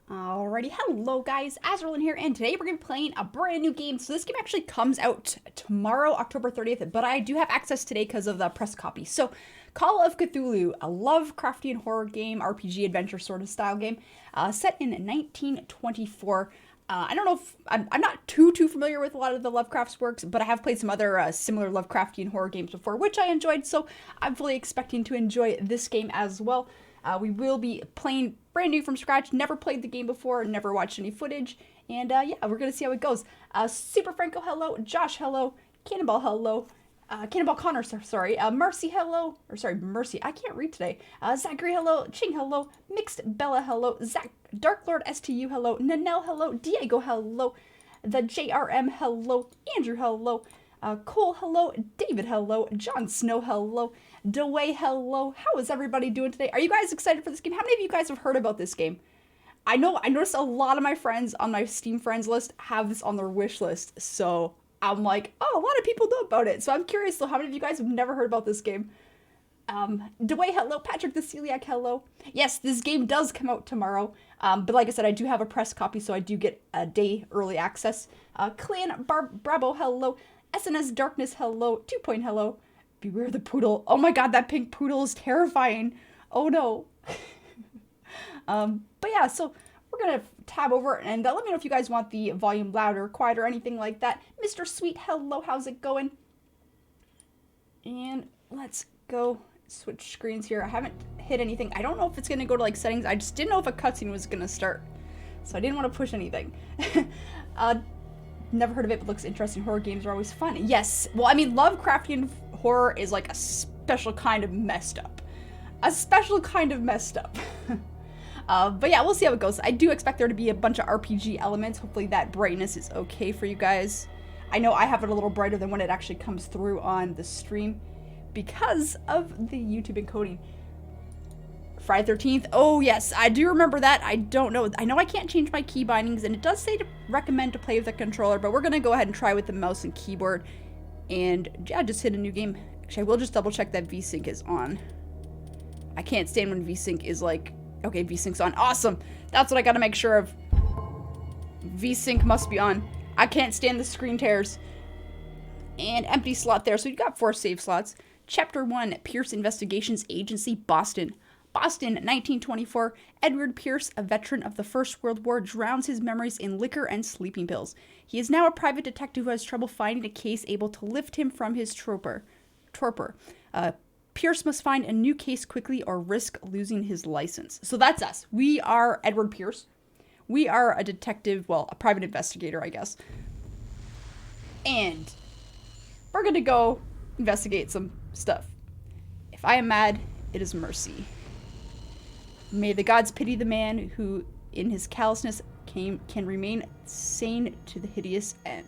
Alrighty, hello guys, Azralynn here, and today we're going to be playing a brand new game. So this game actually comes out tomorrow, October 30th, but I do have access today because of the press copy. So, Call of Cthulhu, a Lovecraftian horror game, RPG adventure sort of style game, set in 1924. I don't know if, I'm not too familiar with a lot of the Lovecraft's works, but I have played some other similar Lovecraftian horror games before, which I enjoyed, so I'm fully expecting to enjoy this game as well. We will be playing brand new from scratch, never played the game before, never watched any footage, and yeah, we're gonna see how it goes. Super Franco, hello. Josh, hello. Cannonball, hello. Cannonball Connor, sorry. Mercy, hello. Or sorry, Mercy, I can't read today. Zachary, hello. Ching, hello. Mixed Bella, hello. Zach, Dark Lord STU, hello. Nanelle, hello. Diego, hello. The JRM, hello. Andrew, hello. Cole, hello. David, hello. Jon Snow, hello. Dewey, hello. How is everybody doing today? Are you guys excited for this game? How many of you guys have heard about this game? I noticed a lot of my friends on my Steam friends list have this on their wish list. So I'm like, oh, a lot of people know about it. So I'm curious, though, how many of you guys have never heard about this game? Dewey, hello. Patrick the Celiac, hello. Yes, this game does come out tomorrow. But like I said, I do have a press copy, so I do get a day early access. Clan Bravo, hello. SNS Darkness, hello. 2 Point, hello. Beware the poodle. Oh my god, that pink poodle is terrifying. Oh no. But yeah, so we're gonna tab over and let me know if you guys want the volume louder, quiet, or anything like that. Mr. Sweet, hello, how's it going? And let's go switch screens here. I haven't hit anything. I don't know if it's gonna go to like settings. I just didn't know if a cutscene was gonna start, so I didn't want to push anything. Never heard of it, but looks interesting. Horror games are always fun. Yes. Well, I mean, Lovecraftian horror is like a special kind of messed up. A special kind of messed up. But yeah, we'll see how it goes. I do expect there to be a bunch of RPG elements. Hopefully that brightness is okay for you guys. I know I have it a little brighter than when it actually comes through on the stream because of the YouTube encoding. Friday 13th. Oh yes, I do remember that. I don't know. I know I can't change my key bindings, and it does say to recommend to play with a controller, but we're gonna go ahead and try with the mouse and keyboard. And yeah, just hit a new game. Actually, I will just double check that VSync is on. I can't stand when VSync is like, okay, VSync's on. Awesome. That's what I gotta make sure of. VSync must be on. I can't stand the screen tears. And empty slot there. So you got 4 save slots. Chapter 1, Pierce Investigations Agency, Boston. Boston, 1924. Edward Pierce, a veteran of the First World War, drowns his memories in liquor and sleeping pills. He is now a private detective who has trouble finding a case able to lift him from his torpor. Pierce must find a new case quickly or risk losing his license. So that's us. We are Edward Pierce. We are a detective, well, a private investigator, I guess. And we're gonna go investigate some stuff. If I am mad, it is mercy. May the gods pity the man who, in his callousness, can remain sane to the hideous end.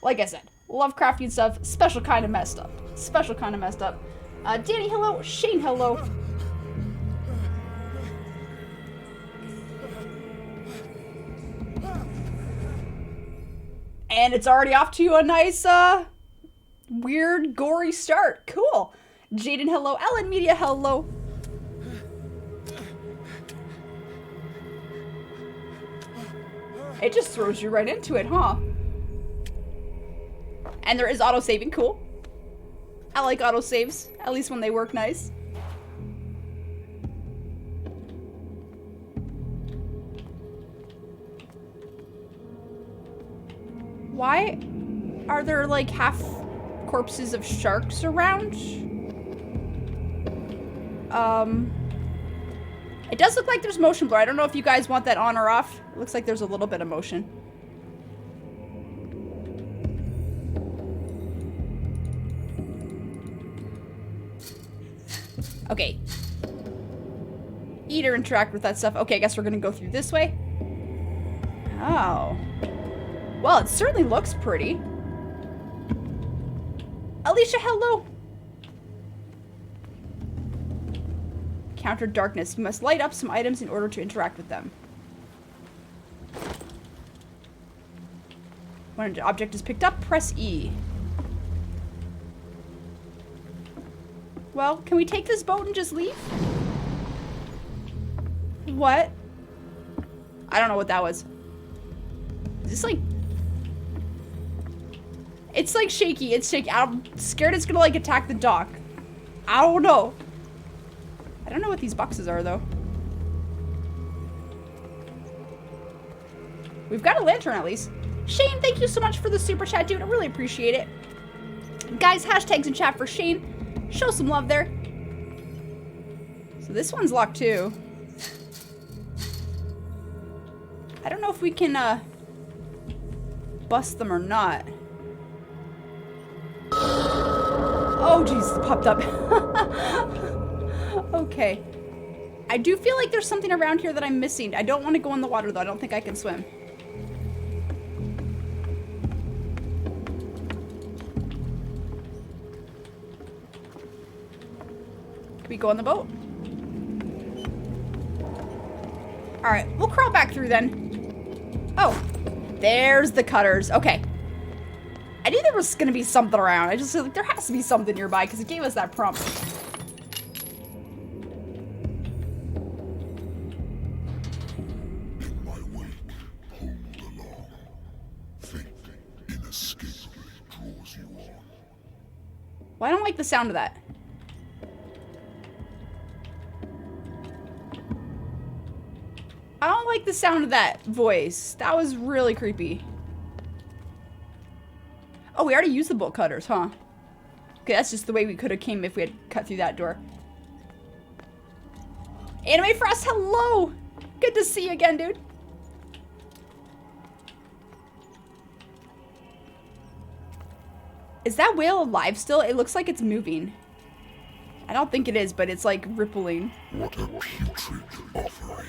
Like I said, Lovecraftian stuff, special kind of messed up. Special kind of messed up. Danny, hello. Shane, hello. And it's already off to a nice, weird, gory start. Cool. Jaden, hello. Ellen Media, hello. It just throws you right into it, huh? And there is auto-saving, cool. I like auto-saves, at least when they work nice. Why are there like half corpses of sharks around? It does look like there's motion blur. I don't know if you guys want that on or off. It looks like there's a little bit of motion. Okay. Eat or interact with that stuff. Okay, I guess we're gonna go through this way. Oh. Well, it certainly looks pretty. Alicia, hello. Counter darkness. You must light up some items in order to interact with them. When an object is picked up, press E. Well, can we take this boat and just leave? What? I don't know what that was. Is this like... It's like shaky. It's shaky. I'm scared it's gonna like attack the dock. I don't know. I don't know what these boxes are though. We've got a lantern at least. Shane, thank you so much for the super chat, dude. I really appreciate it. Guys, hashtags in chat for Shane. Show some love there. So this one's locked too. I don't know if we can bust them or not. Oh jeez, it popped up. Okay. I do feel like there's something around here that I'm missing. I don't want to go in the water though. I don't think I can swim. Can we go on the boat? Alright, we'll crawl back through then. Oh, there's the cutters. Okay. I knew there was going to be something around. I just feel like there has to be something nearby because it gave us that prompt. In my wake, pulled along. Fate inescapably draws you on. Well, I don't like the sound of that. I don't like the sound of that voice. That was really creepy. Oh, we already used the bolt cutters, huh? Okay, that's just the way we could have came if we had cut through that door. Anime Frost, hello! Good to see you again, dude. Is that whale alive still? It looks like it's moving. I don't think it is, but it's like rippling. What a putrid offering.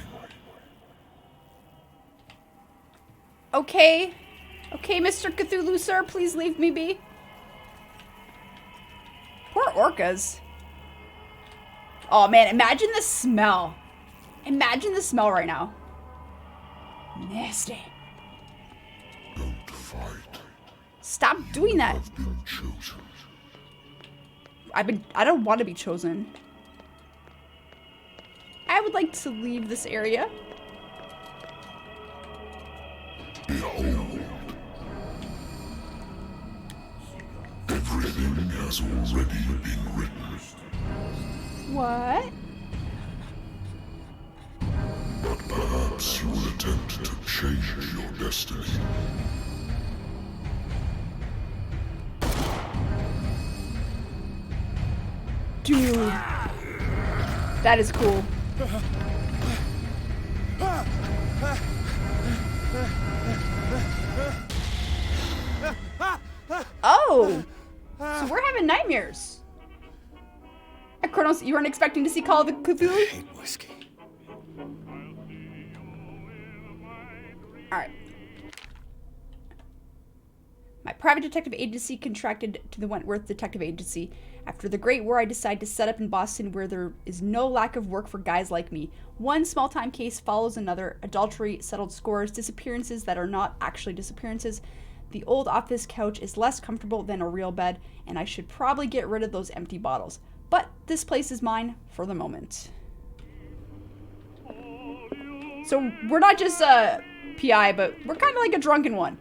Okay. Okay, Mr. Cthulhu, sir, please leave me be. Poor orcas. Oh, man, imagine the smell. Imagine the smell right now. Nasty. Don't fight. Stop doing that. I've been chosen. I don't want to be chosen. I would like to leave this area. Behold. Everything has already been written. What? But perhaps you will attempt to change your destiny. Dude. That is cool. Oh! So we're having nightmares. Kronos, you weren't expecting to see Call of Cthulhu? I hate whiskey. Alright. My private detective agency contracted to the Wentworth Detective Agency. After the Great War, I decided to set up in Boston where there is no lack of work for guys like me. One small-time case follows another. Adultery, settled scores, disappearances that are not actually disappearances. The old office couch is less comfortable than a real bed, and I should probably get rid of those empty bottles. But this place is mine for the moment. So we're not just a PI, but we're kind of like a drunken one.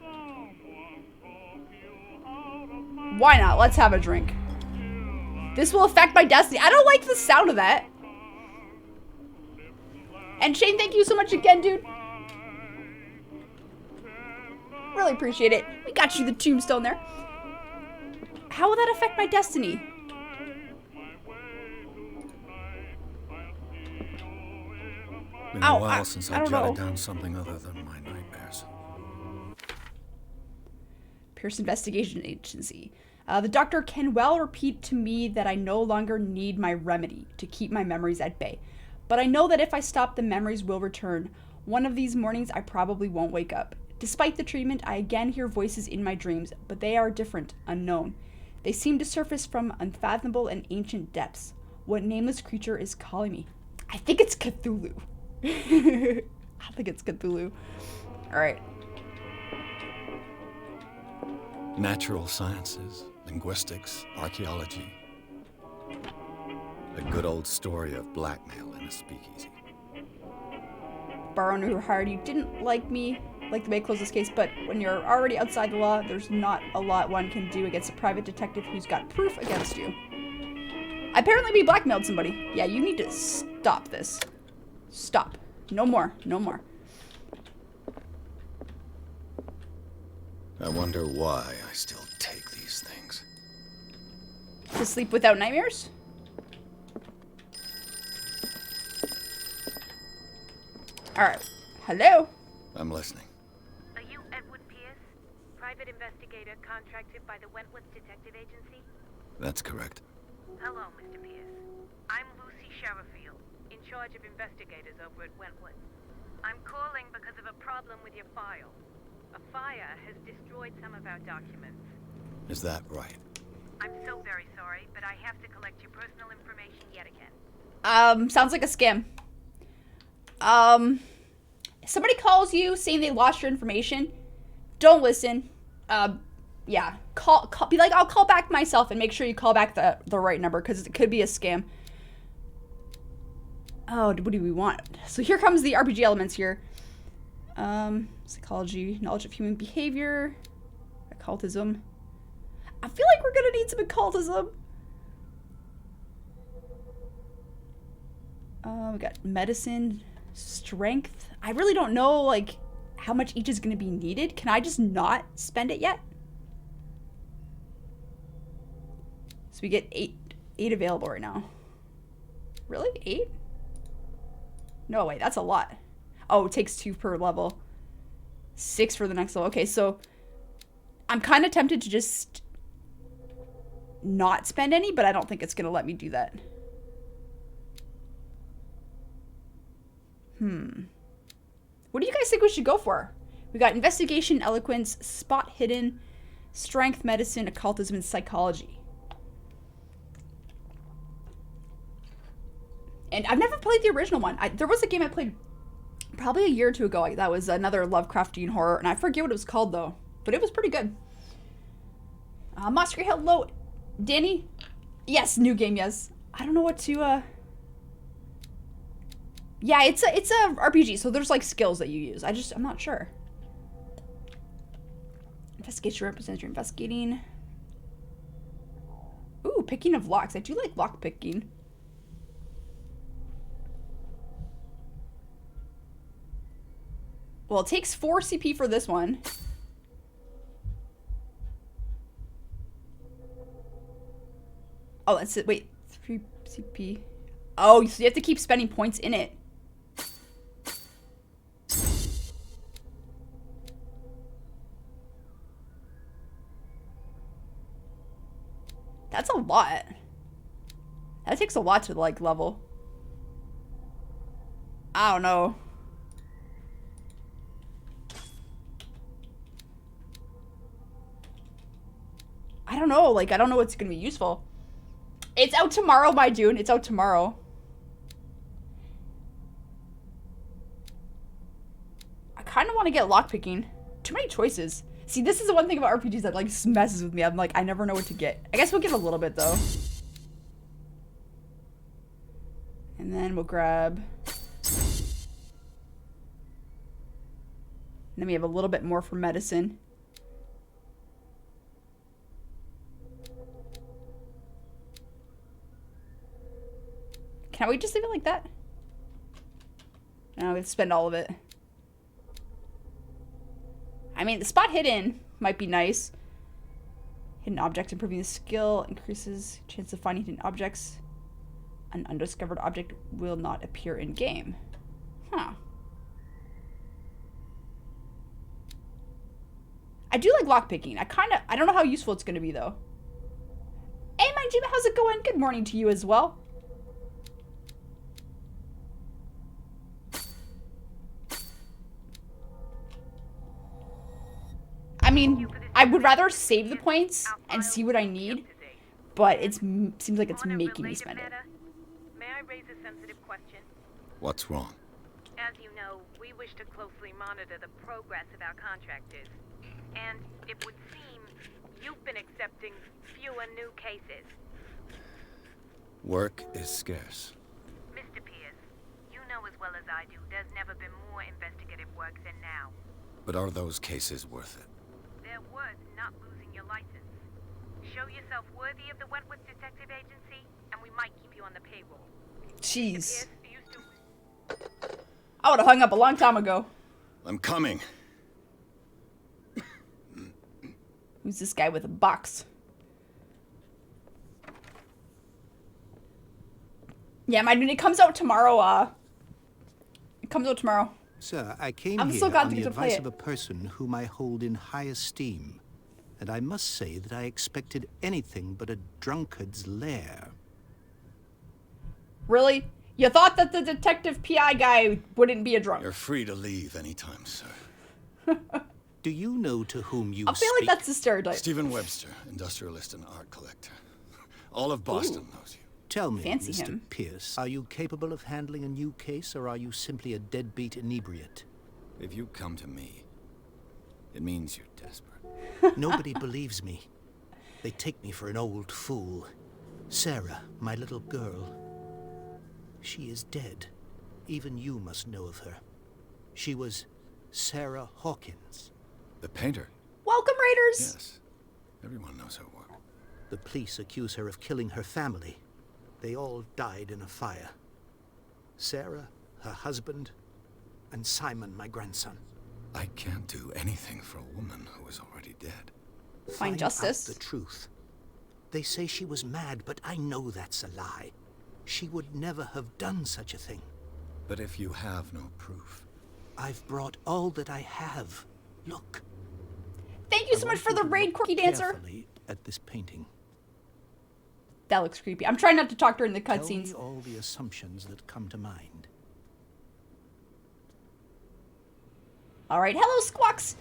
Why not? Let's have a drink. This will affect my destiny. I don't like the sound of that. And Shane, thank you so much again, dude. Really appreciate it. We got you the tombstone there. How will that affect my destiny? Been Ow, a while since I I don't jotted know. down something other than my nightmares. Pierce Investigation Agency. The doctor can well repeat to me that I no longer need my remedy to keep my memories at bay. But I know that if I stop, the memories will return. One of these mornings, I probably won't wake up. Despite the treatment, I again hear voices in my dreams, but they are different, unknown. They seem to surface from unfathomable and ancient depths. What nameless creature is calling me? I think it's Cthulhu. I think it's Cthulhu. All right. Natural sciences, linguistics, archaeology. A good old story of blackmail in a speakeasy. bar owner who hired you didn't like the way I closed this case, but when you're already outside the law, there's not a lot one can do against a private detective who's got proof against you. Apparently we blackmailed somebody. Yeah, you need to stop this. Stop. No more. No more. I wonder why I still take these things. To sleep without nightmares? Alright. Hello? I'm listening. Are you Edward Pierce, private investigator contracted by the Wentworth Detective Agency? That's correct. Hello, Mr. Pierce. I'm Lucy Sherifield, in charge of investigators over at Wentworth. I'm calling because of a problem with your file. A fire has destroyed some of our documents. Is that right? I'm so very sorry, but I have to collect your personal information yet again. Sounds like a scam. Somebody calls you saying they lost your information. Don't listen. Yeah. Be like, I'll call back myself, and make sure you call back the right number, because it could be a scam. Oh, what do we want? So here comes the RPG elements here. Psychology, knowledge of human behavior, occultism. I feel like we're gonna need some occultism. We got medicine, strength. I really don't know, like, how much each is gonna be needed. Can I just not spend it yet? So we get eight available right now. Really? 8? No, wait, that's a lot. Oh, it takes 2 per level. 6 for the next level. Okay, so I'm kind of tempted to just not spend any, but I don't think it's gonna let me do that. What do you guys think we should go for? We got investigation, eloquence, spot hidden, strength, medicine, occultism, and psychology. And I've never played the original one. There was a game I played probably a year or 2 ago. That was another Lovecraftian horror, and I forget what it was called though, but it was pretty good. Moscow, hello, Danny. Yes, new game. Yes, I don't know what to. Yeah, it's a RPG, so there's like skills that you use. I'm not sure. Investigation represents your investigating. Ooh, picking of locks. I do like lock picking. Well, it takes 4 CP for this one. Oh, that's it. Wait, 3 CP. Oh, so you have to keep spending points in it. That's a lot. That takes a lot to, like, level. I don't know. I don't know. Like, I don't know what's gonna be useful. It's out tomorrow, my dude. It's out tomorrow. I kind of want to get lockpicking. Too many choices. See, this is the one thing about RPGs that, like, messes with me. I'm like, I never know what to get. I guess we'll get a little bit, though. And then we'll grab... And then we have a little bit more for medicine. Can we just leave it like that? No, we have to spend all of it. I mean, the spot hidden might be nice. Hidden object, improving the skill, increases chance of finding hidden objects. An undiscovered object will not appear in game. Huh. I do like lockpicking. I don't know how useful it's going to be, though. Hey, my Jim, how's it going? Good morning to you as well. I mean, I would rather save the points and see what I need, but it seems like it's making me spend it. May I raise a sensitive question? What's wrong? As you know, we wish to closely monitor the progress of our contractors. And it would seem you've been accepting fewer new cases. Work is scarce. Mr. Pierce, you know know as well as I do, there's never been more investigative work than now. But are those cases worth it? They're worth not losing your license. Show yourself worthy of the Wentworth Detective Agency, and we might keep you on the payroll. Jeez. Pierce used to... I would have hung up a long time ago. I'm coming. Who's this guy with a box? Yeah, my dude, it comes out tomorrow. It comes out tomorrow. Sir, I came I'm here so glad on to the get to play advice it. of a person whom I hold in high esteem. And I must say that I expected anything but a drunkard's lair. Really? You thought that the detective PI guy wouldn't be a drunk? You're free to leave anytime, sir. Do you know to whom you I feel speak? like that's the stereotype. Stephen Webster, industrialist and art collector. All of Boston knows you. Tell me, Fancy Mr. him. Pierce, are you capable of handling a new case, or are you simply a deadbeat inebriate? If you come to me, it means you're desperate. Nobody believes me. They take me for an old fool. Sarah, my little girl, she is dead. Even you must know of her. She was Sarah Hawkins. The painter? Welcome, Raiders! Yes. Everyone knows her work. The police accuse her of killing her family. They all died in a fire. Sarah, her husband, and Simon, my grandson. I can't do anything for a woman who is already dead. Find justice. Out the truth. They say she was mad, but I know that's a lie. She would never have done such a thing. But if you have no proof... I've brought all that I have. Look. Thank you so I much want for you the to raid, look Quirky Dancer. carefully at this painting. That looks creepy. I'm trying not to talk during the Tell me cutscenes. all the assumptions that come to mind. All right. Hello, Squawks.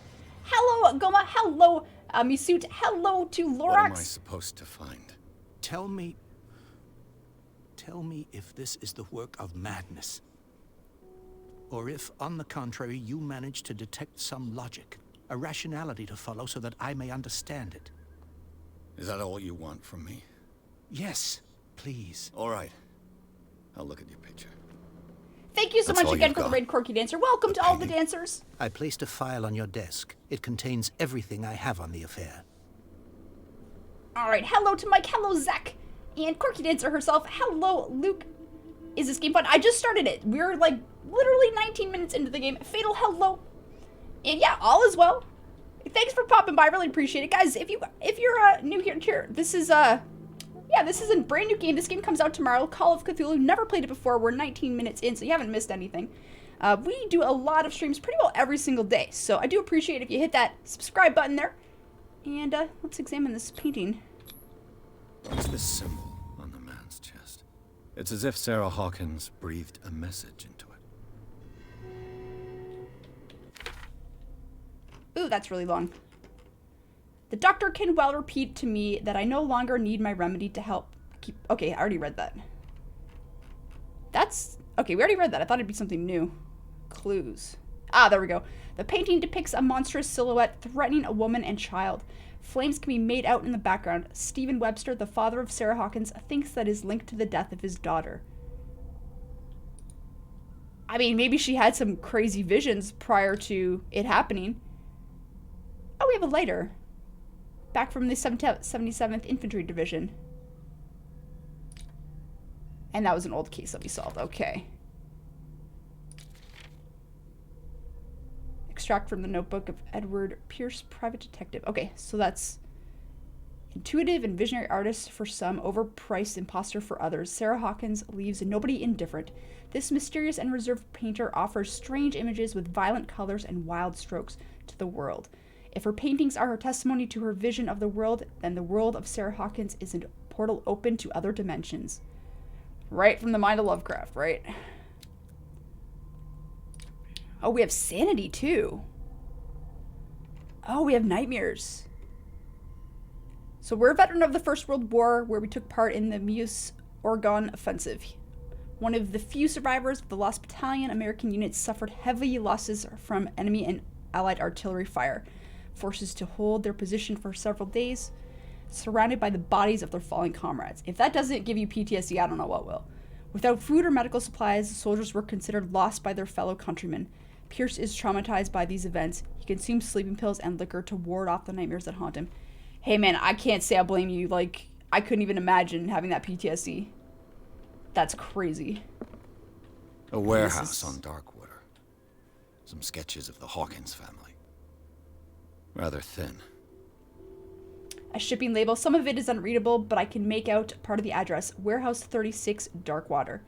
Hello, Goma. Hello, Misut. Hello to Lorax. What am I supposed to find? Tell me if this is the work of madness. Or if, on the contrary, you manage to detect some logic, a rationality to follow so that I may understand it. Is that all you want from me? Yes, please. All right. I'll look at your picture. Thank you so That's much all again you've for the got? raid, Quirky Dancer. Welcome to all the dancers. I placed a file on your desk. It contains everything I have on the affair. All right. Hello to Mike. Hello, Zach. And Quirky Dancer herself. Hello, Luke. Is this game fun? I just started it. We're like literally 19 minutes into the game. Fatal, hello. And yeah, all is well. Thanks for popping by. I really appreciate it, guys. If you're new here, this is this is a brand new game. This game comes out tomorrow. Call of Cthulhu. Never played it before. We're 19 minutes in, so you haven't missed anything. We do a lot of streams pretty well every single day, so I do appreciate if you hit that subscribe button there. And let's examine this painting. What's this symbol on the man's chest? It's as if Sarah Hawkins breathed a message into it. Ooh, that's really long. The doctor can well repeat to me that I no longer need my remedy to help keep... Okay, I already read that. That's... Okay, we already read that. I thought it'd be something new. Clues. Ah, there we go. The painting depicts a monstrous silhouette threatening a woman and child. Flames can be made out in the background. Stephen Webster, the father of Sarah Hawkins, thinks that is linked to the death of his daughter. I mean, maybe she had some crazy visions prior to it happening. Oh, we have a lighter. Back from the 77th Infantry Division. And that was an old case that we solved. Okay. Extract from the notebook of Edward Pierce, private detective. Okay, so that's intuitive and visionary artist for some, overpriced imposter for others. Sarah Hawkins leaves nobody indifferent. This mysterious and reserved painter offers strange images with violent colors and wild strokes to the world. If her paintings are her testimony to her vision of the world, then the world of Sarah Hawkins is a portal open to other dimensions. Right from the mind of Lovecraft, right? Oh, we have sanity, too. Oh, we have nightmares. So we're a veteran of the First World War, where we took part in the Meuse-Argonne Offensive. One of the few survivors of the Lost Battalion, American units suffered heavy losses from enemy and Allied artillery fire. Forces to hold their position for several days, surrounded by the bodies of their fallen comrades. If that doesn't give you PTSD, I don't know what will. Without food or medical supplies, the soldiers were considered lost by their fellow countrymen. Pierce is traumatized by these events. He consumes sleeping pills and liquor to ward off the nightmares that haunt him. Hey man, I can't say I blame you. Like, I couldn't even imagine having that PTSD. That's crazy. A warehouse on Darkwater. Some sketches of the Hawkins family. Rather thin. A shipping label. Some of it is unreadable, but I can make out part of the address. Warehouse 36, Darkwater.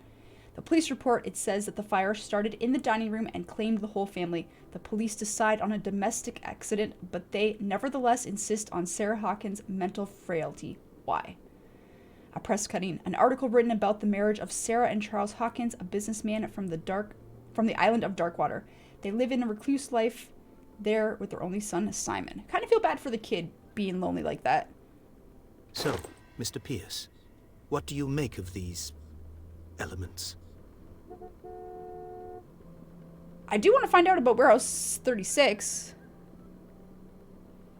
The police report, it says that the fire started in the dining room and claimed the whole family. The police decide on a domestic accident, but they nevertheless insist on Sarah Hawkins' mental frailty. Why? A press cutting. An article written about the marriage of Sarah and Charles Hawkins, a businessman from the island of Darkwater. They live in a recluse life there with their only son, Simon. Kind of feel bad for the kid being lonely like that. So, Mr. Pierce, what do you make of these elements? I do want to find out about Warehouse 36.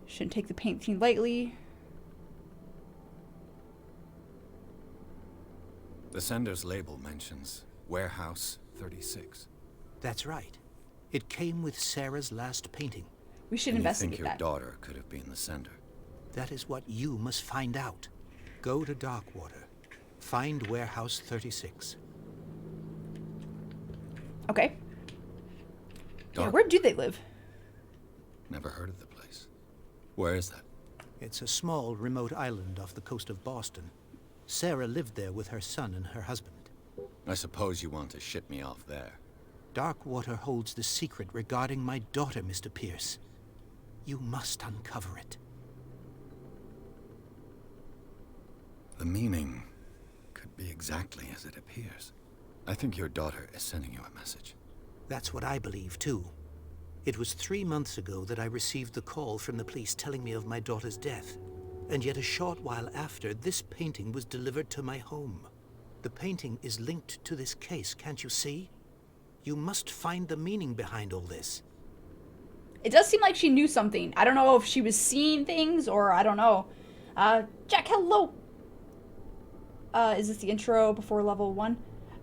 Shouldn't take the painting lightly. The sender's label mentions Warehouse 36. That's right. It came with Sarah's last painting. We should And investigate you think that. your daughter could have been the sender? That is what you must find out. Go to Darkwater. Find Warehouse 36. Okay. Yeah, Dark- where do they live? Never heard of the place. Where is that? It's a small, remote island off the coast of Boston. Sarah lived there with her son and her husband. I suppose you want to ship me off there. Darkwater holds the secret regarding my daughter, Mr. Pierce. You must uncover it. The meaning could be exactly as it appears. I think your daughter is sending you a message. That's what I believe, too. It was 3 months ago that I received the call from the police telling me of my daughter's death. And yet a short while after, this painting was delivered to my home. The painting is linked to this case, can't you see? You must find the meaning behind all this. It does seem like she knew something. I don't know if she was seeing things or I don't know. Jack, hello. Is this the intro before level 1?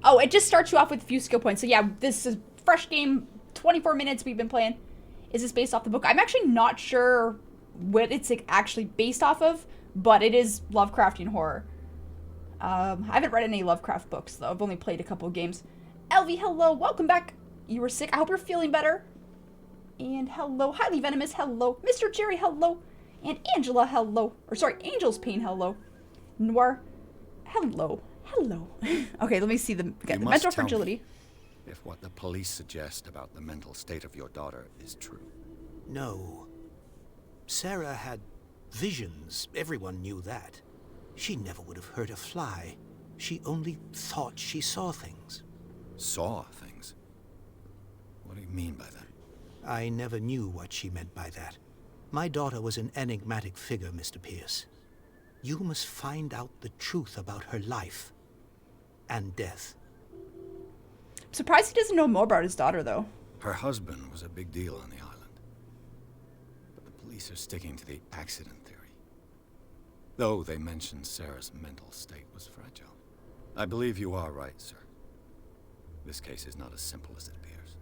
Oh, it just starts you off with a few skill points. So yeah, this is fresh game, 24 minutes we've been playing. Is this based off the book? I'm actually not sure what it's actually based off of, but it is Lovecraftian horror. I haven't read any Lovecraft books, though. I've only played a couple of games. Elvie, hello. Welcome back. You were sick. I hope you're feeling better. And hello. Highly Venomous, hello. Mr. Jerry, hello. And Angela, hello. Or sorry, Angel's Pain, hello. Noir, hello. Hello. Okay, let me see the You must mental tell me fragility. if what the police suggest about the mental state of your daughter is true. No. Sarah had visions. Everyone knew that. She never would have hurt a fly. She only thought she saw things. Saw things? What do you mean by that? I never knew what she meant by that. My daughter was an enigmatic figure, Mr. Pierce. You must find out the truth about her life and death. I'm surprised he doesn't know more about his daughter, though. Her husband was a big deal on the island. But the police are sticking to the accident theory. Though they mentioned Sarah's mental state was fragile. I believe you are right, sir. This case is not as simple as it appears.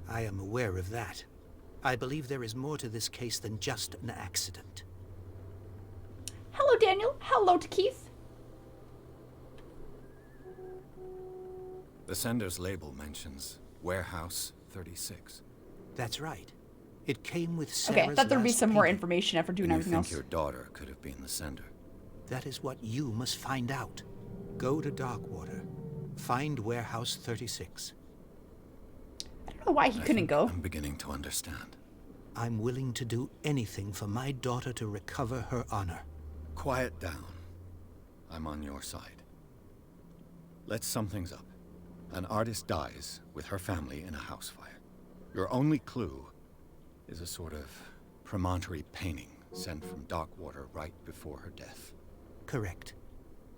I am aware of that. I believe there is more to this case than just an accident. Hello, Daniel. Hello to Keith. The sender's label mentions Warehouse 36. That's right. It came with Sarah's Okay, I thought there'd be last some more painting. information after doing And you everything think else. your daughter could have been the sender? That is what you must find out. Go to Darkwater. Find Warehouse 36. I don't know why he I couldn't think go. I'm beginning to understand. I'm willing to do anything for my daughter to recover her honor. Quiet down. I'm on your side. Let's sum things up. An artist dies with her family in a house fire. Your only clue is a sort of promontory painting sent from Darkwater right before her death. Correct.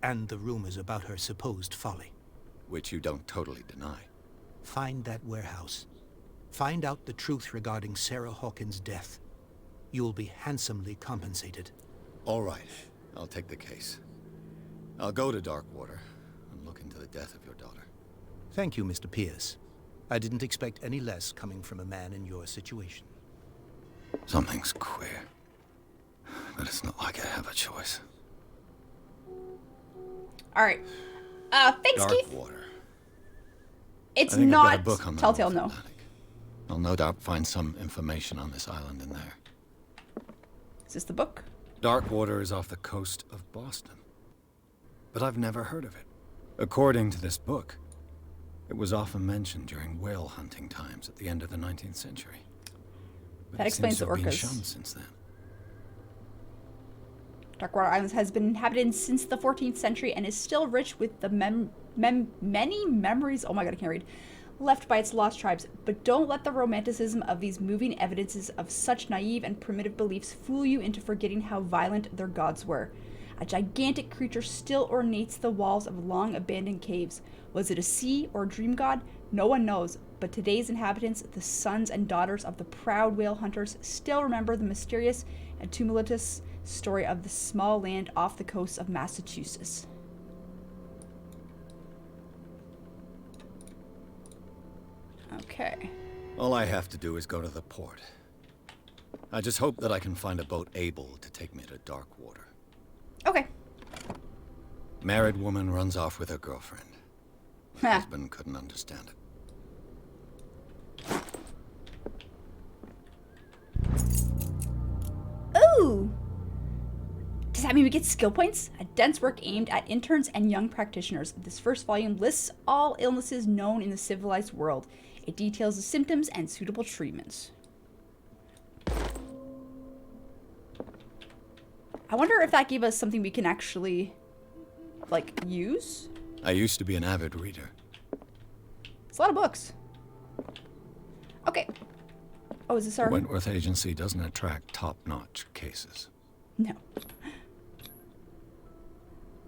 And the rumors about her supposed folly. Which you don't totally deny. Find that warehouse. Find out the truth regarding Sarah Hawkins' death. You'll be handsomely compensated. All right, I'll take the case. I'll go to Darkwater and look into the the death of your daughter. Thank you, Mr. Pierce. I didn't expect any less coming from a man in your situation. Something's queer. But it's not like I have a choice. All right. Thanks, Dark Keith. water. It's I think I've got not a book on the Telltale, North no. Atlantic. I'll no doubt find some information on this island in there. Is this the book? Dark water is off the coast of Boston. But I've never heard of it. According to this book, it was often mentioned during whale hunting times at the end of the 19th century. But That it explains seems to the have been orcas. shunned since then. Darkwater Islands has been inhabited since the 14th century and is still rich with the many memories, oh my god, I can't read, left by its lost tribes. But don't let the romanticism of these moving evidences of such naive and primitive beliefs fool you into forgetting how violent their gods were. A gigantic creature still ornates the walls of long-abandoned caves. Was it a sea or a dream god? No one knows, but today's inhabitants, the sons and daughters of the proud whale hunters, still remember the mysterious and tumultuous story of the small land off the coast of Massachusetts. Okay. All I have to do is go to the port. I just hope that I can find a boat able to take me to dark water. Okay. Married woman runs off with her girlfriend. Ha. Husband couldn't understand it. Ooh! Does that mean we get skill points? A dense work aimed at interns and young practitioners. This first volume lists all illnesses known in the civilized world. It details the symptoms and suitable treatments. I wonder if that gave us something we can actually, like, use? I used to be an avid reader. It's a lot of books. Okay. Oh, is this our... The Wentworth Agency doesn't attract top-notch cases. No.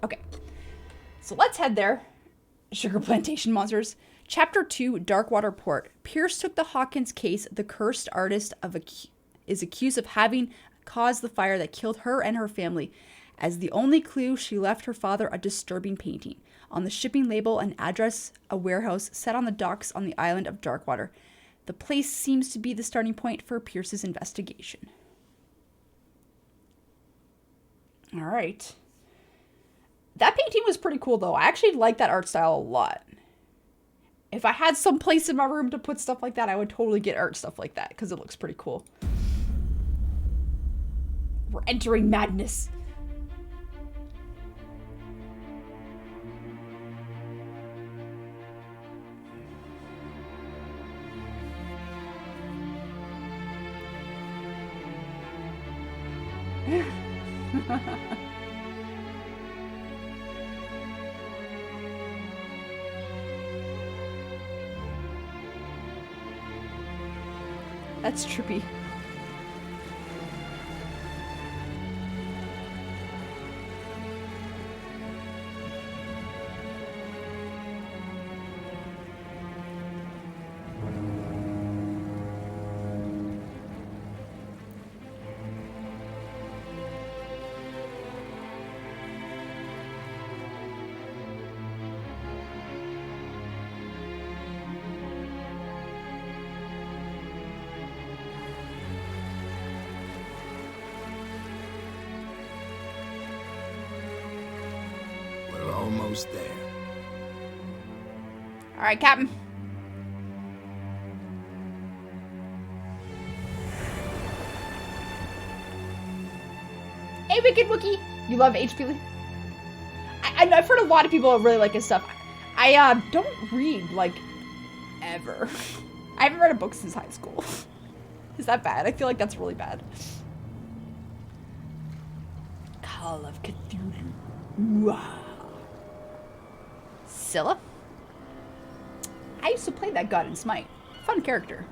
Okay. So let's head there. Sugar plantation monsters. Chapter 2, Darkwater Port. Pierce took the Hawkins case. The cursed artist is accused of having caused the fire that killed her and her family. As the only clue, she left her father a disturbing painting. On the shipping label, an address, a warehouse set on the docks on the island of Darkwater. The place seems to be the starting point for Pierce's investigation. All right. That painting was pretty cool, though. I actually like that art style a lot. If I had some place in my room to put stuff like that, I would totally get art stuff like that, because it looks pretty cool. We're entering madness. That's trippy. We're almost there. All right, Captain. Hey, Wicked Wookie. You love HP? I've heard a lot of people really like his stuff. I don't read, like, ever. I haven't read a book since high school. Is that bad? I feel like that's really bad. Call of Cthulhu. Wow. Scylla? I used to play that god in Smite. Fun character.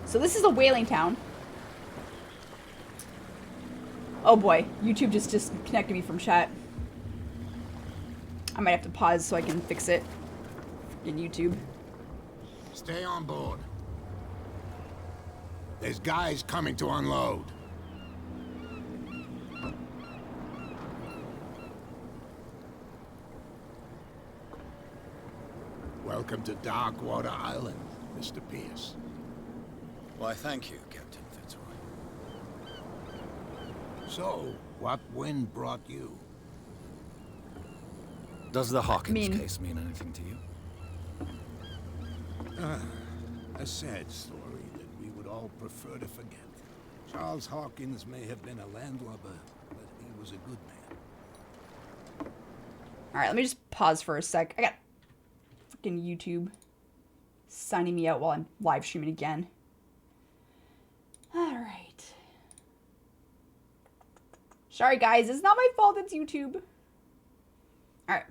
So this is a whaling town. Oh boy, YouTube just disconnected me from chat. I might have to pause so I can fix it in YouTube. Stay on board. There's guys coming to unload. Welcome to Darkwater Island, Mr. Pierce. Why, thank you, Captain Fitzroy. So, what wind brought you? Does the Hawkins case mean anything to you? A sad story that we would all prefer to forget. Charles Hawkins may have been a landlubber, but he was a good man. Alright, let me just pause for a sec. I got freaking YouTube signing me out while I'm live streaming again. Alright. Sorry guys, it's not my fault, it's YouTube. Alright.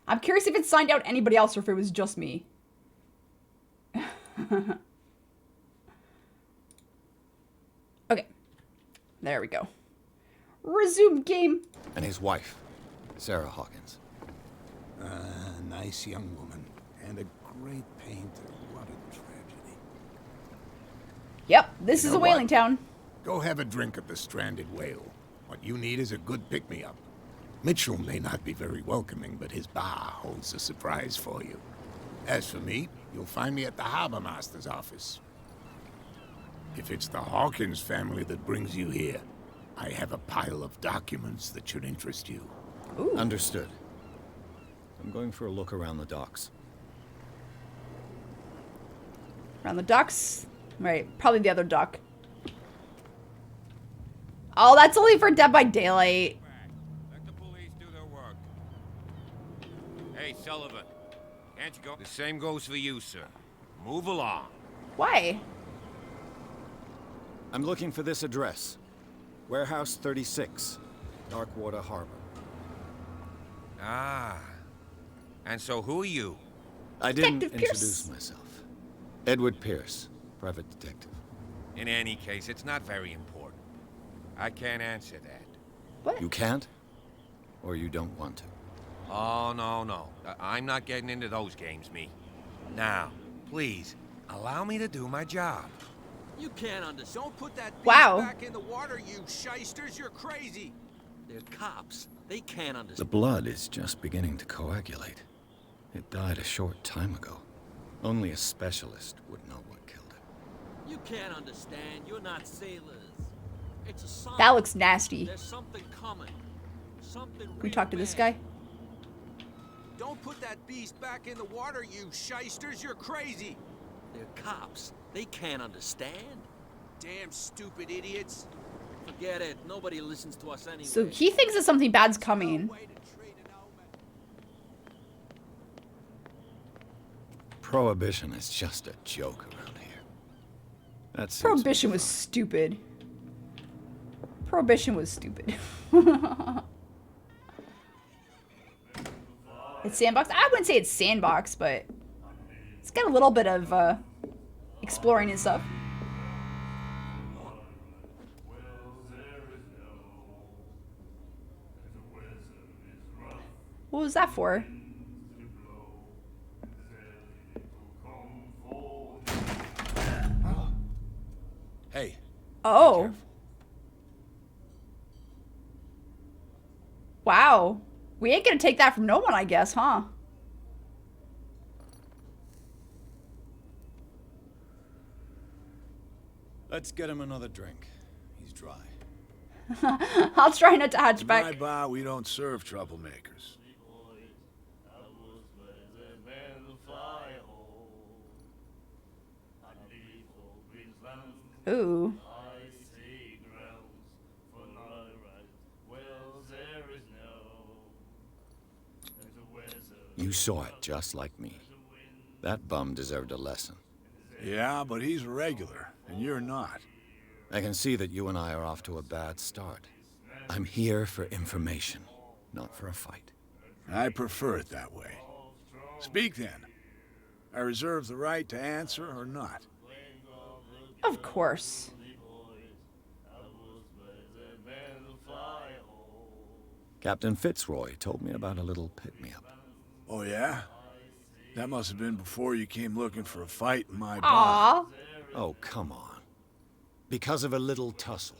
I'm curious if it signed out anybody else or if it was just me. Okay. There we go. Resume game. And his wife, Sarah Hawkins. Nice young woman, and a great painter. What a tragedy. Yep, this You is a know whaling what? town. Go have a drink at the Stranded Whale. What you need is a good pick-me-up. Mitchell may not be very welcoming, but his bar holds a surprise for you. As for me, you'll find me at the Harbor Master's office. If it's the Hawkins family that brings you here, I have a pile of documents that should interest you. Ooh. Understood. I'm going for a look around the docks. Around the docks. Right, probably the other dock. Oh, that's only for Dead by Daylight. Let the police do their work. Hey, Sullivan. Can't you go? The same goes for you, sir. Move along. Why? I'm looking for this address. Warehouse 36, Darkwater Harbor. Ah. And so who are you? I didn't Detective Pierce. introduce myself. Edward Pierce, private detective. In any case, it's not very important. I can't answer that. What? You can't? Or you don't want to? Oh, no. I'm not getting into those games, me. Now, please, allow me to do my job. You can't understand. Don't put that beast Wow. back in the water, you shysters. You're crazy. They're cops. They can't The understand. blood is just beginning to coagulate. It died a short time ago. Only a specialist would know what killed it. You can't understand. You're not sailors. It's a sign. That looks nasty. There's something coming. Something. Can we talk to this guy? Don't put that beast back in the water, you shysters. You're crazy. They're cops. They can't understand. Damn stupid idiots. Forget it. Nobody listens to us anyway. So he thinks that something bad's coming. Prohibition is just a joke around here. That's Prohibition was stupid. Prohibition was stupid. It's sandbox. I wouldn't say it's sandbox, but it's got a little bit of exploring and stuff. What was that for? Hey, Oh. Wow. We ain't gonna take that from no one, I guess, huh? let's get him another drink. He's dry. I'll try not to hatch In my back. bar, we don't serve troublemakers. Ooh. You saw it just like me. That bum deserved a lesson. Yeah, but he's a regular, and you're not. I can see that you and I are off to a bad start. I'm here for information, not for a fight. I prefer it that way. Speak then. I reserve the right to answer or not. Of course. Captain Fitzroy told me about a little pick-me-up. Oh, yeah? That must have been before you came looking for a fight in my bar. Aw. Oh, come on. Because of a little tussle.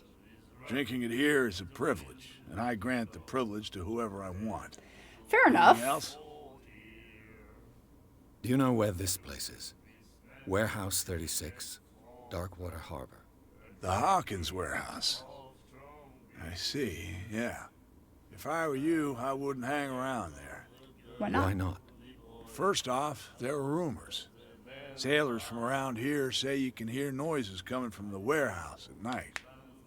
Drinking it here is a privilege, and I grant the privilege to whoever I want. Fair enough. Anything else? Do you know where this place is? Warehouse 36, Darkwater Harbor. The Hawkins warehouse. I see, yeah. If I were you, I wouldn't hang around there. Why not? Why not? First off, there are rumors. Sailors from around here say you can hear noises coming from the warehouse at night.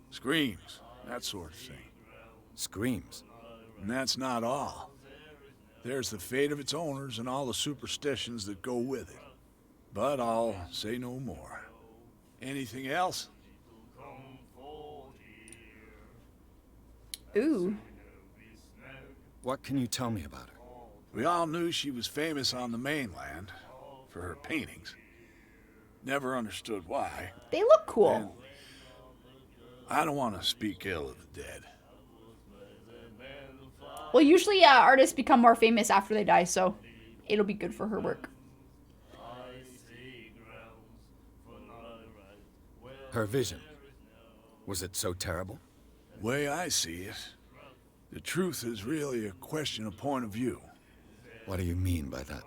Screams, that sort of thing. Screams. And that's not all. There's the fate of its owners and all the superstitions that go with it. But I'll say no more. Anything else? Ooh. What can you tell me about her? We all knew she was famous on the mainland for her paintings. Never understood why. They look cool. And I don't want to speak ill of the dead. Well, usually artists become more famous after they die, so it'll be good for her work. Her vision. Was it so terrible? Way I see it, the truth is really a question of point of view. What do you mean by that?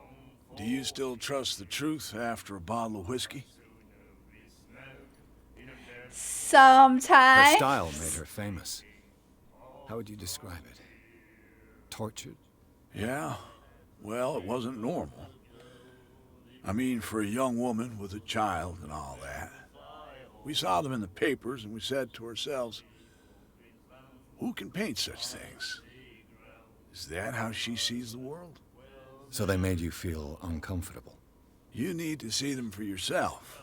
Do you still trust the truth after a bottle of whiskey? Sometimes. Her style made her famous. How would you describe it? Tortured? Yeah, well, it wasn't normal. I mean, for a young woman with a child and all that. We saw them in the papers and we said to ourselves, who can paint such things? Is that how she sees the world? So they made you feel uncomfortable. You need to see them for yourself.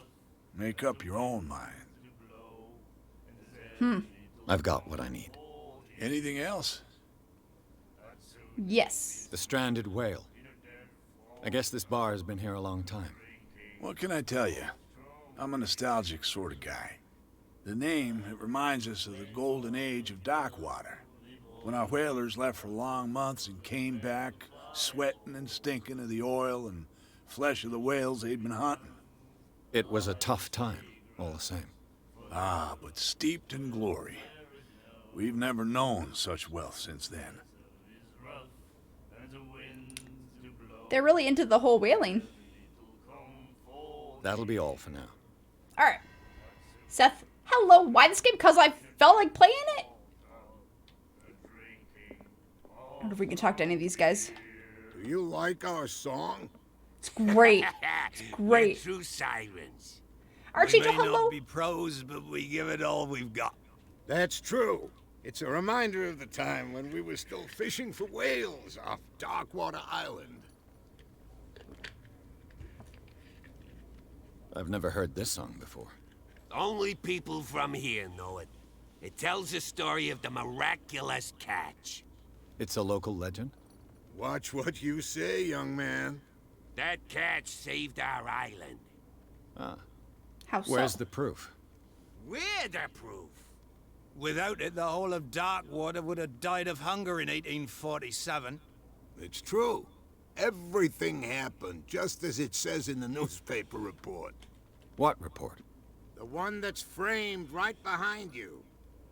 Make up your own mind. I've got what I need. Anything else? Yes. The stranded whale. I guess this bar has been here a long time. What can I tell you? I'm a nostalgic sort of guy. The name, it reminds us of the golden age of Darkwater, when our whalers left for long months and came back sweating and stinking of the oil and flesh of the whales they'd been hunting. It was a tough time, all the same. Ah, but steeped in glory. We've never known such wealth since then. They're really into the whole whaling. That'll be all for now. All right. Seth, hello. Why this game? Because I felt like playing it? I wonder if we can talk to any of these guys. Do you like our song? It's great. It's great. We're true sirens. Archangel, We may hello. not be pros, but we give it all we've got. That's true. It's a reminder of the time when we were still fishing for whales off Darkwater Island. I've never heard this song before. Only people from here know it. It tells the story of the miraculous catch. It's a local legend? Watch what you say, young man. That catch saved our island. Ah. How so? Where's the proof? We're the proof. Without it, the whole of Darkwater would have died of hunger in 1847. It's true. Everything happened just as it says in the newspaper report. What report? The one that's framed right behind you.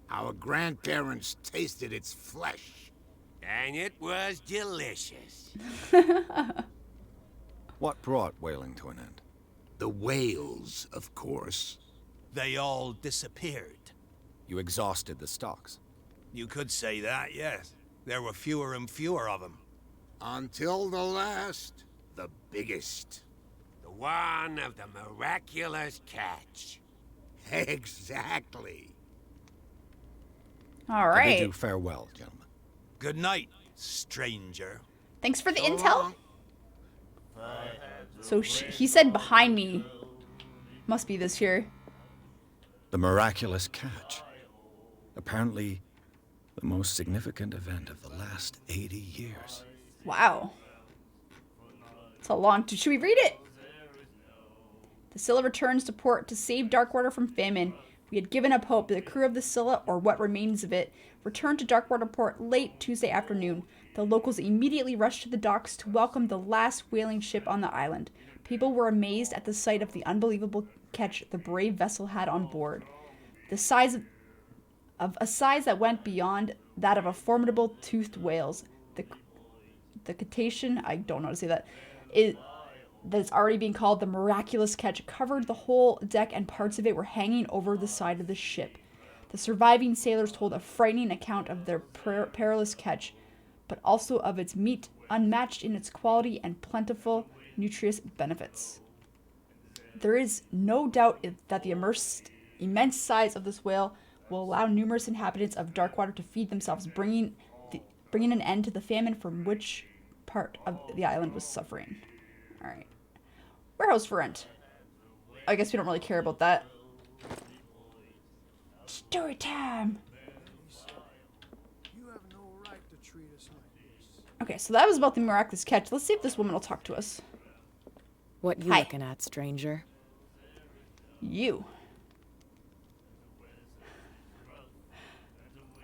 Our grandparents tasted its flesh. And it was delicious. What brought whaling to an end? The whales, of course. They all disappeared. You exhausted the stocks. You could say that, yes. There were fewer and fewer of them. Until the last, the biggest. The one of the miraculous catch. Exactly. All I bid right. you farewell, gentlemen. Good night, stranger. Thanks for the So intel. long. So he said behind me. Must be this here. The miraculous catch. Apparently, the most significant event of the last 80 years. Wow. It's a long... Should we read it? The Scylla returns to port to save Darkwater from famine. We had given up hope, but the crew of the Scylla, or what remains of it, returned to Darkwater port late Tuesday afternoon. The locals immediately rushed to the docks to welcome the last whaling ship on the island. People were amazed at the sight of the unbelievable catch the brave vessel had on board. The size of a size that went beyond that of a formidable toothed whale's. The cetacean, I don't know how to say that, that's already being called the miraculous catch, covered the whole deck and parts of it were hanging over the side of the ship. The surviving sailors told a frightening account of their perilous catch, but also of its meat, unmatched in its quality and plentiful nutritious benefits. There is no doubt that the immense size of this whale will allow numerous inhabitants of Darkwater to feed themselves, bringing an end to the famine from which part of the island was suffering. All right. Warehouse for rent. I guess we don't really care about that. Story time. Okay, so that was about the miraculous catch. Let's see if this woman will talk to us. What you Hi. looking at, stranger? You.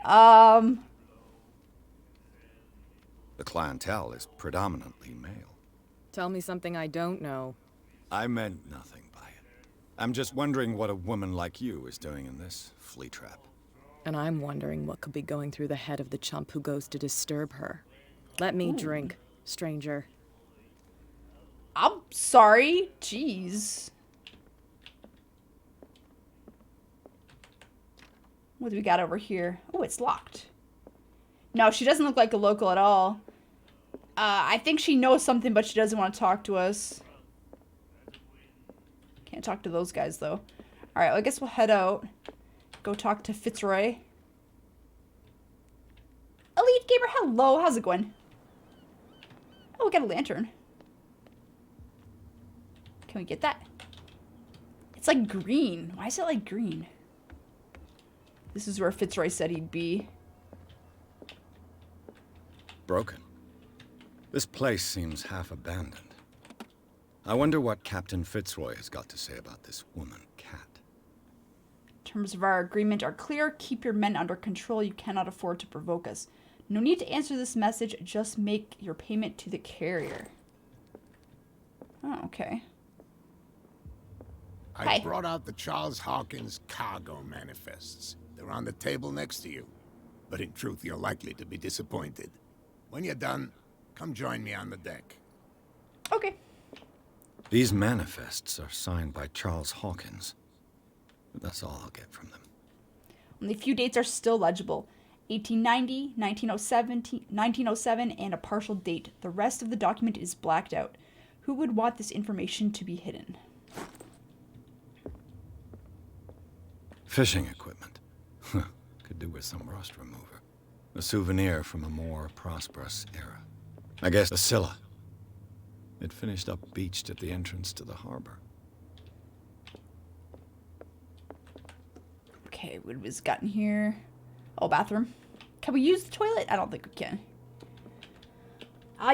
The clientele is predominantly male. Tell me something I don't know. I meant nothing by it. I'm just wondering what a woman like you is doing in this flea trap. And I'm wondering what could be going through the head of the chump who goes to disturb her. Let me drink, stranger. I'm sorry. Jeez. What do we got over here? Oh, it's locked. No, she doesn't look like a local at all. I think she knows something, but she doesn't want to talk to us. Can't talk to those guys, though. Alright, well, I guess we'll head out. Go talk to Fitzroy. Elite Gamer, hello. How's it going? Oh, we got a lantern. Can we get that? It's like green. Why is it like green? This is where Fitzroy said he'd be. Broken. This place seems half abandoned. I wonder what Captain Fitzroy has got to say about this woman, Cat. Terms of our agreement are clear. Keep your men under control. You cannot afford to provoke us. No need to answer this message. Just make your payment to the carrier. Oh, okay. I brought out the Charles Hawkins cargo manifests. They're on the table next to you. But in truth, you're likely to be disappointed. When you're done, come join me on the deck. Okay. These manifests are signed by Charles Hawkins. But that's all I'll get from them. Only a few dates are still legible. 1890, 1907, and a partial date. The rest of the document is blacked out. Who would want this information to be hidden? Fishing equipment. Could do with some rust remover. A souvenir from a more prosperous era. I guess the Scylla. It finished up beached at the entrance to the harbor. Okay, what was gotten here? Oh, bathroom. Can we use the toilet? I don't think we can.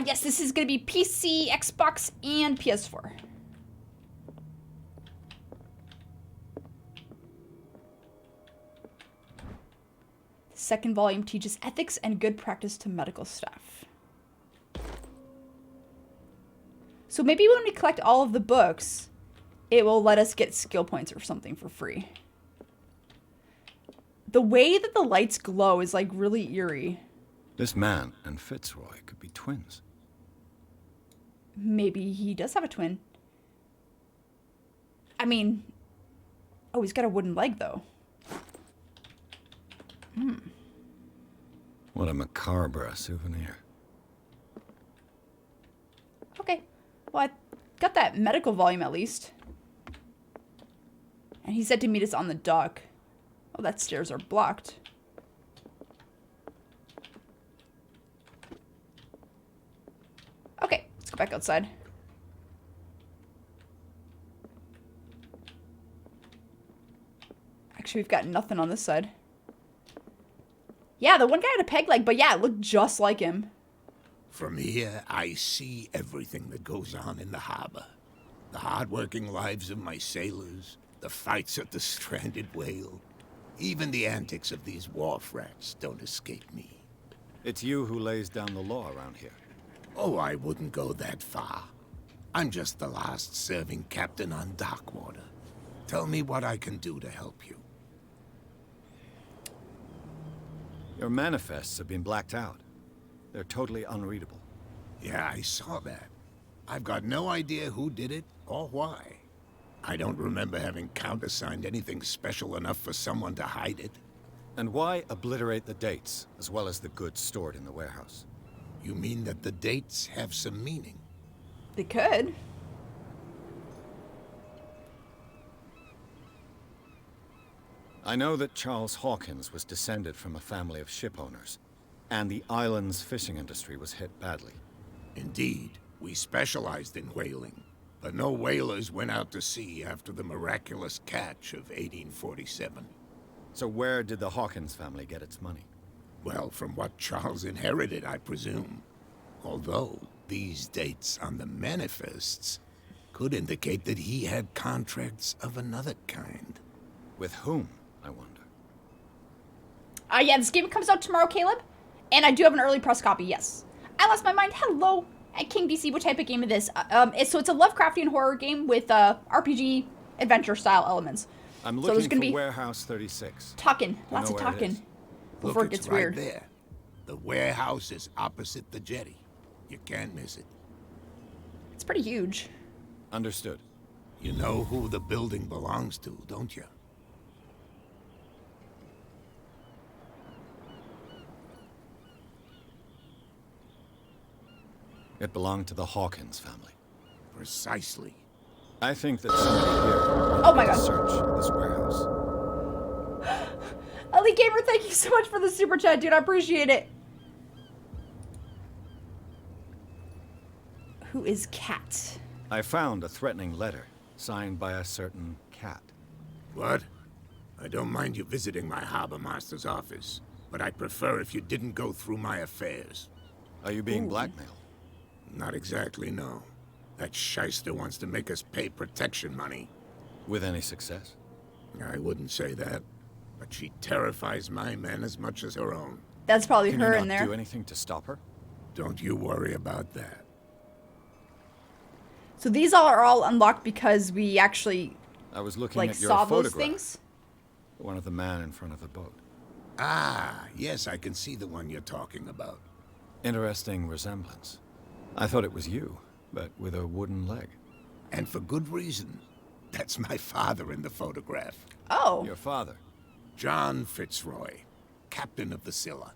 Yes, this is going to be PC, Xbox, and PS4. The second volume teaches ethics and good practice to medical staff. So maybe when we collect all of the books, it will let us get skill points or something for free. The way that the lights glow is like really eerie. This man and Fitzroy could be twins. Maybe he does have a twin. I mean, oh, he's got a wooden leg though. What a macabre souvenir. Okay. Well, I got that medical volume at least. And he said to meet us on the dock. Oh, that stairs are blocked. Okay, let's go back outside. Actually, we've got nothing on this side. Yeah, the one guy had a peg leg, but yeah, it looked just like him. From here, I see everything that goes on in the harbor. The hard-working lives of my sailors, the fights at the stranded whale. Even the antics of these wharf rats don't escape me. It's you who lays down the law around here. Oh, I wouldn't go that far. I'm just the last serving captain on Darkwater. Tell me what I can do to help you. Your manifests have been blacked out. They're totally unreadable. Yeah, I saw that. I've got no idea who did it or why. I don't remember having countersigned anything special enough for someone to hide it. And why obliterate the dates, as well as the goods stored in the warehouse? You mean that the dates have some meaning? They could. I know that Charles Hawkins was descended from a family of ship owners, and the island's fishing industry was hit badly. Indeed, we specialized in whaling, but no whalers went out to sea after the miraculous catch of 1847. So where did the Hawkins family get its money? Well, from what Charles inherited, I presume. Although, these dates on the manifests could indicate that he had contracts of another kind. With whom, I wonder? Yeah, this game comes out tomorrow, Caleb. And I do have an early press copy, yes. I lost my mind. Hello, at King DC. What type of game is this? So it's a Lovecraftian horror game with RPG adventure-style elements. I'm so looking gonna for be Warehouse 36. Talking. Lots of talking. Before Look, it gets it's right weird. there. The warehouse is opposite the jetty. You can't miss it. It's pretty huge. Understood. You know who the building belongs to, don't you? It belonged to the Hawkins family. Precisely. I think that somebody here Oh my God. search this warehouse. Ellie Gamer, thank you so much for the super chat, dude. I appreciate it. Who is Cat? I found a threatening letter signed by a certain cat. What? I don't mind you visiting my harbor master's office, but I'd prefer if you didn't go through my affairs. Are you being blackmailed? Not exactly, no. That shyster wants to make us pay protection money. With any success? I wouldn't say that, but she terrifies my men as much as her own. That's probably Can her you in not there. do anything to stop her? Don't you worry about that. So these are all unlocked because we actually I was looking like at your saw photograph. those things. One of the man in front of the boat. Ah, yes, I can see the one you're talking about. Interesting resemblance. I thought it was you, but with a wooden leg. And for good reason. That's my father in the photograph. Oh. Your father? John Fitzroy, captain of the Scylla.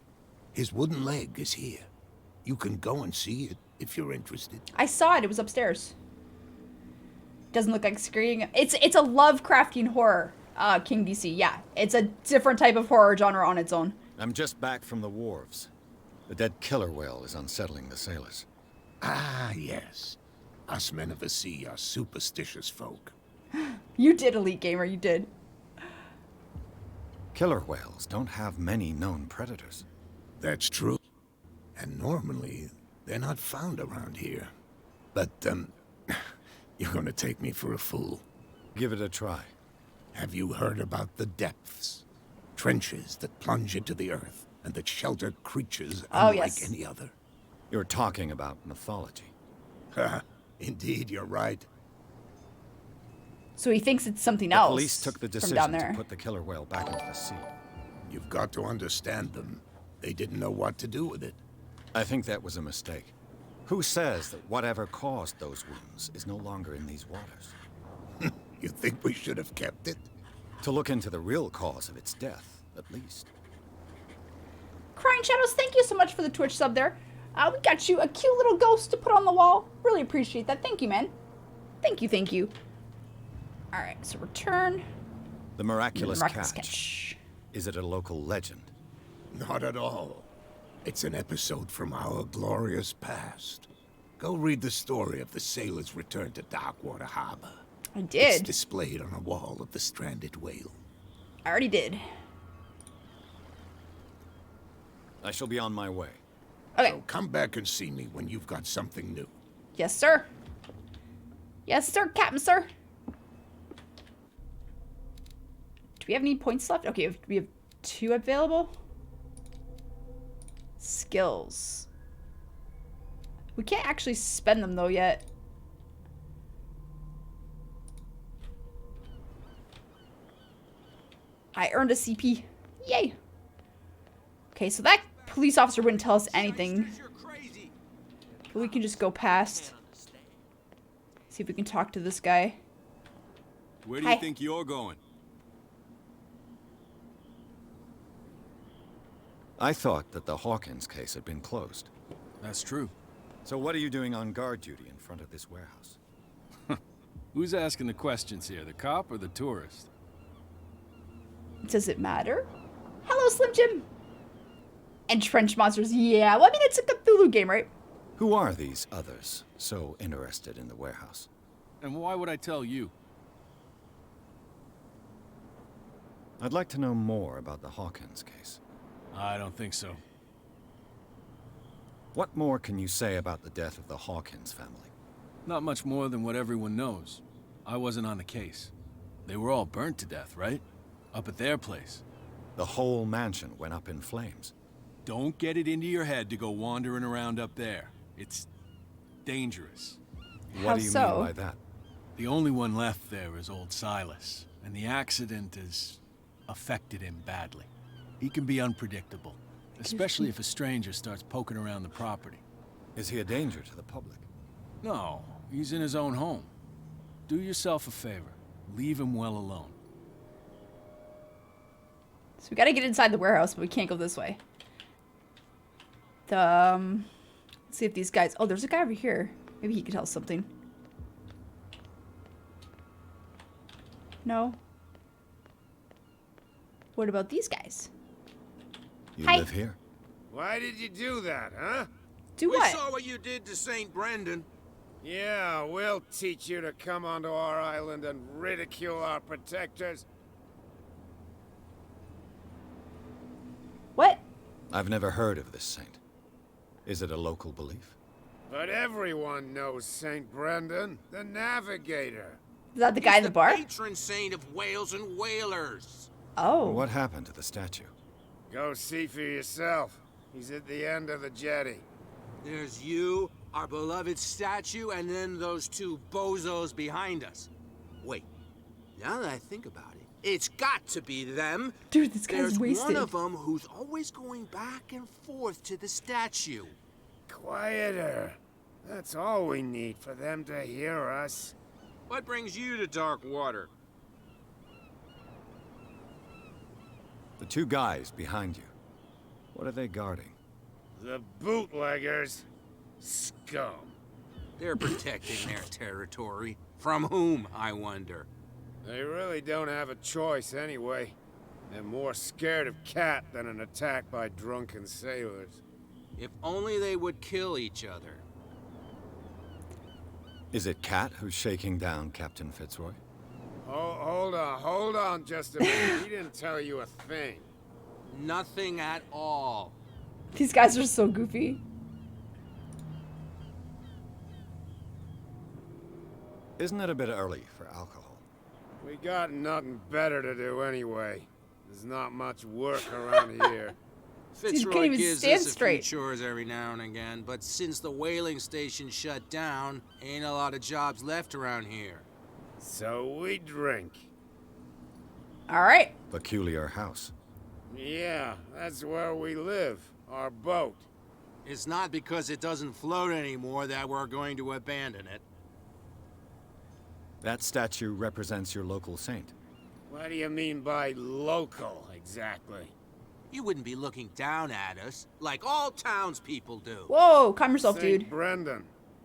His wooden leg is here. You can go and see it if you're interested. I saw it. It was upstairs. Doesn't look like screaming. It's a Lovecraftian horror. King DC. Yeah, it's a different type of horror genre on its own. I'm just back from the wharves. The dead killer whale is unsettling the sailors. Ah, yes. Us men of the sea are superstitious folk. You did, Elite Gamer. You did. Killer whales don't have many known predators. That's true. And normally, they're not found around here. But, you're gonna take me for a fool. Give it a try. Have you heard about the depths? Trenches that plunge into the earth and that shelter creatures unlike yes. any other. You're talking about mythology. Ha! Indeed, you're right. So he thinks it's something The else. police took the from decision down to there. put the killer whale back into the sea. You've got to understand them. They didn't know what to do with it. I think that was a mistake. Who says that whatever caused those wounds is no longer in these waters? You think we should have kept it? To look into the real cause of its death, at least. Crying Shadows, thank you so much for the Twitch sub there. We got you a cute little ghost to put on the wall. Really appreciate that. Thank you, man. Thank you, thank you. All right, so return. The miraculous, Miraculous catch. Is it a local legend? Not at all. It's an episode from our glorious past. Go read the story of the sailor's return to Darkwater Harbor. I did. It's displayed on a wall of the stranded whale. I already did. I shall be on my way. Okay. So come back and see me when you've got something new. Yes, sir. Yes, sir, Captain, sir. Do we have any points left? Okay, we have 2 available. Skills. We can't actually spend them, though, yet. I earned a CP. Yay. Okay, so that police officer wouldn't tell us anything. But we can just go past. See if we can talk to this guy. Where do you think you're going? I thought that the Hawkins case had been closed. That's true. So what are you doing on guard duty in front of this warehouse? Who's asking the questions here, the cop or the tourist? Does it matter? Hello, Slim Jim. And trench monsters. Yeah, well, I mean, it's a Cthulhu game, right? Who are these others so interested in the warehouse? And why would I tell you? I'd like to know more about the Hawkins case. I don't think so. What more can you say about the death of the Hawkins family? Not much more than what everyone knows. I wasn't on the case. They were all burnt to death, right? Up at their place. The whole mansion went up in flames. Don't get it into your head to go wandering around up there. It's dangerous. What do you mean by that? The only one left there is old Silas, and the accident has affected him badly. He can be unpredictable, especially if a stranger starts poking around the property. Is he a danger to the public? No, he's in his own home. Do yourself a favor. Leave him well alone. So we gotta get inside the warehouse, but we can't go this way. Let's see if these guys... Oh, there's a guy over here. Maybe he can tell us something. No. What about these guys? You Hi. live here? Why did you do that, huh? Do what? We saw what you did to St. Brendan. Yeah, we'll teach you to come onto our island and ridicule our protectors. What? I've never heard of this saint. Is it a local belief? But everyone knows St. Brendan, the navigator. Is that the guy in the bar? Patron saint of whales and whalers. Oh. What happened to the statue? Go see for yourself. He's at the end of the jetty. There's you, our beloved statue, and then those two bozos behind us. Wait, now that I think about it, it's got to be them. Dude, this guy's There's wasted. one of them who's always going back and forth to the statue. Quieter. That's all we need for them to hear us. What brings you to dark water? The two guys behind you. What are they guarding? The bootleggers. Scum. They're protecting their territory. From whom, I wonder? They really don't have a choice anyway. They're more scared of Cat than an attack by drunken sailors. If only they would kill each other. Is it Cat who's shaking down Captain Fitzroy? Oh, hold on just a minute. He didn't tell you a thing. Nothing at all. These guys are so goofy. Isn't it a bit early for alcohol? We got nothing better to do anyway. There's not much work around here. Fitzroy even gives stand us a straight. few chores every now and again, but since the whaling station shut down, ain't a lot of jobs left around here. So we drink. All right. Peculiar house. Yeah, that's where we live. Our boat. It's not because it doesn't float anymore that we're going to abandon it. That statue represents your local saint. What do you mean by local, exactly? You wouldn't be looking down at us, like all townspeople do. Whoa, calm yourself, St. dude. Brendan.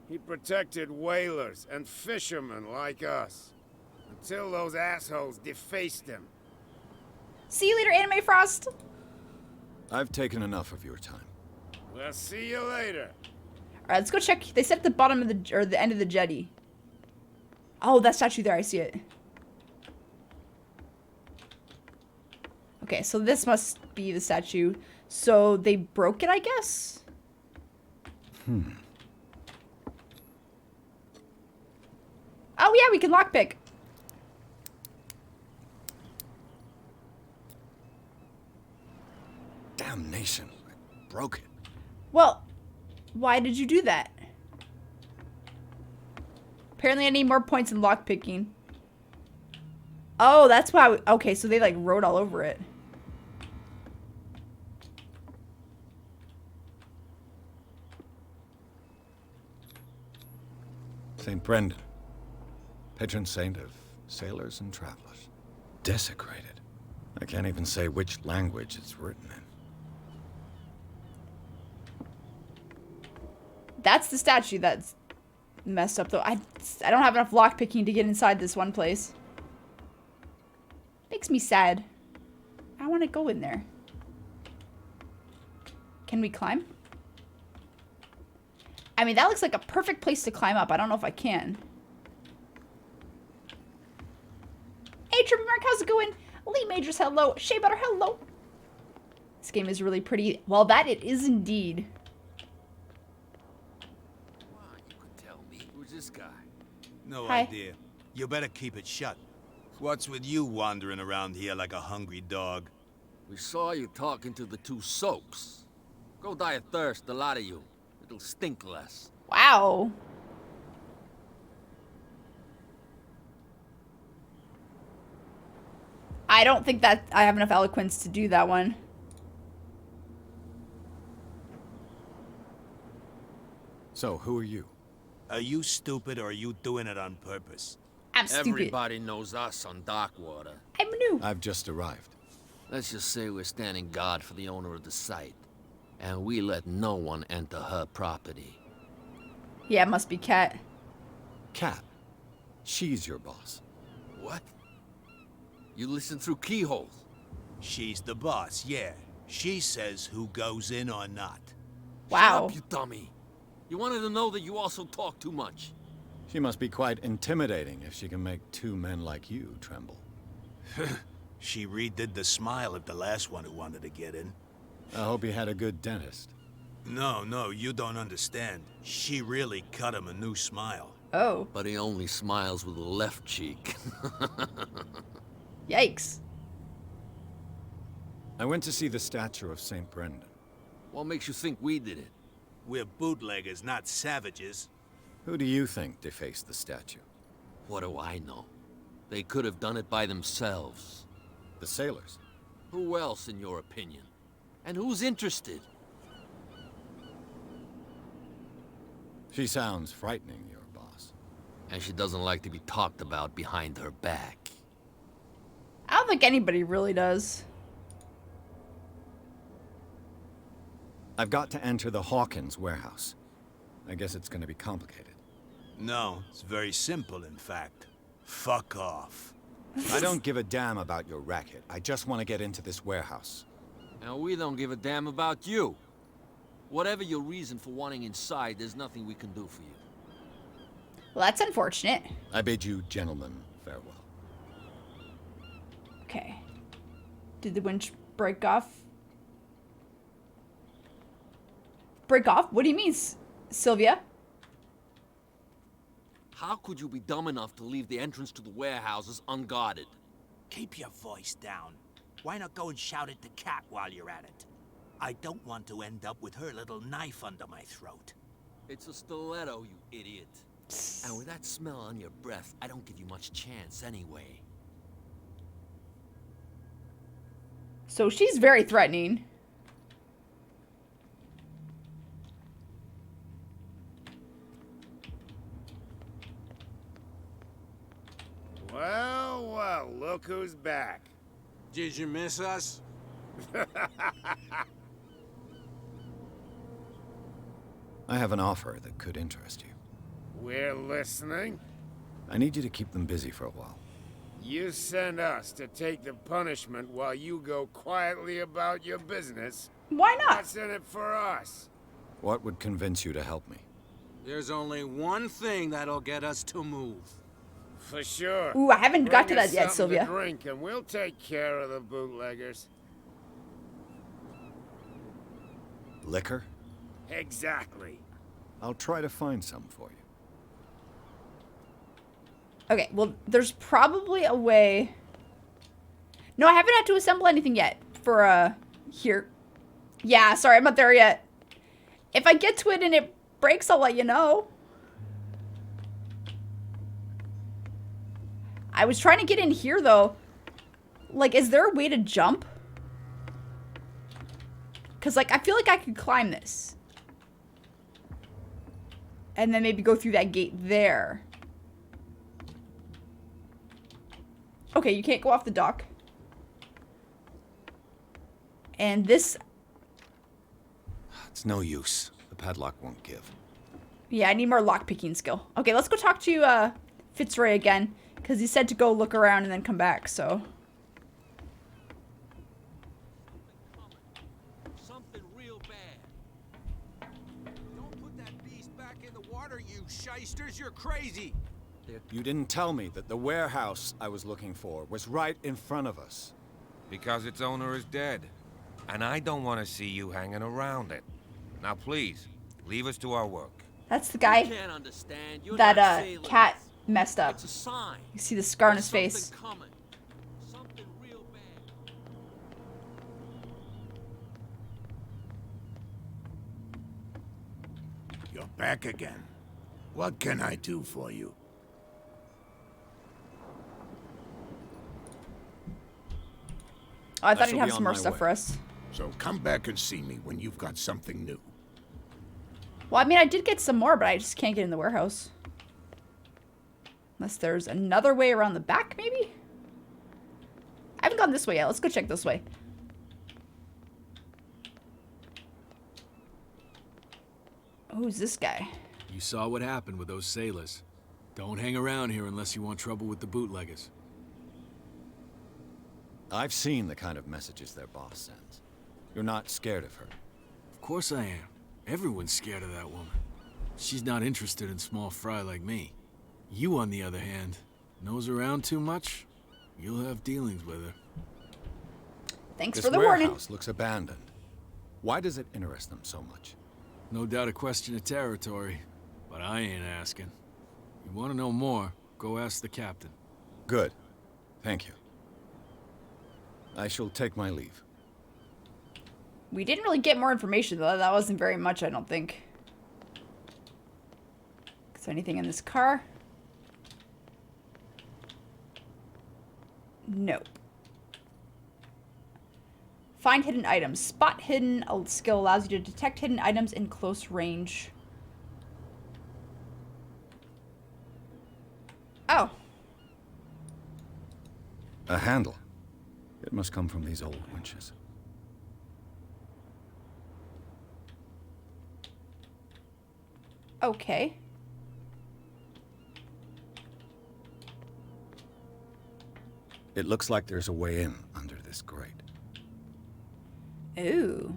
He protected whalers and fishermen like us. Until those assholes defaced him. See you later, Anime Frost. I've taken enough of your time. We'll see you later. All right, let's go check. They said at the bottom of the end of the jetty. Oh, that statue there. I see it. Okay, so this must be the statue. So they broke it, I guess? Oh, yeah, we can lockpick. Damnation. I broke it. Well, why did you do that? Apparently I need more points in lockpicking. Oh, that's why. Okay, so they like wrote all over it. St. Brendan, patron saint of sailors and travelers. Desecrated. I can't even say which language it's written in. That's the statue that's messed up, though. I don't have enough lockpicking to get inside this one place. Makes me sad. I want to go in there. Can we climb? I mean, that looks like a perfect place to climb up. I don't know if I can. Hey, Trippy Mark, how's it going? Lee Majors, hello. Shea Butter, hello. This game is really pretty. Well, that it is indeed. You could tell me. Who's this guy? No Hi. idea. You better keep it shut. What's with you wandering around here like a hungry dog? We saw you talking to the two soaks. Go die of thirst, the lot of you. It'll stink less. Wow. I don't think that I have enough eloquence to do that one. So, who are you? Are you stupid or are you doing it on purpose? I'm stupid. Everybody knows us on Darkwater. I'm new. I've just arrived. Let's just say we're standing guard for the owner of the site. And we let no one enter her property. Yeah, it must be Cat. Cat. She's your boss. What? You listen through keyholes. She's the boss, yeah. She says who goes in or not. Wow. Shut up, you dummy. You wanted to know that you also talk too much. She must be quite intimidating if she can make two men like you tremble. She redid the smile at the last one who wanted to get in. I hope you had a good dentist. No, you don't understand. She really cut him a new smile. Oh. But he only smiles with the left cheek. Yikes. I went to see the statue of St. Brendan. What makes you think we did it? We're bootleggers, not savages. Who do you think defaced the statue? What do I know? They could have done it by themselves. The sailors. Who else, in your opinion? And who's interested? She sounds frightening, your boss. And she doesn't like to be talked about behind her back. I don't think anybody really does. I've got to enter the Hawkins warehouse. I guess it's going to be complicated. No, it's very simple, in fact. Fuck off. I don't give a damn about your racket. I just want to get into this warehouse. And we don't give a damn about you. Whatever your reason for wanting inside, there's nothing we can do for you. Well, that's unfortunate. I bid you gentlemen farewell. Okay. Did the winch break off? Break off? What do you mean, Sylvia? How could you be dumb enough to leave the entrance to the warehouses unguarded? Keep your voice down. Why not go and shout at the cat while you're at it? I don't want to end up with her little knife under my throat. It's a stiletto, you idiot. And with that smell on your breath, I don't give you much chance anyway. So she's very threatening. Well, look who's back. Did you miss us? I have an offer that could interest you. We're listening. I need you to keep them busy for a while. You send us to take the punishment while you go quietly about your business. Why not? What's in it for us? What would convince you to help me? There's only one thing that'll get us to move. For sure. Ooh, I haven't got to Bring us that yet, something Sylvia. to drink and we'll take care of the bootleggers. Liquor? Exactly. I'll try to find some for you. Okay, well, there's probably a way. No, I haven't had to assemble anything yet for, here. Yeah, sorry, I'm not there yet. If I get to it and it breaks, I'll let you know. I was trying to get in here, though. Like, is there a way to jump? Because, like, I feel like I could climb this. And then maybe go through that gate there. Okay, you can't go off the dock. And this... It's no use. The padlock won't give. Yeah, I need more lockpicking skill. Okay, let's go talk to Fitzroy again. Because he said to go look around and then come back, so... Something real bad. Don't put that beast back in the water, you shysters. You're crazy. You didn't tell me that the warehouse I was looking for was right in front of us. Because its owner is dead. And I don't want to see you hanging around it. Now please, leave us to our work. That's the guy You can't understand. You're that not sailors. Cat messed up. It's a sign. You see the scar on his There's face. something coming. Something real bad. You're back again. What can I do for you? Oh, I thought shall he'd have be some on more my stuff way. for us. So come back and see me when you've got something new. Well, I mean, I did get some more, but I just can't get in the warehouse. Unless there's another way around the back, maybe? I haven't gone this way yet. Let's go check this way. Who's this guy? You saw what happened with those sailors. Don't hang around here unless you want trouble with the bootleggers. I've seen the kind of messages their boss sends. You're not scared of her. Of course I am. Everyone's scared of that woman. She's not interested in small fry like me. You, on the other hand, nose around too much, you'll have dealings with her. Thanks This for the warning. warehouse looks abandoned. Why does it interest them so much? No doubt a question of territory, but I ain't asking. You want to know more, go ask the captain. Good. Thank you. I shall take my leave. We didn't really get more information, though. That wasn't very much, I don't think. Is there anything in this car? No. Find hidden items. Spot hidden skill allows you to detect hidden items in close range. Oh. A handle. It must come from these old winches. Okay. It looks like there's a way in under this grate. Ooh.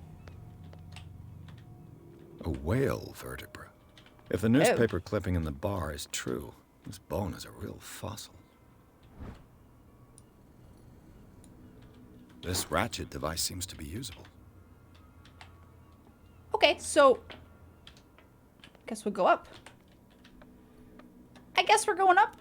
A whale vertebra. If the newspaper clipping in the bar is true, this bone is a real fossil. This ratchet device seems to be usable. Okay, so... guess we'll go up. I guess we're going up.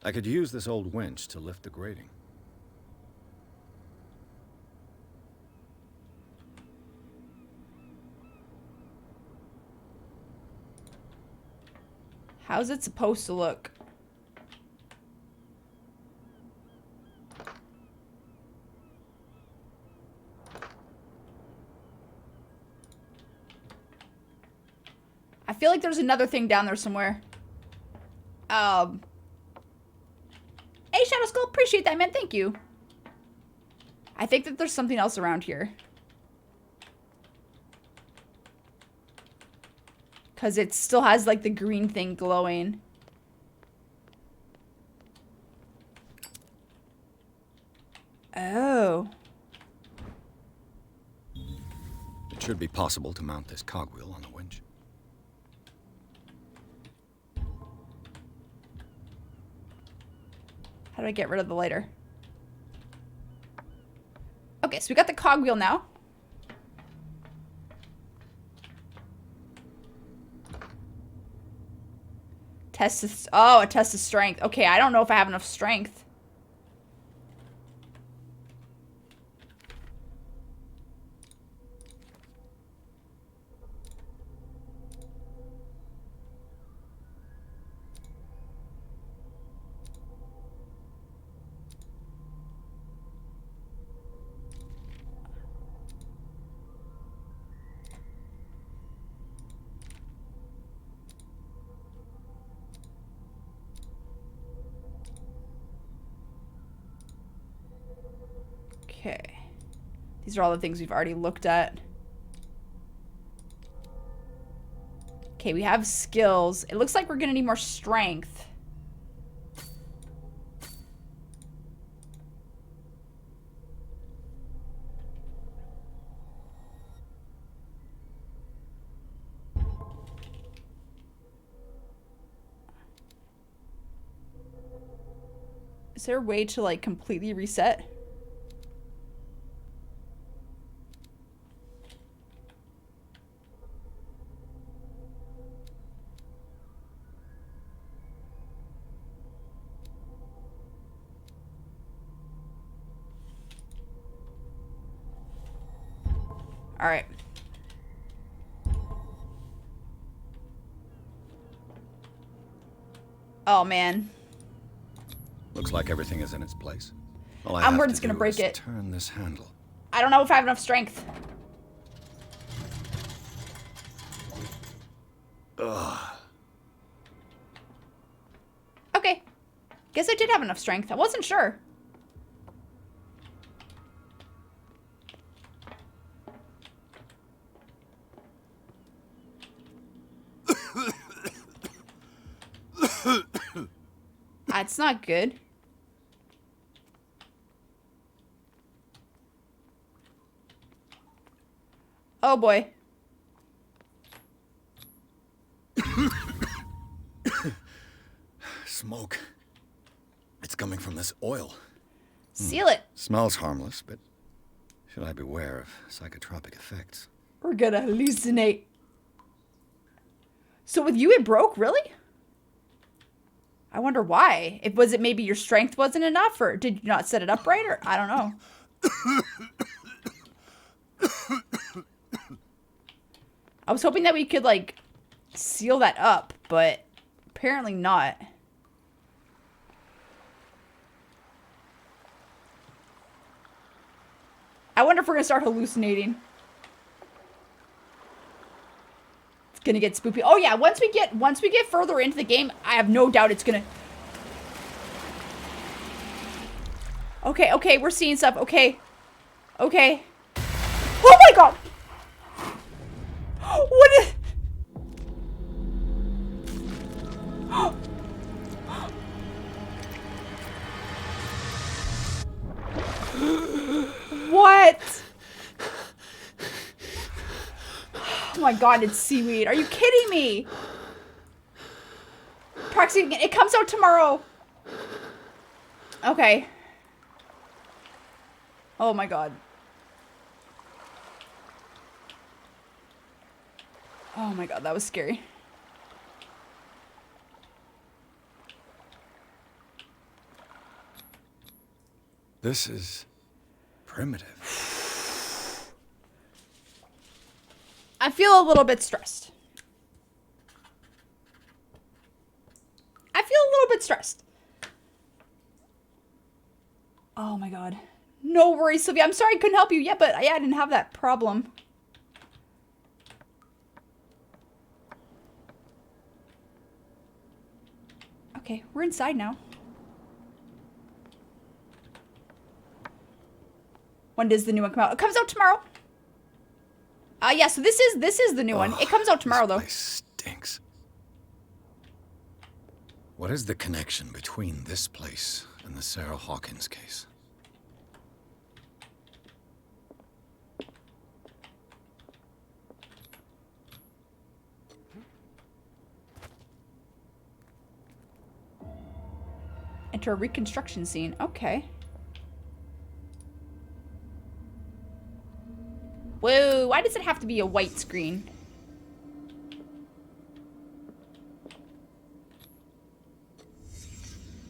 I could use this old winch to lift the grating. How's it supposed to look? I feel like there's another thing down there somewhere. Hey, Shadow Skull, appreciate that, man. Thank you. I think that there's something else around here. Because it still has, like, the green thing glowing. Oh. It should be possible to mount this cogwheel on the winch. How do I get rid of the lighter? Okay, so we got the cogwheel now. Test of, oh, a test of strength. Okay, I don't know if I have enough strength. Okay. These are all the things we've already looked at. Okay, we have skills. It looks like we're gonna need more strength. Is there a way to, like, completely reset? All right. Oh, man. Looks like everything is in its place. All I I'm have worried to it's gonna do break is it. Turn this handle. I don't know if I have enough strength. Ugh. Okay. Guess I did have enough strength. I wasn't sure. That's not good. Oh boy. Smoke. It's coming from this oil. Seal it. Smells harmless, but should I beware of psychotropic effects? We're gonna hallucinate. So with you it broke, really? I wonder why. Was it maybe your strength wasn't enough, or did you not set it up right, or I don't know. I was hoping that we could, like, seal that up, but apparently not. I wonder if we're gonna start hallucinating. It's gonna get spoopy. Oh yeah, once we get further into the game, I have no doubt it's gonna. Okay, okay, we're seeing stuff. Okay. Okay. Oh my god! What is... What? Oh my god, it's seaweed. Are you kidding me? Proxy, it comes out tomorrow. Okay. Oh my god. Oh my god, that was scary. This is primitive. I feel a little bit stressed. I feel a little bit stressed. Oh my god. No worries, Sylvia. I'm sorry I couldn't help you yet, but yeah, I didn't have that problem. Okay, we're inside now. When does the new one come out? It comes out tomorrow. Yeah, so this is the new one. It comes out tomorrow, though. This place stinks. What is the connection between this place and the Sarah Hawkins case? Enter a reconstruction scene. Okay. Whoa, why does it have to be a white screen?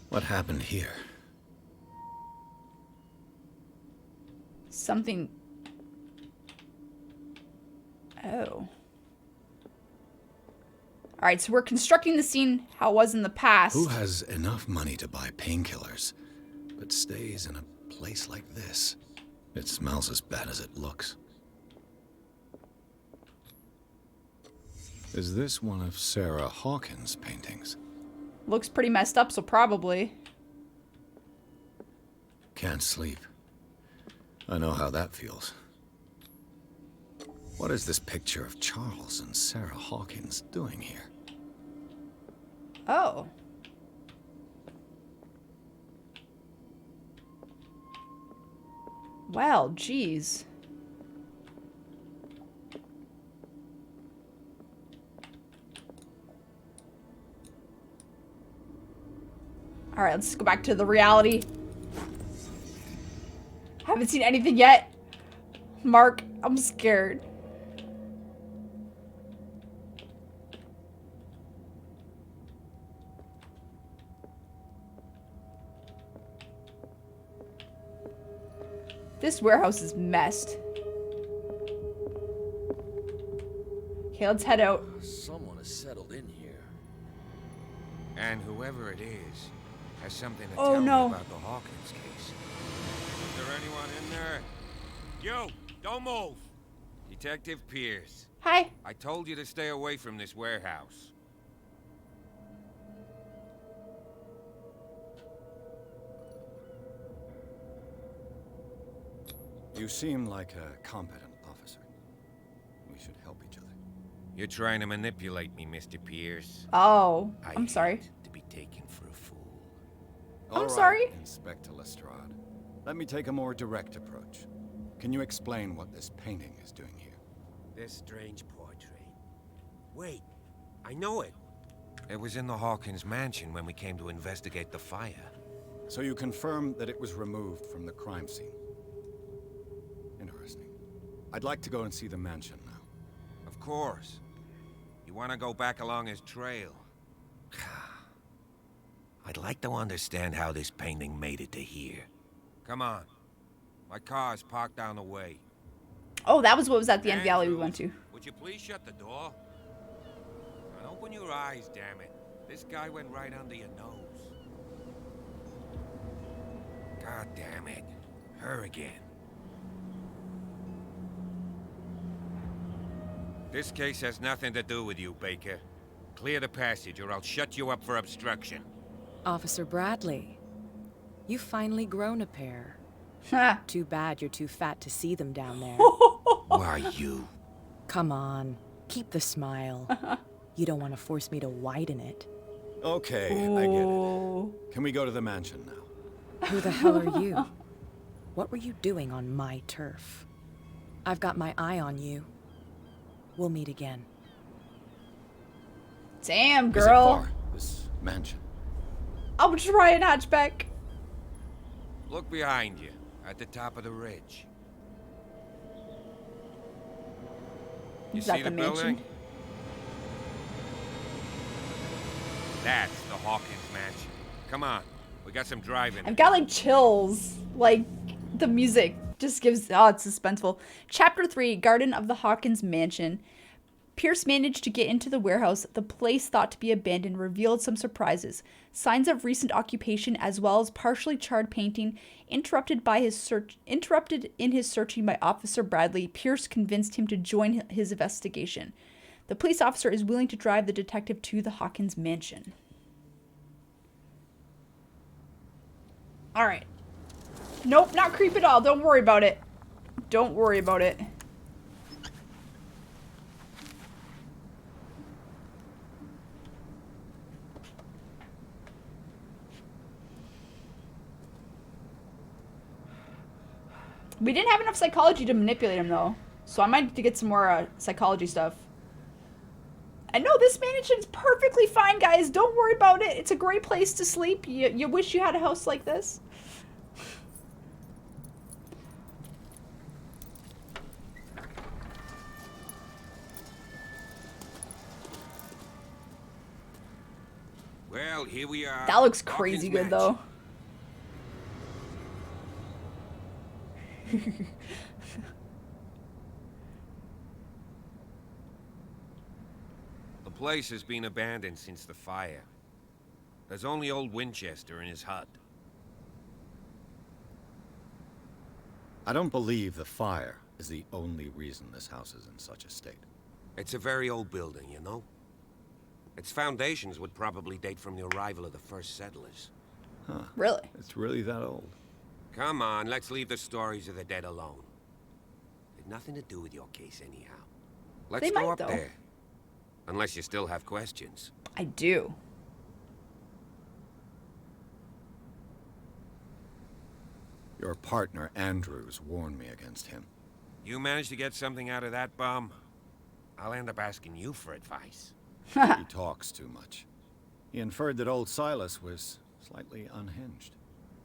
What happened here? Something... Oh. Alright, so we're constructing the scene how it was in the past. Who has enough money to buy painkillers, but stays in a place like this? It smells as bad as it looks. Is this one of Sarah Hawkins' paintings? Looks pretty messed up, so probably. Can't sleep. I know how that feels. What is this picture of Charles and Sarah Hawkins doing here? Oh. Well, geez. All right, let's go back to the reality. Haven't seen anything yet. Mark, I'm scared. This warehouse is messed. Okay, let's head out. Someone has settled in here. And whoever it is has something to Oh, tell no. me about the Hawkins case. Is there anyone in there? You! Don't move! Detective Pierce. Hi. I told you to stay away from this warehouse. You seem like a competent officer. We should help each other. You're trying to manipulate me, Mr. Pierce. Oh, I I'm sorry. hate to be taken for a fool. All right, sorry? Inspector Lestrade. Let me take a more direct approach. Can you explain what this painting is doing here? This strange portrait. Wait, I know it. It was in the Hawkins mansion when we came to investigate the fire. So you confirm that it was removed from the crime scene? Interesting. I'd like to go and see the mansion now. Of course. You want to go back along his trail? I'd like to understand how this painting made it to here. Come on. My car's parked down the way. Oh, that was what was at the end of the alley we went to. Would you please shut the door? And open your eyes, damn it. This guy went right under your nose. God damn it. Her again. This case has nothing to do with you, Baker. Clear the passage or I'll shut you up for obstruction. Officer Bradley, you've finally grown a pair. Too bad you're too fat to see them down there. Why you? Come on, keep the smile. You don't want to force me to widen it. Okay, I get it. Can we go to the mansion now? Who the hell are you? What were you doing on my turf? I've got my eye on you. We'll meet again. Damn, Is it girl. far, this mansion? I'll try an hatchback. Look behind you, at the top of the ridge. You Is that see the the mansion? building? That's the Hawkins mansion. Come on, we got some driving. I've got like chills. Like the music just gives, oh, it's suspenseful. Chapter 3, Garden of the Hawkins Mansion. Pierce managed to get into the warehouse. The place thought to be abandoned revealed some surprises. Signs of recent occupation as well as partially charred painting. Interrupted in his searching by Officer Bradley, Pierce convinced him to join his investigation. The police officer is willing to drive the detective to the Hawkins mansion. All right. Nope, not creep at all. Don't worry about it. Don't worry about it. We didn't have enough psychology to manipulate him, though. So I might need to get some more psychology stuff. I know this mansion's perfectly fine, guys. Don't worry about it. It's a great place to sleep. You wish you had a house like this? Well, here we are. That looks crazy good, though. The place has been abandoned since the fire. There's only old Winchester in his hut. I don't believe the fire is the only reason this house is in such a state. It's a very old building, you know? Its foundations would probably date from the arrival of the first settlers. Huh. Really? It's really that old. Come on, let's leave the stories of the dead alone. It's nothing to do with your case anyhow. Let's They go might, up though. there. Unless you still have questions. I do. Your partner, Andrews, warned me against him. You manage to get something out of that bum, I'll end up asking you for advice. He talks too much. He inferred that old Silas was slightly unhinged.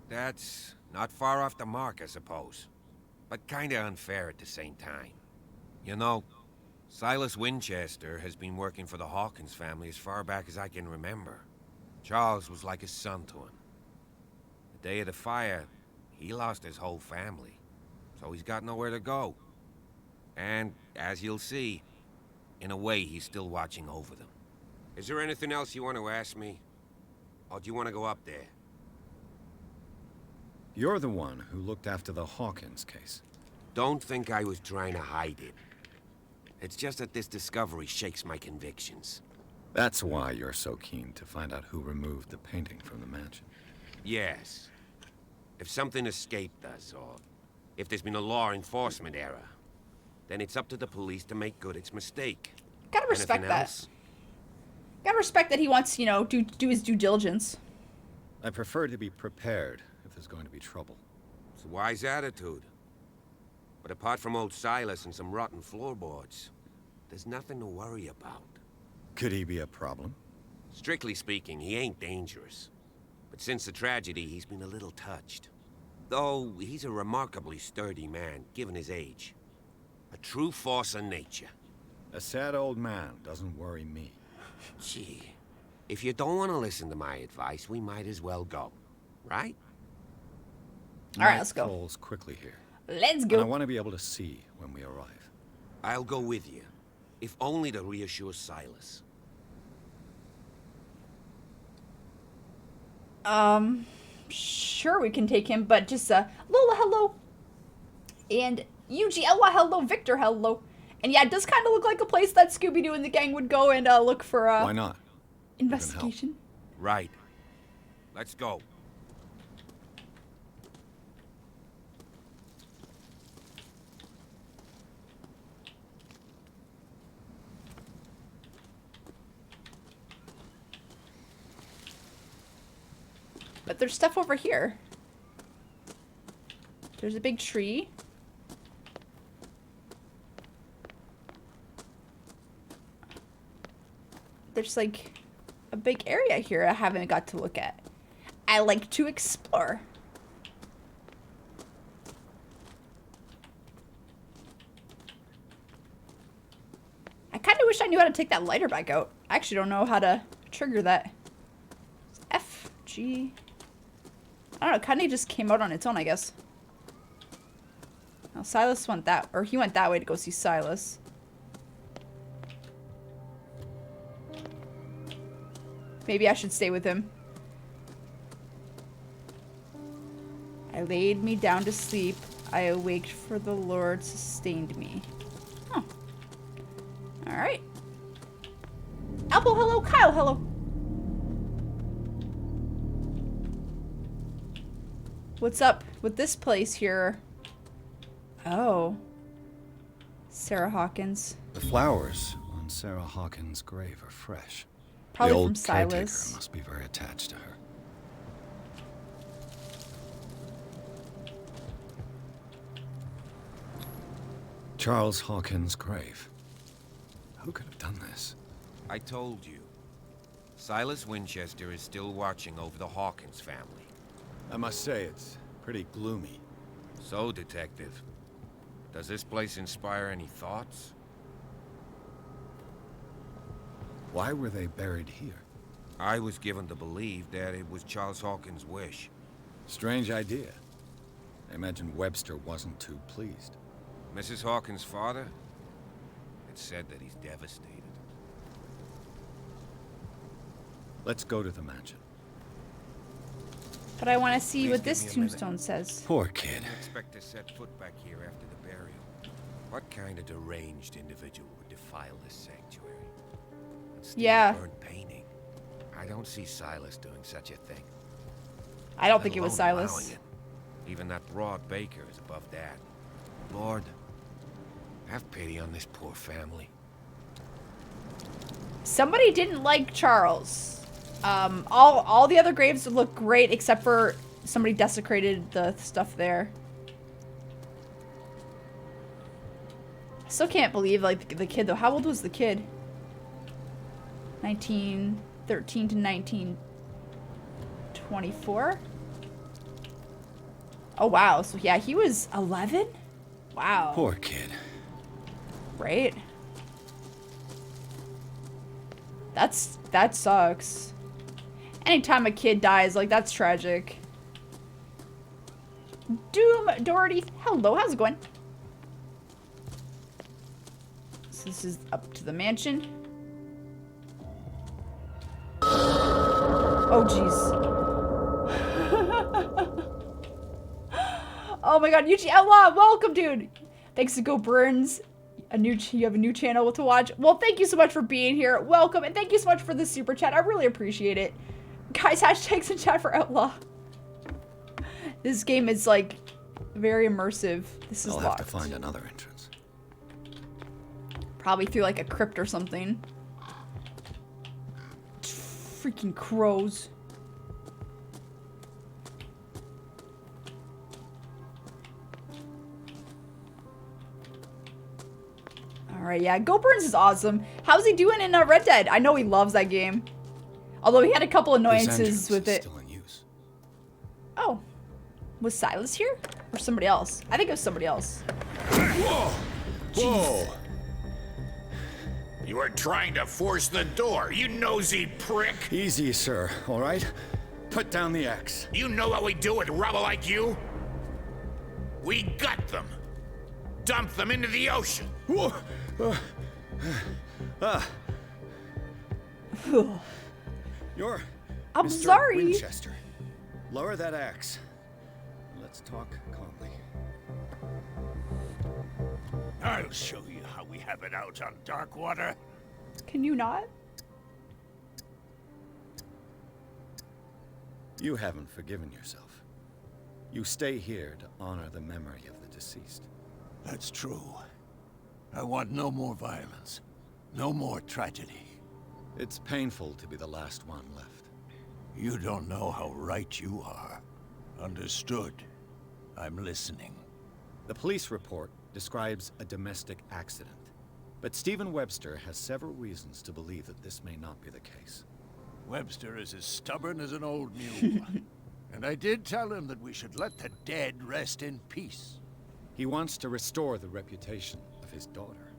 That's not far off the mark, I suppose. But kinda unfair at the same time. You know, Silas Winchester has been working for the Hawkins family as far back as I can remember. Charles was like a son to him. The day of the fire, he lost his whole family, so he's got nowhere to go. And, as you'll see, in a way, he's still watching over them. Is there anything else you want to ask me? Or do you want to go up there? You're the one who looked after the Hawkins case. Don't think I was trying to hide it. It's just that this discovery shakes my convictions. That's why you're so keen to find out who removed the painting from the mansion. Yes. If something escaped us, or if there's been a law enforcement error, then it's up to the police to make good its mistake. Gotta respect Anything that. else? Gotta respect that he wants, you know, do his due diligence. I prefer to be prepared if there's going to be trouble. It's a wise attitude. But apart from old Silas and some rotten floorboards, there's nothing to worry about. Could he be a problem? Strictly speaking, he ain't dangerous. But since the tragedy, he's been a little touched. Though he's a remarkably sturdy man, given his age. A true force of nature. A sad old man doesn't worry me. Gee, if you don't want to listen to my advice, we might as well go. Right? All right, let's go. Night falls quickly here. Let's And I go. want to be able to see when we arrive. I'll go with you. If only to reassure Silas. Sure, we can take him, but just, Lola, hello. And Yuji, Ella, hello. Victor, hello. And yeah, it does kind of look like a place that Scooby-Doo and the gang would go and, look for, Why not? investigation. Right. Let's go. But there's stuff over here. There's a big tree. There's like a big area here I haven't got to look at. I like to explore. I kind of wish I knew how to take that lighter back out. I actually don't know how to trigger that. F, G. I don't know, kind of just came out on its own, I guess. Now, Silas went that, or he went that way to go see Silas. Maybe I should stay with him. I laid me down to sleep. I awaked for the Lord sustained me. Oh. Alright. Apple, hello. Kyle, hello. What's up with this place here? Oh. Sarah Hawkins. The flowers on Sarah Hawkins' grave are fresh. Probably the old from Silas. caretaker must be very attached to her. Charles Hawkins' grave. Who could have done this? I told you. Silas Winchester is still watching over the Hawkins family. I must say, it's pretty gloomy. So, Detective, does this place inspire any thoughts? Why were they buried here? I was given to believe that it was Charles Hawkins' wish. Strange idea. I imagine Webster wasn't too pleased. Mrs. Hawkins' father? It's said that he's devastated. Let's go to the mansion. But I want to see Please what give this me a minute. tombstone says. Poor kid. I didn't expect to set foot back here after the burial. What kind of deranged individual would defile this sanctuary? And steal Yeah. a burnt painting? I don't see Silas doing such a thing. I don't let think it was alone Silas. allowing it. Even that broad baker is above that. Lord, have pity on this poor family. Somebody didn't like Charles. All the other graves look great except for somebody desecrated the stuff there. I still can't believe, like, the kid, though. How old was the kid? 1913 to 1924? Oh, wow. So, yeah, he was 11? Wow. Poor kid. Right? That sucks. Anytime a kid dies, like, that's tragic. Doom Doherty, hello, how's it going? So this is up to the mansion. Oh, jeez. Oh my god, Yuchi Outlaw, welcome, dude. Thanks to Go Burns. You have a new channel to watch. Well, thank you so much for being here. Welcome, and thank you so much for the super chat. I really appreciate it. Guys, hashtags in chat for Outlaw. This game is, like, very immersive. This is I'll locked. have to find another entrance. Probably through, like, a crypt or something. Freaking crows. Alright, yeah. Go Burns is awesome. How's he doing in Red Dead? I know he loves that game. Although he had a couple annoyances with it. Still in use. Oh. Was Silas here? Or somebody else? I think it was somebody else. Whoa! Whoa! You were trying to force the door, you nosy prick! Easy, sir, all right? Put down the axe. You know what we do with rubble like you? We gut them. Dump them into the ocean. Whoa! You're I'm Mr. sorry. Winchester. Lower that axe. Let's talk calmly. I'll show you how we have it out on Darkwater. Can you not? You haven't forgiven yourself. You stay here to honor the memory of the deceased. That's true. I want no more violence. No more tragedy. It's painful to be the last one left. You don't know how right you are. Understood. I'm listening. The police report describes a domestic accident, but Stephen Webster has several reasons to believe that this may not be the case. Webster is as stubborn as an old mule. And I did tell him that we should let the dead rest in peace. He wants to restore the reputation of his daughter.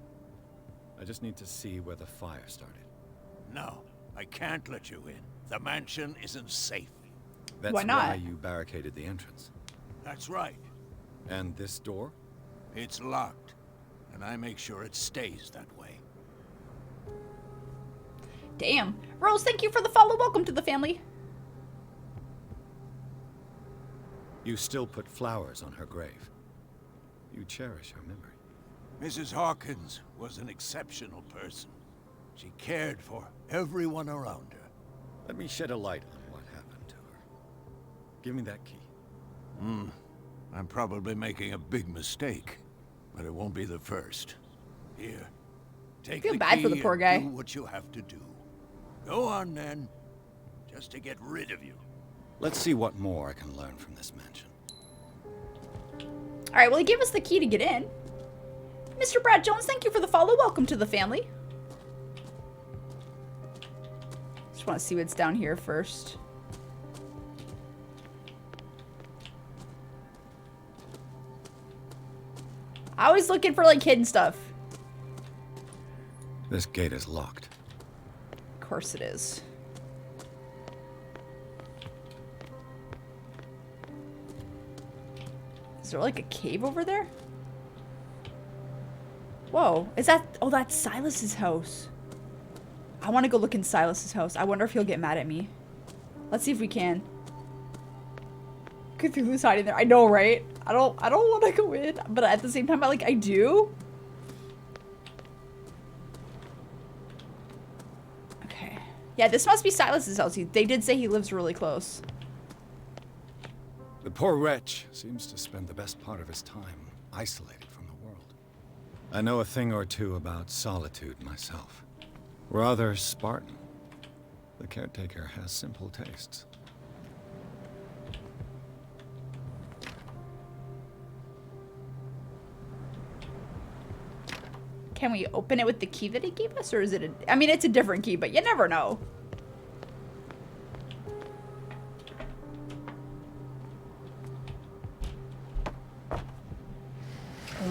I just need to see where the fire started. No, I can't let you in. The mansion isn't safe. That's Why not? why you barricaded the entrance. That's right. And this door? It's locked, and I make sure it stays that way. Damn. Rose, thank you for the follow. Welcome to the family. You still put flowers on her grave. You cherish her memory. Mrs. Hawkins was an exceptional person. She cared for everyone around her. Let me shed a light on what happened to her. Give me that key. I'm probably making a big mistake, but it won't be the first. Here, take Feel the bad key for the poor and guy. do what you have to do. Go on, then. Just to get rid of you. Let's see what more I can learn from this mansion. Alright, well, he gave us the key to get in. Mr. Brad Jones, thank you for the follow. Welcome to the family. Just want to see what's down here first. Always looking for, like, hidden stuff. This gate is locked. Of course it is. Is there, like, a cave over there? Whoa. Is that... Oh, that's Silas's house. I want to go look in Silas's house. I wonder if he'll get mad at me. Let's see if we can. Cthulhu's hiding there. I know, right? I don't want to go in, but at the same time, I do. Okay. Yeah, this must be Silas's house. They did say he lives really close. The poor wretch seems to spend the best part of his time isolated from the world. I know a thing or two about solitude myself. Rather Spartan. The caretaker has simple tastes. Can we open it with the key that he gave us, or is it I mean, it's a different key, but you never know.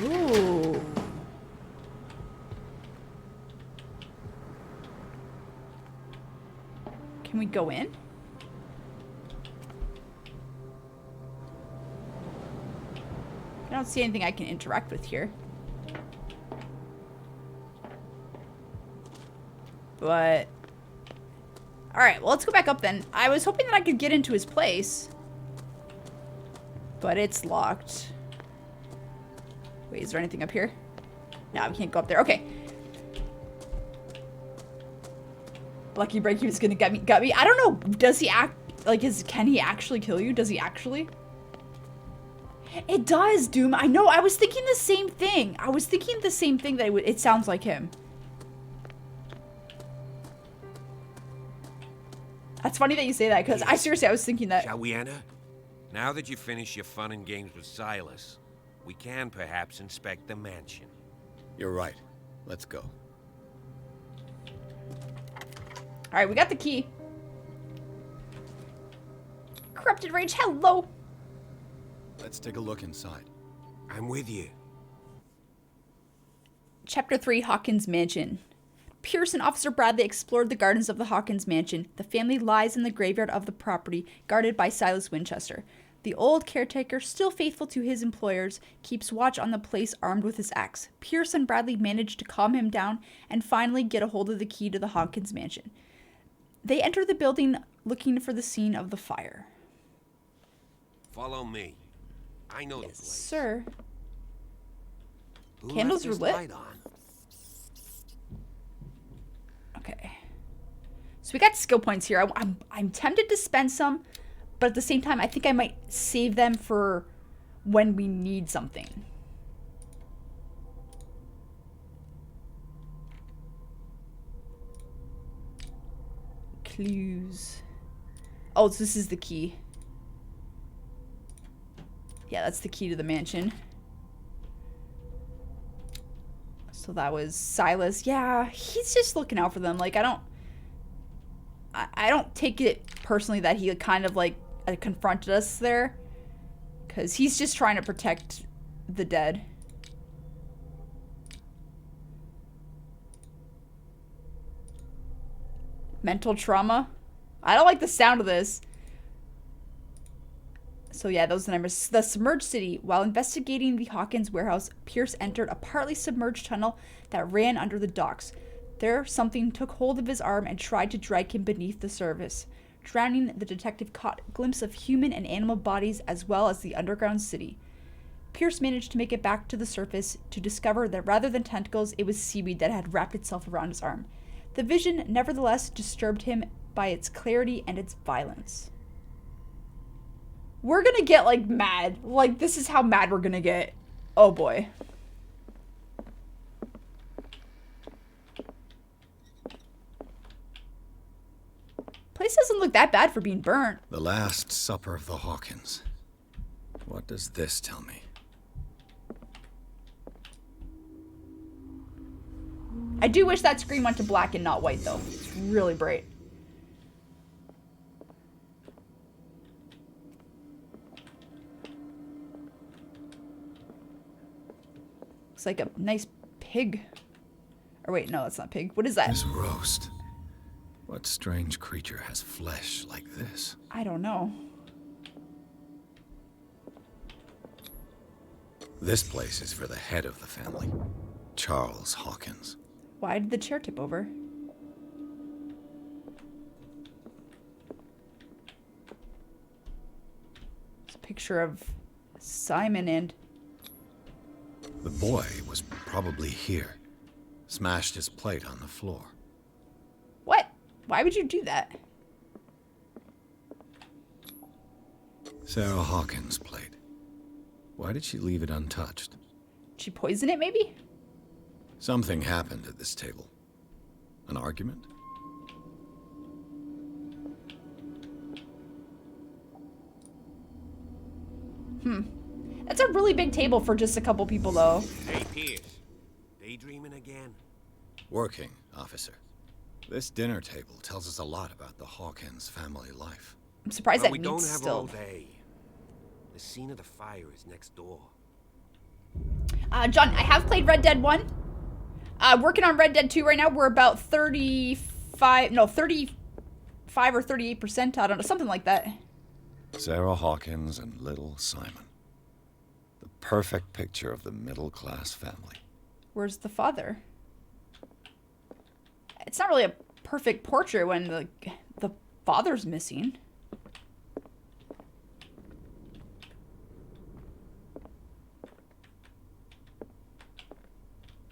Ooh. Can we go in? I don't see anything I can interact with here. But... Alright, well, let's go back up then. I was hoping that I could get into his place. But it's locked. Wait, is there anything up here? No, we can't go up there. Okay. Lucky break, he was gonna gut me. I don't know. Does he act like can he actually kill you? Does he actually? It does, Doom. I know. I was thinking the same thing. That it sounds like him. That's funny that you say that, because I was thinking that. Shall we enter? Now that you finish your fun and games with Silas, we can perhaps inspect the mansion. You're right. Let's go. Alright, we got the key. Corrupted Rage, hello! Let's take a look inside. I'm with you. Chapter 3, Hawkins Mansion. Pierce and Officer Bradley explored the gardens of the Hawkins Mansion. The family lies in the graveyard of the property, guarded by Silas Winchester. The old caretaker, still faithful to his employers, keeps watch on the place armed with his axe. Pierce and Bradley manage to calm him down and finally get a hold of the key to the Hawkins Mansion. They enter the building looking for the scene of the fire. Follow me. I know the place. Sir. Who Candles left are this lit? light on? Okay. So we got skill points here. I'm tempted to spend some, but at the same time, I think I might save them for when we need something. Clues. Oh, so this is the key. Yeah, that's the key to the mansion. So that was Silas. Yeah, he's just looking out for them. Like, I don't take it personally that he kind of like confronted us there, because he's just trying to protect the dead. Mental trauma. I don't like the sound of this. So yeah, those are the numbers. The submerged city. While investigating the Hawkins warehouse, Pierce entered a partly submerged tunnel that ran under the docks. There, something took hold of his arm and tried to drag him beneath the surface. Drowning, the detective caught a glimpse of human and animal bodies as well as the underground city. Pierce managed to make it back to the surface to discover that rather than tentacles, it was seaweed that had wrapped itself around his arm. The vision, nevertheless, disturbed him by its clarity and its violence. We're gonna get, like, mad. Like, this is how mad we're gonna get. Oh, boy. Place doesn't look that bad for being burnt. The Last Supper of the Hawkins. What does this tell me? I do wish that screen went to black and not white, though. It's really bright. Looks like a nice pig. Or wait, no, that's not pig. What is that? This roast. What strange creature has flesh like this? I don't know. This place is for the head of the family, Charles Hawkins. Why did the chair tip over? It's a picture of Simon and... The boy was probably here. Smashed his plate on the floor. What? Why would you do that? Sarah Hawkins' plate. Why did she leave it untouched? She poisoned it, maybe? Something happened at this table. An argument? That's a really big table for just a couple people, though. Hey, Pierce. Daydreaming again? Working, officer. This dinner table tells us a lot about the Hawkins family life. I'm surprised Well, that we don't meat's have still... all day. The scene of the fire is next door. John, I have played Red Dead 1. Working on Red Dead 2 right now. We're about 35 or 38%. I don't know, something like that. Sarah Hawkins and little Simon. The perfect picture of the middle-class family. Where's the father? It's not really a perfect portrait when the father's missing.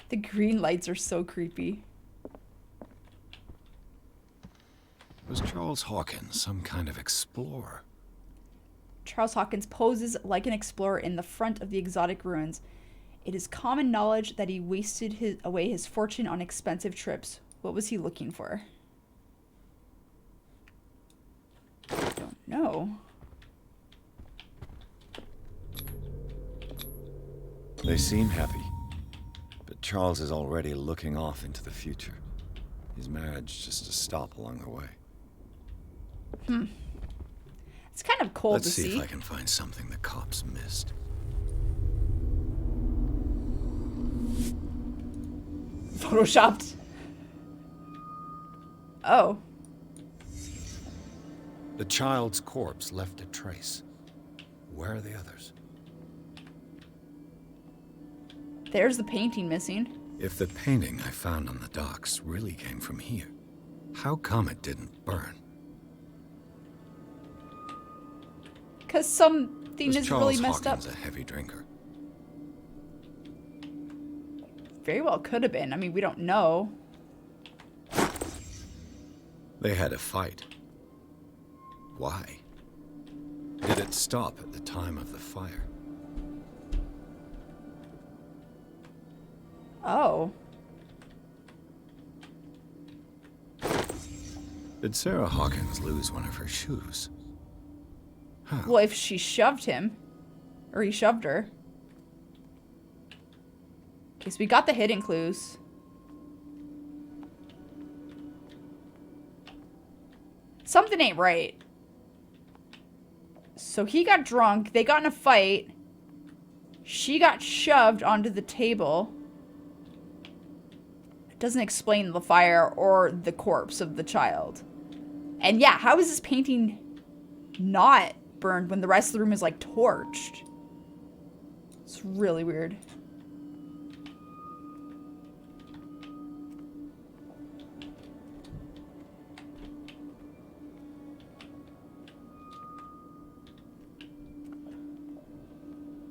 The green lights are so creepy. Was Charles Hawkins some kind of explorer? Charles Hawkins poses like an explorer in the front of the exotic ruins. It is common knowledge that he wasted away his fortune on expensive trips. What was he looking for? I don't know. They seem happy, but Charles is already looking off into the future. His marriage just to stop along the way. It's kind of cold Let's to see see. if I can find something the cops missed. Photoshopped. Oh. The child's corpse left a trace. Where are the others? There's the painting missing. If the painting I found on the docks really came from here, how come it didn't burn? Because something Was is Charles really messed Hawkins up. a heavy drinker? Very well could have been. I mean, we don't know. They had a fight. Why? Did it stop at the time of the fire? Oh. Did Sarah Hawkins lose one of her shoes? How? Well, if she shoved him. Or he shoved her. Okay, so we got the hidden clues. Something ain't right. So he got drunk. They got in a fight. She got shoved onto the table. It doesn't explain the fire or the corpse of the child. And yeah, how is this painting not burned when the rest of the room is like torched? It's really weird.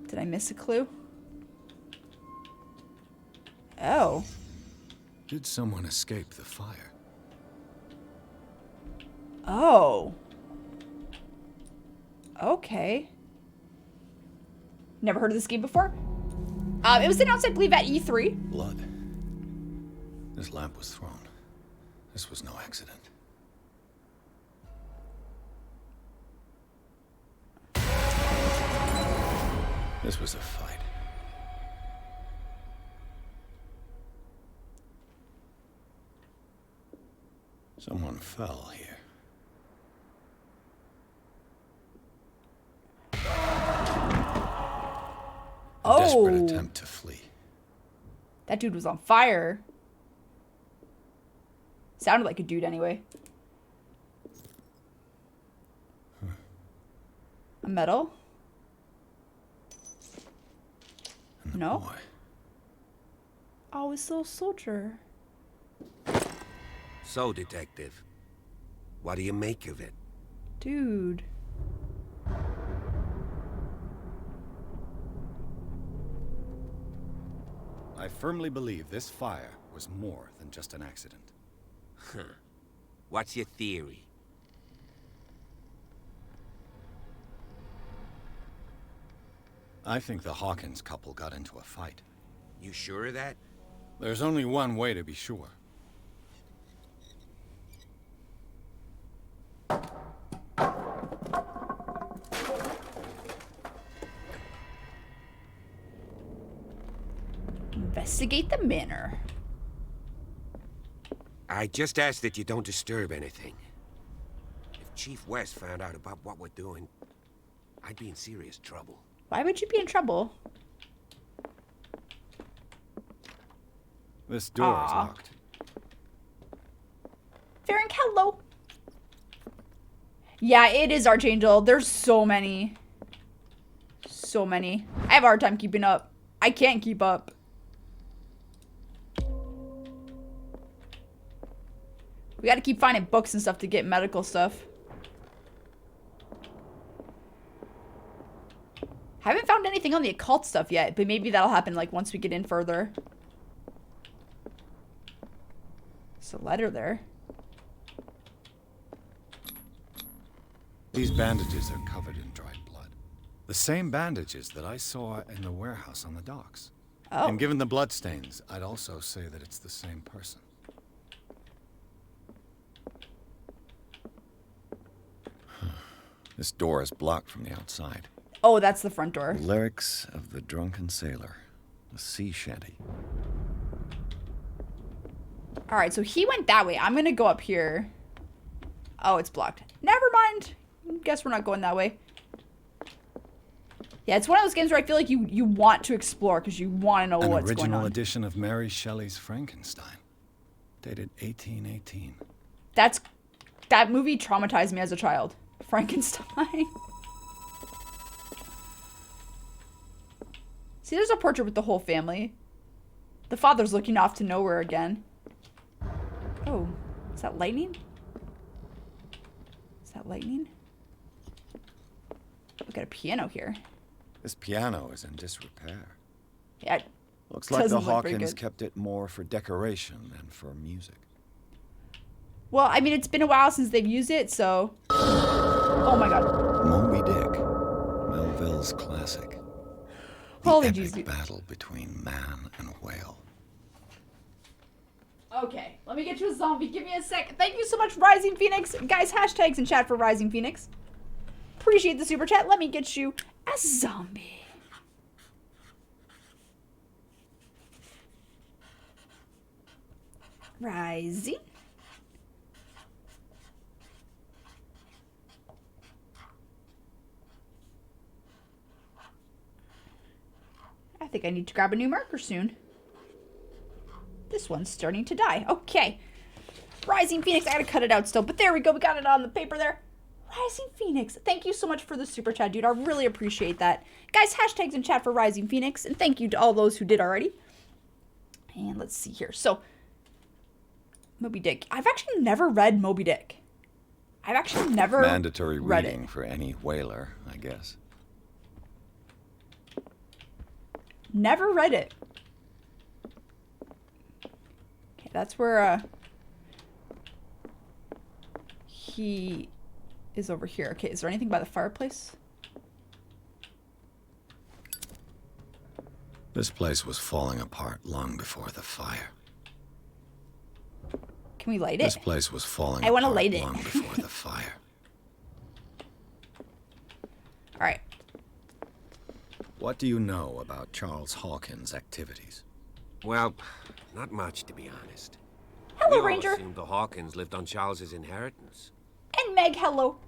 Did I miss a clue? Oh. Did someone escape the fire? Oh. Okay. Never heard of this game before? It was announced, I believe, at E3. Blood. This lamp was thrown. This was no accident. This was a fight. Someone fell here. A desperate attempt to flee. That dude was on fire. Sounded like a dude anyway. A medal? No? Boy. Oh, it's little soldier. So, Detective, what do you make of it? Dude. I firmly believe this fire was more than just an accident. Huh. What's your theory? I think the Hawkins couple got into a fight. You sure of that? There's only one way to be sure. Investigate the manor. I just ask that you don't disturb anything. If Chief West found out about what we're doing, I'd be in serious trouble. Why would you be in trouble? This door is locked. Farron, hello. Yeah, it is Archangel. There's so many. So many. I have a hard time keeping up. I can't keep up. We gotta keep finding books and stuff to get medical stuff. Haven't found anything on the occult stuff yet, but maybe that'll happen like once we get in further. There's a letter there. These bandages are covered in dried blood. The same bandages that I saw in the warehouse on the docks. Oh. And given the bloodstains, I'd also say that it's the same person. This door is blocked from the outside. Oh, that's the front door. Lyrics of the Drunken Sailor. A sea shanty. Alright, so he went that way. I'm gonna go up here. Oh, it's blocked. Never mind. Guess we're not going that way. Yeah, it's one of those games where I feel like you want to explore because you want to know what's going on. An original edition of Mary Shelley's Frankenstein. Dated 1818. That movie traumatized me as a child. Frankenstein. See, there's a portrait with the whole family. The father's looking off to nowhere again. Oh, is that lightning? Is that lightning? Look at a piano here. This piano is in disrepair. Yeah, it Looks like the doesn't look very Hawkins good. kept it more for decoration than for music. Well, I mean, it's been a while since they've used it, so... Oh my god. Moby Dick. Melville's classic. The Holy epic Jesus. battle between man and whale. Okay, let me get you a zombie. Give me a sec. Thank you so much, Rising Phoenix. Guys, hashtags in chat for Rising Phoenix. Appreciate the super chat. Let me get you a zombie. Rising. I think I need to grab a new marker soon. This one's starting to die. Okay. Rising Phoenix. I gotta cut it out still, but there we go. We got it on the paper there. Rising Phoenix. Thank you so much for the super chat, dude. I really appreciate that. Guys, hashtags in chat for Rising Phoenix, and thank you to all those who did already. And let's see here. So, Moby Dick. I've actually never read Moby Dick. I've actually never Mandatory read reading it. for any whaler, I guess. Never read it. Okay, that's where he is over here. Okay, is there anything by the fireplace? This place was falling apart long before the fire. Can we light it? This place was falling I wanna apart light it. long before the fire. All right. What do you know about Charles Hawkins' activities? Well, not much, to be honest. Hello, We all Ranger. assumed the Hawkins lived on Charles's inheritance. And Meg, hello.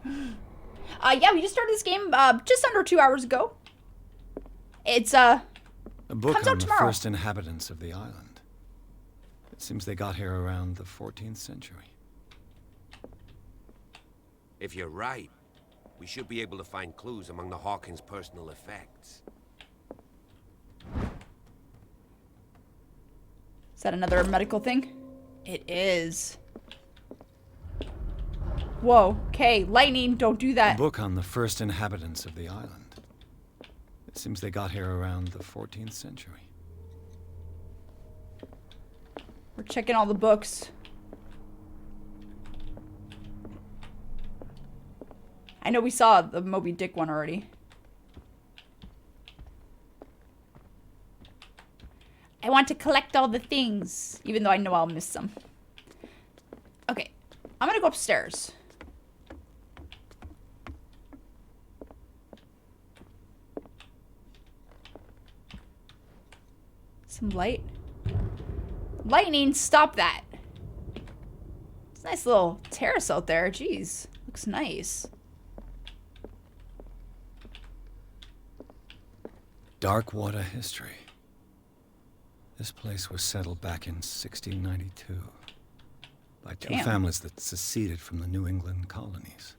Yeah, we just started this game just under 2 hours ago. It's A book comes on out the tomorrow. first inhabitants of the island. It seems they got here around the 14th century. If you're right, we should be able to find clues among the Hawkins' personal effects. Is that another medical thing? It is. Whoa. Okay, lightning, don't do A that. book on the first inhabitants of the island. It seems they got here around the 14th century. We're checking all the books. I know we saw the Moby Dick one already. I want to collect all the things, even though I know I'll miss some. Okay, I'm gonna go upstairs. Some light. Lightning, stop that. It's a nice little terrace out there. Jeez, looks nice. Darkwater history. This place was settled back in 1692 by two families that seceded from the New England colonies.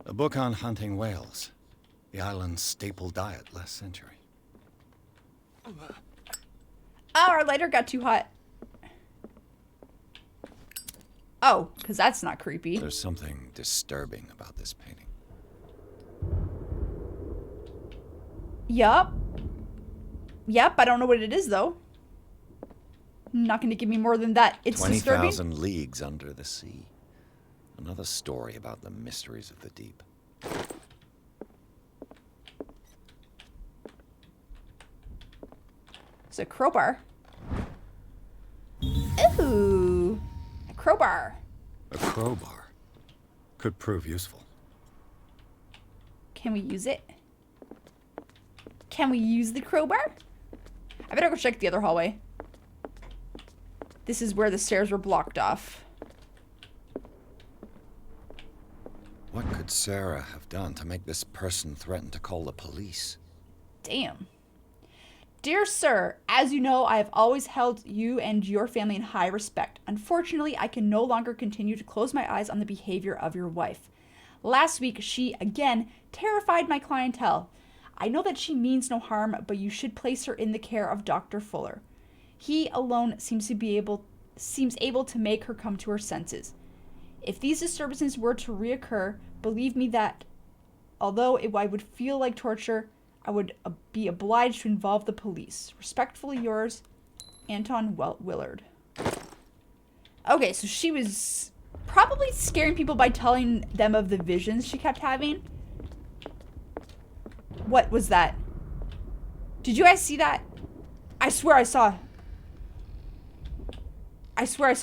A book on hunting whales, the island's staple diet last century. Oh, our lighter got too hot. Oh, because that's not creepy. There's something disturbing about this painting. Yup. Yep, I don't know what it is, though. Not going to give me more than that. It's disturbing. 20,000 leagues under the sea. Another story about the mysteries of the deep. It's a crowbar. Ooh. A crowbar. A crowbar could prove useful. Can we use it? Can we use the crowbar? I better go check the other hallway. This is where the stairs were blocked off. What could Sarah have done to make this person threaten to call the police? Damn. Dear sir, as you know, I have always held you and your family in high respect. Unfortunately, I can no longer continue to close my eyes on the behavior of your wife. Last week, she again terrified my clientele. I know that she means no harm, but you should place her in the care of Dr. Fuller. He alone seems able to make her come to her senses. If these disturbances were to reoccur, believe me that, although I would feel like torture, I would be obliged to involve the police. Respectfully yours, Anton Willard. Okay, so she was probably scaring people by telling them of the visions she kept having. What was that? Did you guys see that? I swear I saw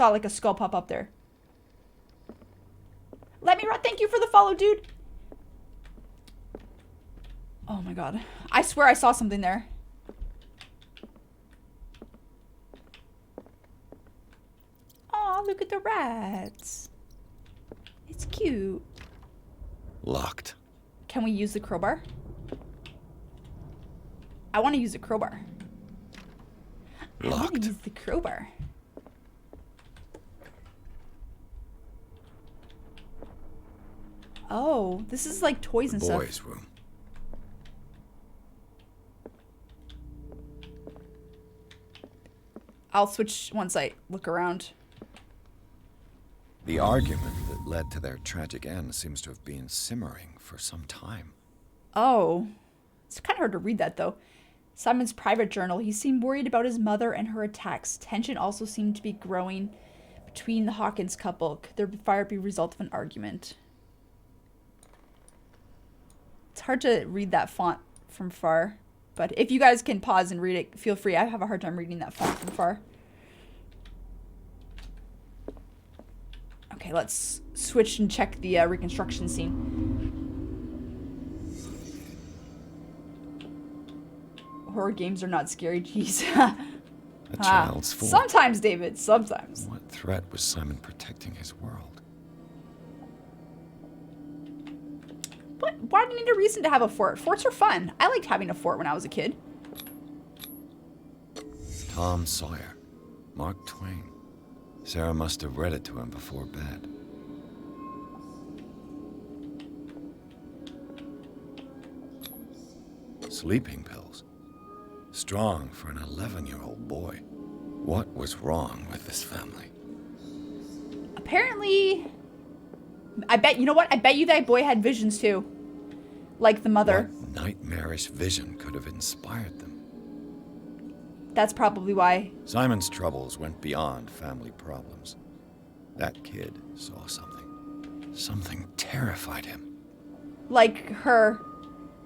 like a skull pop up there. Let me run. Thank you for the follow, dude. Oh my god. I swear I saw something there. Aw, look at the rats. It's cute. Locked. Can we use the crowbar? I want to use the crowbar. I want to use the crowbar. Oh, this is like toys and stuff. Boys' room. I'll switch once I look around. The argument that led to their tragic end seems to have been simmering for some time. Oh. It's kind of hard to read that, though. Simon's private journal. He seemed worried about his mother and her attacks. Tension also seemed to be growing between the Hawkins couple. Could their fire be a result of an argument? It's hard to read that font from far. But if you guys can pause and read it, feel free. I have a hard time reading that font from far. Okay, let's switch and check the reconstruction scene. Horror games are not scary, jeez. A child's fault. Sometimes, David, sometimes. What threat was Simon protecting his world? But why do you need a reason to have a fort? Forts are fun. I liked having a fort when I was a kid. Tom Sawyer. Mark Twain. Sarah must have read it to him before bed. Sleeping pills. Strong for an 11-year-old boy. What was wrong with this family? Apparently, I bet, you know what? I bet you that boy had visions too. Like the mother. What nightmarish vision could have inspired them? That's probably why. Simon's troubles went beyond family problems. That kid saw something. Something terrified him. Like her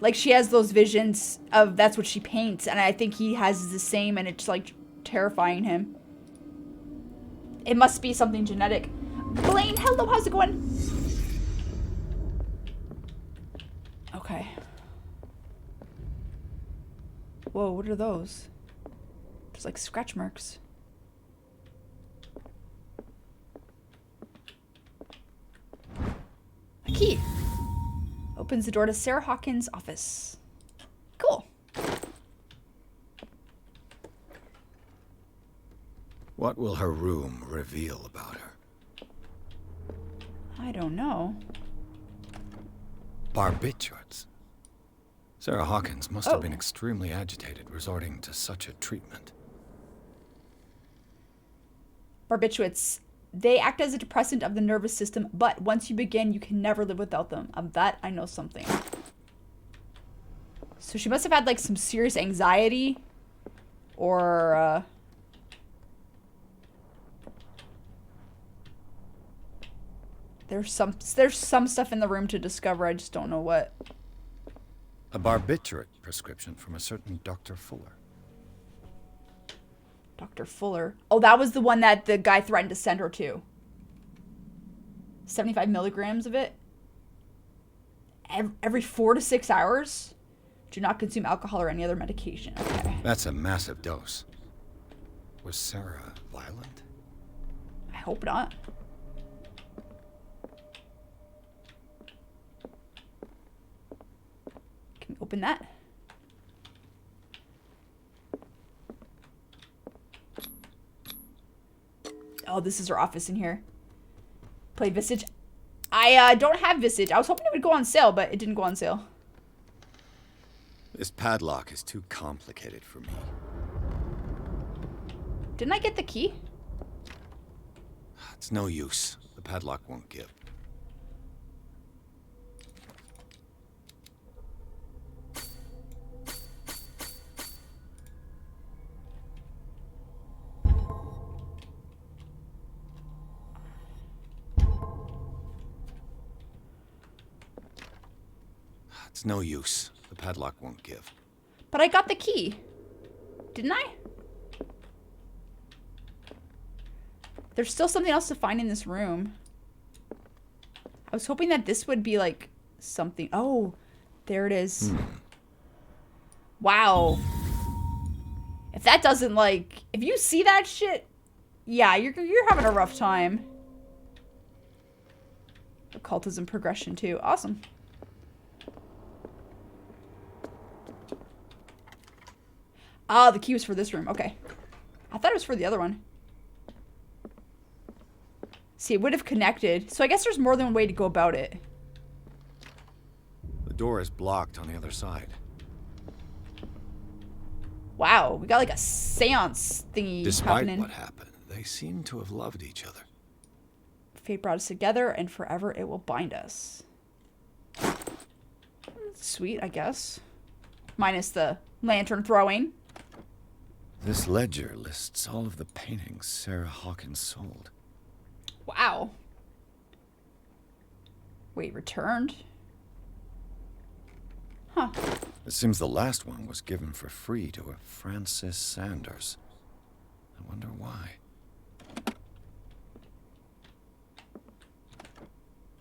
Like, she has those visions of that's what she paints, and I think he has the same, and it's, like, terrifying him. It must be something genetic. Blaine, hello, how's it going? Okay. Whoa, what are those? There's, like, scratch marks. A key. Opens the door to Sarah Hawkins' office. Cool. What will her room reveal about her? I don't know. Barbiturates. Sarah Hawkins must have been extremely agitated, resorting to such a treatment. Barbiturates. They act as a depressant of the nervous system, but once you begin, you can never live without them. Of that, I know something. So she must have had, like, some serious anxiety. Or, There's some stuff in the room to discover. I just don't know what. A barbiturate prescription from a certain Dr. Fuller. Dr. Fuller. Oh, that was the one that the guy threatened to send her to. 75 milligrams of it. Every 4 to 6 hours. Do not consume alcohol or any other medication. Okay. That's a massive dose. Was Sarah violent? I hope not. Can we open that? Oh, this is her office in here. Play Visage. I don't have Visage. I was hoping it would go on sale, but it didn't go on sale. This padlock is too complicated for me. Didn't I get the key? It's no use. The padlock won't give. It's no use. The padlock won't give. But I got the key. Didn't I? There's still something else to find in this room. I was hoping that this would be like something. Oh, there it is. Wow. If that doesn't like, if you see that shit, yeah, you're having a rough time. Occultism progression too. Awesome. Ah, the key was for this room. Okay. I thought it was for the other one. See, it would have connected. So I guess there's more than one way to go about it. The door is blocked on the other side. Wow, we got like a seance thingy Despite happening. what happened, they seem to have loved each other. Fate brought us together, and forever it will bind us. Sweet, I guess. Minus the lantern throwing. This ledger lists all of the paintings Sarah Hawkins sold. Wow. Wait, returned? Huh. It seems the last one was given for free to a Francis Sanders. I wonder why.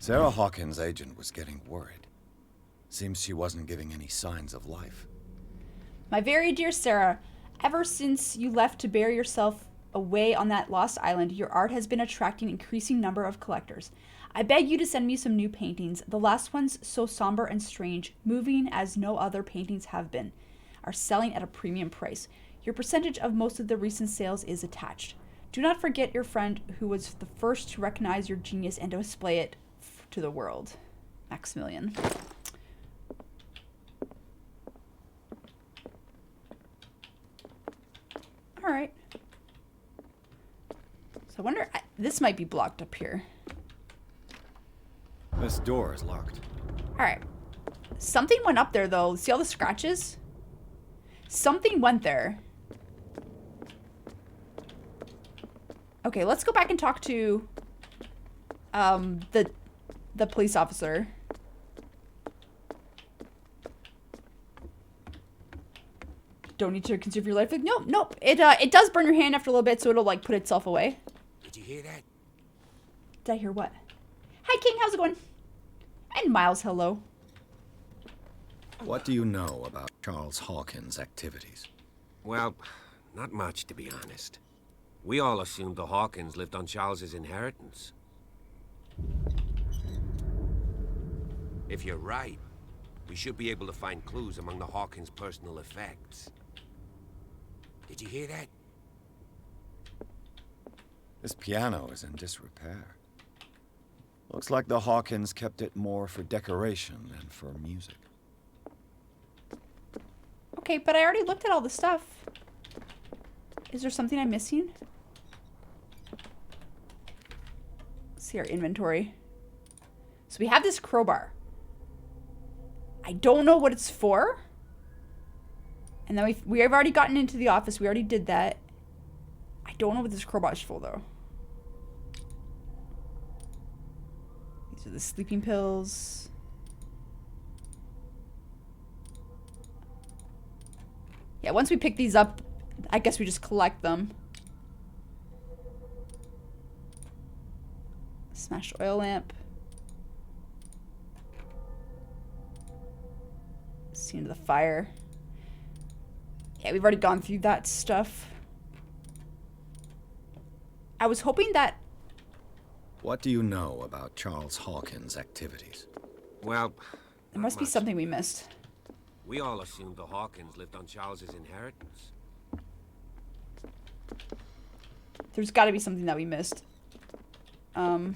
Sarah Hawkins' agent was getting worried. Seems she wasn't giving any signs of life. My very dear Sarah, ever since you left to bury yourself away on that lost island, your art has been attracting an increasing number of collectors. I beg you to send me some new paintings. The last ones, so somber and strange, moving as no other paintings have been, are selling at a premium price. Your percentage of most of the recent sales is attached. Do not forget your friend who was the first to recognize your genius and to display it to the world. Maximilian. All right. So I wonder, this might be blocked up here. This door is locked. All right. Something went up there though. See all the scratches? Something went there. Okay, let's go back and talk to the police officer. don't need to conserve your life. Like, nope, nope. It does burn your hand after a little bit, so it'll like put itself away. Did you hear that? Did I hear what? Hi, King. How's it going? And Miles, hello. What do you know about Charles Hawkins' activities? Well, not much, to be honest. We all assumed the Hawkins lived on Charles's inheritance. If you're right, we should be able to find clues among the Hawkins' personal effects. Did you hear that? This piano is in disrepair. Looks like the Hawkins kept it more for decoration than for music. Okay, but I already looked at all the stuff. Is there something I'm missing? Let's see our inventory. So we have this crowbar. I don't know what it's for. And then we have already gotten into the office. We already did that. I don't know what this crowbar is for, though. These are the sleeping pills. Yeah, once we pick these up, I guess we just collect them. Smashed oil lamp. Scene of the fire. Yeah, we've already gone through that stuff. I was hoping that... What do you know about Charles Hawkins' activities? Well, there must be something we missed. We all assumed the Hawkins lived on Charles's inheritance. There's got to be something that we missed. I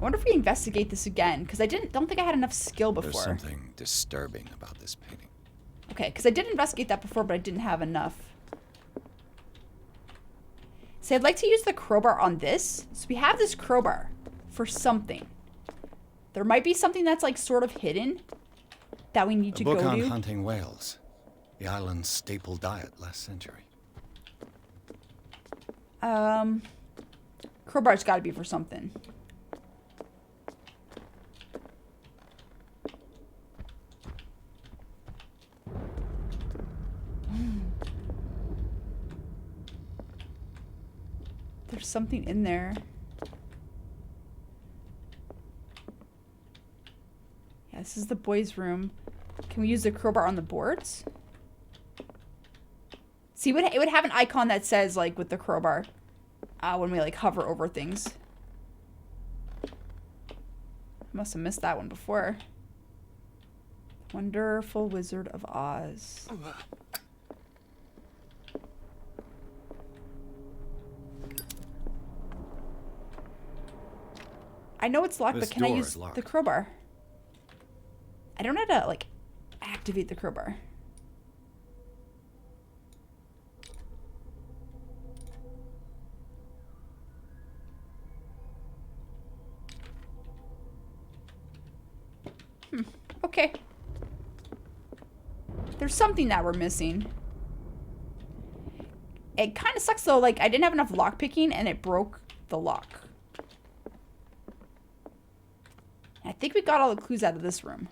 wonder if we investigate this again, because I don't think I had enough skill before. There's something disturbing about this painting. Okay, because I did investigate that before, but I didn't have enough. So I'd like to use the crowbar on this. So we have this crowbar for something. There might be something that's like sort of hidden that we need to go to. A book on hunting whales. The island's staple diet last century. Crowbar's got to be for something. There's something in there. Yeah, this is the boys' room. Can we use the crowbar on the boards? See, it would have an icon that says, like, with the crowbar. When we, like, hover over things. Must have missed that one before. Wonderful Wizard of Oz. I know it's locked, but can I use the crowbar? I don't know how to, like, activate the crowbar. Okay. There's something that we're missing. It kind of sucks, though. Like, I didn't have enough lockpicking, and it broke the lock. I think we got all the clues out of this room.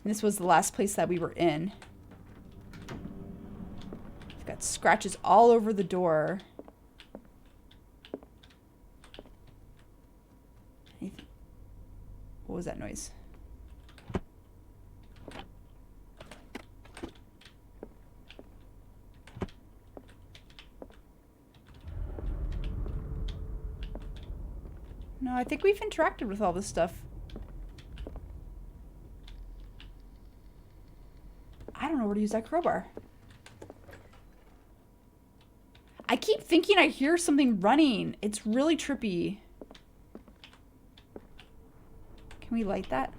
And this was the last place that we were in. We've got scratches all over the door. What was that noise? No, I think we've interacted with all this stuff. I don't know where to use that crowbar. I keep thinking I hear something running. It's really trippy. Can we light that?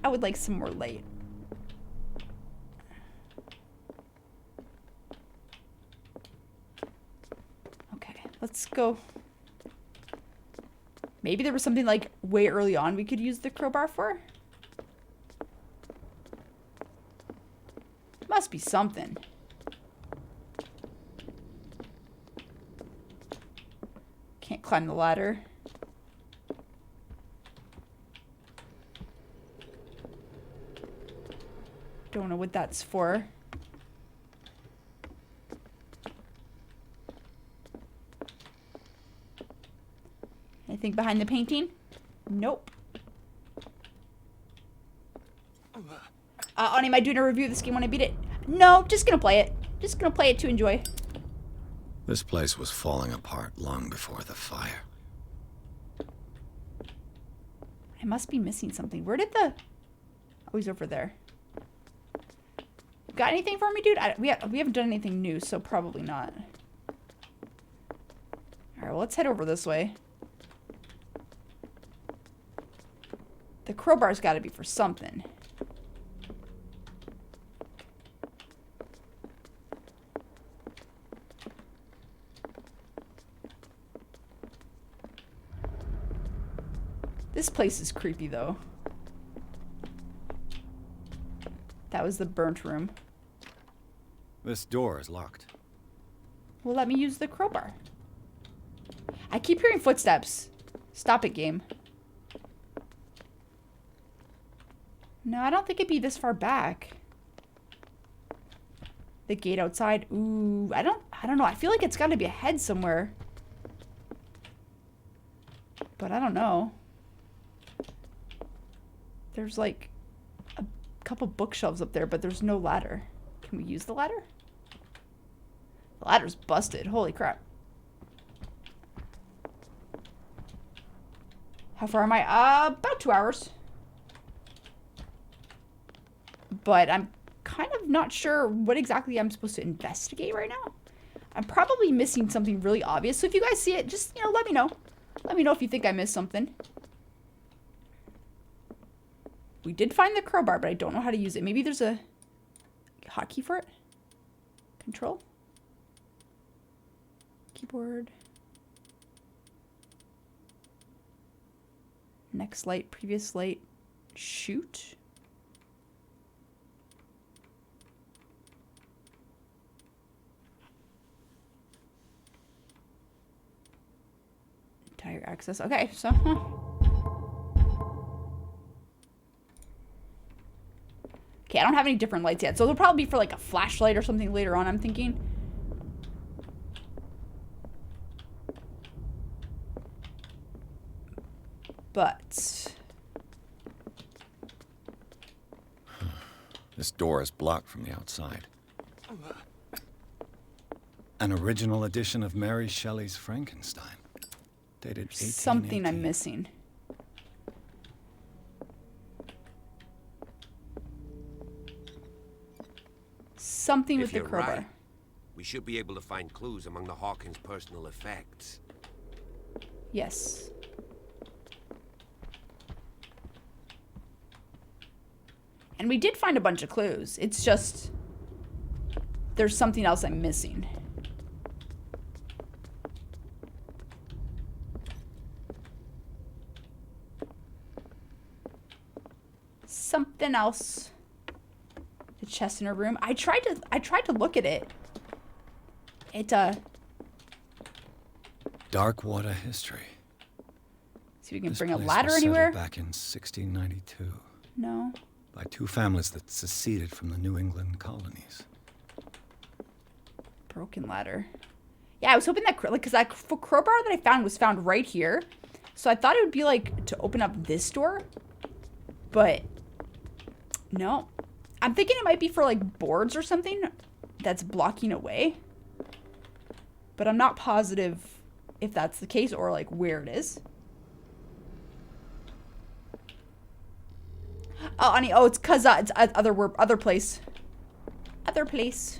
I would like some more light. Okay, let's go. Maybe there was something like way early on we could use the crowbar for? Must be something. Can't climb the ladder. Don't know what that's for. Anything behind the painting? Nope. Ani, am I doing a review of this game when I beat it? No, just gonna play it. Just gonna play it to enjoy. This place was falling apart long before the fire. I must be missing something. Where did the... Oh, he's over there. Got anything for me, dude? We haven't done anything new, so probably not. Alright, well, let's head over this way. The crowbar's got to be for something. This place is creepy, though. That was the burnt room. This door is locked. Well, let me use the crowbar. I keep hearing footsteps. Stop it, game. No, I don't think it'd be this far back. The gate outside. Ooh, I don't know. I feel like it's got to be ahead somewhere. But I don't know. There's like a couple bookshelves up there, but there's no ladder. Can we use the ladder? The ladder's busted. Holy crap. How far am I? About 2 hours. But I'm kind of not sure what exactly I'm supposed to investigate right now. I'm probably missing something really obvious. So if you guys see it, just, let me know. Let me know if you think I missed something. We did find the crowbar, but I don't know how to use it. Maybe there's a hotkey for it? Control? Keyboard. Next light, previous light. Shoot. Entire access. Okay, so... Okay, I don't have any different lights yet. So it'll probably be for like a flashlight or something later on, I'm thinking. But... This door is blocked from the outside. An original edition of Mary Shelley's Frankenstein. Dated 1818. Something I'm missing. Something with the crowbar. Right, we should be able to find clues among the Hawkins' personal effects. Yes. And we did find a bunch of clues. It's just... there's something else I'm missing. Something else. The chest in her room. I tried to look at it. It Dark water history. See if we can This bring a place ladder was settled anywhere. back in 1692 No. by two families that seceded from the New England colonies. Broken ladder. Yeah, I was hoping that, because that crowbar that I found was found right here. So I thought it would be like to open up this door. But no. I'm thinking it might be for like boards or something that's blocking away. But I'm not positive if that's the case or like where it is. Oh, honey, oh, it's cause it's other place. Other place.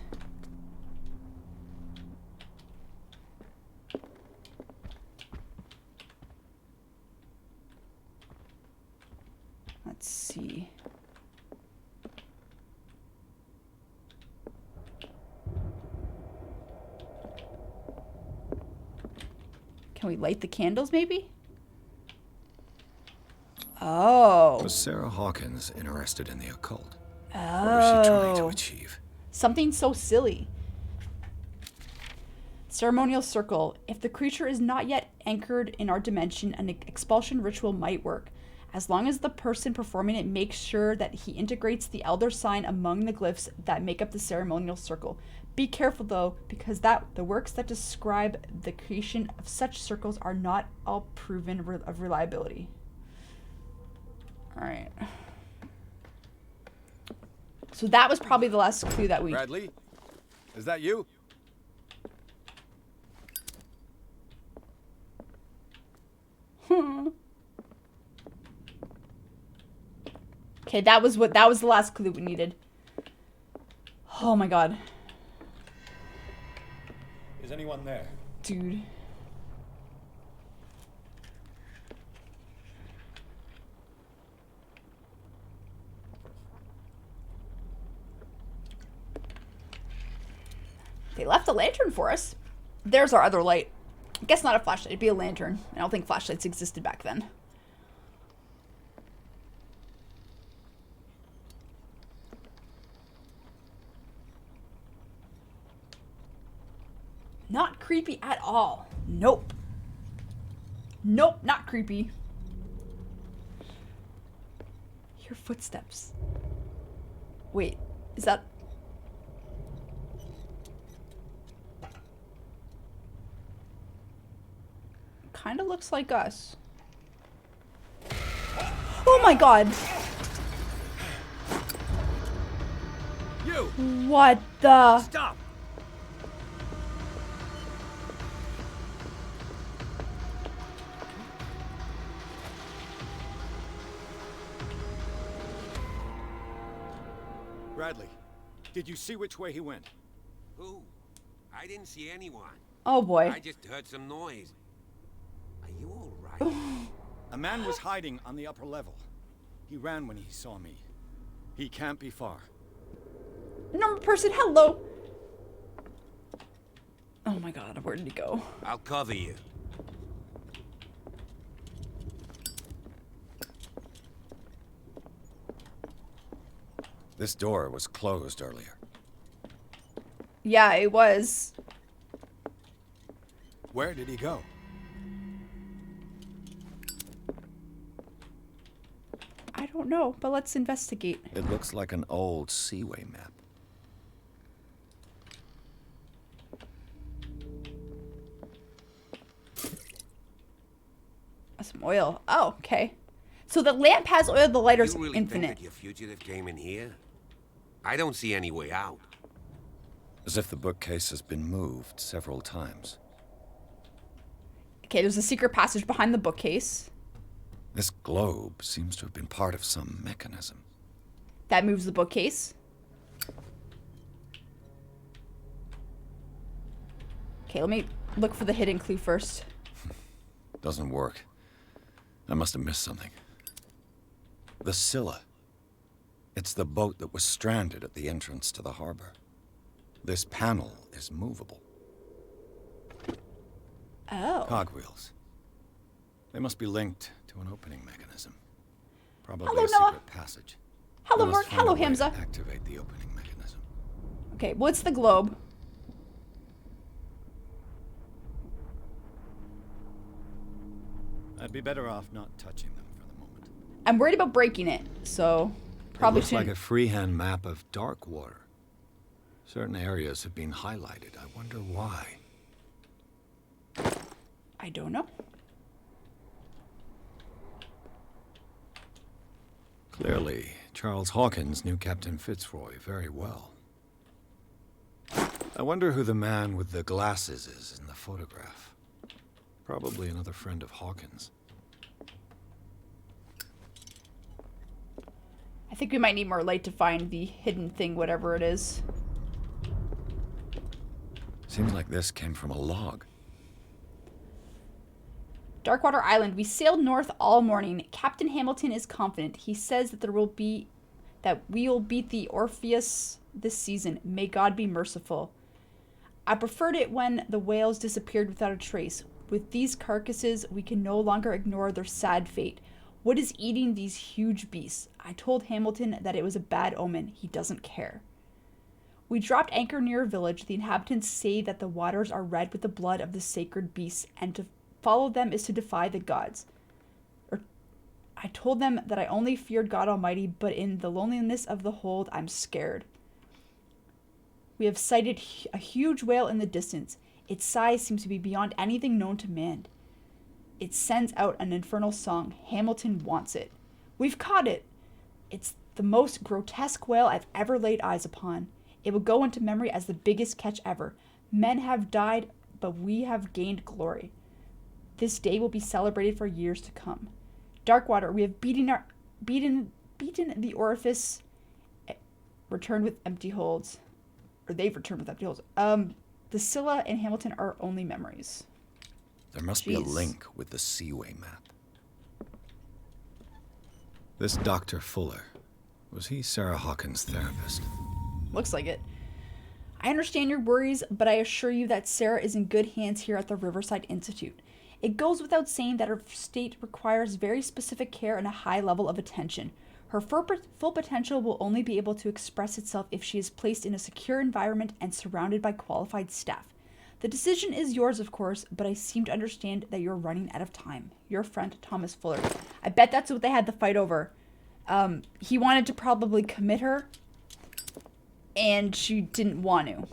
Let's see. Can we light the candles, maybe? Oh. Was Sarah Hawkins interested in the occult? Oh. What was she trying to achieve? Something so silly. Ceremonial circle. If the creature is not yet anchored in our dimension, an expulsion ritual might work. As long as the person performing it makes sure that he integrates the elder sign among the glyphs that make up the ceremonial circle. Be careful though, because the works that describe the creation of such circles are not all proven of reliability. All right. So that was probably the last clue that we... Bradley? Is that you? Okay, that was the last clue we needed. Oh my god. Is anyone there? Dude. They left a lantern for us. There's our other light. I guess not a flashlight, it'd be a lantern. I don't think flashlights existed back then. Not creepy at all. Nope. Nope, not creepy. Hear footsteps. Wait, is that... Kind of looks like us. Oh my god! You! What the... Stop! Bradley, did you see which way he went? Who? I didn't see anyone. Oh boy. I just heard some noise. Are you all right? A man was hiding on the upper level. He ran when he saw me. He can't be far. Normal person, hello. Oh my god, where did he go? I'll cover you. This door was closed earlier. Yeah, it was. Where did he go? I don't know, but let's investigate. It looks like an old seaway map. Some oil. Oh, okay. So the lamp has oil, the lighter's You really infinite. think that your fugitive came in here? I don't see any way out. As if the bookcase has been moved several times. Okay, there's a secret passage behind the bookcase. This globe seems to have been part of some mechanism. That moves the bookcase. Okay, let me look for the hidden clue first. Doesn't work. I must have missed something. The Scylla. It's the boat that was stranded at the entrance to the harbor. This panel is movable. Oh. Cogwheels. They must be linked to an opening mechanism. Probably Hello, a secret Noah. passage. Hello, We Mark. must find Hello, a way to Hamza. activate the opening mechanism. Okay, what's the globe? I'd be better off not touching them for the moment. I'm worried about breaking it, so probably It looks shouldn't. like a freehand map of dark water. Certain areas have been highlighted. I wonder why. I don't know. Clearly, Charles Hawkins knew Captain Fitzroy very well. I wonder who the man with the glasses is in the photograph. Probably another friend of Hawkins. I think we might need more light to find the hidden thing, whatever it is. Seems like this came from a log. Darkwater Island. We sailed north all morning. Captain Hamilton is confident. He says that we will beat the Orpheus this season. May God be merciful. I preferred it when the whales disappeared without a trace. With these carcasses, we can no longer ignore their sad fate. What is eating these huge beasts? I told Hamilton that it was a bad omen. He doesn't care. We dropped anchor near a village. The inhabitants say that the waters are red with the blood of the sacred beasts, and to follow them is to defy the gods. Or, I told them that I only feared God Almighty, but in the loneliness of the hold, I'm scared. We have sighted a huge whale in the distance. Its size seems to be beyond anything known to man. It sends out an infernal song. Hamilton wants it. We've caught it. It's the most grotesque whale I've ever laid eyes upon. It will go into memory as the biggest catch ever. Men have died, but we have gained glory. This day will be celebrated for years to come. Darkwater, we have beaten the orifice, returned with empty holds. Or they've returned with empty holds. The Scylla and Hamilton are only memories. There must be a link with the Seaway map. This Dr. Fuller, was he Sarah Hawkins' therapist? Looks like it. I understand your worries, but I assure you that Sarah is in good hands here at the Riverside Institute. It goes without saying that her state requires very specific care and a high level of attention. Her full potential will only be able to express itself if she is placed in a secure environment and surrounded by qualified staff. The decision is yours, of course, but I seem to understand that you're running out of time. Your friend, Thomas Fuller. I bet that's what they had the fight over. He wanted to probably commit her, and she didn't want to.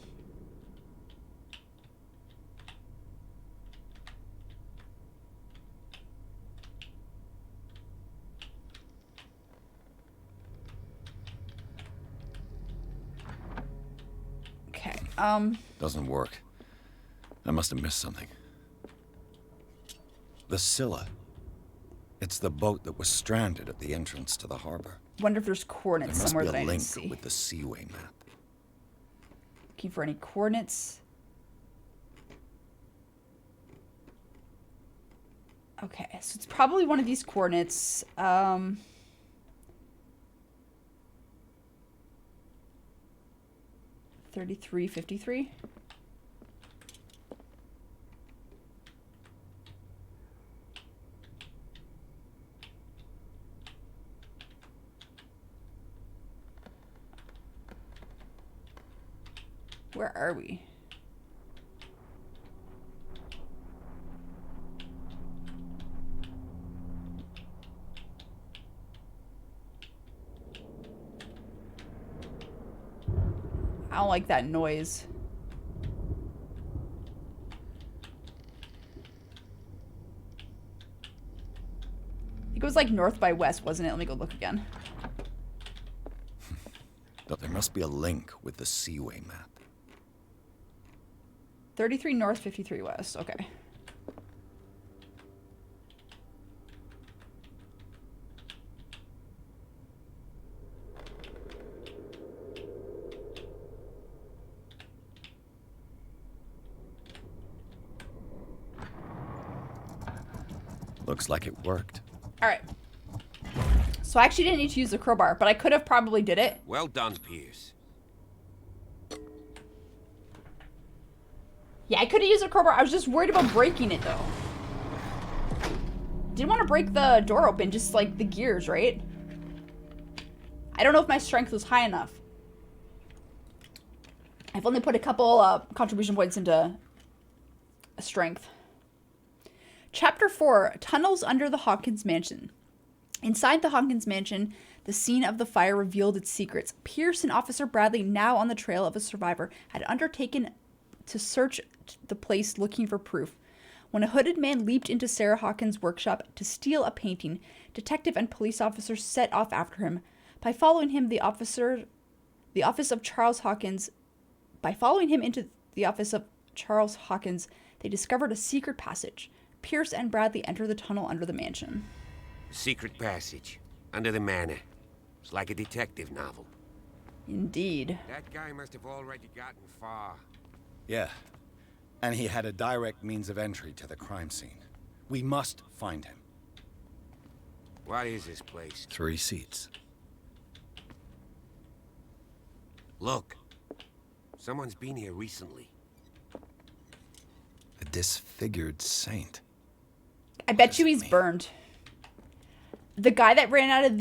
Okay, Doesn't work. I must have missed something. The Scylla. It's the boat that was stranded at the entrance to the harbor. Wonder if there's coordinates There must somewhere be that I a didn't link see. with the Seaway map. Looking for any coordinates. Okay, so it's probably one of these coordinates. 3353. Where are we? I don't like that noise. It was like north by west, wasn't it? Let me go look again. But there must be a link with the Seaway map. 33 north, 53 west. Okay. Looks like it worked. All right. So I actually didn't need to use the crowbar, but I could have probably did it. Well done, Pierce. Yeah, I could have used a crowbar. I was just worried about breaking it, though. Didn't want to break the door open, just like the gears, right? I don't know if my strength was high enough. I've only put a couple contribution points into strength. Chapter 4, Tunnels Under the Hawkins Mansion. Inside the Hawkins Mansion, the scene of the fire revealed its secrets. Pierce and Officer Bradley, now on the trail of a survivor, had undertaken to search the place looking for proof. When a hooded man leaped into Sarah Hawkins' workshop to steal a painting, detective and police officers set off after him. By following him, the office of Charles Hawkins, they discovered a secret passage. Pierce and Bradley enter the tunnel under the mansion. Secret passage. Under the manor. It's like a detective novel. Indeed. That guy must have already gotten far. Yeah. And he had a direct means of entry to the crime scene. We must find him. What is this place? 3 seats. Look. Someone's been here recently. A disfigured saint. I bet you he's burned. The guy that ran out of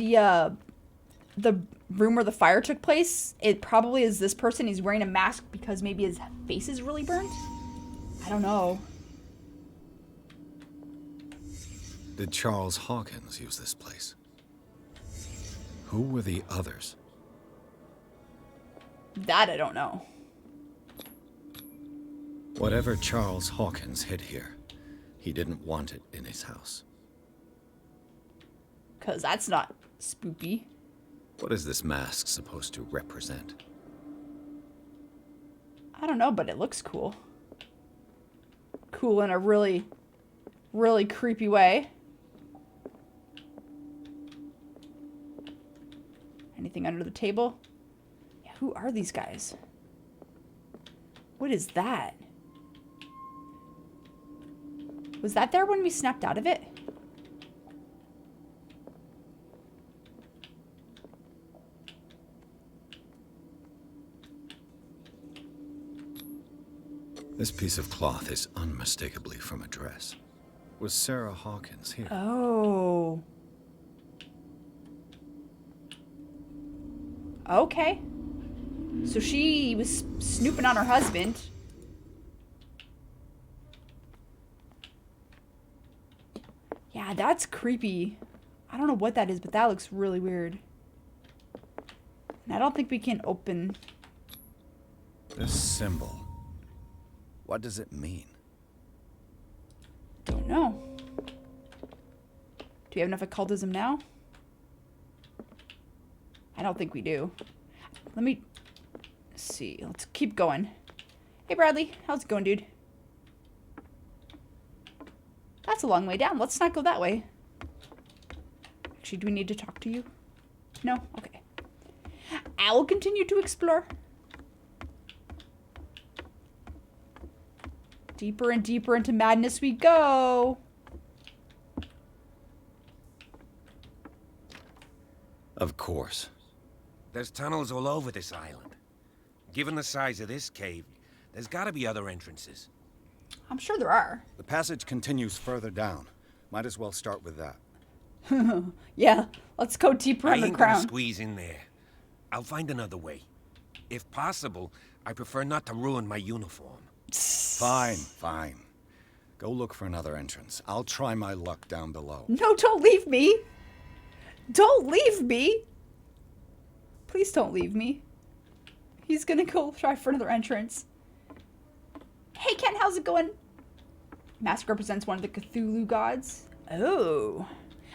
the room where the fire took place, it probably is this person. He's wearing a mask because maybe his face is really burnt? I don't know. Did Charles Hawkins use this place? Who were the others? That I don't know. Whatever Charles Hawkins hid here, he didn't want it in his house. 'Cause that's not spooky. What is this mask supposed to represent? I don't know, but it looks cool. Cool in a really, really creepy way. Anything under the table? Yeah, who are these guys? What is that? Was that there when we snapped out of it? This piece of cloth is unmistakably from a dress. Was Sarah Hawkins here? Oh. Okay. So she was snooping on her husband. Yeah, that's creepy. I don't know what that is, but that looks really weird. And I don't think we can open... This symbol. What does it mean? Don't know. Do we have enough occultism now? I don't think we do. Let me see. Let's keep going. Hey, Bradley. How's it going, dude? That's a long way down. Let's not go that way. Actually, do we need to talk to you? No? Okay. I will continue to explore. Deeper and deeper into madness we go. Of course. There's tunnels all over this island. Given the size of this cave, there's gotta be other entrances. I'm sure there are. The passage continues further down. Might as well start with that. Yeah, let's go deeper I on the ain't gonna crown. squeeze in there. I'll find another way. If possible, I prefer not to ruin my uniform. Fine, fine. Go look for another entrance. I'll try my luck down below. No, don't leave me. Don't leave me. Please don't leave me. He's gonna go try for another entrance. Hey, Ken, how's it going? Mask represents one of the Cthulhu gods. Oh.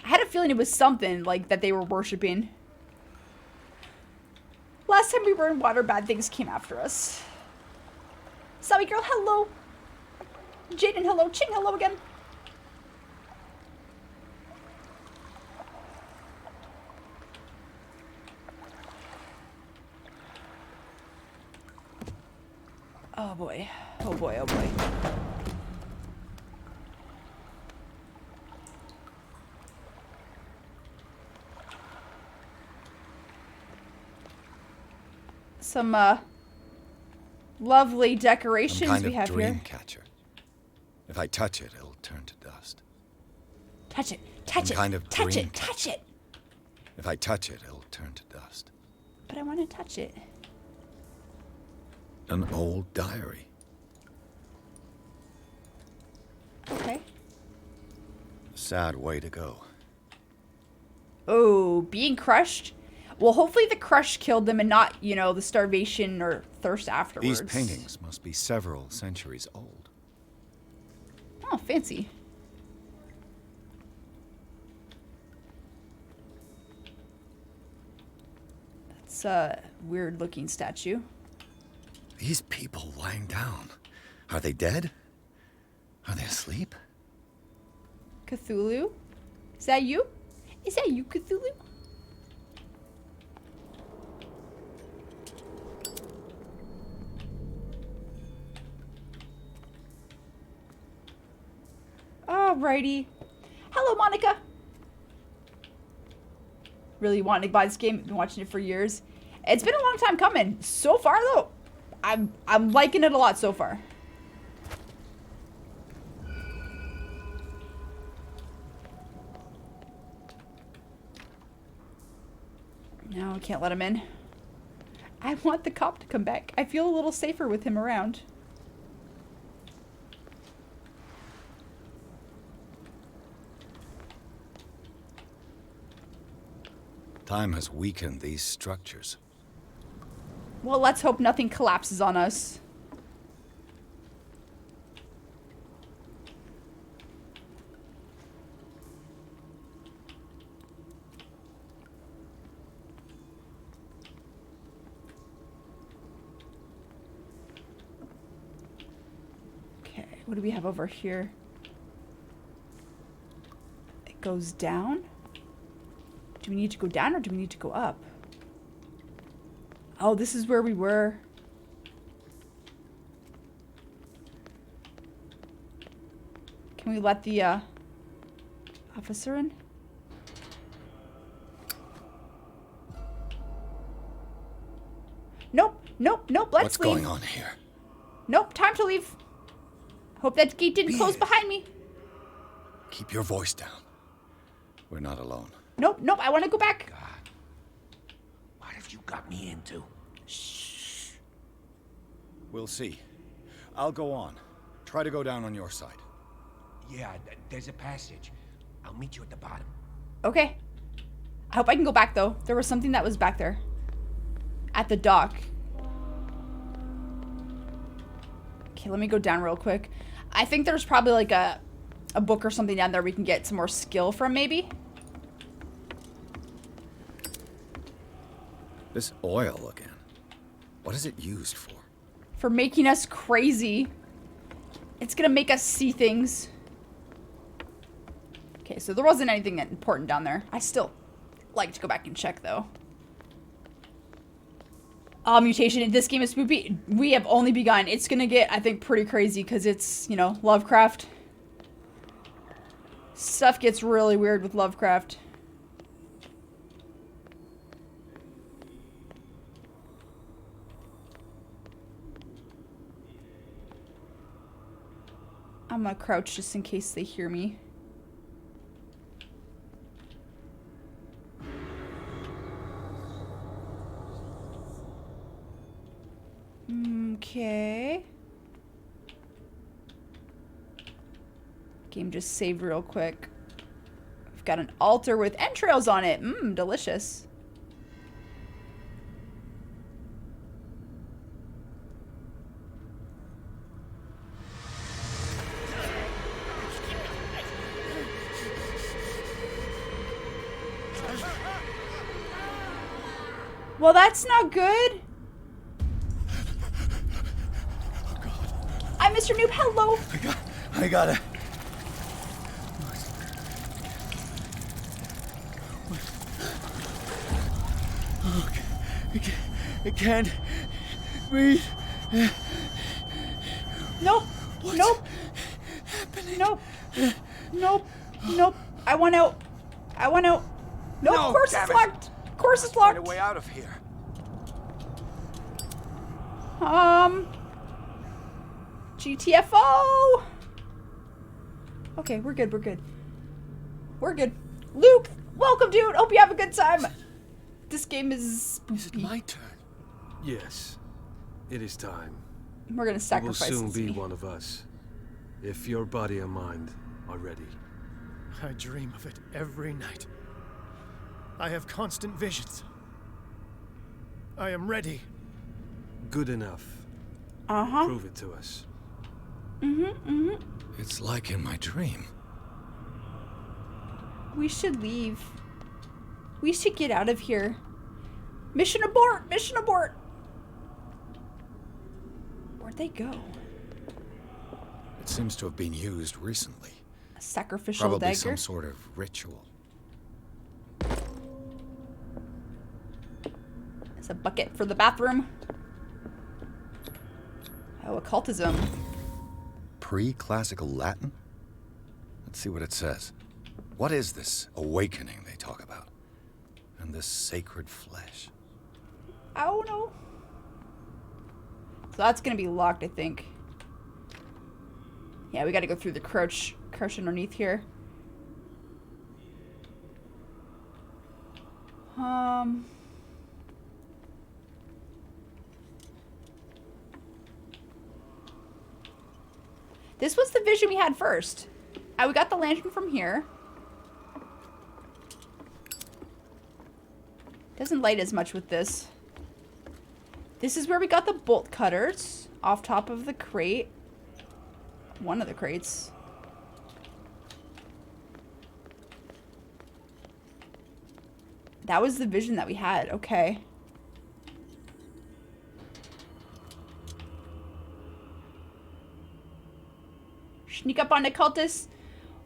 I had a feeling it was something like that they were worshipping. Last time we were in water, bad things came after us. Sorry, girl, hello. Jaden, hello. Ching, hello again. Oh boy. Oh boy, oh boy. Some lovely decorations we have dream here. Catcher. If I touch it, it'll turn to dust. Touch it, touch it, Kind of touch dream it, touch it. If I touch it, it'll turn to dust. But I want to touch it. An old diary. Okay. Sad way to go. Oh, being crushed? Well, hopefully the crush killed them and not, you know, the starvation or thirst afterwards. These paintings must be several centuries old. Oh, fancy. That's a weird looking statue. These people lying down. Are they dead? Are they asleep? Cthulhu? Is that you? Is that you, Cthulhu? Alrighty. Hello, Monica. Really wanting to buy this game. Been watching it for years. It's been a long time coming. So far, though, I'm liking it a lot so far. No, I can't let him in. I want the cop to come back. I feel a little safer with him around. Time has weakened these structures. Well, let's hope nothing collapses on us. Okay, what do we have over here? It goes down? Do we need to go down or do we need to go up? Oh, this is where we were. Can we let the officer in? Nope, nope, nope, let's leave. What's going on here? Nope, time to leave. Hope that gate didn't close behind me. Keep your voice down. We're not alone. Nope, nope, I want to go back. What have you got me into? Shh. We'll see. I'll go on. Try to go down on your side. Yeah, there's a passage. I'll meet you at the bottom. Okay. I hope I can go back, though. There was something that was back there. At the dock. Okay, let me go down real quick. I think there's probably like a book or something down there we can get some more skill from, maybe. This oil again. What is it used for? For making us crazy. It's gonna make us see things. Okay, so there wasn't anything that important down there. I still like to go back and check, though. Mutation. This game is spoopy. We have only begun. It's gonna get, I think, pretty crazy because it's, you know, Lovecraft. Stuff gets really weird with Lovecraft. I'm gonna crouch just in case they hear me. Okay. Game just saved real quick. We've got an altar with entrails on it. Mmm, delicious. Well, that's not good. I'm Mr. Noob. Hello. I got it. I can't breathe. Nope. What's nope. happening? Nope. Nope. Nope. I want out. I want out. Nope. No, course damn is it. locked. Course is Find a locked. way out of here. GTFO. Okay, we're good. We're good. We're good. Luke, welcome, dude. Hope you have a good time. This game is spoopy. Is it my turn? Yes, it is time. We're gonna You will sacrifice soon this be me. one of us, if your body and mind are ready. I dream of it every night. I have constant visions. I am ready. Good enough. Uh-huh. Prove it to us. It's like in my dream. We should leave. We should get out of here. Mission abort! Mission abort! Where'd they go? It seems to have been used recently. A sacrificial Probably dagger? some sort of ritual. There's a bucket for the bathroom. Oh, occultism. Pre-classical Latin? Let's see what it says. What is this awakening they talk about? And this sacred flesh? Oh no. So that's gonna be locked, I think. Yeah, we gotta go through the crouch underneath here. This was the vision we had first. We got the lantern from here. Doesn't light as much with this. This is where we got the bolt cutters off top of the crate. One of the crates. That was the vision that we had. Okay. Sneak up on the cultists.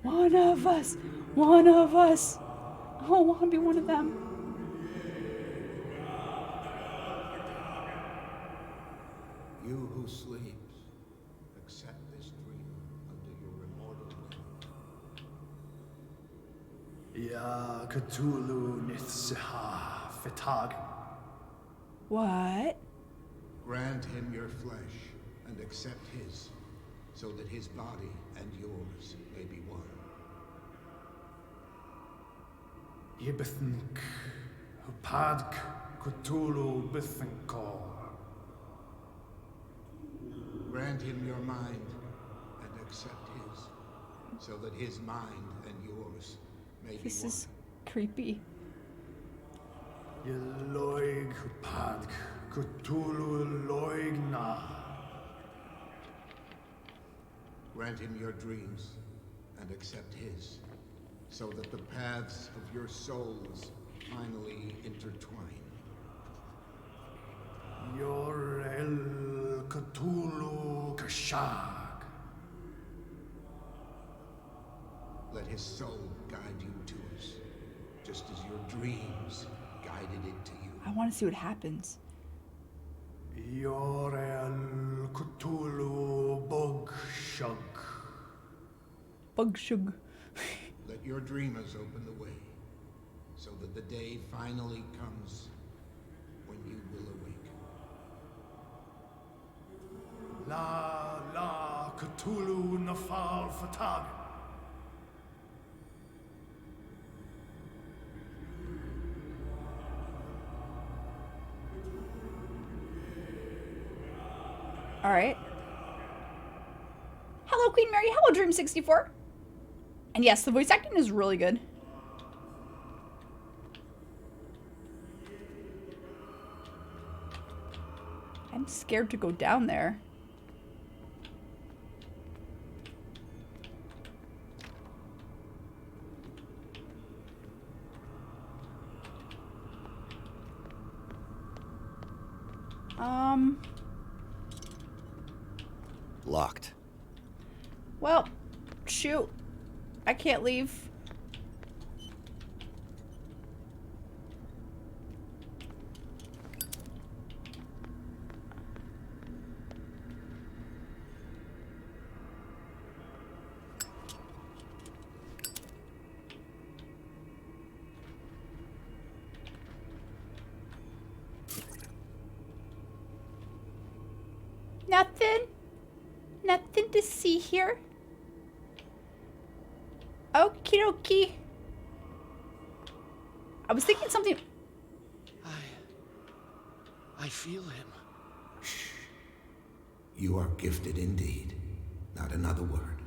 One of us. One of us. Oh, I want to be one of them. You who sleeps, accept this dream under your immortal will. Ya Cthulhu Nithsiha Fitag. What? Grant him your flesh and accept his, so that his body and yours may be one. Yibithink Hupadk Cthulhu Bithinkor. Grant him your mind and accept his, so that his mind and yours may be one. This is creepy. Yeloig Hupadk Cthulhu Loigna. Grant him your dreams and accept his, so that the paths of your souls finally intertwine. Yor El Cthulhu Kashag. Let his soul guide you to us, just as your dreams guided it to you. I want to see what happens. Yor El Cthulhu Bugshug. Bugshug. Let your dreamers open the way, so that the day finally comes when you will awake. La Cthulhu Nafal Fatag. All right. Hello, Queen Mary. Hello, Dream64. And yes, the voice acting is really good. I'm scared to go down there. Locked. Well, shoot. I can't leave. Nothing? Nothing to see here? Okie dokie. I was thinking something. I feel him. You are gifted indeed. Not another word.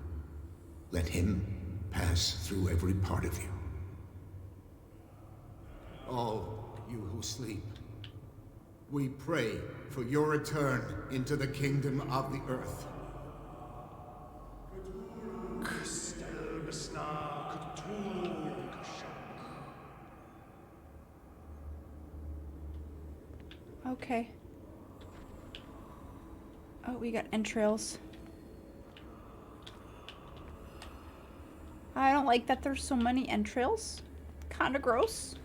Let him pass through every part of you. All you who sleep, we pray for your return into the kingdom of the earth. Okay. Oh, we got entrails. I don't like that there's so many entrails. Kinda gross.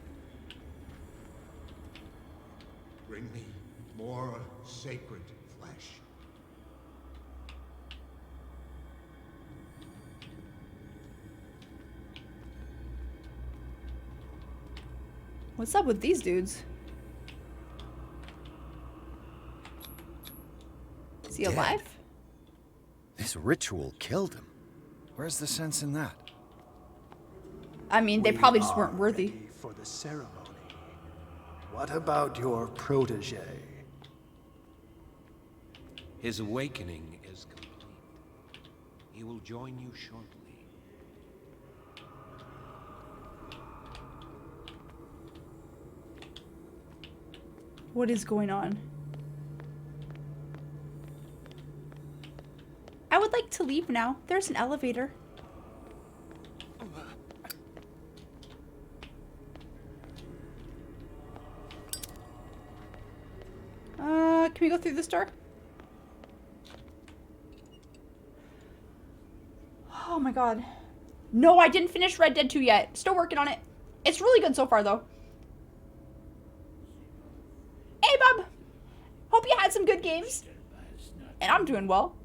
Bring me more sacred flesh. What's up with these dudes? Is he alive? This ritual killed him. Where's the sense in that? I mean, they probably just weren't worthy. Ready for the ceremony. What about your protege? His awakening is complete. He will join you shortly. What is going on? I would like to leave now. There's an elevator. Can we go through this door? Oh my god. No, I didn't finish Red Dead 2 yet. Still working on it. It's really good so far, though. Hey, bub! Hope you had some good games. And I'm doing well.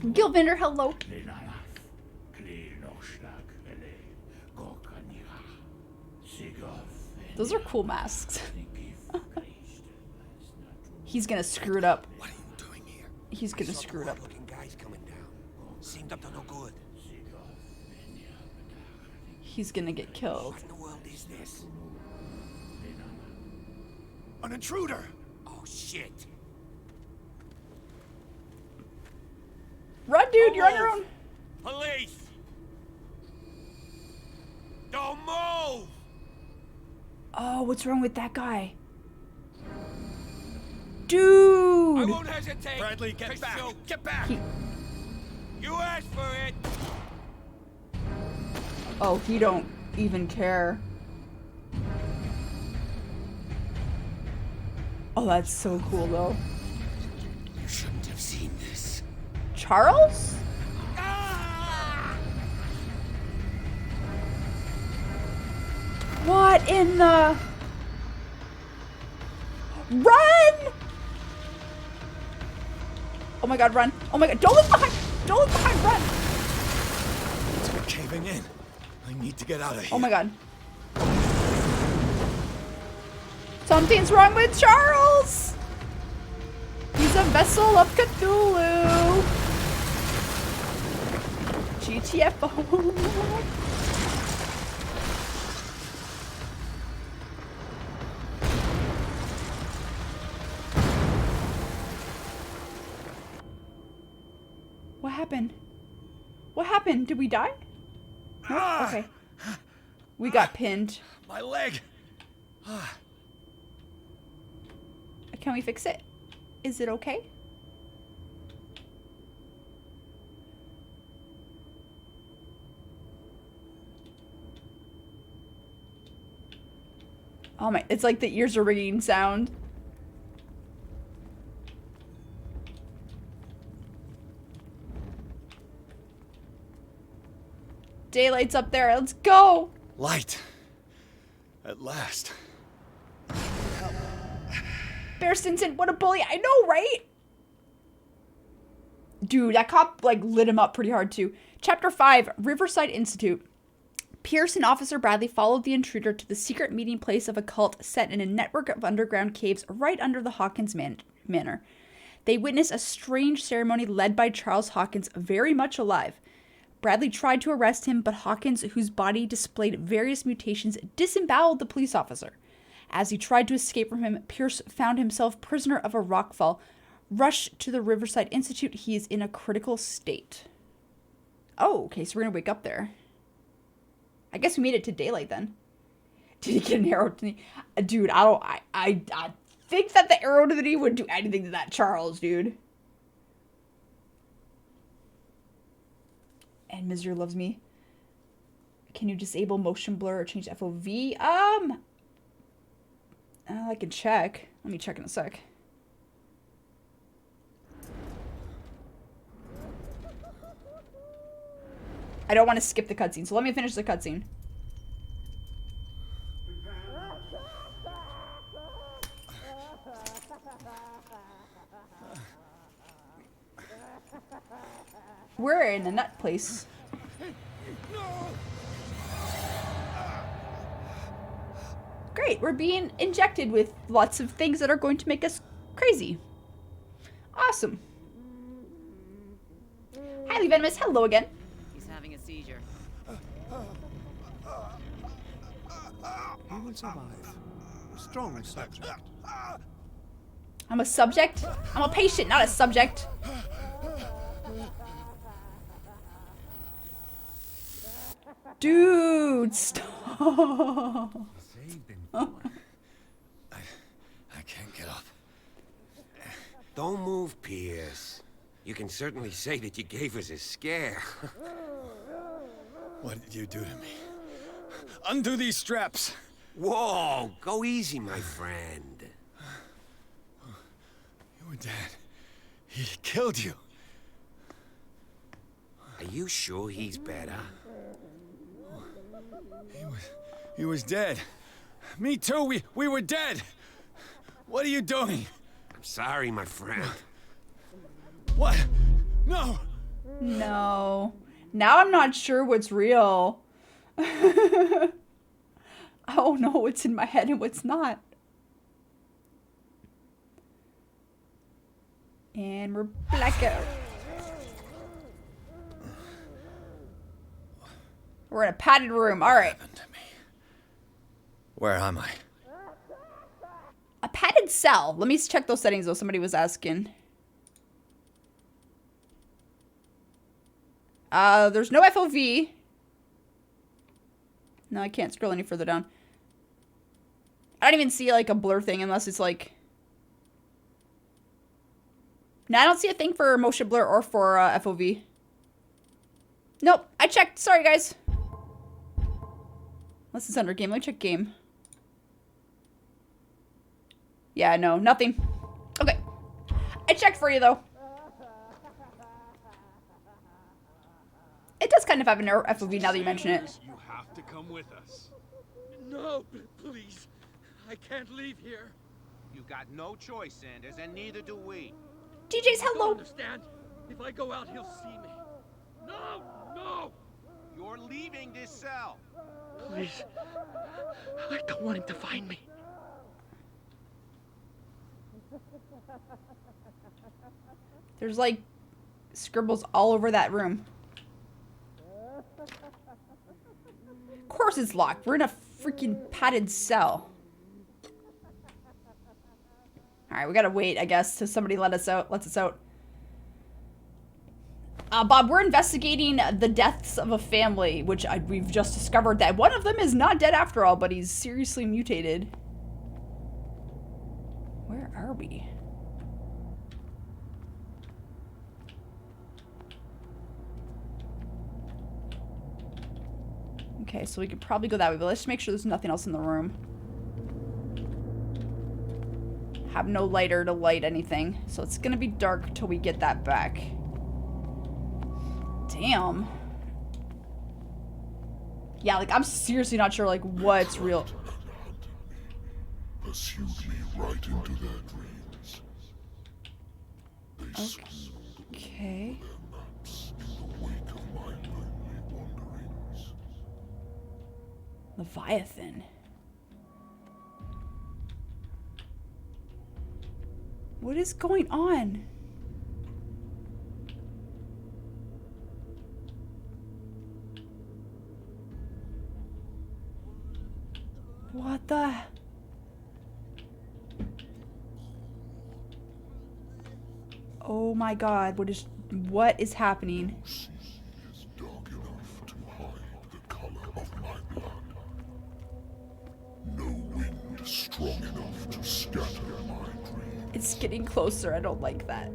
Gilvinder, hello. Those are cool masks. He's gonna screw it up. What are you doing here? He's gonna screw it up. Looking guys coming down. Seemed up to no good. He's gonna get killed. What in the world is this? An intruder! Oh shit! Run, dude! You're on your own. Police! Don't move! Oh, what's wrong with that guy? Dude! I won't hesitate. Bradley, get back! Shoot. Get back! You asked for it. Oh, he don't even care. Oh, that's so cool, though. You shouldn't have seen this. Charles? What in the... Run! Oh my god, run. Oh my god, don't look behind! Don't look behind, run! It's caving in. I need to get out of here. Oh my god. Something's wrong with Charles! He's a vessel of Cthulhu! GTFO. What happened? What happened? Did we die? No? Okay. We got pinned. My leg! Can we fix it? Is it okay? Oh my, it's like the ears are ringing sound. Daylight's up there. Let's go. Light. At last. Bear Stinson, what a bully. I know, right? Dude, that cop, like, lit him up pretty hard, too. Chapter 5, Riverside Institute. Pierce and Officer Bradley followed the intruder to the secret meeting place of a cult set in a network of underground caves right under the Hawkins Manor. They witnessed a strange ceremony led by Charles Hawkins, very much alive. Bradley tried to arrest him, but Hawkins, whose body displayed various mutations, disemboweled the police officer. As he tried to escape from him, Pierce found himself prisoner of a rockfall. Rushed to the Riverside Institute, he is in a critical state. Oh, okay, so we're gonna wake up there. I guess we made it to daylight then. Did he get an arrow to the... Dude, I think that the arrow to the knee wouldn't do anything to that Charles, dude. And Misery Loves Me. Can you disable motion blur or change FOV? I can check. Let me check in a sec. I don't want to skip the cutscene, so let me finish the cutscene. We're in a nut place. Great, we're being injected with lots of things that are going to make us crazy. Awesome. Highly venomous, hello again. He's having a seizure. He will survive. A strong subject. I'm a subject? I'm a patient, not a subject. Dude, stop. I can't get up. Don't move, Pierce. You can certainly say that you gave us a scare. What did you do to me? Undo these straps. Whoa, go easy, my friend. You were dead. He killed you. Are you sure he's better? He was dead. Me too. We were dead. What are you doing? I'm sorry, my friend. What? No. No. Now I'm not sure what's real. I don't know what's in my head and what's not. And we're blackout. We're in a padded room. All right. Where am I? A padded cell. Let me check those settings though. Somebody was asking. There's no FOV. No, I can't scroll any further down. I don't even see like a blur thing unless it's like... No, I don't see a thing for motion blur or for FOV. Nope, I checked. Sorry, guys. Unless it's under game. Let me check game. Yeah, no, nothing. Okay. I checked for you, though. It does kind of have an FOV now that you mention it. You have to come with us. No, please. I can't leave here. You got no choice, Sanders, and neither do we. DJ's I hello. don't understand. If I go out, he'll see me. No, no. You're leaving this cell. Please. I don't want him to find me. There's like scribbles all over that room. Of course it's locked. We're in a freaking padded cell. Alright, we gotta wait, I guess, till somebody lets us out. Bob, we're investigating the deaths of a family, which we've just discovered that one of them is not dead after all, but he's seriously mutated. Where are we? Okay, so we could probably go that way, but let's just make sure there's nothing else in the room. Have no lighter to light anything, so it's gonna be dark till we get that back. Damn. Yeah, like, I'm seriously not sure, like, what's real. Pursued me right into their dreams. They Okay. their maps in the wake of my lonely wanderings. Leviathan. What is going on? What the? Oh my God, what is happening? Sea is dark enough to hide the color of my blood. No wind strong enough to scatter my dreams. It's getting closer. I don't like that.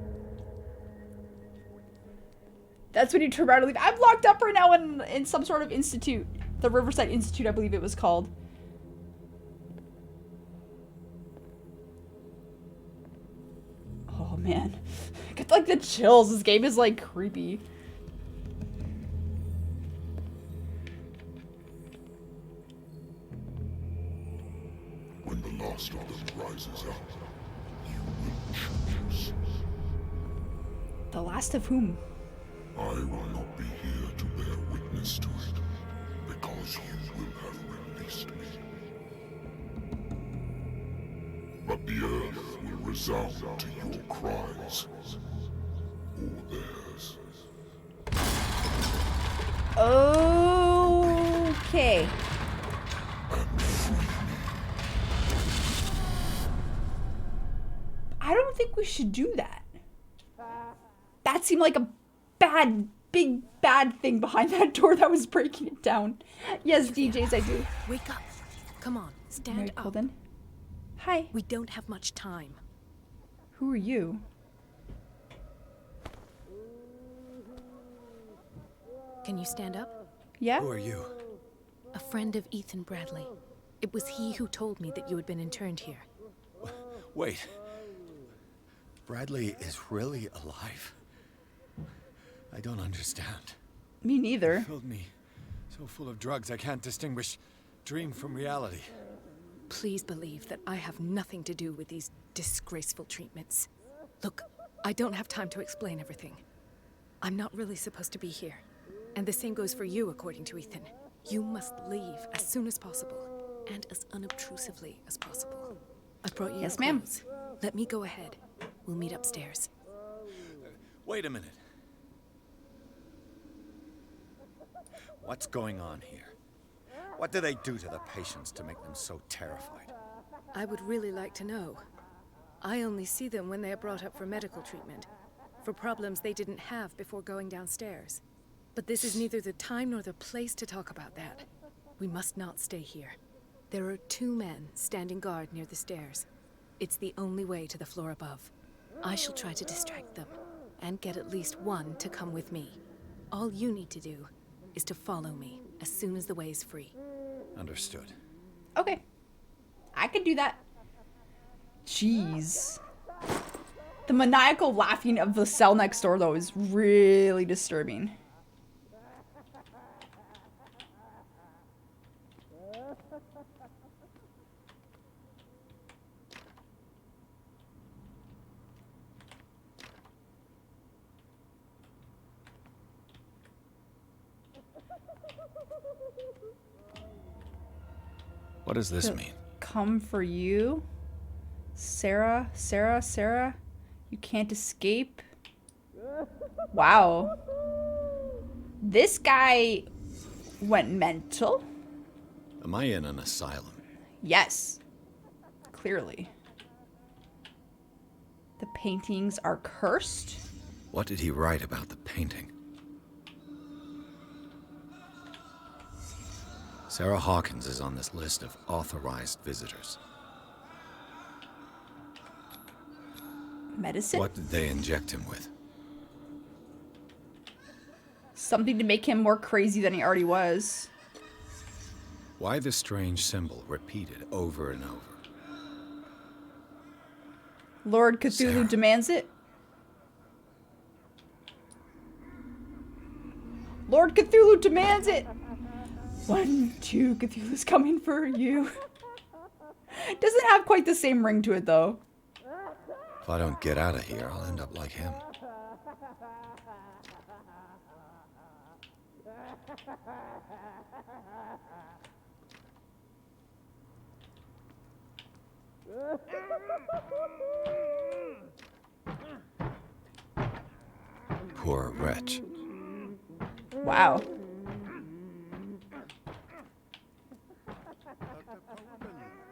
That's when you turn around and leave. I'm locked up right now in some sort of institute. The Riverside Institute, I believe it was called. Oh man. I get like the chills. This game is like creepy. When the last of them rises up, you will choose. The last of whom? I will not be here to bear witness to it, because you will have released me. But the earth will resound to your cries, or theirs. Okay. And free me. I don't think we should do that. That seemed like a bad big bad thing behind that door that was breaking it down. Yes, DJs, I do. Wake up. Come on, stand up. Colden. Hi. We don't have much time. Who are you? Can you stand up? Yeah? Who are you? A friend of Ethan Bradley. It was he who told me that you had been interned here. Wait. Bradley is really alive? I don't understand. Me neither. He filled me so full of drugs I can't distinguish dream from reality. Please believe that I have nothing to do with these disgraceful treatments. Look, I don't have time to explain everything. I'm not really supposed to be here. And the same goes for you, according to Ethan. You must leave as soon as possible, and as unobtrusively as possible. I've brought you Yes, your ma'am. clothes. Let me go ahead. We'll meet upstairs. Wait a minute. What's going on here? What do they do to the patients to make them so terrified? I would really like to know. I only see them when they are brought up for medical treatment, for problems they didn't have before going downstairs. But this is neither the time nor the place to talk about that. We must not stay here. There are 2 men standing guard near the stairs. It's the only way to the floor above. I shall try to distract them, and get at least one to come with me. All you need to do is to follow me as soon as the way is free. Understood. Okay. I could do that. Jeez. The maniacal laughing of the cell next door, though, is really disturbing. What does this mean? Come for you? Sarah? You can't escape? Wow. This guy went mental? Am I in an asylum? Yes. Clearly. The paintings are cursed? What did he write about the painting? Sarah Hawkins is on this list of authorized visitors. Medicine? What did they inject him with? Something to make him more crazy than he already was. Why the strange symbol repeated over and over? Lord Cthulhu Sarah. demands it? Lord Cthulhu demands it! 1, 2, Cthulhu's coming for you. Doesn't have quite the same ring to it, though. If I don't get out of here, I'll end up like him. Poor wretch. Wow.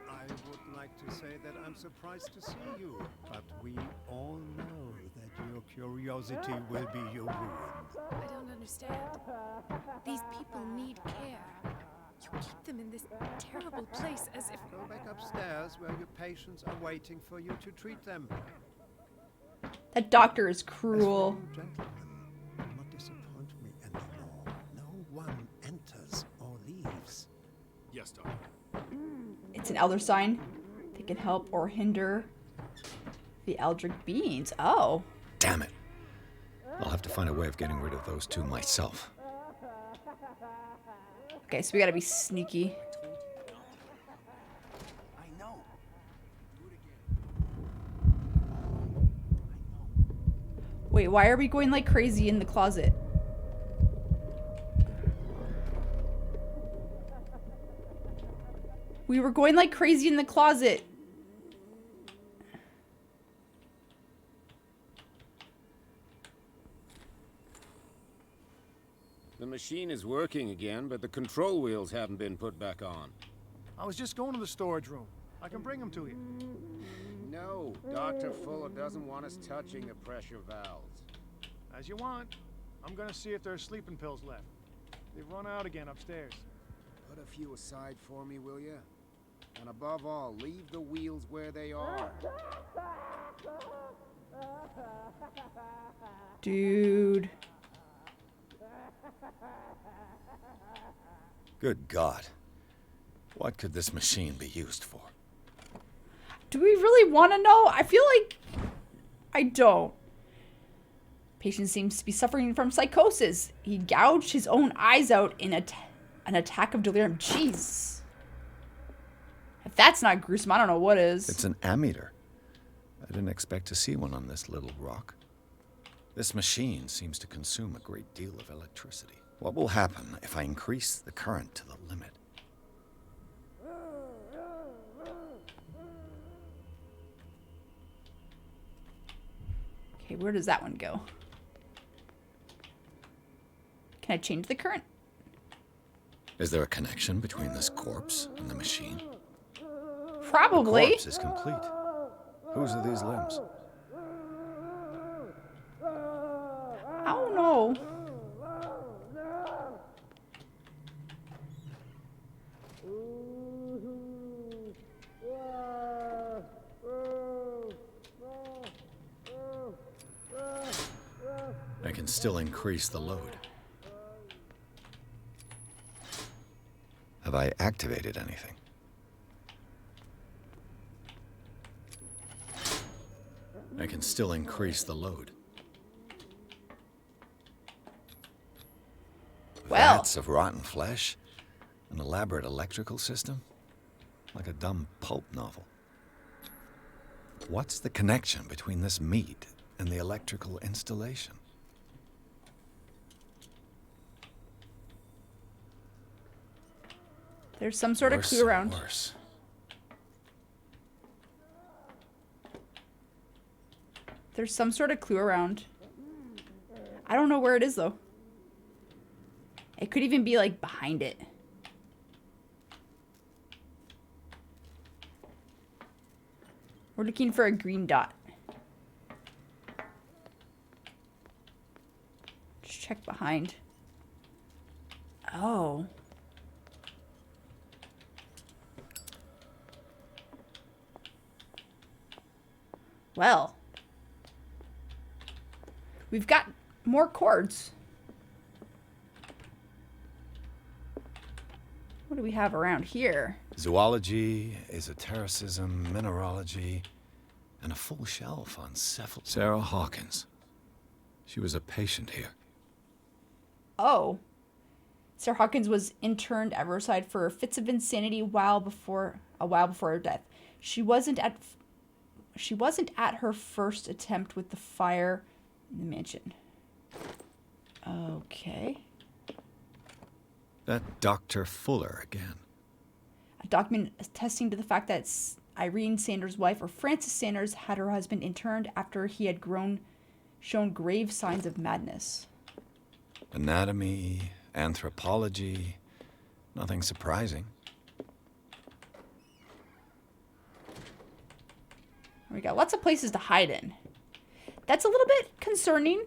I would like to say that I'm surprised to see you, but we all know that your curiosity will be your ruin. I don't understand. These people need care. You keep them in this terrible place as if... Go back upstairs where your patients are waiting for you to treat them. That doctor is cruel. As for you, gentlemen, do not disappoint me anymore. No one enters or leaves. Yes, Doctor. It's an elder sign. They can help or hinder the eldritch beings. Oh. Damn it. I'll have to find a way of getting rid of those 2 myself. Okay, so we gotta be sneaky. I know. Wait, why are we going like crazy in the closet? We were going like crazy in the closet. The machine is working again, but the control wheels haven't been put back on. I was just going to the storage room. I can bring them to you. No, Dr. Fuller doesn't want us touching the pressure valves. As you want. I'm gonna see if there are sleeping pills left. They've run out again upstairs. Put a few aside for me, will ya? And above all, leave the wheels where they are. Dude. Good God. What could this machine be used for? Do we really want to know? I feel like I don't. Patient seems to be suffering from psychosis. He gouged his own eyes out in an attack of delirium. Jeez. If that's not gruesome, I don't know what is. It's an ammeter. I didn't expect to see one on this little rock. This machine seems to consume a great deal of electricity. What will happen if I increase the current to the limit? Okay, where does that one go? Can I change the current? Is there a connection between this corpse and the machine? Probably. The corpse is complete. Whose are these limbs? I don't know. I can still increase the load. Have I activated anything? I can still increase the load. Well. Vats of rotten flesh? An elaborate electrical system? Like a dumb pulp novel. What's the connection between this meat and the electrical installation? There's some sort of clue around. Worse. There's some sort of clue around. I don't know where it is, though. It could even be, like, behind it. We're looking for a green dot. Just check behind. Oh. Well. We've got more chords. What do we have around here? Zoology, esotericism, mineralogy, and a full shelf on cephal. Sarah Hawkins. She was a patient here. Oh. Sarah Hawkins was interned at Riverside for fits of insanity a while before her death. She wasn't at her first attempt with the fire in the mansion. Okay. That Dr. Fuller again. A document attesting to the fact that Irene Sanders' wife, or Frances Sanders, had her husband interned after he had shown grave signs of madness. Anatomy, anthropology, nothing surprising. We got lots of places to hide in. That's a little bit concerning.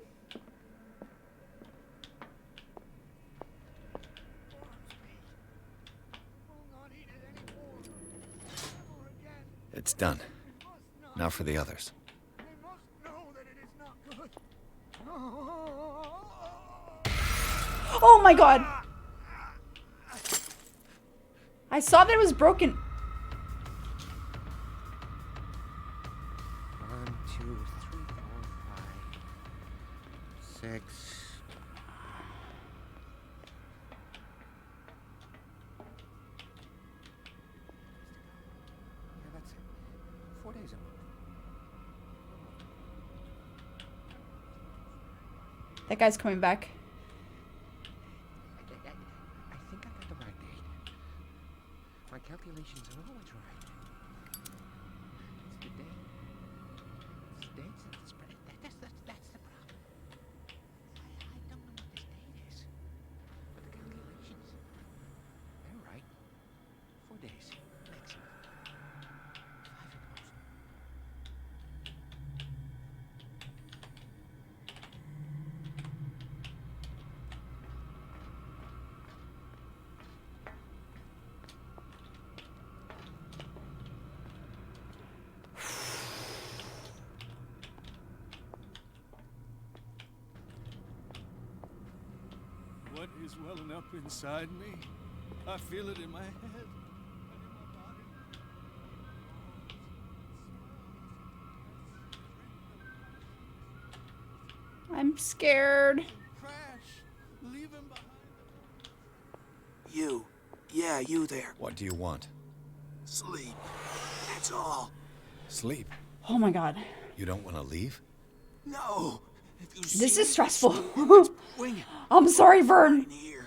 It's done. Now for the others. Oh my god! I saw that it was broken. 1, 2, 3, 4, 5, 6. Yeah, that's it. 4 days a month. That guy's coming back. I think I got the right date. My calculations are always right. It's the day. It's the date since the spread. That's the problem. I don't know what this date is. But the calculations, they're right. 4 days. Excellent. 5 at most. What is welling up inside me? I feel it in my head. I'm scared. Crash! Leave him behind. You. Yeah, you there. What do you want? Sleep. That's all. Sleep. Oh my god. You don't want to leave? No. If you This see is me, stressful. wing it. I'm sorry, Vern. Here.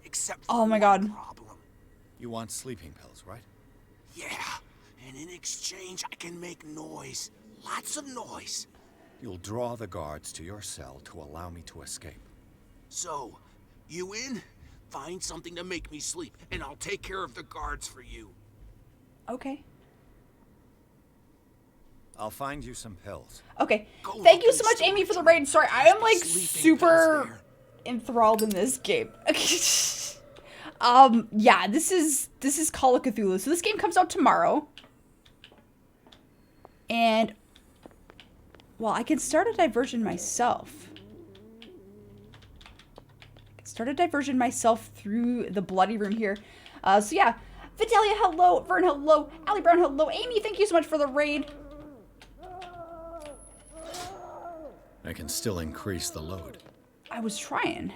Except Oh my god. problem. You want sleeping pills, right? Yeah. And in exchange, I can make noise. Lots of noise. You'll draw the guards to your cell to allow me to escape. So, you in? Find something to make me sleep, and I'll take care of the guards for you. Okay. I'll find you some pills. Okay. Thank you so much, Amy, for the raid. Sorry, I am like super enthralled in this game. Yeah, this is Call of Cthulhu. So this game comes out tomorrow. And well, I can start a diversion myself. Start a diversion myself through the bloody room here. So yeah, Vitalia, hello. Vern, hello. Allie Brown, hello. Amy, thank you so much for the raid. I can still increase the load. I was trying.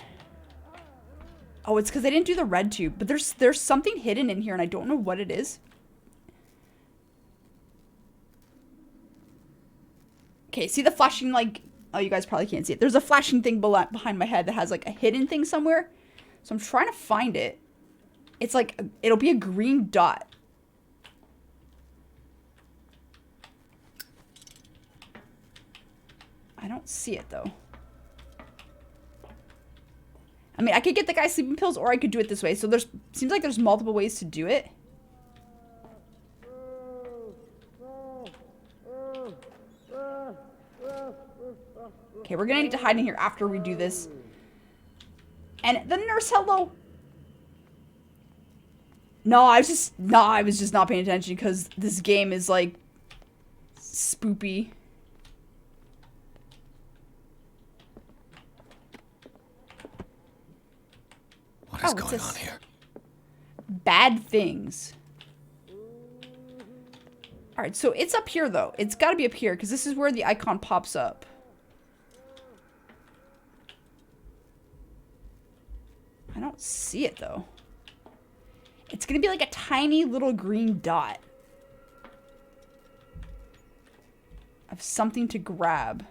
Oh, it's because I didn't do the red tube, but there's something hidden in here and I don't know what it is. Okay, see the flashing, like, oh, you guys probably can't see it. There's a flashing thing behind my head that has like a hidden thing somewhere. So I'm trying to find it. It's like, it'll be a green dot. I don't see it though. I mean, I could get the guy sleeping pills or I could do it this way. So seems like there's multiple ways to do it. Okay, we're gonna need to hide in here after we do this. And the nurse, hello. No, I was just not paying attention because this game is like spoopy. What is going on here? Bad things. Alright, so it's up here though. It's gotta be up here because this is where the icon pops up. I don't see it though. It's gonna be like a tiny little green dot of something to grab.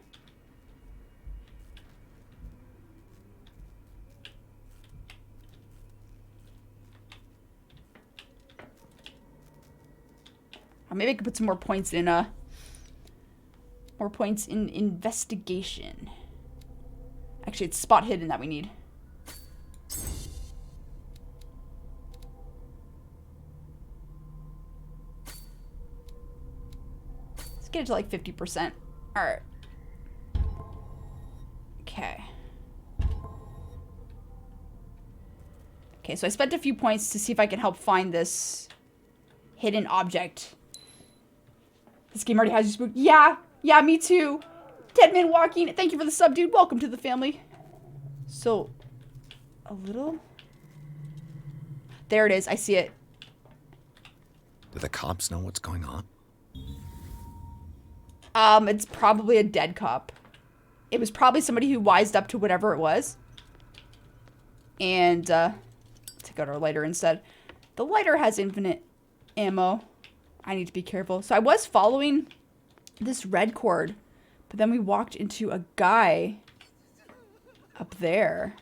Or maybe I could put some more points in investigation. Actually, it's spot hidden that we need. Let's get it to like 50%. All right. Okay. Okay, so I spent a few points to see if I can help find this hidden object. This game already has you spooked. Yeah, me too. Dead Man Walking. Thank you for the sub, dude. Welcome to the family. So, a little. There it is. I see it. Do the cops know what's going on? It's probably a dead cop. It was probably somebody who wised up to whatever it was. And, take out our lighter instead. The lighter has infinite ammo. I need to be careful. So I was following this red cord, but then we walked into a guy up there.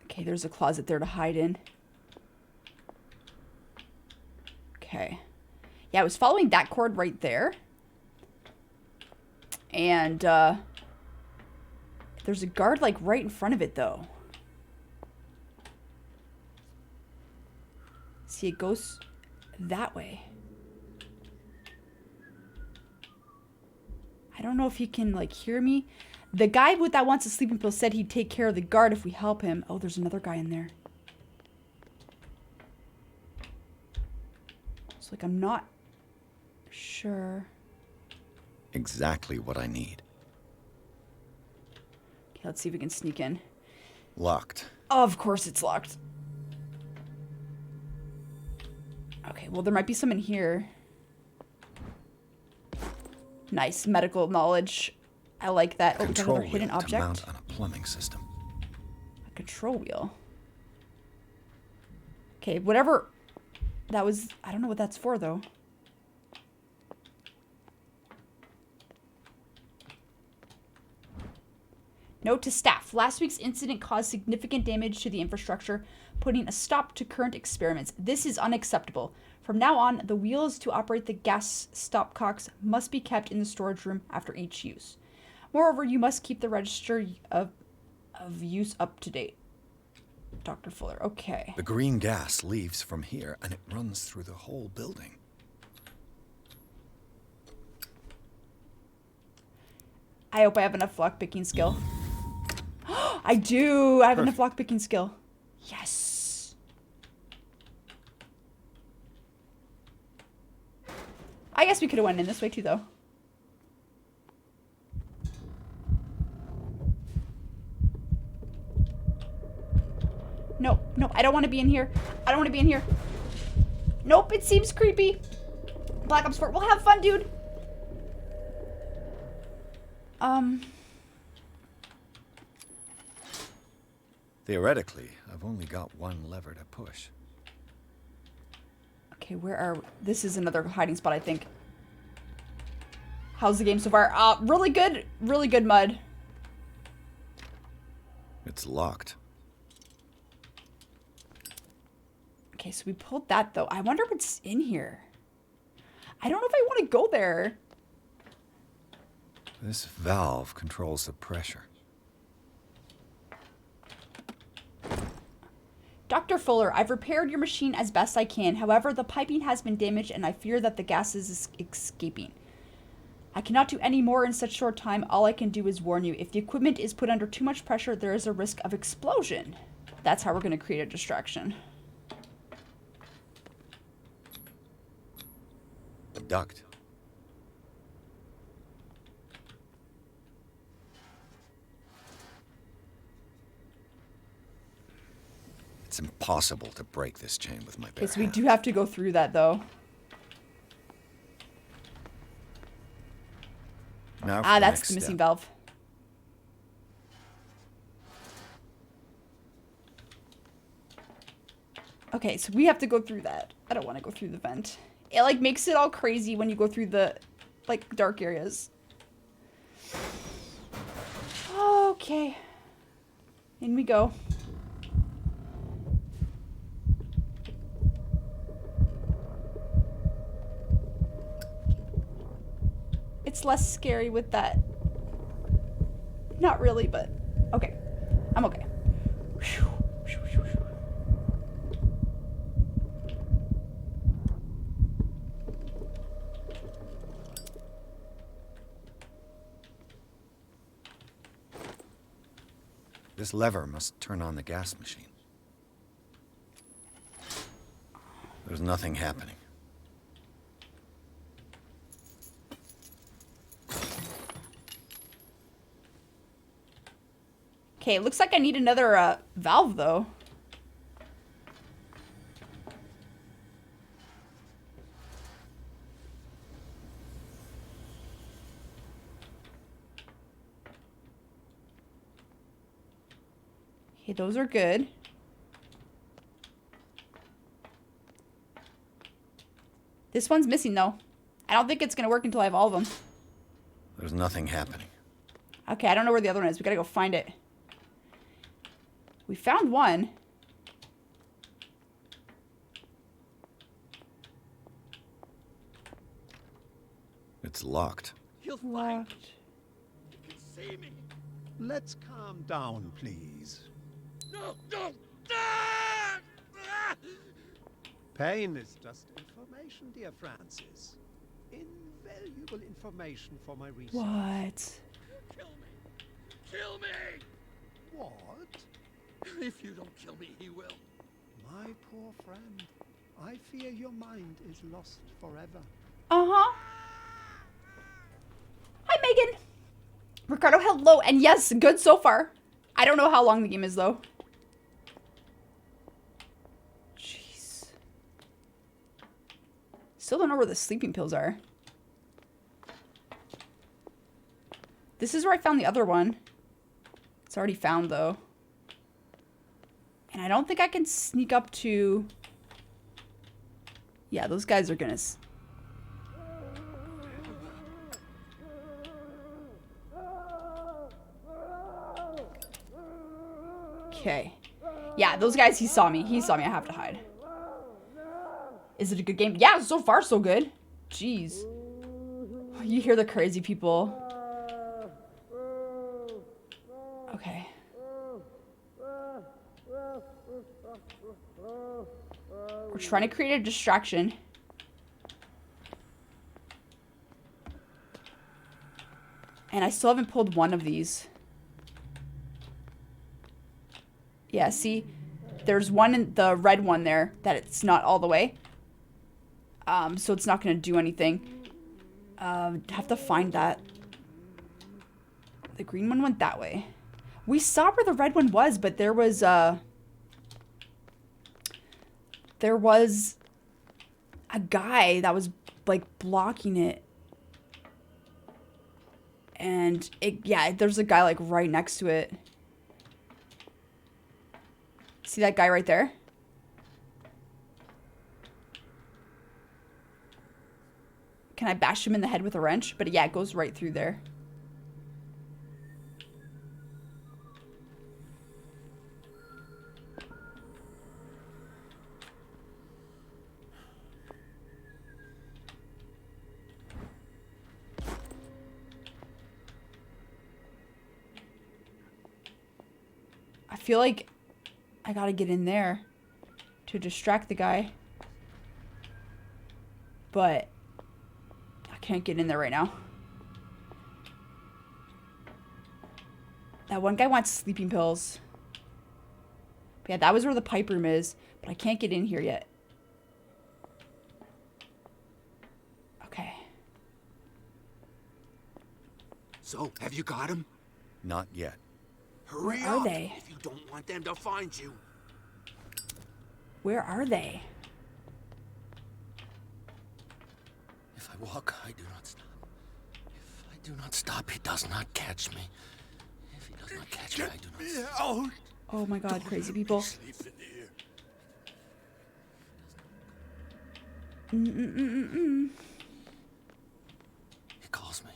Okay, there's a closet there to hide in. Okay. Yeah, I was following that cord right there. And, there's a guard, like, right in front of it, though. See, it goes that way. I don't know if he can, like, hear me. The guy that wants a sleeping pill said he'd take care of the guard if we help him. Oh, there's another guy in there. So, like, I'm not sure. exactly what I need. Okay, let's see if we can sneak in. Locked. Of course it's locked. Okay, well, there might be some in here. Nice medical knowledge. I like that. Oh, Control another hidden wheel to object. mount on a plumbing system. A control wheel. Okay, whatever that was. I don't know what that's for, though. Note to staff. Last week's incident caused significant damage to the infrastructure, putting a stop to current experiments. This is unacceptable. From now on, the wheels to operate the gas stopcocks must be kept in the storage room after each use. Moreover, you must keep the register of use up to date. Dr. Fuller, okay. The green gas leaves from here and it runs through the whole building. I hope I have enough lockpicking skill. I do! I have enough lockpicking skill. Yes! I guess we could have went in this way too, though. No, no, I don't want to be in here. I don't want to be in here. Nope, it seems creepy. Black Ops 4. We'll have fun, dude. Theoretically, I've only got one lever to push. Okay, where are... This is another hiding spot, I think. How's the game so far? Really good. Really good, Mud. It's locked. Okay, so we pulled that, though. I wonder what's in here. I don't know if I want to go there. This valve controls the pressure. Dr. Fuller, I've repaired your machine as best I can. However, the piping has been damaged and I fear that the gas is escaping. I cannot do any more in such short time. All I can do is warn you. If the equipment is put under too much pressure, there is a risk of explosion. That's how we're going to create a distraction. Duct. It's impossible to break this chain with my bare Okay, so we hands. do have to go through that, though. Now for Ah, the that's next the missing step. valve. Okay, so we have to go through that. I don't want to go through the vent. It, like, makes it all crazy when you go through the, like, dark areas. Okay. In we go. It's less scary with that. Not really, but okay. I'm okay. This lever must turn on the gas machine. There's nothing happening. Okay, it looks like I need another valve, though. Okay, those are good. This one's missing, though. I don't think it's going to work until I have all of them. There's nothing happening. Okay, I don't know where the other one is. We gotta go find it. We found one. It's locked. You'll find me. You can see me. Let's calm down, please. No, no! Ah! Ah! Pain is just information, dear Francis. Invaluable information for my research. What? Kill me! Kill me! What? If you don't kill me, he will. My poor friend, I fear your mind is lost forever. Uh-huh. Megan. Ricardo, hello. And yes, good so far. I don't know how long the game is, though. Jeez. Still don't know where the sleeping pills are. This is where I found the other one. It's already found, though. And I don't think I can sneak up to... Yeah, those guys are gonna... Okay. Yeah, those guys, he saw me. He saw me. I have to hide. Is it a good game? Yeah, so far so good. Jeez. You hear the crazy people. Okay. We're trying to create a distraction. And I still haven't pulled one of these. Yeah, see? There's one in the red one there that it's not all the way. So it's not going to do anything. Have to find that. The green one went that way. We saw where the red one was, but there was a guy that was like blocking it. And there's a guy like right next to it. See that guy right there? Can I bash him in the head with a wrench? But yeah, it goes right through there. I feel like I gotta get in there to distract the guy. But I can't get in there right now. That one guy wants sleeping pills. But yeah, that was where the pipe room is. But I can't get in here yet. Okay. So, have you got him? Not yet. Hurry Where are up they? if you don't want them to find you. Where are they? If I walk, I do not stop. If I do not stop, he does not catch me. If he does not catch me, I do not stop. Oh my god, crazy people. He calls me.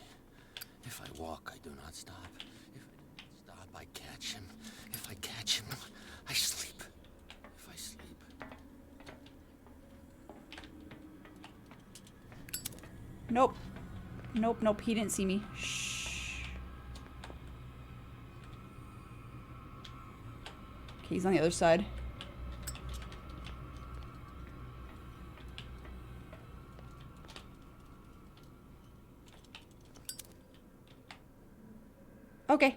If I walk, I do not stop. If I do not stop, I catch him. If I catch him, I sleep. If I sleep... Nope. Nope, nope, he didn't see me. Shh. Okay, he's on the other side. Okay.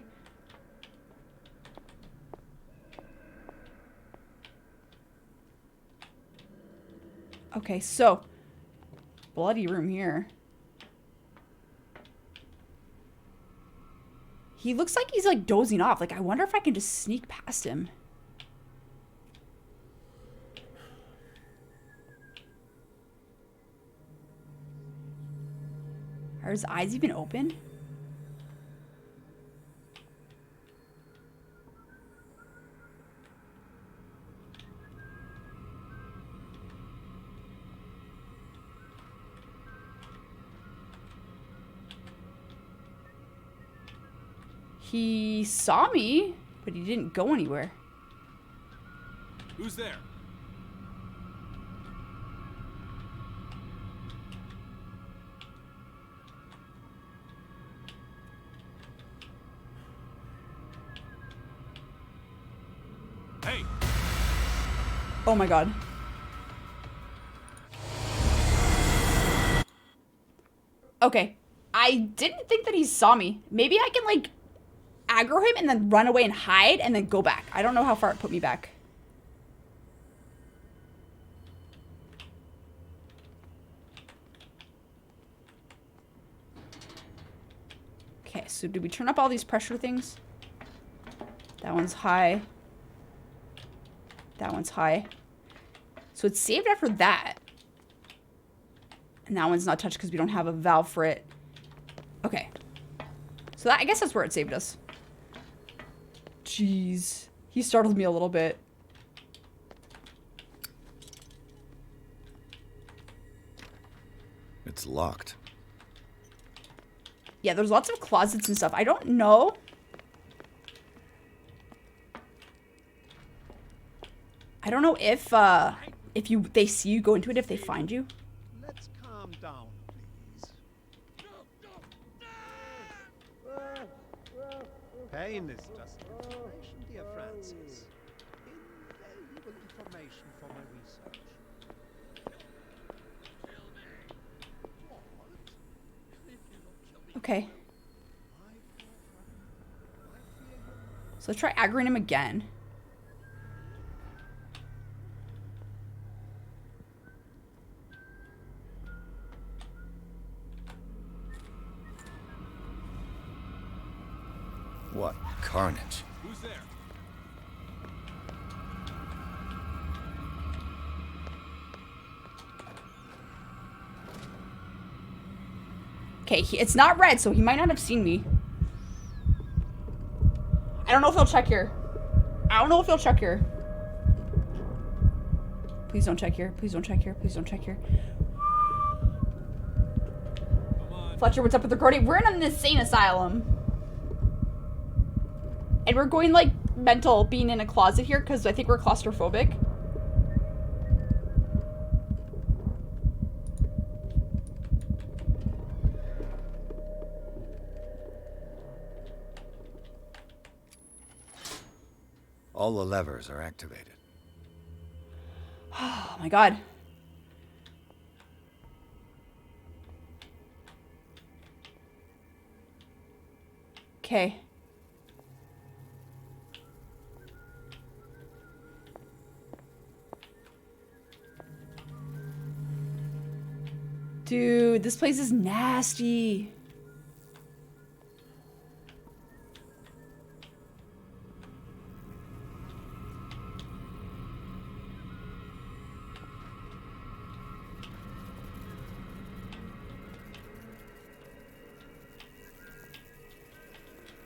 Okay, so bloody room here. He looks like he's like dozing off. Like, I wonder if I can just sneak past him. Are his eyes even open? He saw me, but he didn't go anywhere. Who's there? Hey! Oh my god. Okay. I didn't think that he saw me. Maybe I can, like, aggro him and then run away and hide and then go back. I don't know how far it put me back. so did we turn up all these pressure things? That one's high. That one's high. So it's saved after that. And that one's not touched because we don't have a valve for it. Okay. So that, I guess that's where it saved us. Jeez. He startled me a little bit. It's locked. Yeah, there's lots of closets and stuff. I don't know. I don't know if they see you go into it, if they find you. Let's calm down, please. Pain is just information, dear Francis. Invaluable information for my research. Okay. So let's try aggroing him again. What carnage. Who's there? Okay, it's not red, so he might not have seen me. I don't know if he'll check here. I don't know if he'll check here. Please don't check here. Please don't check here. Please don't check here. Fletcher, what's up with the recording? We're in an insane asylum. And we're going, like, mental being in a closet here because I think we're claustrophobic. All the levers are activated. Oh my god. Okay. Dude, this place is nasty.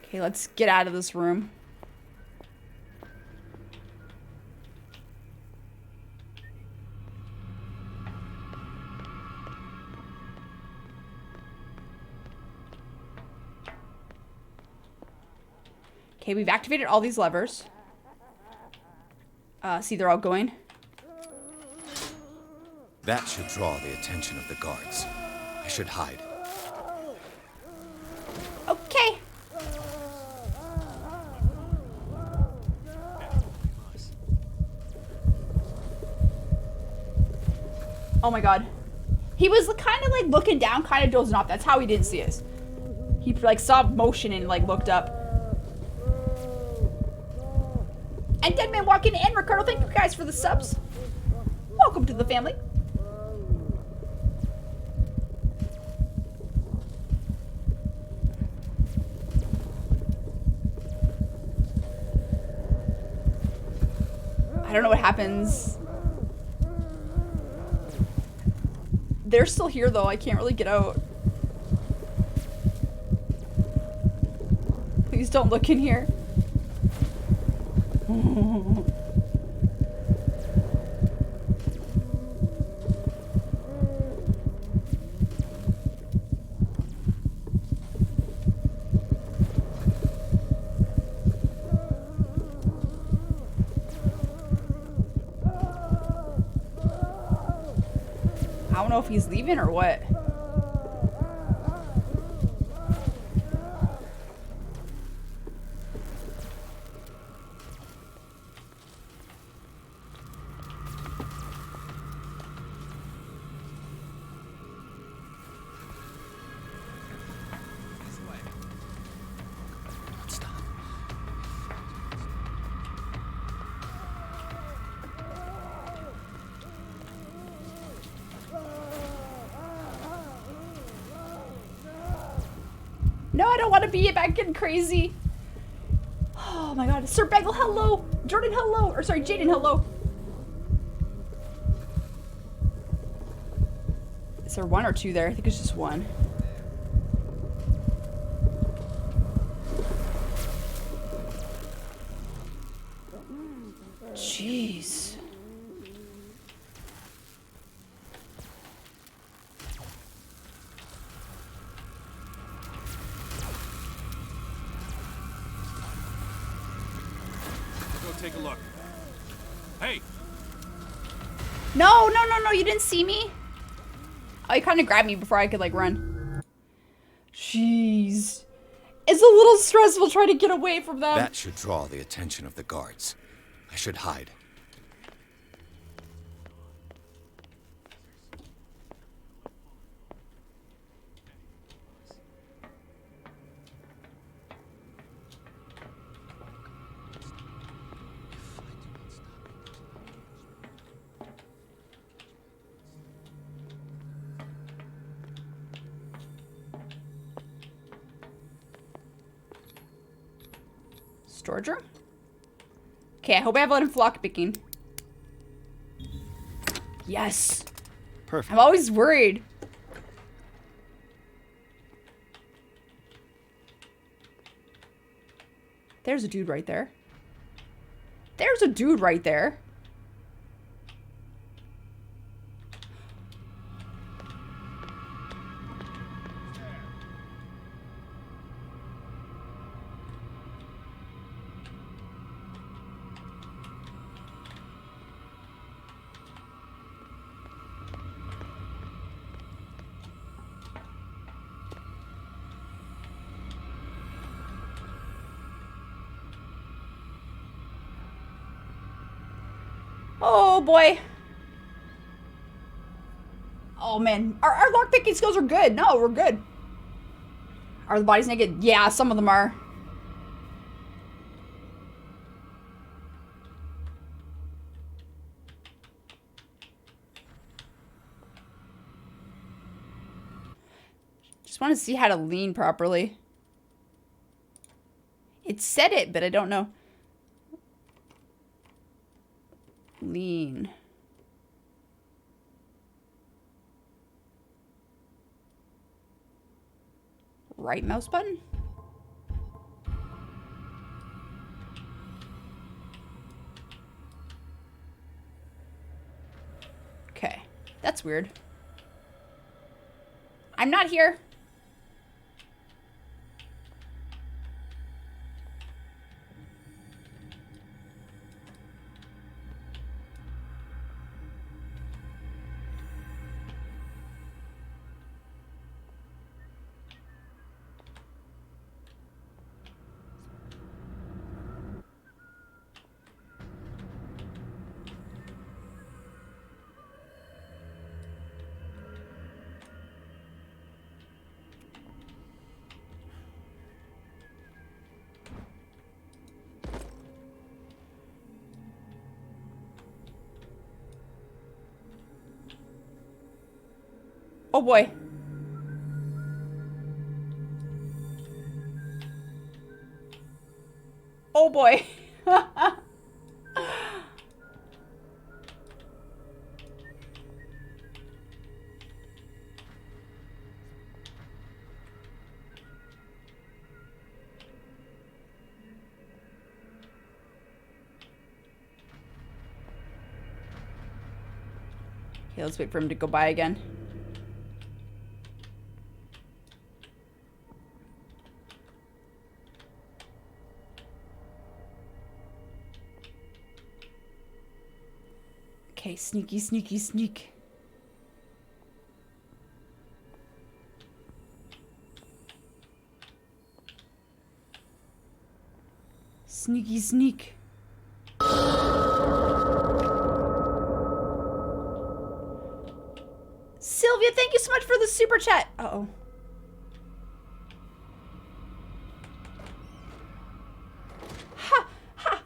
Okay, let's get out of this room. Okay, we've activated all these levers. See, they're all going. That should draw the attention of the guards. I should hide. Okay. Oh my god. He was kind of like looking down, kind of dozing off. That's how he didn't see us. He like saw motion and like looked up. And Dead Man walking in. Ricardo, thank you guys for the subs. Welcome to the family. I don't know what happens. They're still here though. I can't really get out. Please don't look in here. I don't know if he's leaving or what. No, I don't want to be back in crazy. Oh my god. Sir Bagel, hello. Jordan, hello. Or sorry, Jaden, hello. Is there one or two there? I think it's just one. Jeez. Go take a look. Hey! No, no, no, no, you didn't see me? Oh, you kind of grabbed me before I could, like, run. Jeez. It's a little stressful trying to get away from them. That should draw the attention of the guards. I should hide. Storage room? Okay, I hope I have a lot of flock picking. Yes. Perfect. I'm always worried. There's a dude right there. There's a dude right there. Oh boy. Oh man. Our lockpicking skills are good. No, we're good. Are the bodies naked? Yeah, some of them are. Just want to see how to lean properly. It said it, but I don't know. Lean. Right mouse button? Okay. That's weird. I'm not here. Oh boy. Oh boy. Okay, let's wait for him to go by again. Okay, sneaky, sneaky, sneak. Sneaky, sneak. Sylvia, thank you so much for the super chat. Uh-oh. Ha! Ha!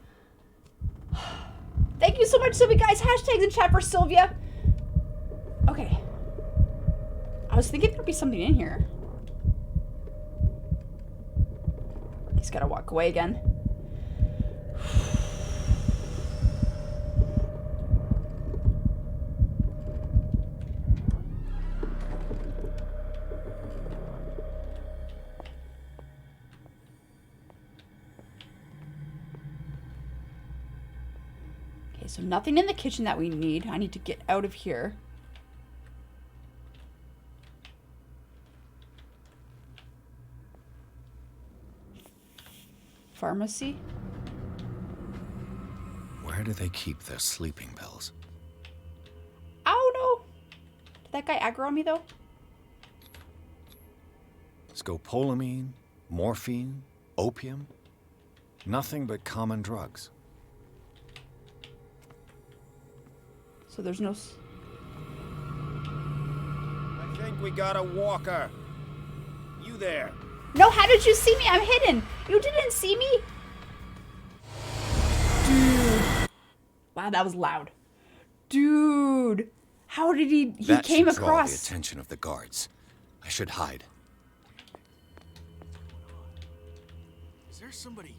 Thank you so much, Sylvia. Guys, hashtags in chat for Sylvia. Okay. I was thinking there'd be something in here. He's gotta walk away again. Okay, so nothing in the kitchen that we need. I need to get out of here. Pharmacy? Where do they keep their sleeping pills? Oh no! Did that guy aggro on me though? Scopolamine, morphine, opium. Nothing but common drugs. So there's no... I think we got a walker. You there? No, how did you see me? I'm hidden. You didn't see me? Dude. Wow, that was loud. Dude. How did he That came should draw across? the attention of the guards. I should hide. Is there somebody?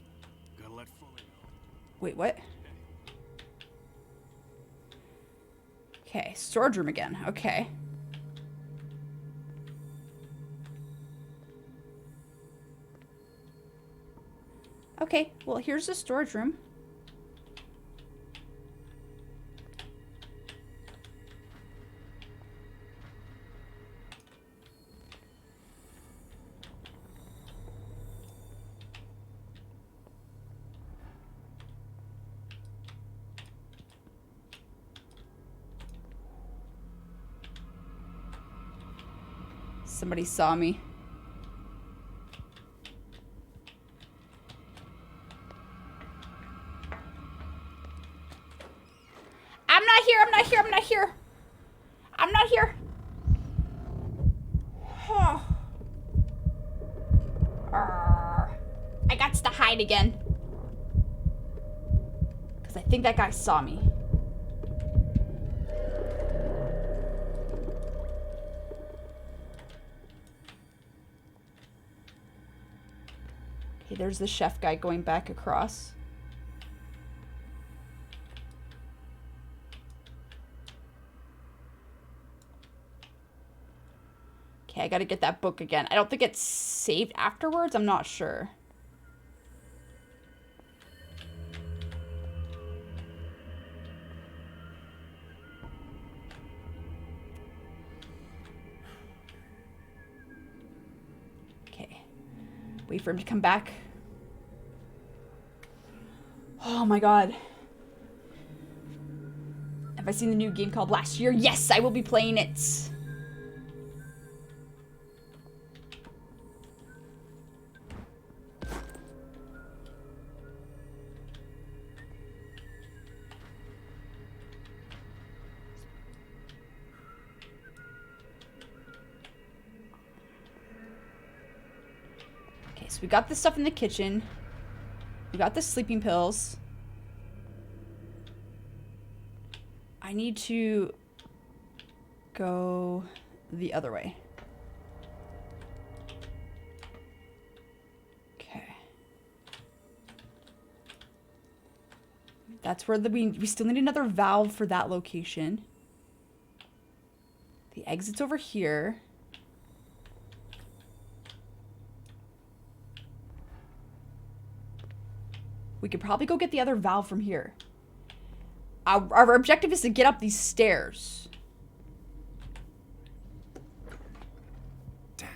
Gotta let Fuller know. Wait, what? Okay, storage room again. Okay. Okay, well, here's the storage room. Somebody saw me. I'm not here, I'm not here, I'm not here. I'm not here. I got to hide again. Because I think that guy saw me. Okay, there's the chef guy going back across. Okay, I gotta get that book again. I don't think it's saved afterwards. I'm not sure. Okay. Wait for him to come back. Oh my god. Have I seen the new game called Last Year? Yes, I will be playing it. We got this stuff in the kitchen. We got the sleeping pills. I need to go the other way. Okay. That's where we still need another valve for that location. The exit's over here. We could probably go get the other valve from here. Our objective is to get up these stairs. Damn.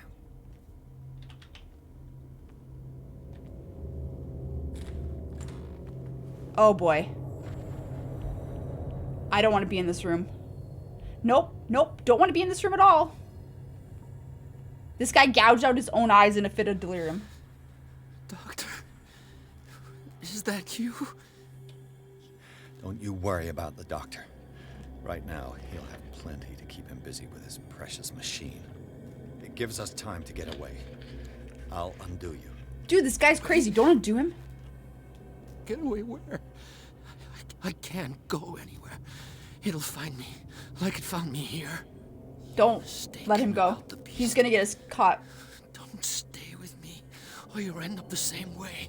Oh boy. I don't want to be in this room. Nope, nope, don't want to be in this room at all. This guy gouged out his own eyes in a fit of delirium. Doctor, is that you? Don't you worry about the doctor. Right now, he'll have plenty to keep him busy with his precious machine. It gives us time to get away. I'll undo you. Dude, this guy's crazy. Don't undo him. Get away where? I can't go anywhere. It'll find me like it found me here. Don't let him go. He's gonna get us caught. Don't stay with me. or you'll end up the same way.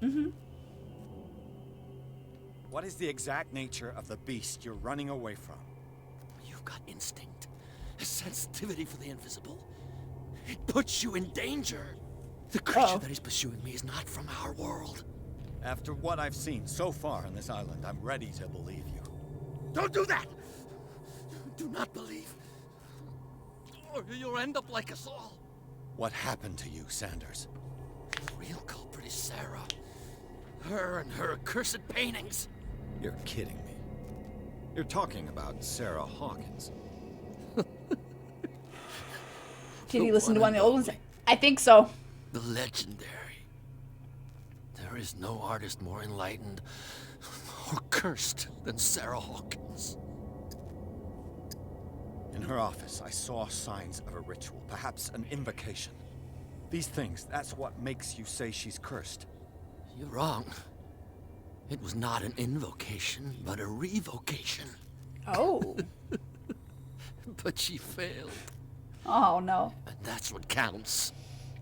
Mm-hmm. What is the exact nature of the beast you're running away from? You've got instinct, a sensitivity for the invisible. It puts you in danger. The creature that is pursuing me is not from our world. After what I've seen so far on this island, I'm ready to believe you. Don't do that! Do not believe, or you'll end up like us all. What happened to you, Sanders? The real culprit is Sarah. Her and her accursed paintings. You're kidding me. You're talking about Sarah Hawkins. Did he listen to one of the old ones? I think so. The legendary. There is no artist more enlightened or cursed than Sarah Hawkins. In her office, I saw signs of a ritual, perhaps an invocation. These things, that's what makes you say she's cursed. You're wrong. It was not an invocation, but a revocation. Oh. But she failed. Oh, no. And that's what counts.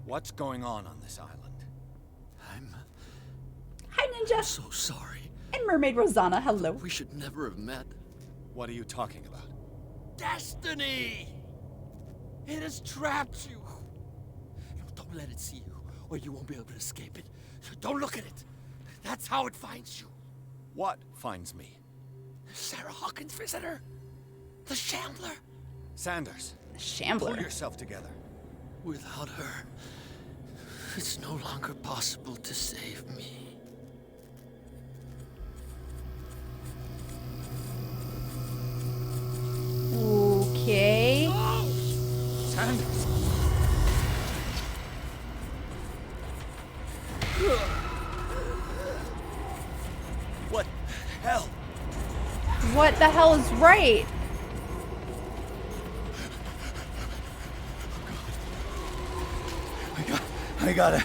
What's going on this island? Hi, Ninja. I'm so sorry. And Mermaid Rosanna, hello. We should never have met. What are you talking about? Destiny! It has trapped you. No, don't let it see you, or you won't be able to escape it. Don't look at it. That's how it finds you. What finds me? Sarah Hawkins' visitor. The Shambler. Sanders. The Shambler. Pull yourself together. Without her, it's no longer possible to save me. Okay. Sanders. What the hell? What the hell is right? I gotta.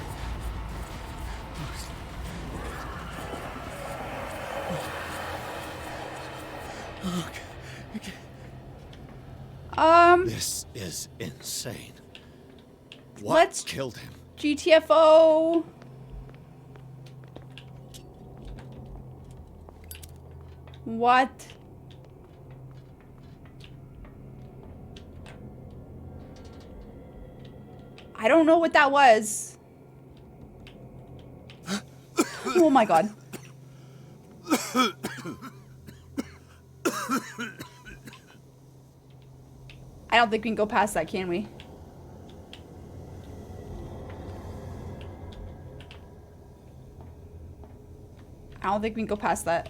This is insane. What killed him? GTFO. What? I don't know what that was. Oh my god. I don't think we can go past that, can we? I don't think we can go past that.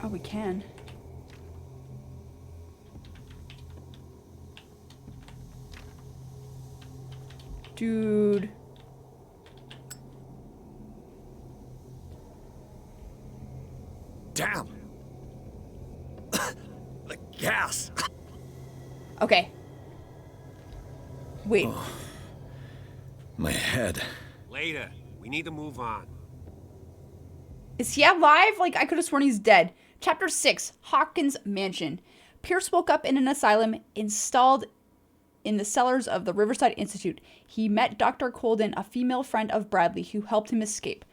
Oh, we can. Dude. Damn. The gas. Okay. Wait. Oh, my head. Later. We need to move on. Is he alive? Like, I could have sworn he's dead. Chapter 6, Hawkins Mansion. Pierce woke up in an asylum installed in the cellars of the Riverside Institute. He met Dr. Colden, a female friend of Bradley, who helped him escape.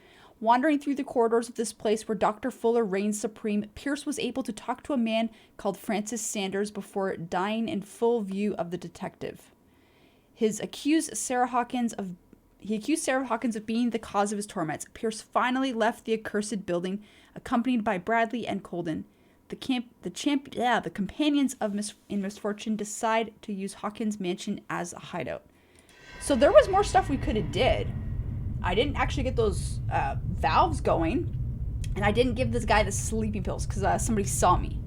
Wandering through the corridors of this place where Dr. Fuller reigns supreme, Pierce was able to talk to a man called Francis Sanders before dying in full view of the detective. He accused Sarah Hawkins of being the cause of his torments. Pierce finally left the accursed building, accompanied by Bradley and Colden. The companions in misfortune decide to use Hawkins Mansion as a hideout. So there was more stuff we could have did. I didn't actually get those valves going, and I didn't give this guy the sleeping pills because somebody saw me.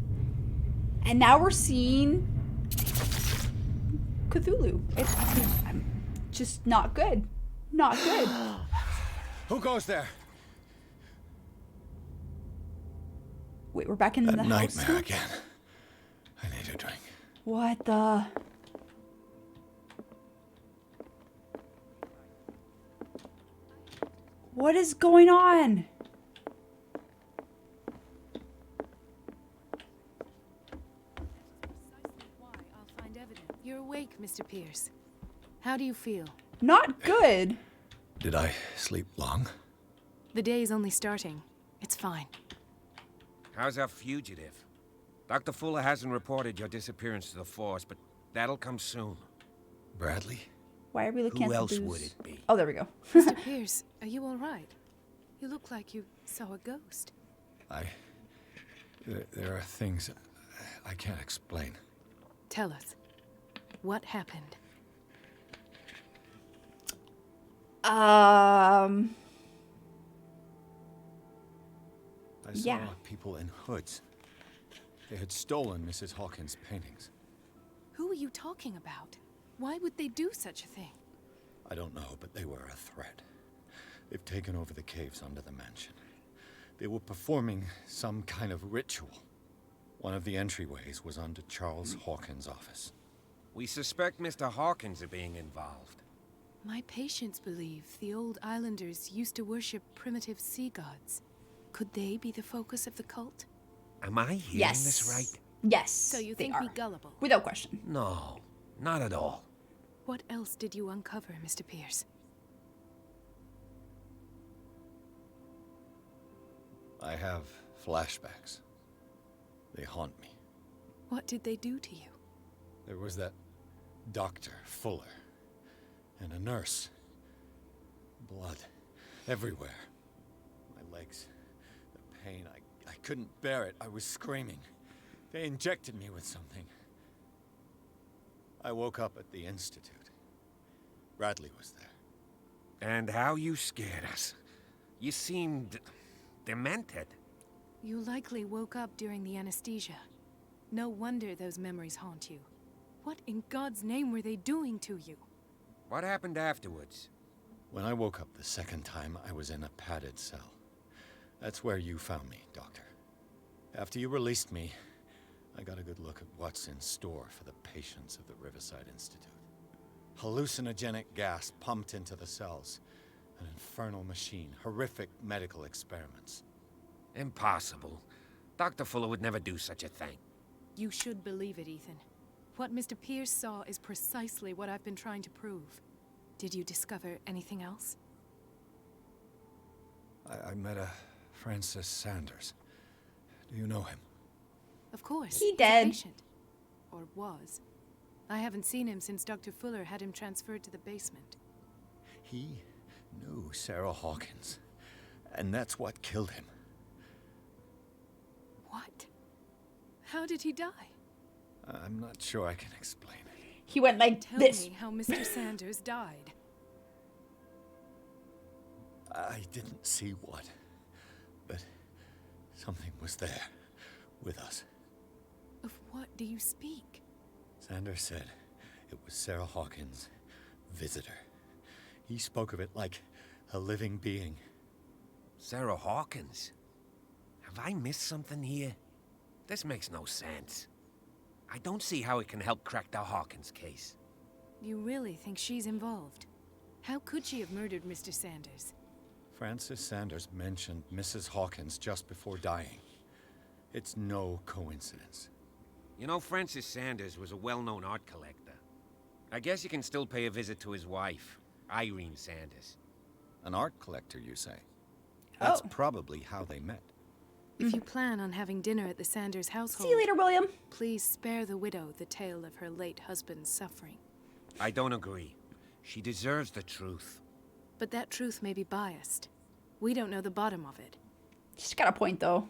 And now we're seeing Cthulhu. It's just not good. Not good. Who goes there? Wait, we're back in the house. Nightmare again. I need a drink. What the? What is going on? You're awake, Mr. Pierce. How do you feel? Not good. Did I sleep long? The day is only starting. It's fine. How's our fugitive? Dr. Fuller hasn't reported your disappearance to the Force, but that'll come soon. Bradley? Why are we looking Who at else the booze? would it be? Oh, there we go. Mr. Pierce, are you all right? You look like you saw a ghost. There are things I can't explain. Tell us. What happened? I saw Yeah. people in hoods. They had stolen Mrs. Hawkins' paintings. Who are you talking about? Why would they do such a thing? I don't know, but they were a threat. They've taken over the caves under the mansion. They were performing some kind of ritual. One of the entryways was under Charles Hawkins' office. We suspect Mr. Hawkins of being involved. My patients believe the old islanders used to worship primitive sea gods. Could they be the focus of the cult? Am I hearing this right? Yes. So you they think me are. gullible? Without question. No, not at all. What else did you uncover, Mr. Pierce? I have flashbacks. They haunt me. What did they do to you? There was that Dr. Fuller and a nurse. Blood everywhere. My legs, the pain, I couldn't bear it. I was screaming. They injected me with something. I woke up at the Institute. Bradley was there. And how you scared us. You seemed demented. You likely woke up during the anesthesia. No wonder those memories haunt you. What in God's name were they doing to you? What happened afterwards? When I woke up the second time, I was in a padded cell. That's where you found me, Doctor. After you released me, I got a good look at what's in store for the patients of the Riverside Institute. Hallucinogenic gas pumped into the cells. An infernal machine. Horrific medical experiments. Impossible. Dr. Fuller would never do such a thing. You should believe it, Ethan. What Mr. Pierce saw is precisely what I've been trying to prove. Did you discover anything else? I met a Francis Sanders. Do you know him? Of course. He he's a dead. patient. Or was. I haven't seen him since Dr. Fuller had him transferred to the basement. He knew Sarah Hawkins. And that's what killed him. What? How did he die? I'm not sure I can explain. He went like Tell this. me how Mr. Sanders died. I didn't see what, but something was there with us. Of what do you speak? Sanders said it was Sarah Hawkins' visitor. He spoke of it like a living being. Sarah Hawkins? Have I missed something here? This makes no sense. I don't see how it can help crack the Hawkins case. You really think she's involved? How could she have murdered Mr. Sanders? Francis Sanders mentioned Mrs. Hawkins just before dying. It's no coincidence. You know, Francis Sanders was a well-known art collector. I guess you can still pay a visit to his wife, Irene Sanders. An art collector, you say? That's probably how they met. If you plan on having dinner at the Sanders household... See you later, William. Please spare the widow the tale of her late husband's suffering. I don't agree. She deserves the truth. But that truth may be biased. We don't know the bottom of it. She's got a point, though.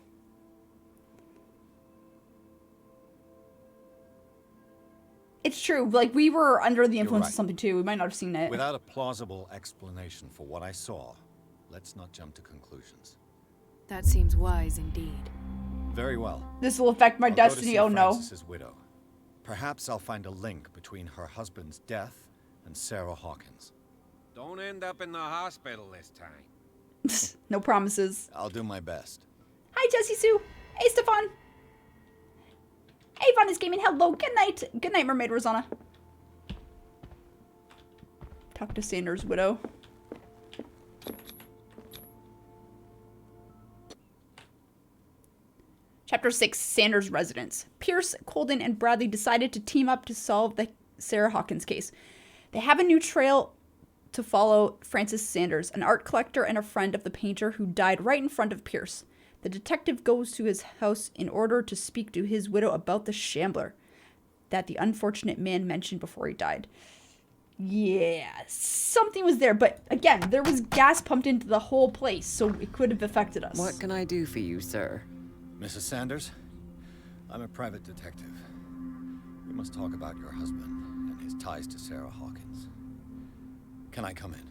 It's true. Like, we were under the influence of something, too. We might not have seen it. Without a plausible explanation for what I saw, let's not jump to conclusions. That seems wise indeed. Very well. This will affect my I'll go to destiny. see Oh, no. Francis's widow. Perhaps I'll find a link between her husband's death and Sarah Hawkins. Don't end up in the hospital this time. No promises. I'll do my best. Hi, Jessie Sue. Hey, Stefan. Hey, Von is Gaming. Hello. Good night. Good night, Mermaid Rosanna. Talk to Sanders' widow. Chapter 6, Sanders' residence. Pierce, Colden, and Bradley decided to team up to solve the Sarah Hawkins case. They have a new trail to follow Francis Sanders, an art collector and a friend of the painter who died right in front of Pierce. The detective goes to his house in order to speak to his widow about the shambler that the unfortunate man mentioned before he died. Yeah, something was there, but again, there was gas pumped into the whole place, so it could have affected us. What can I do for you, sir? Mrs. Sanders, I'm a private detective. We must talk about your husband and his ties to Sarah Hawkins. Can I come in?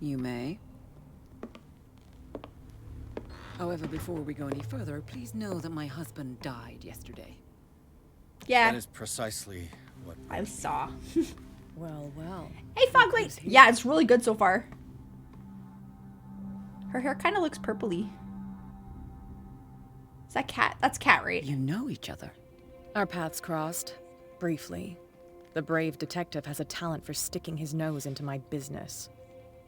You may. However, before we go any further, please know that my husband died yesterday. Yeah. That is precisely what I saw. Well, well. Hey, Foglight! Yeah, it's really good so far. Her hair kind of looks purpley. Is that Cat? That's Cat, right? You know each other. Our paths crossed. Briefly. The brave detective has a talent for sticking his nose into my business.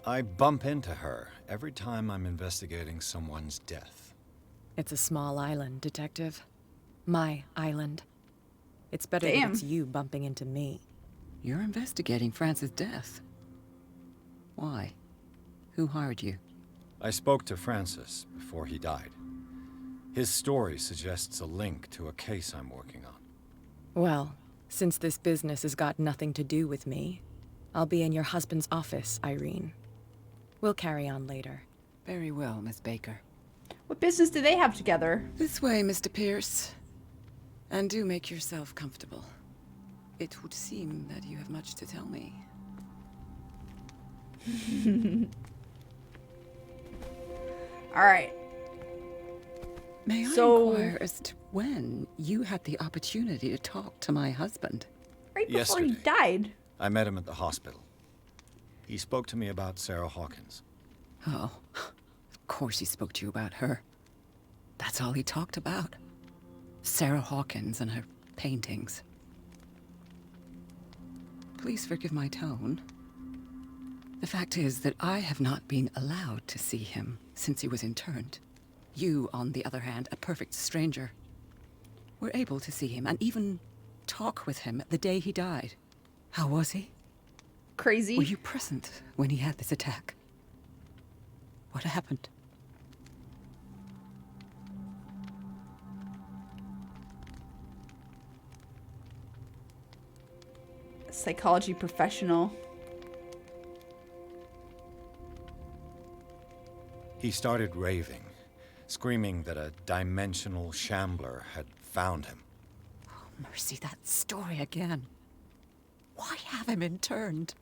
I bump into her every time I'm investigating someone's death. It's a small island, detective. My island. It's better Damn. that it's you bumping into me. You're investigating Francis' death. Why? Who hired you? I spoke to Francis before he died. His story suggests a link to a case I'm working on. Well, since this business has got nothing to do with me, I'll be in your husband's office, Irene. We'll carry on later. Very well, Miss Baker. What business do they have together? This way, Mr. Pierce. And do make yourself comfortable. It would seem that you have much to tell me. All right. May I inquire as to when you had the opportunity to talk to my husband? Right before Yesterday. he died. I met him at the hospital. He spoke to me about Sarah Hawkins. Oh, of course he spoke to you about her. That's all he talked about. Sarah Hawkins and her paintings. Please forgive my tone. The fact is that I have not been allowed to see him since he was interned. You, on the other hand, a perfect stranger, were able to see him and even talk with him the day he died. How was he? Crazy. Were you present when he had this attack? What happened? Psychology professional. He started raving, screaming that a dimensional shambler had found him. Oh, mercy, that story again. Why have him interned?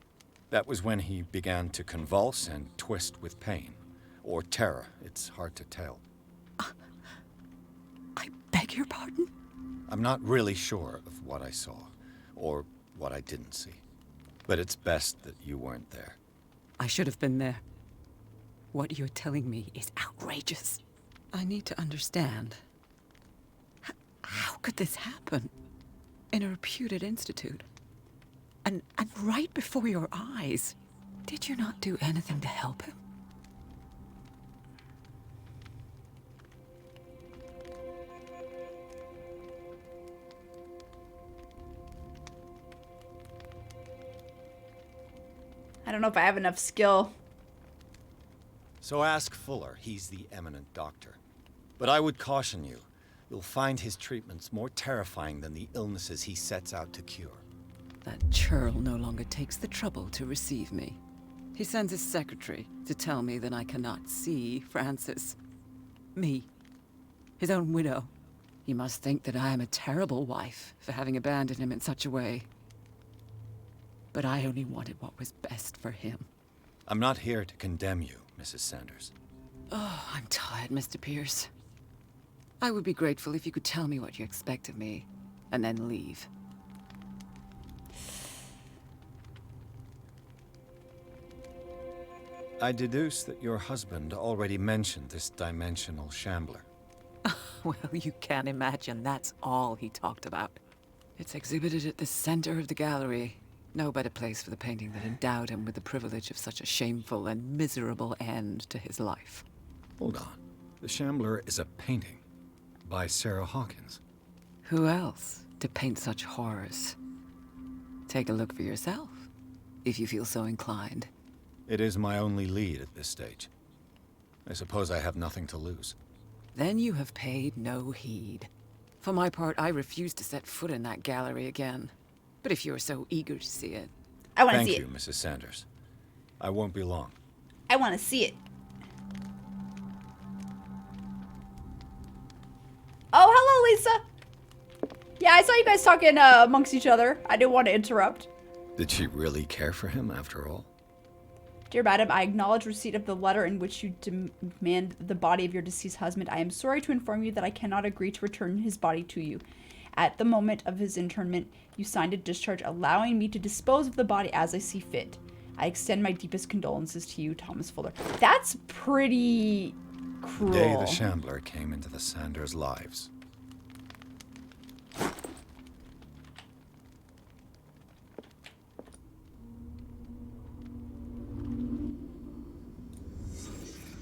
That was when he began to convulse and twist with pain. Or terror, it's hard to tell. I beg your pardon? I'm not really sure of what I saw, or what I didn't see. But it's best that you weren't there. I should have been there. What you're telling me is outrageous. I need to understand. How could this happen? In a reputed institute? And right before your eyes? Did you not do anything to help him? I don't know if I have enough skill. So ask Fuller, he's the eminent doctor. But I would caution you, you'll find his treatments more terrifying than the illnesses he sets out to cure. That churl no longer takes the trouble to receive me. He sends his secretary to tell me that I cannot see Francis. Me. His own widow. He must think that I am a terrible wife for having abandoned him in such a way. But I only wanted what was best for him. I'm not here to condemn you, Mrs. Sanders. Oh, I'm tired, Mr. Pierce. I would be grateful if you could tell me what you expect of me, and then leave. I deduce that your husband already mentioned this dimensional shambler. Well, you can imagine that's all he talked about. It's exhibited at the center of the gallery. No better place for the painting that endowed him with the privilege of such a shameful and miserable end to his life. Hold on. The shambler is a painting by Sarah Hawkins. Who else to paint such horrors? Take a look for yourself. if you feel so inclined. It is my only lead at this stage. I suppose I have nothing to lose. Then you have paid no heed. For my part, I refuse to set foot in that gallery again. But if you're so eager to see it... I want to see it. Thank you, Mrs. Sanders. I won't be long. I want to see it. Oh, hello, Lisa. Yeah, I saw you guys talking amongst each other. I didn't want to interrupt. Did she really care for him after all? Dear madam, I acknowledge receipt of the letter in which you demand the body of your deceased husband. I am sorry to inform you that I cannot agree to return his body to you. At the moment of his internment, you signed a discharge allowing me to dispose of the body as I see fit. I extend my deepest condolences to you, Thomas Fuller. That's pretty cruel. The day the Shambler came into the Sanders' lives.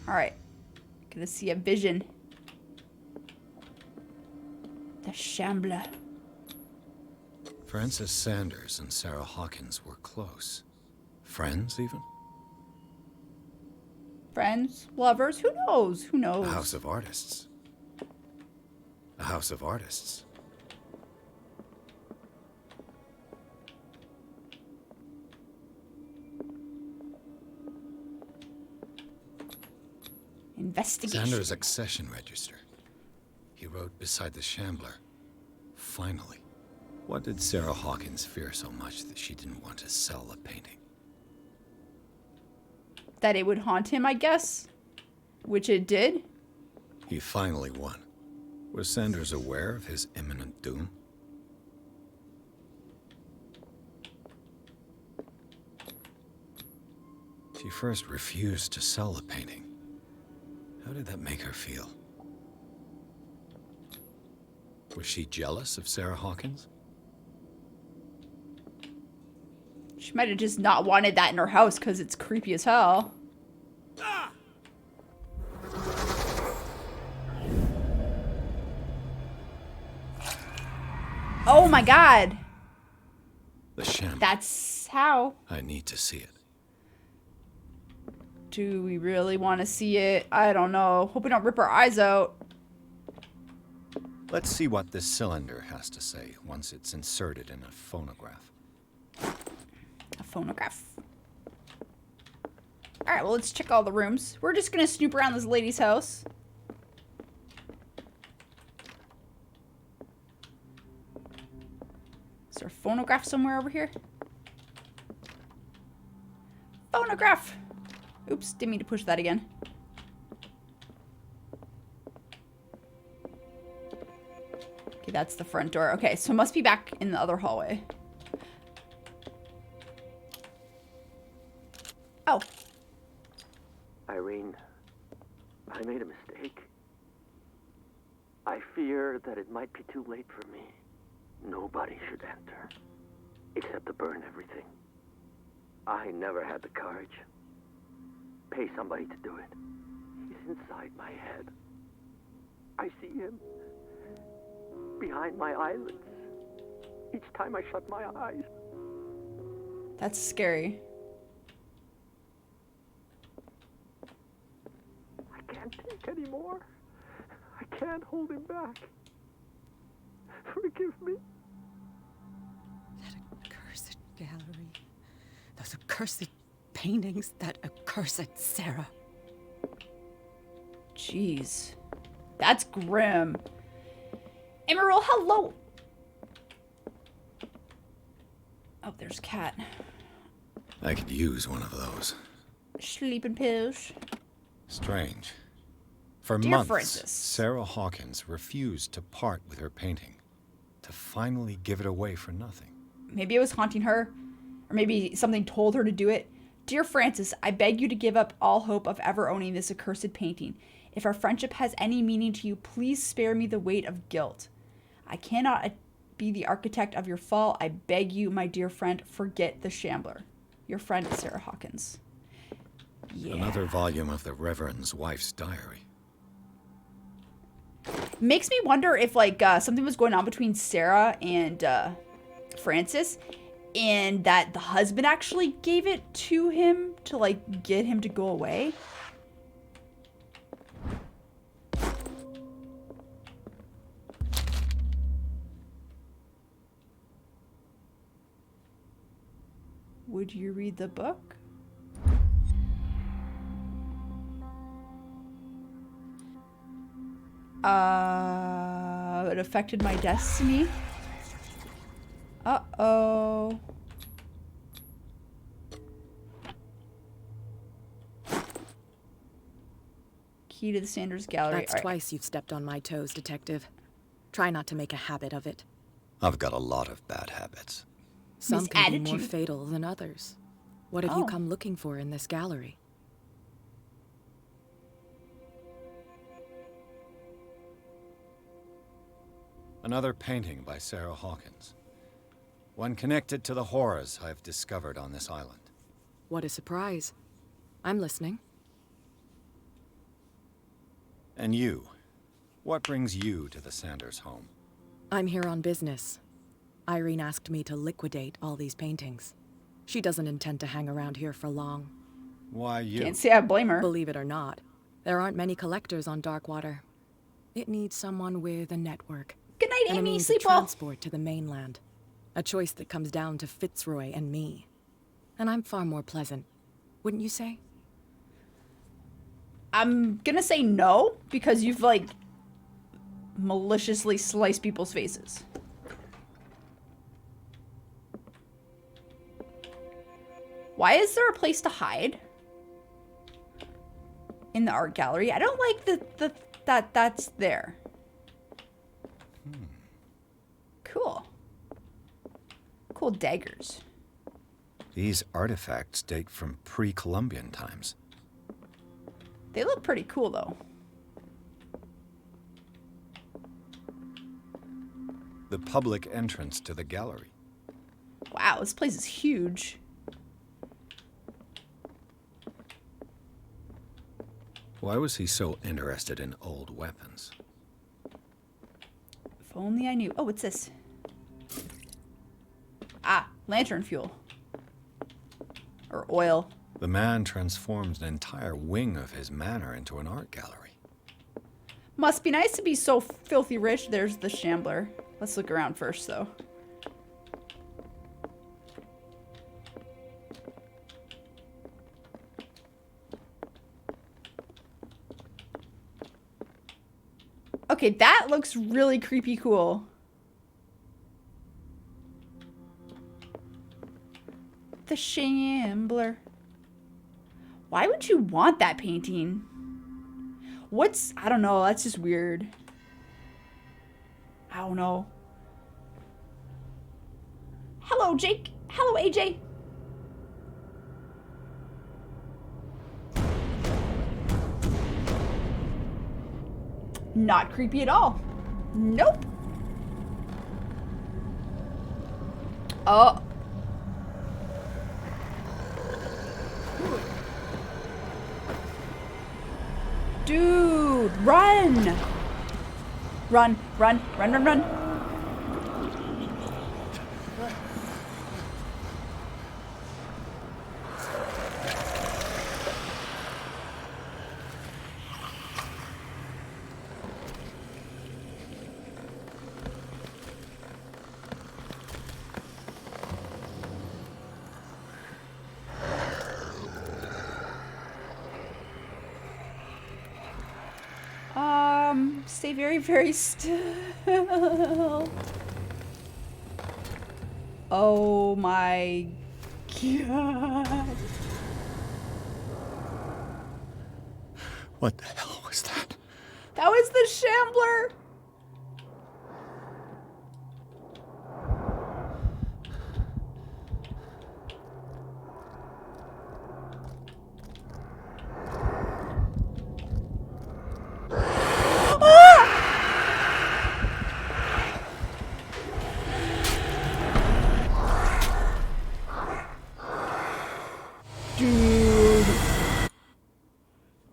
Alright. Gonna see a vision. The Shambler. Francis Sanders and Sarah Hawkins were close. Friends, even? Friends? Lovers? Who knows? Who knows? A house of artists. A house of artists. Investigation. Sanders' accession register. He wrote beside the Shambler. Finally. What did Sarah Hawkins fear so much that she didn't want to sell the painting? That it would haunt him, I guess. Which it did. He finally won. Was Sanders aware of his imminent doom? She first refused to sell the painting. How did that make her feel? Was she jealous of Sarah Hawkins? She might have just not wanted that in her house because it's creepy as hell. Oh my god. The Shambler. That's how. I need to see it. Do we really want to see it? I don't know. Hope we don't rip our eyes out. Let's see what this cylinder has to say once it's inserted in a phonograph. A phonograph. Alright, well, let's check all the rooms. We're just gonna snoop around this lady's house. Is there a phonograph somewhere over here? Phonograph! Oops, didn't mean to push that again. Okay, that's the front door. Okay, so it must be back in the other hallway. Oh. Irene, I made a mistake. I fear that it might be too late for me. Nobody should enter, except to burn everything. I never had the courage. Pay somebody to do it. He's inside my head. I see him behind my eyelids each time I shut my eyes. That's scary. I can't take anymore. I can't hold him back. Forgive me. That accursed gallery. Those accursed paintings. That accursed Sarah. Jeez. That's grim. Emerald, hello! Oh, there's Cat. I could use one of those. Sleeping pills. Strange. For Dear months, Francis. Sarah Hawkins refused to part with her painting, to finally give it away for nothing. Maybe it was haunting her, or maybe something told her to do it. Dear Francis, I beg you to give up all hope of ever owning this accursed painting. If our friendship has any meaning to you, please spare me the weight of guilt. I cannot be the architect of your fall. I beg you, my dear friend, forget the Shambler. Your friend, Sarah Hawkins. Yeah. Another volume of the Reverend's wife's diary. Makes me wonder if, like, something was going on between Sarah and Francis. and that the husband actually gave it to him to, like, get him to go away. Would you read the book? It affected my destiny. Uh-oh. Key to the Sanders Gallery. That's twice you've stepped on my toes, Detective. Try not to make a habit of it. I've got a lot of bad habits. Some can be more fatal than others. What have you come looking for in this gallery? Another painting by Sarah Hawkins. One connected to the horrors I've discovered on this island. What a surprise. I'm listening. And you? What brings you to the Sanders home? I'm here on business. Irene asked me to liquidate all these paintings. She doesn't intend to hang around here for long. Why you? Can't say I blame her. Believe it or not, there aren't many collectors on Darkwater. It needs someone with a network. Good night, and Amy. a means Sleep of well. transport to the mainland. A choice that comes down to Fitzroy and me. And I'm far more pleasant, wouldn't you say? I'm gonna say no, because you've, like, maliciously sliced people's faces. Why is there a place to hide in the art gallery? I don't like that's there. Cool. Cool daggers. These artifacts date from pre-Columbian times. They look pretty cool, though. The public entrance to the gallery. Wow, this place is huge. Why was he so interested in old weapons? If only I knew. Oh, what's this? Ah, lantern fuel. Or oil. The man transformed an entire wing of his manor into an art gallery. Must be nice to be so filthy rich. There's the Shambler. Let's look around first, though. Okay, that looks really creepy cool. The Shambler. Why would you want that painting? I don't know, that's just weird. I don't know. Hello, Jake. Hello, AJ. Not creepy at all. Nope. Oh. Dude, run! Run, run, run, run, run. Stay very, very still. Oh my god. What the hell was that? That was the Shambler.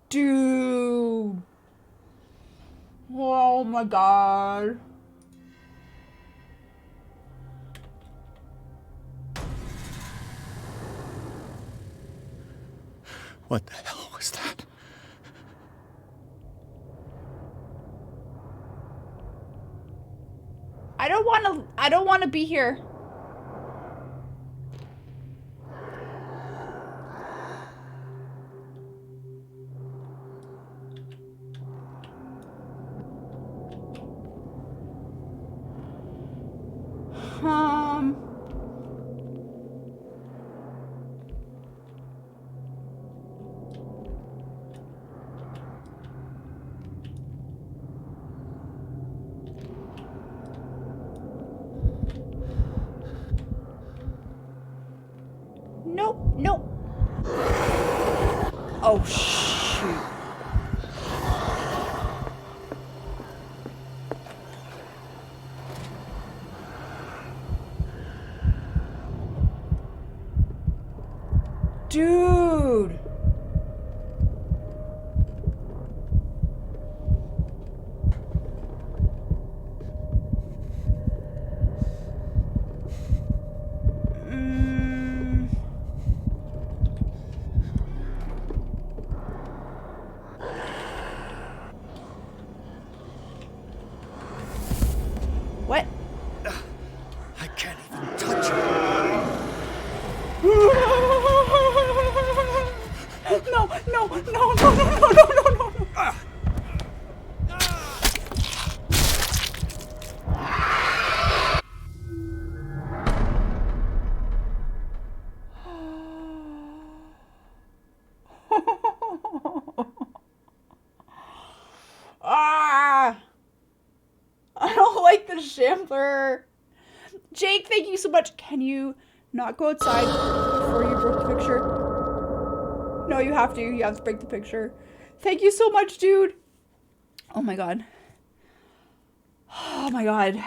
Dude. Oh my god. What the hell was that? I don't want to be here. Nope, nope. Oh, shoot. Dude. What? I can't even touch her. No, no, no, no, no, no, no, no, no. Ah! I don't like the Shambler. Jake, thank you so much. Can you not go outside before you break the picture? No, you have to. You have to break the picture. Thank you so much, dude. Oh my god. Oh my god.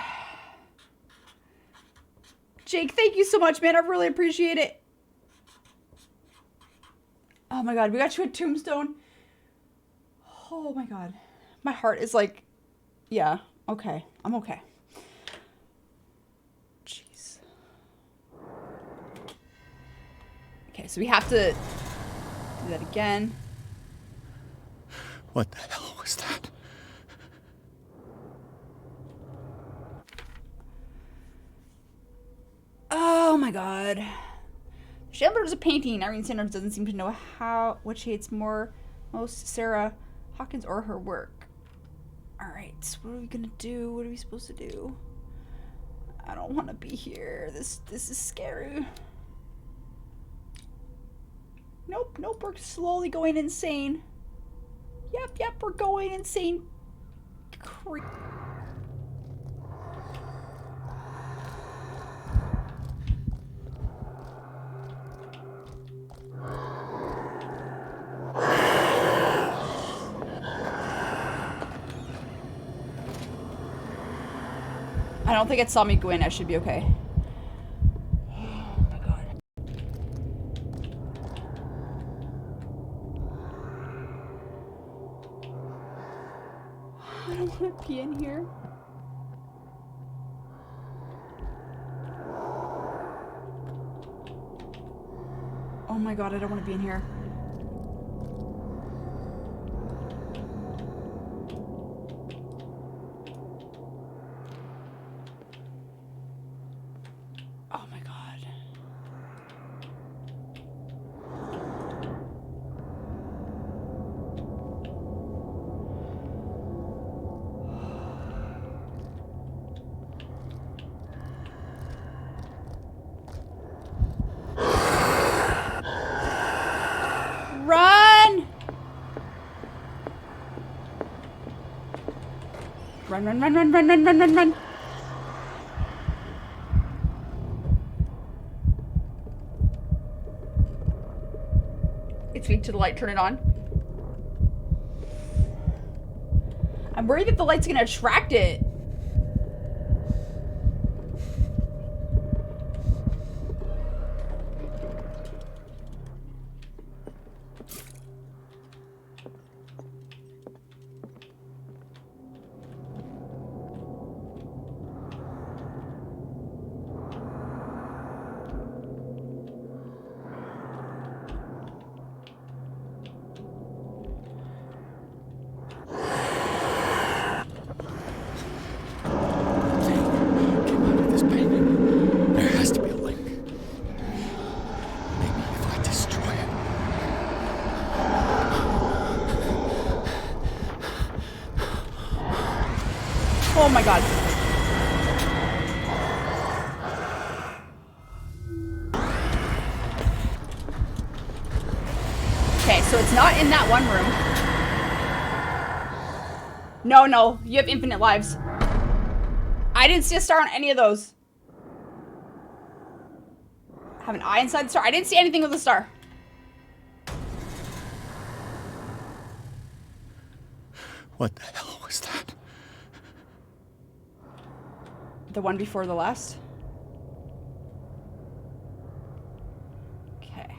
Jake, thank you so much, man. I really appreciate it. Oh my god, we got you a tombstone. Oh my god. My heart is like, yeah, okay. I'm okay. Jeez. Okay, so we have to do that again. What the hell was that? Oh my god. Shambler is a painting. Irene Sanders doesn't seem to know what she hates most, Sarah Hawkins or her work. Alright, what are we gonna do? What are we supposed to do? I don't want to be here. This is scary. Nope, nope, we're slowly going insane. Yep, we're going insane. I don't think it saw me go in. I should be okay. Oh my god. I don't want to be in here. Oh my god, I don't want to be in here. Oh my god. Run! Run, run, run, run, run, run, run, run, run. Speak to the light, turn it on. I'm worried that the light's gonna attract it. my god. Okay, so it's not in that one room. No, no, you have infinite lives. I didn't see a star on any of those. Have an eye inside the star. I didn't see anything with the star. What the hell was that? The one before the last? Okay.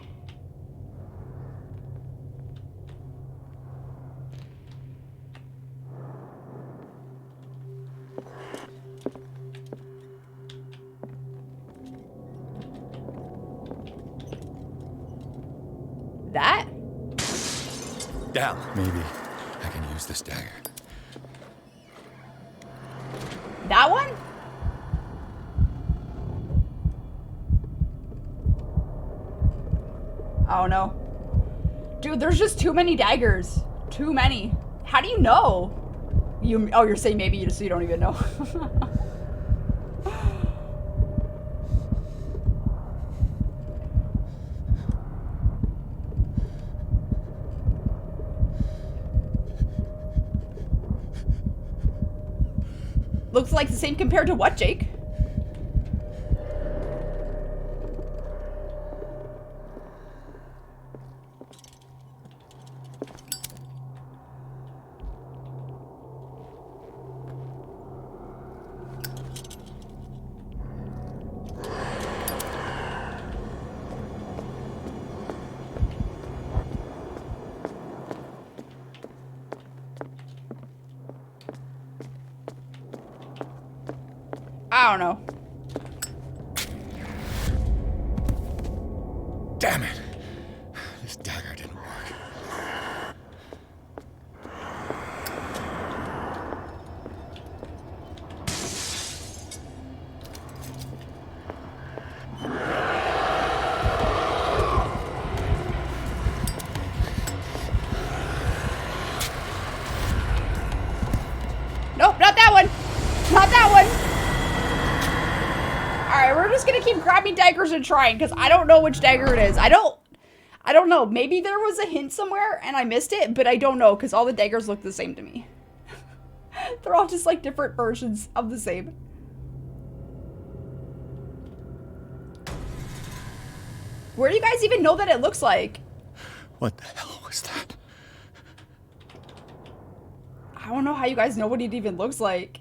That? Down. Maybe I can use this dagger. That one? Oh no. Dude, there's just too many daggers. Too many. How do you know? You're saying maybe you don't even know. Looks like the same compared to what, Jake? I don't know. Damn it! This dagger didn't work. Nope, not that one. Not that one. Alright, we're just gonna keep grabbing daggers and trying, because I don't know which dagger it is. I don't know. Maybe there was a hint somewhere and I missed it, but I don't know, because all the daggers look the same to me. They're all just like different versions of the same. Where do you guys even know that it looks like? What the hell was that? I don't know how you guys know what it even looks like.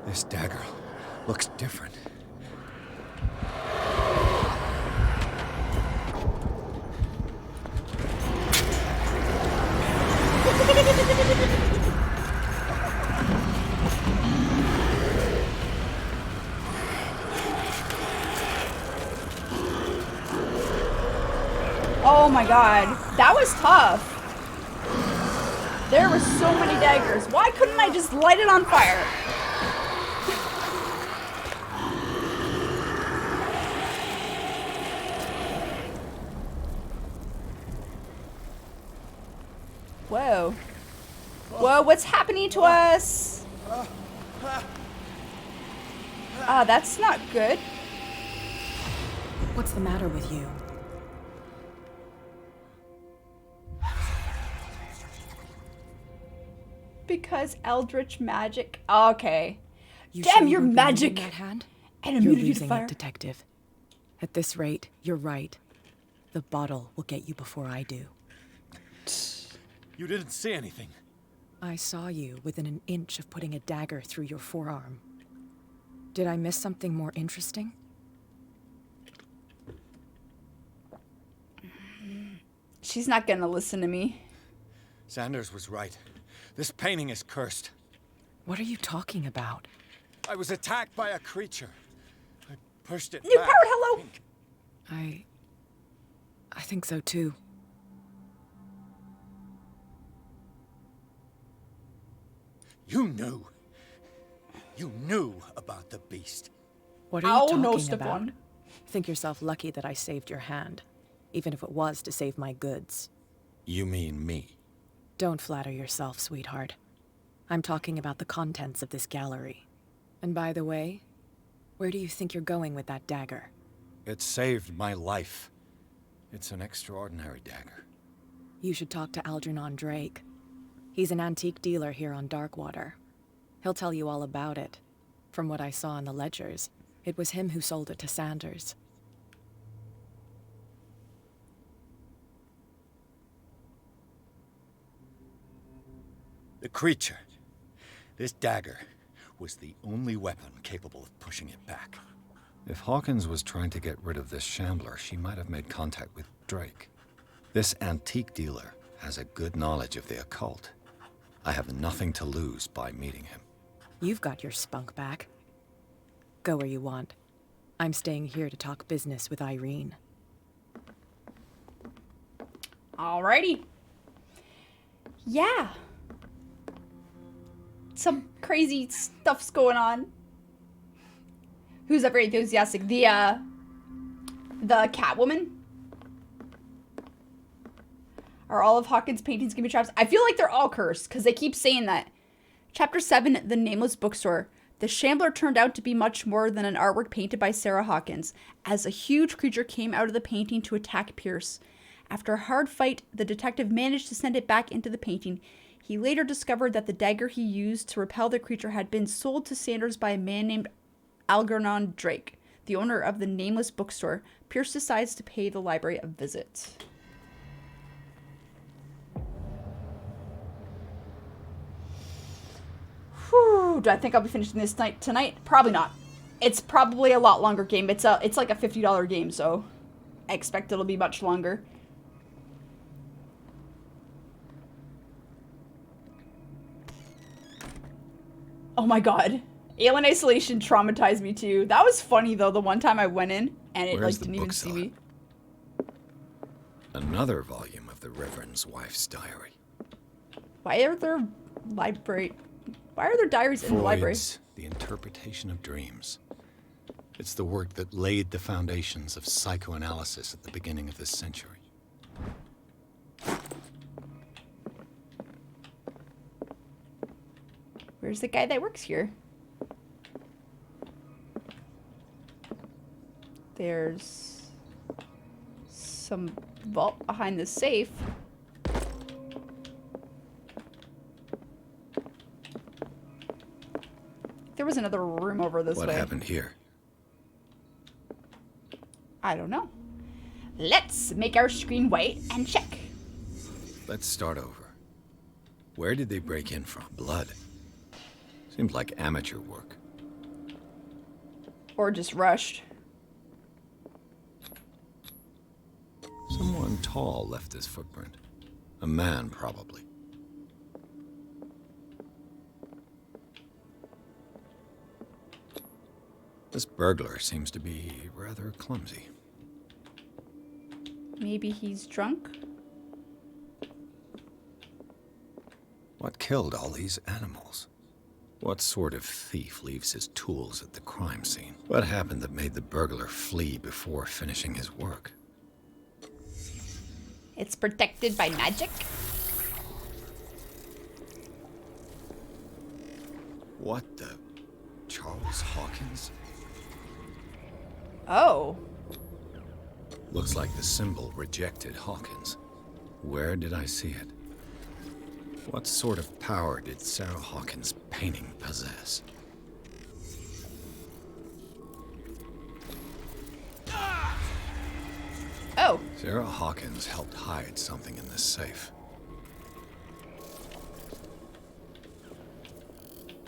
This dagger looks different. Oh my god, that was tough. There were so many daggers. Why couldn't I just light it on fire? Whoa. Whoa, what's happening to us? That's not good. What's the matter with you? Because eldritch magic. Okay. You Damn, sure your you weren't magic losing that hand? and You're immunity to losing fire. it, detective. At this rate, you're right. The bottle will get you before I do. You didn't see anything. I saw you within an inch of putting a dagger through your forearm. Did I miss something more interesting? She's not gonna listen to me. Sanders was right. This painting is cursed. What are you talking about? I was attacked by a creature. I pushed it New back. powered hello. I I think so too. You knew. You knew about the beast. What are you no, talking about? Stefan. Think yourself lucky that I saved your hand, even if it was to save my goods. You mean me? Don't flatter yourself, sweetheart. I'm talking about the contents of this gallery. And by the way, where do you think you're going with that dagger? It saved my life. It's an extraordinary dagger. You should talk to Algernon Drake. He's an antique dealer here on Darkwater. He'll tell you all about it. From what I saw in the ledgers, it was him who sold it to Sanders. The creature. This dagger was the only weapon capable of pushing it back. If Hawkins was trying to get rid of this shambler, she might have made contact with Drake. This antique dealer has a good knowledge of the occult. I have nothing to lose by meeting him. You've got your spunk back. Go where you want. I'm staying here to talk business with Irene. Alrighty. Yeah. Some crazy stuff's going on. Who's that very enthusiastic? The Catwoman? Are all of Hawkins' paintings gonna be traps? I feel like they're all cursed, because they keep saying that. Chapter 7, The Nameless Bookstore. The Shambler turned out to be much more than an artwork painted by Sarah Hawkins, as a huge creature came out of the painting to attack Pierce. After a hard fight, the detective managed to send it back into the painting. He later discovered that the dagger he used to repel the creature had been sold to Sanders by a man named Algernon Drake, the owner of the Nameless Bookstore. Pierce decides to pay the library a visit. Whew, do I think I'll be finishing this tonight? Probably not. It's probably a lot longer game. It's like a $50 game, so I expect it'll be much longer. Oh my god. Alien Isolation traumatized me too. That was funny though, the one time I went in and it like didn't even see me. Another volume of the Reverend's wife's diary. Why are there diaries in the library? Freud's The Interpretation of Dreams. It's the work that laid the foundations of psychoanalysis at the beginning of this century. Where's the guy that works here? There's some vault behind the safe. There was another room over this way. What happened here? I don't know. Let's make our screen white and check. Let's start over. Where did they break in from? Blood. Seems like amateur work. Or just rushed. Someone tall left this footprint. A man, probably. This burglar seems to be rather clumsy. Maybe he's drunk? What killed all these animals? What sort of thief leaves his tools at the crime scene? What happened that made the burglar flee before finishing his work? It's protected by magic? What the... Charles Hawkins? Oh. Looks like the symbol rejected Hawkins. Where did I see it? What sort of power did Sarah Hawkins' painting possess? Oh. Sarah Hawkins helped hide something in this safe.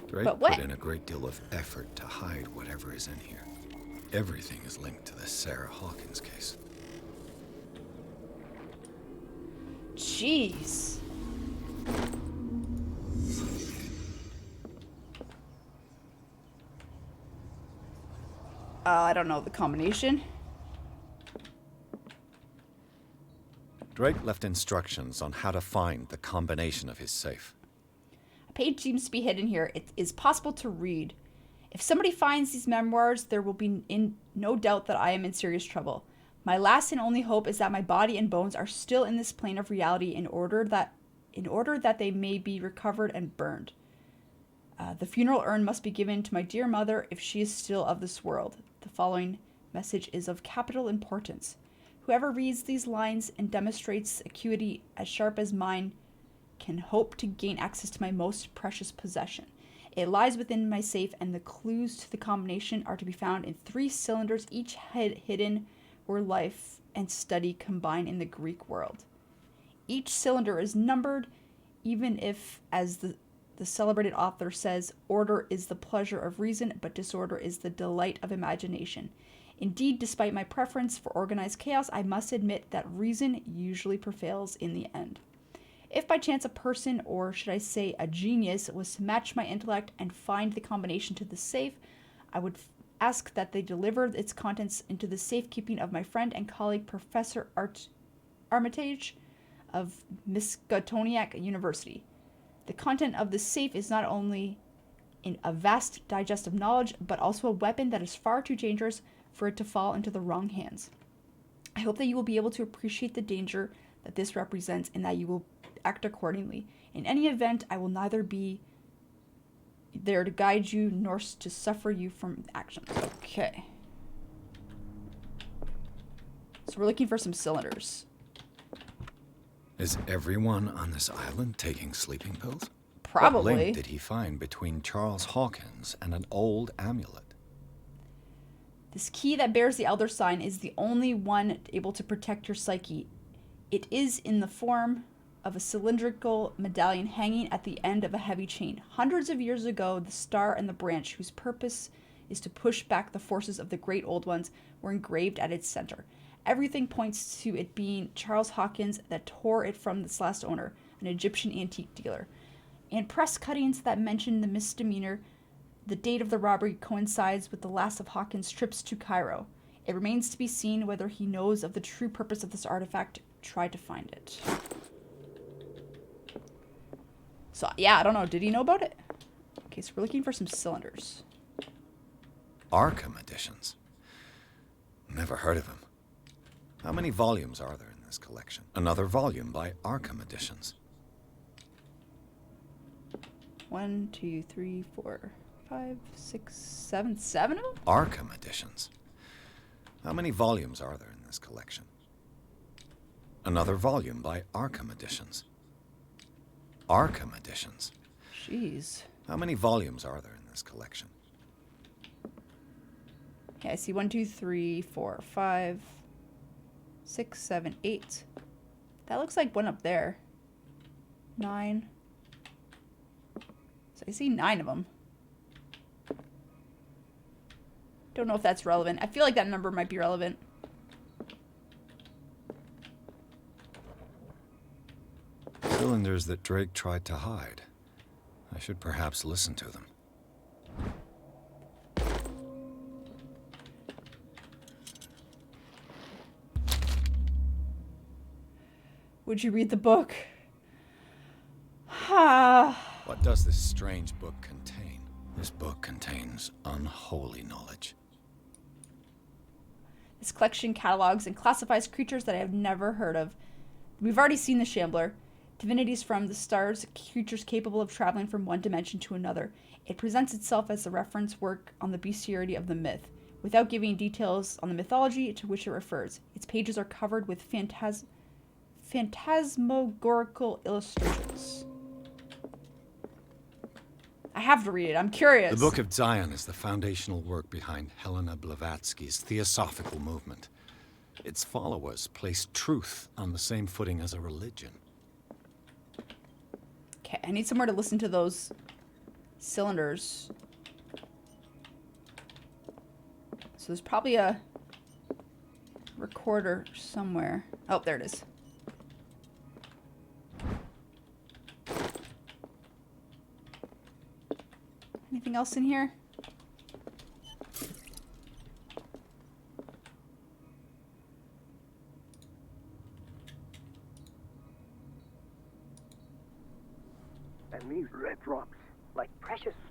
Drake put in a great deal of effort to hide whatever is in here. Everything is linked to the Sarah Hawkins case. Jeez. I don't know the combination. Drake left instructions on how to find the combination of his safe. A page seems to be hidden here. It is possible to read. If somebody finds these memoirs, there will be no doubt that I am in serious trouble. My last and only hope is that my body and bones are still in this plane of reality in order that they may be recovered and burned. The funeral urn must be given to my dear mother if she is still of this world. The following message is of capital importance. Whoever reads these lines and demonstrates acuity as sharp as mine can hope to gain access to my most precious possession. It lies within my safe, and the clues to the combination are to be found in 3 cylinders, each hidden where life and study combine in the Greek world. Each cylinder is numbered, even if, as the celebrated author says, order is the pleasure of reason, but disorder is the delight of imagination. Indeed, despite my preference for organized chaos, I must admit that reason usually prevails in the end. If by chance a person, or should I say a genius, was to match my intellect and find the combination to the safe, I would ask that they deliver its contents into the safekeeping of my friend and colleague Professor Armitage of Miskatonic University. The content of the safe is not only in a vast digest of knowledge, but also a weapon that is far too dangerous for it to fall into the wrong hands. I hope that you will be able to appreciate the danger that this represents and that you will act accordingly. In any event, I will neither be there to guide you nor to suffer you from actions. Okay. So we're looking for some cylinders. Is everyone on this island taking sleeping pills? Probably. What link did he find between Charles Hawkins and an old amulet? This key that bears the Elder Sign is the only one able to protect your psyche. It is in the form of a cylindrical medallion hanging at the end of a heavy chain. Hundreds of years ago, the star and the branch, whose purpose is to push back the forces of the great old ones, were engraved at its center. Everything points to it being Charles Hawkins that tore it from its last owner, an Egyptian antique dealer. In press cuttings that mention the misdemeanor, the date of the robbery coincides with the last of Hawkins' trips to Cairo. It remains to be seen whether he knows of the true purpose of this artifact. Try to find it. So, yeah, I don't know. Did he know about it? Okay, so we're looking for some cylinders. Arkham editions. Never heard of him. How many volumes are there in this collection? Another volume by Arkham Editions. 1, 2, 3, 4, 5, 6, 7. 7 of them? Arkham Editions. How many volumes are there in this collection? Another volume by Arkham Editions. Arkham Editions. Jeez. How many volumes are there in this collection? Okay, I see 1, 2, 3, 4, 5, 6, 7, 8. That looks like one up there. 9. So I see 9 of them. Don't know if that's relevant. I feel like that number might be relevant. Cylinders that Drake tried to hide. I should perhaps listen to them. Would you read the book? Ah. What does this strange book contain? This book contains unholy knowledge. This collection catalogs and classifies creatures that I have never heard of. We've already seen the Shambler. Divinities from the stars, creatures capable of traveling from one dimension to another. It presents itself as a reference work on the bestiality of the myth, without giving details on the mythology to which it refers. Its pages are covered with phantasmagorical illustrations. I have to read it. I'm curious. The Book of Zion is the foundational work behind Helena Blavatsky's Theosophical movement. Its followers place truth on the same footing as a religion. Okay, I need somewhere to listen to those cylinders. So there's probably a recorder somewhere. Oh, there it is. Anything else in here?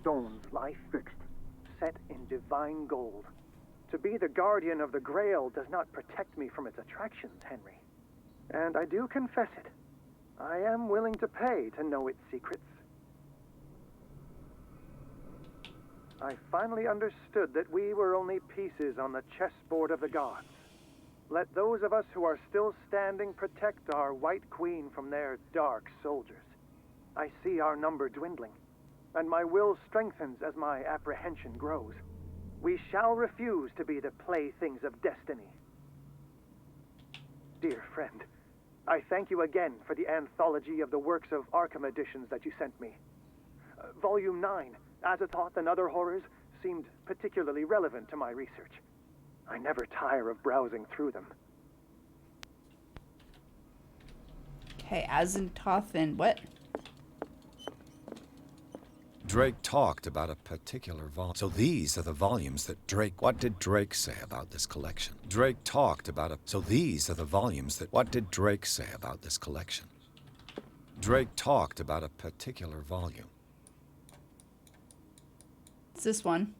stones lie fixed, set in divine gold. To be the guardian of the Grail does not protect me from its attractions, Henry. And I do confess it. I am willing to pay to know its secrets. I finally understood that we were only pieces on the chessboard of the gods. Let those of us who are still standing protect our White Queen from their dark soldiers. I see our number dwindling, and my will strengthens as my apprehension grows. We shall refuse to be the playthings of destiny. Dear friend, I thank you again for the anthology of the works of Arkham editions that you sent me. Volume 9, Azathoth and Other Horrors, seemed particularly relevant to my research. I never tire of browsing through them. Okay, Azathoth and what? Drake talked about a particular volume. So these are the volumes that Drake... What did Drake say about this collection? Drake talked about a... So these are the volumes that... What did Drake say about this collection? Drake talked about a particular volume. It's this one.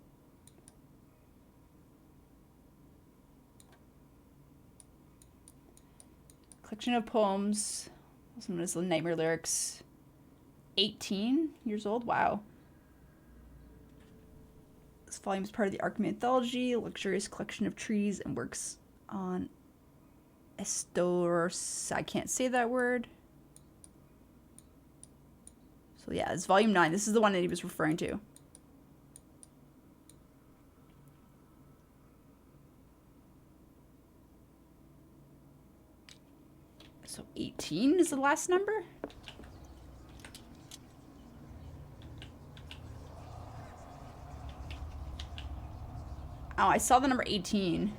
Collection of poems. Some of his nightmare lyrics. 18 years old? Wow. This volume is part of the Arkham Anthology, a luxurious collection of trees and works on Estoros. I can't say that word. So yeah, it's volume 9. This is the one that he was referring to. So 18 is the last number? Oh, I saw the number 18.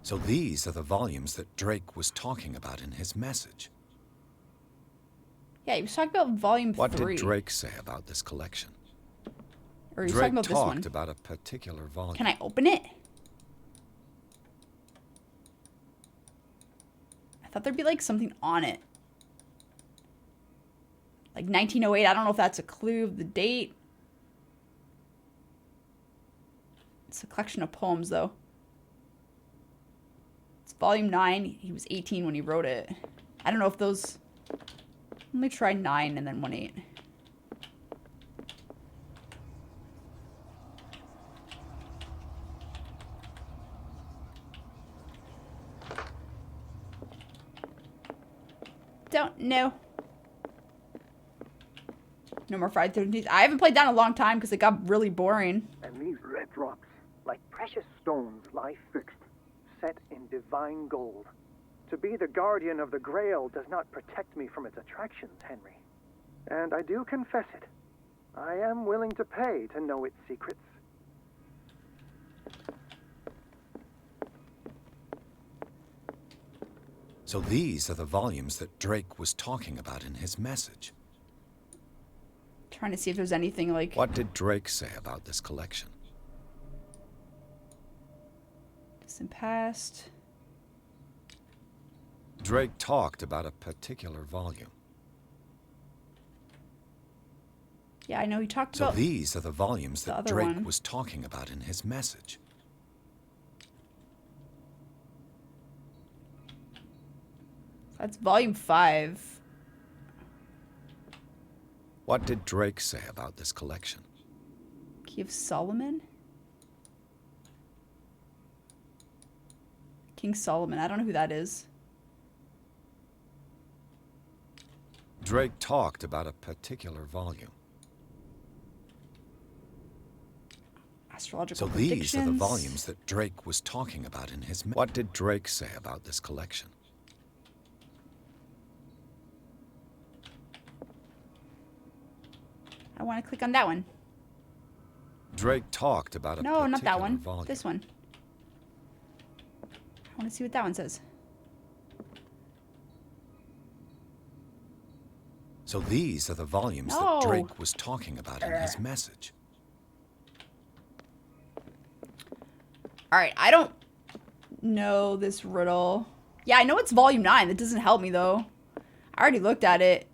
So these are the volumes that Drake was talking about in his message. Yeah, he was talking about volume 3. What did Drake say about this collection? Or he was Drake talking about this one. talked about a particular volume. Can I open it? I thought there'd be like something on it. Like 1908. I don't know if that's a clue of the date. It's a collection of poems, though. It's volume 9. He was 18 when he wrote it. I don't know if those... Let me try 9 and then 1-8. Don't know. No more Friday the 13th. I haven't played that in a long time because it got really boring. And these red drops, like precious stones, lie fixed, set in divine gold. To be the guardian of the Grail does not protect me from its attractions, Henry. And I do confess it. I am willing to pay to know its secrets. So these are the volumes that Drake was talking about in his message. Trying to see if there's anything like... What did Drake say about this collection? Distant past. Drake talked about a particular volume. Yeah, I know he talked So about... these are the volumes the that other Drake one. was talking about in his message. That's volume 5. What did Drake say about this collection? Key of Solomon? King Solomon. I don't know who that is. Drake talked about a particular volume. Astrological So these are the predictions. volumes that Drake was talking about in his... What did Drake say about this collection? I want to click on that one. Drake talked about a No, not that particular one. volume. This one. I want to see what that one says. So these are the volumes No. that Drake was talking about in his message. Alright, I don't know this riddle. Yeah, I know it's volume 9. That doesn't help me, though. I already looked at it.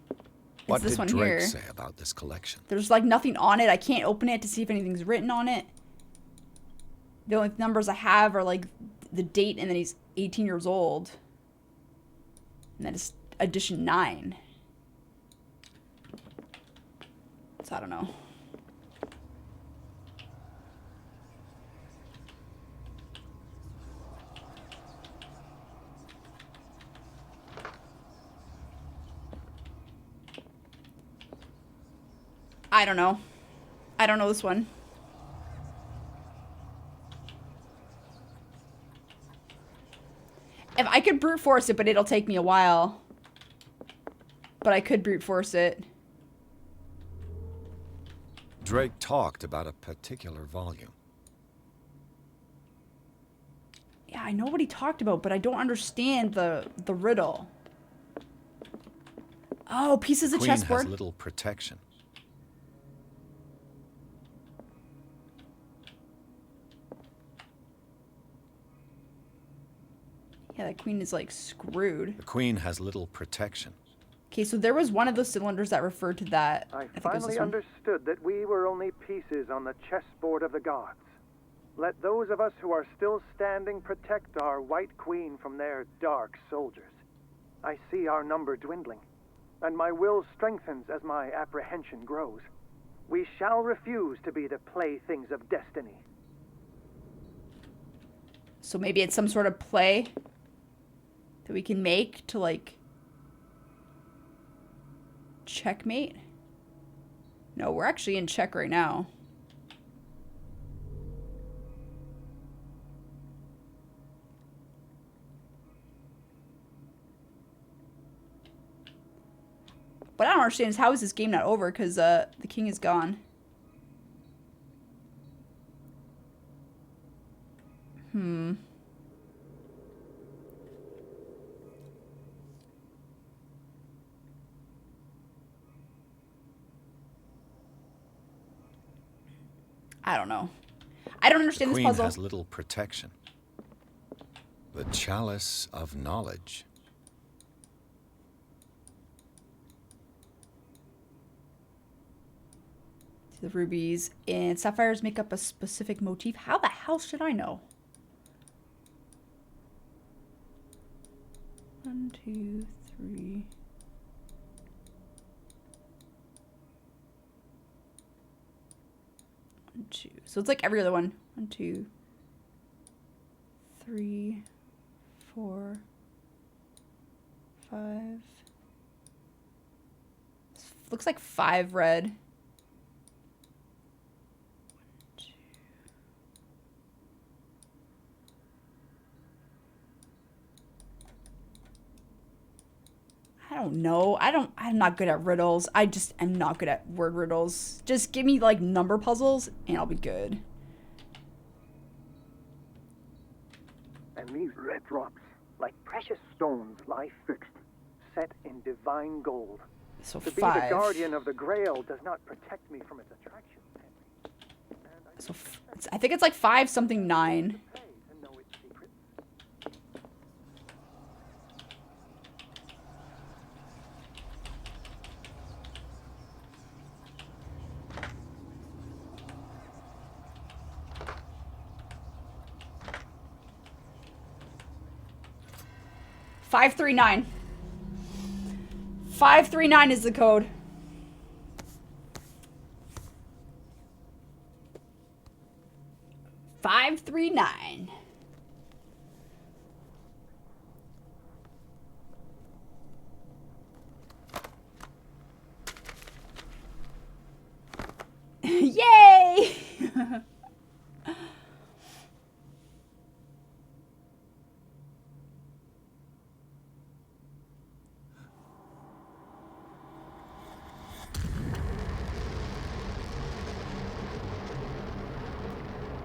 It's What this did one Drake here. say about this collection? There's, like, nothing on it. I can't open it to see if anything's written on it. The only numbers I have are, like, the date, and then he's 18 years old. And then it's edition 9. So I don't know. I don't know. I don't know this one. If I could brute force it, but it'll take me a while. But I could brute force it. Drake talked about a particular volume. Yeah, I know what he talked about, but I don't understand the riddle. Oh, pieces of Queen chessboard. has little protection. Yeah, the queen is like screwed. The Queen has little protection. Okay, so there was one of those cylinders that referred to that. I think it was finally this one. understood that we were only pieces on the chessboard of the gods. Let those of us who are still standing protect our White Queen from their dark soldiers. I see our number dwindling, and my will strengthens as my apprehension grows. We shall refuse to be the playthings of destiny. So maybe it's some sort of play that we can make to, like, checkmate? No, we're actually in check right now. What I don't understand is how is this game not over? Because the king is gone. I don't know. I don't understand The this Queen puzzle. has little protection. The Chalice of Knowledge. The rubies and sapphires make up a specific motif. How the hell should I know? 1, 2, 3. One, two. So it's like every other one. 1, 2, 3, 4, 5. Looks like 5 red. I don't know. I'm not good at riddles. I just am not good at word riddles. Just give me, like, number puzzles and I'll be good. And these red drops, like precious stones, lie fixed, set in divine gold. So to 5. be the guardian of the Grail does not protect me from its attraction. So I think it's like 5 something 9. $539. 539 is the code. $539. Yay!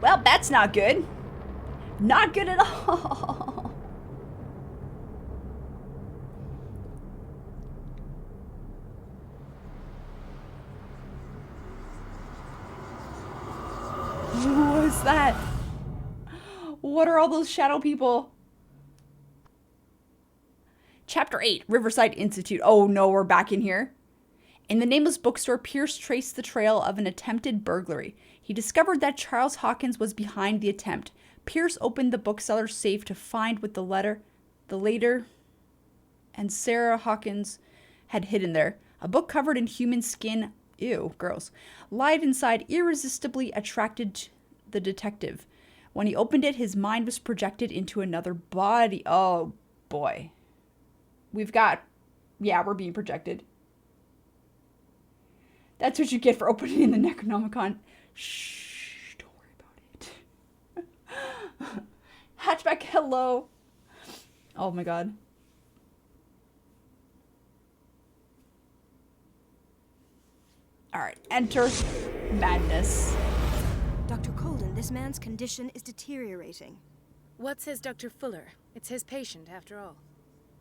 Well, that's not good. Not good at all. Who was that? What are all those shadow people? Chapter 8, Riverside Institute. Oh no, we're back in here. In the nameless bookstore, Pierce traced the trail of an attempted burglary. He discovered that Charles Hawkins was behind the attempt. Pierce opened the bookseller's safe to find what the later and Sarah Hawkins had hidden there. A book covered in human skin, ew, gross, lied inside, irresistibly attracted the detective. When he opened it, his mind was projected into another body. Oh boy. We're being projected. That's what you get for opening in the Necronomicon. Shh, don't worry about it. Hatchback, hello. Oh my god. Alright, enter madness. Dr. Colden, this man's condition is deteriorating. What says Dr. Fuller? It's his patient, after all.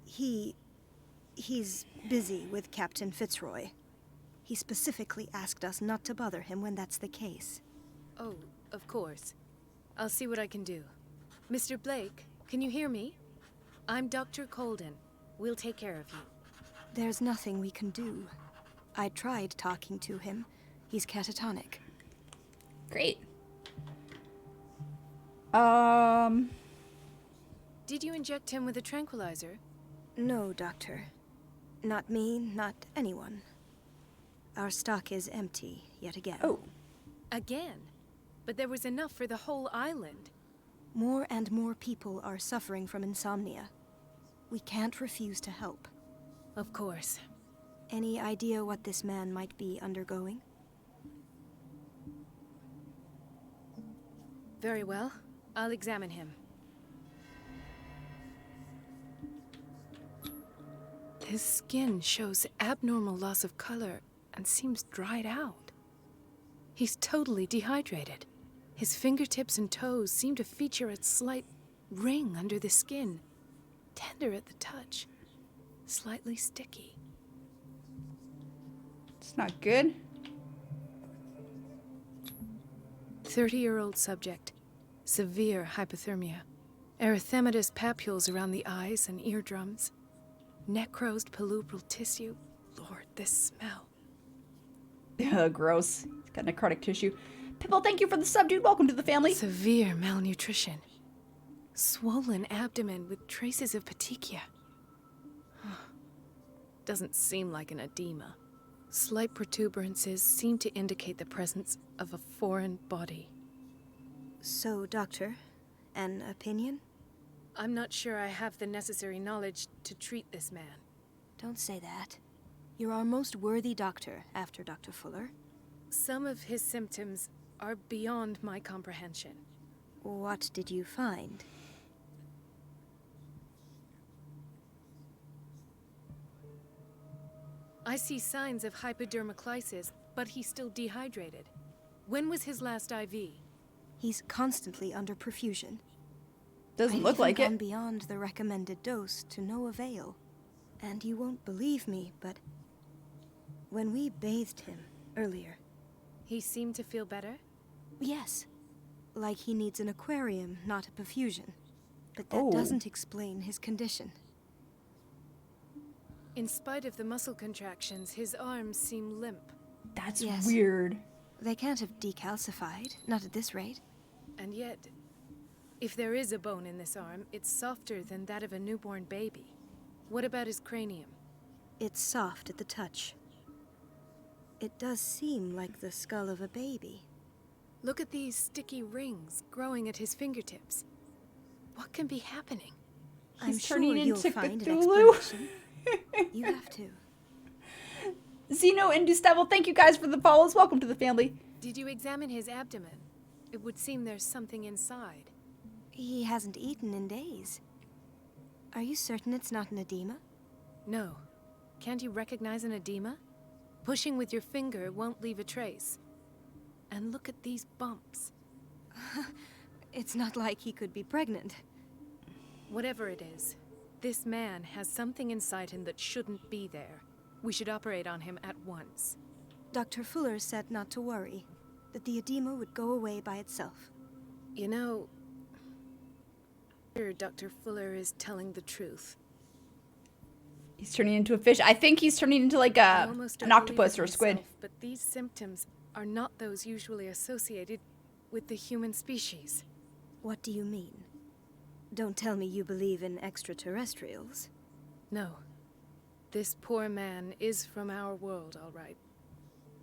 He's busy with Captain Fitzroy. He specifically asked us not to bother him when that's the case. Oh, of course. I'll see what I can do. Mr. Blake, can you hear me? I'm Dr. Colden. We'll take care of you. There's nothing we can do. I tried talking to him. He's catatonic. Great. Did you inject him with a tranquilizer? No, Doctor. Not me, not anyone. Our stock is empty, yet again. Oh. Again? But there was enough for the whole island. More and more people are suffering from insomnia. We can't refuse to help. Of course. Any idea what this man might be undergoing? Very well. I'll examine him. His skin shows abnormal loss of color and seems dried out. He's totally dehydrated. His fingertips and toes seem to feature a slight ring under the skin, tender at the touch, slightly sticky. It's not good. 30-year-old subject. Severe hypothermia. Erythematous papules around the eyes and eardrums. Necrosed palpebral tissue. Lord, this smell. Gross. It's got necrotic tissue. Pipple, thank you for the sub, dude. Welcome to the family. Severe malnutrition. Swollen abdomen with traces of petechia. Doesn't seem like an edema. Slight protuberances seem to indicate the presence of a foreign body. So, Doctor, an opinion? I'm not sure I have the necessary knowledge to treat this man. Don't say that. You're our most worthy doctor after Dr. Fuller. Some of his symptoms are beyond my comprehension. What did you find? I see signs of hypodermoclysis, but he's still dehydrated. When was his last IV? He's constantly under perfusion. Doesn't look like it. I've gone beyond the recommended dose to no avail. And you won't believe me, but when we bathed him earlier... He seemed to feel better? Yes. Like he needs an aquarium, not a perfusion. But that doesn't explain his condition. In spite of the muscle contractions, his arms seem limp. That's weird. They can't have decalcified, not at this rate. And yet, if there is a bone in this arm, it's softer than that of a newborn baby. What about his cranium? It's soft at the touch. It does seem like the skull of a baby. Look at these sticky rings growing at his fingertips. What can be happening? I'm sure turning you'll into find an Cthulhu. explanation. You have to. Zeno and Gustavo, thank you guys for the follows. Welcome to the family. Did you examine his abdomen? It would seem there's something inside. He hasn't eaten in days. Are you certain it's not an edema? No. Can't you recognize an edema? Pushing with your finger won't leave a trace. And look at these bumps. It's not like he could be pregnant. Whatever it is, this man has something inside him that shouldn't be there. We should operate on him at once. Dr. Fuller said not to worry. that the edema would go away by itself. You know, Dr. Fuller is telling the truth. He's turning into a fish. I think he's turning into like an octopus or a squid. But these symptoms are not those usually associated with the human species. What do you mean? Don't tell me you believe in extraterrestrials. No. This poor man is from our world, all right.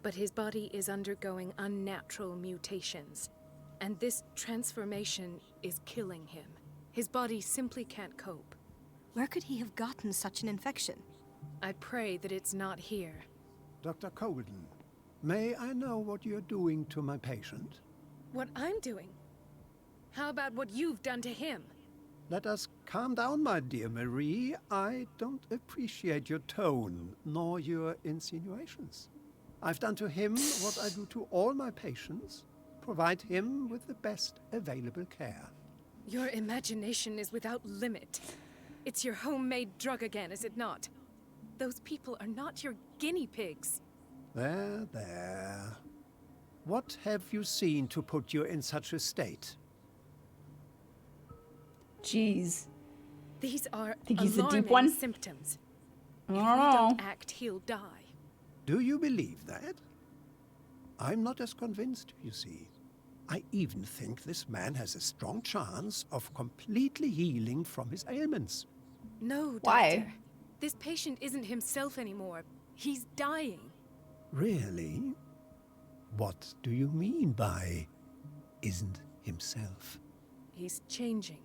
But his body is undergoing unnatural mutations. And this transformation is killing him. His body simply can't cope. Where could he have gotten such an infection? I pray that it's not here. Dr. Colden, may I know what you're doing to my patient? What I'm doing? How about what you've done to him? Let us calm down, my dear Marie. I don't appreciate your tone, nor your insinuations. I've done to him what I do to all my patients. Provide him with the best available care. Your imagination is without limit. It's your homemade drug again, is it not? Those people are not your guinea pigs. There, there. What have you seen to put you in such a state? Jeez. These are Think he's the alarming deep one? symptoms. I If don't we know. don't act, he'll die. Do you believe that? I'm not as convinced, you see. I even think this man has a strong chance of completely healing from his ailments. No, Doctor. Why? This patient isn't himself anymore. He's dying. Really? What do you mean by isn't himself? He's changing.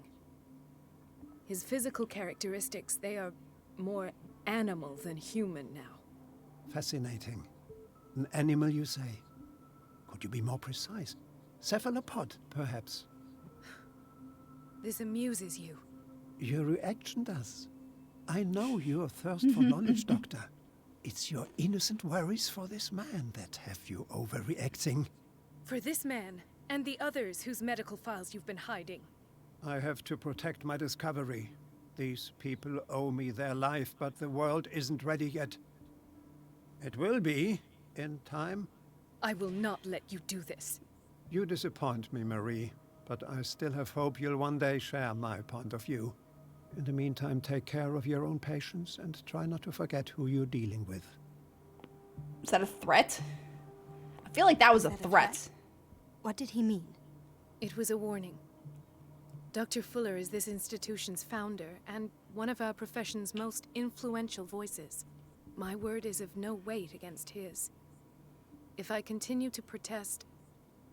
His physical characteristics, they are more animal than human now. Fascinating. An animal, you say? Could you be more precise? Cephalopod, perhaps? This amuses you. Your reaction does. I know your thirst for knowledge, Doctor. It's your innocent worries for this man that have you overreacting. For this man, and the others whose medical files you've been hiding. I have to protect my discovery. These people owe me their life, but the world isn't ready yet. It will be, in time. I will not let you do this. You disappoint me, Marie, but I still have hope you'll one day share my point of view. In the meantime, take care of your own patients and try not to forget who you're dealing with. Is that a threat? I feel like that was a threat. What did he mean? It was a warning. Dr. Fuller is this institution's founder and one of our profession's most influential voices. My word is of no weight against his. If I continue to protest,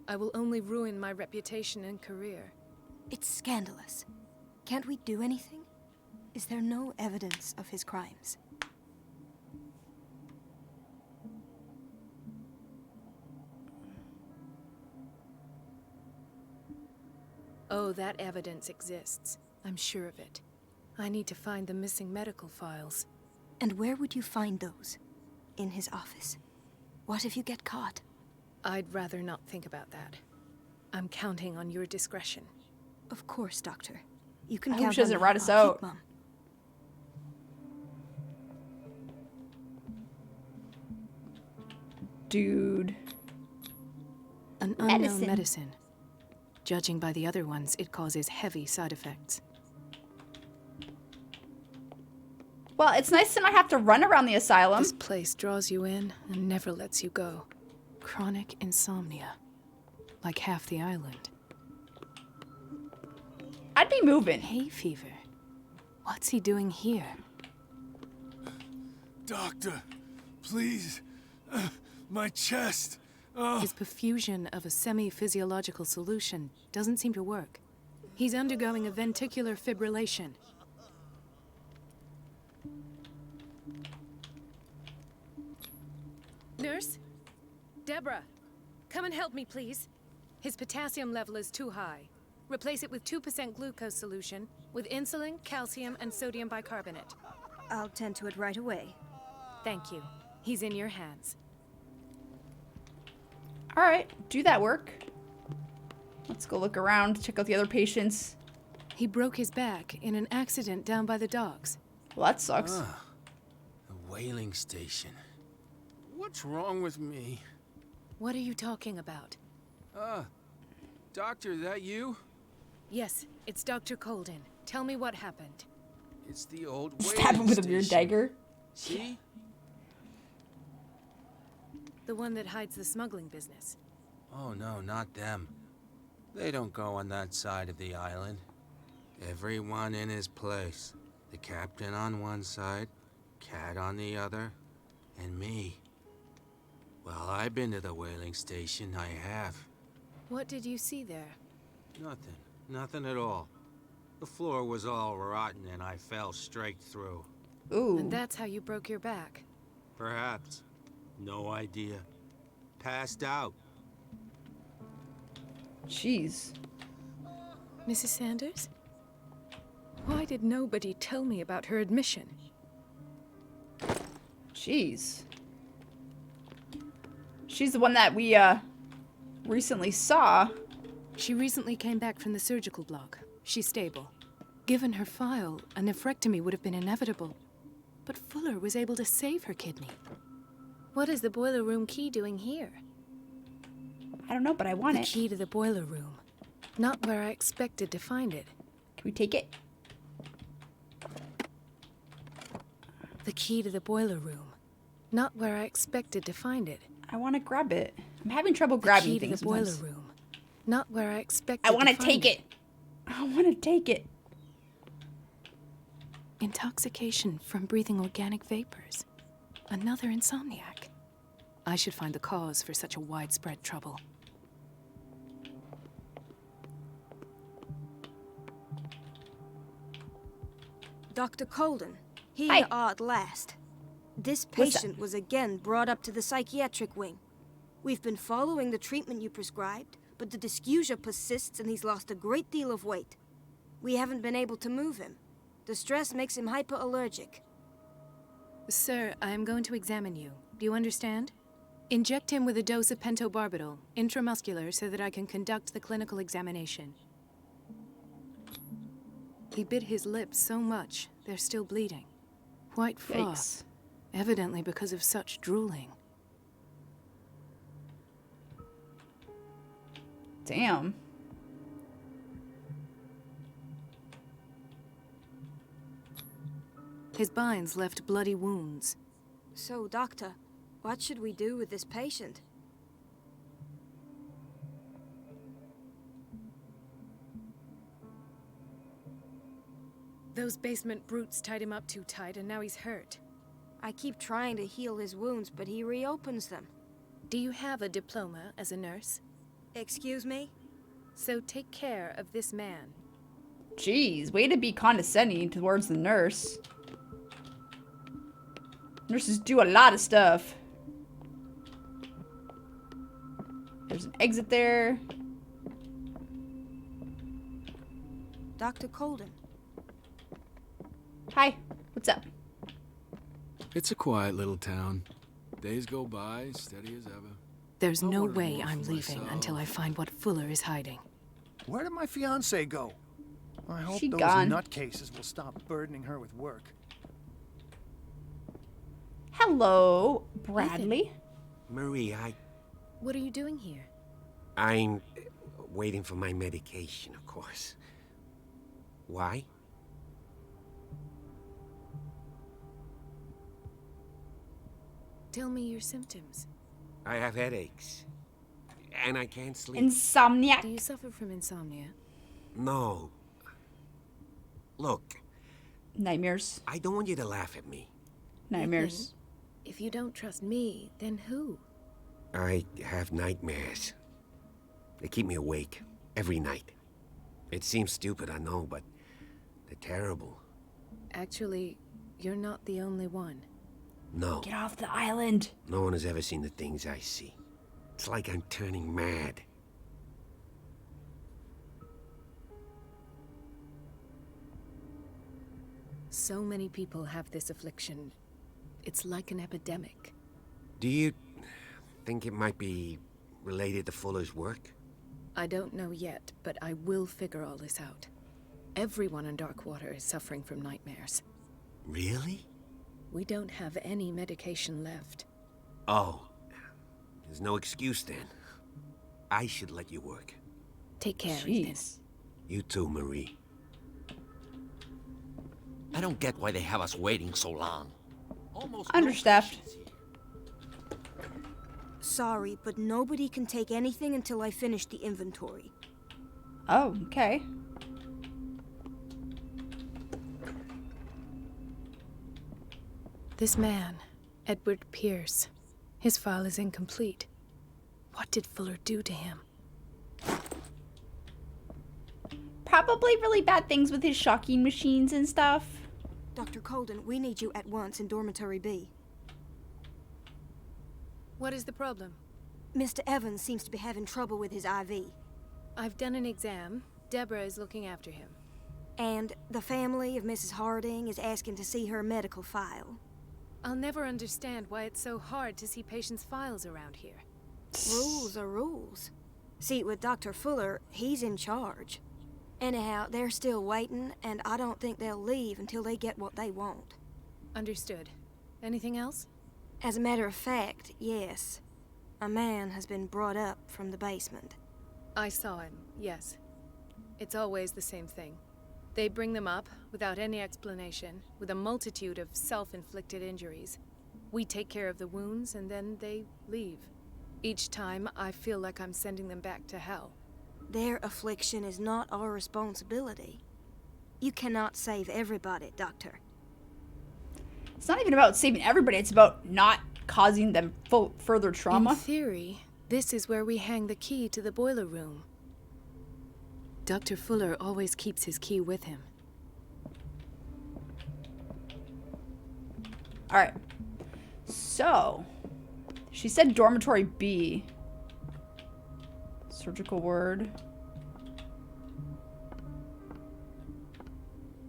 I will only ruin my reputation and career. It's scandalous. Can't we do anything? Is there no evidence of his crimes? Oh, that evidence exists. I'm sure of it. I need to find the missing medical files. And where would you find those? In his office? What if you get caught? I'd rather not think about that. I'm counting on your discretion. Of course, Doctor. You can I count hope she doesn't on rat me. us I'll out. keep Mum. Dude. An unknown medicine. Judging by the other ones, it causes heavy side effects. Well, it's nice to not have to run around the asylum. This place draws you in and never lets you go. Chronic insomnia. Like half the island. I'd be moving. Hay fever. What's he doing here? Doctor, please. My chest. Oh. His perfusion of a semi-physiological solution doesn't seem to work. He's undergoing a ventricular fibrillation. Nurse? Deborah, come and help me, please. His potassium level is too high. Replace it with 2% glucose solution with insulin, calcium, and sodium bicarbonate. I'll tend to it right away. Thank you. He's in your hands. All right, do that work. Let's go look around, check out the other patients. He broke his back in an accident down by the docks. Well, that sucks. The whaling station. What's wrong with me? What are you talking about? Doctor, that you? Yes, it's Dr. Colden. Tell me what happened. It's the old Stab him with a weird dagger. See? The one that hides the smuggling business. Oh no, not them. They don't go on that side of the island. Everyone in his place. The captain on one side, Cat on the other, and me. Well, I've been to the whaling station, I have. What did you see there? Nothing. Nothing at all. The floor was all rotten and I fell straight through. Ooh. And that's how you broke your back. Perhaps. No idea. Passed out. Jeez. Mrs. Sanders? Why did nobody tell me about her admission? Jeez. She's the one that we, recently saw. She recently came back from the surgical block. She's stable. Given her file, a nephrectomy would have been inevitable. But Fuller was able to save her kidney. What is the boiler room key doing here? I don't know, but I want it. The key to the boiler room. Not where I expected to find it. Can we take it? The key to the boiler room. Not where I expected to find it. I want to grab it. I'm having trouble grabbing the key things to the boiler sometimes. room. Not where I expected I want to find take it. I want to take it. Intoxication from breathing organic vapors. Another insomniac. I should find the cause for such a widespread trouble. Dr. Colden, here Hi. you are at last. This patient was again brought up to the psychiatric wing. We've been following the treatment you prescribed, but the dysgeusia persists and he's lost a great deal of weight. We haven't been able to move him. The stress makes him hyperallergic. Sir, I am going to examine you. Do you understand? Inject him with a dose of pentobarbital, intramuscular, so that I can conduct the clinical examination. He bit his lips so much, they're still bleeding. White froth, evidently because of such drooling. Damn. His binds left bloody wounds. So, Doctor, what should we do with this patient? Those basement brutes tied him up too tight, and now he's hurt. I keep trying to heal his wounds, but he reopens them. Do you have a diploma as a nurse? Excuse me? So take care of this man. Jeez, way to be condescending towards the nurse. Nurses do a lot of stuff. There's an exit there. Dr. Colden. Hi, what's up? It's a quiet little town. Days go by, steady as ever. There's I no wanted way more I'm for leaving myself. until I find what Fuller is hiding. Where did my fiancée go? I hope She those gone. nutcases will stop burdening her with work. Hello, Bradley. Marie, What are you doing here? I'm waiting for my medication, of course. Why? Tell me your symptoms. I have headaches. And I can't sleep. Insomniac. Do you suffer from insomnia? No. Look, Nightmares. I don't want you to laugh at me. Nightmares. If you don't trust me, then who? I have nightmares. They keep me awake every night. It seems stupid, I know, but they're terrible. Actually, you're not the only one. No. Get off the island. No one has ever seen the things I see. It's like I'm turning mad. So many people have this affliction. It's like an epidemic. Do you think it might be related to Fuller's work? I don't know yet, but I will figure all this out. Everyone in Darkwater is suffering from nightmares. Really? We don't have any medication left. Oh. There's no excuse then. I should let you work. Take care, Ethan. You too, Marie. I don't get why they have us waiting so long. Almost understaffed. Sorry, but nobody can take anything until I finish the inventory. Oh, okay. This man, Edward Pierce, his file is incomplete. What did Fuller do to him? Probably really bad things with his shocking machines and stuff. Dr. Colden, we need you at once in Dormitory B. What is the problem? Mr. Evans seems to be having trouble with his IV. I've done an exam. Deborah is looking after him. And the family of Mrs. Harding is asking to see her medical file. I'll never understand why it's so hard to see patients' files around here. Rules are rules. See, with Dr. Fuller, he's in charge. Anyhow, they're still waiting, and I don't think they'll leave until they get what they want. Understood. Anything else? As a matter of fact, yes. A man has been brought up from the basement. I saw him, yes. It's always the same thing. They bring them up without any explanation, with a multitude of self-inflicted injuries. We take care of the wounds, and then they leave. Each time, I feel like I'm sending them back to hell. Their affliction is not our responsibility. You cannot save everybody, Doctor. It's not even about saving everybody, it's about not causing them further trauma. In theory, this is where we hang the key to the boiler room. Dr. Fuller always keeps his key with him. Alright. So, she said dormitory B. Surgical ward.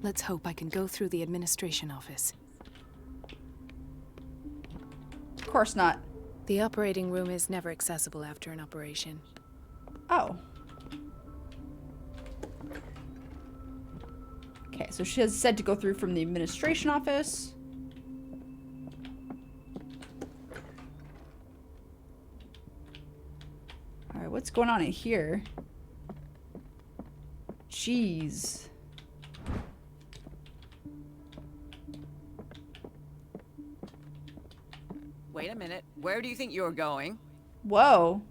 Let's hope I can go through the administration office. Of course not. The operating room is never accessible after an operation. Oh. Okay, so she has said to go through from the administration office. Alright, what's going on in here? Jeez. Wait a minute. Where do you think you're going? Whoa.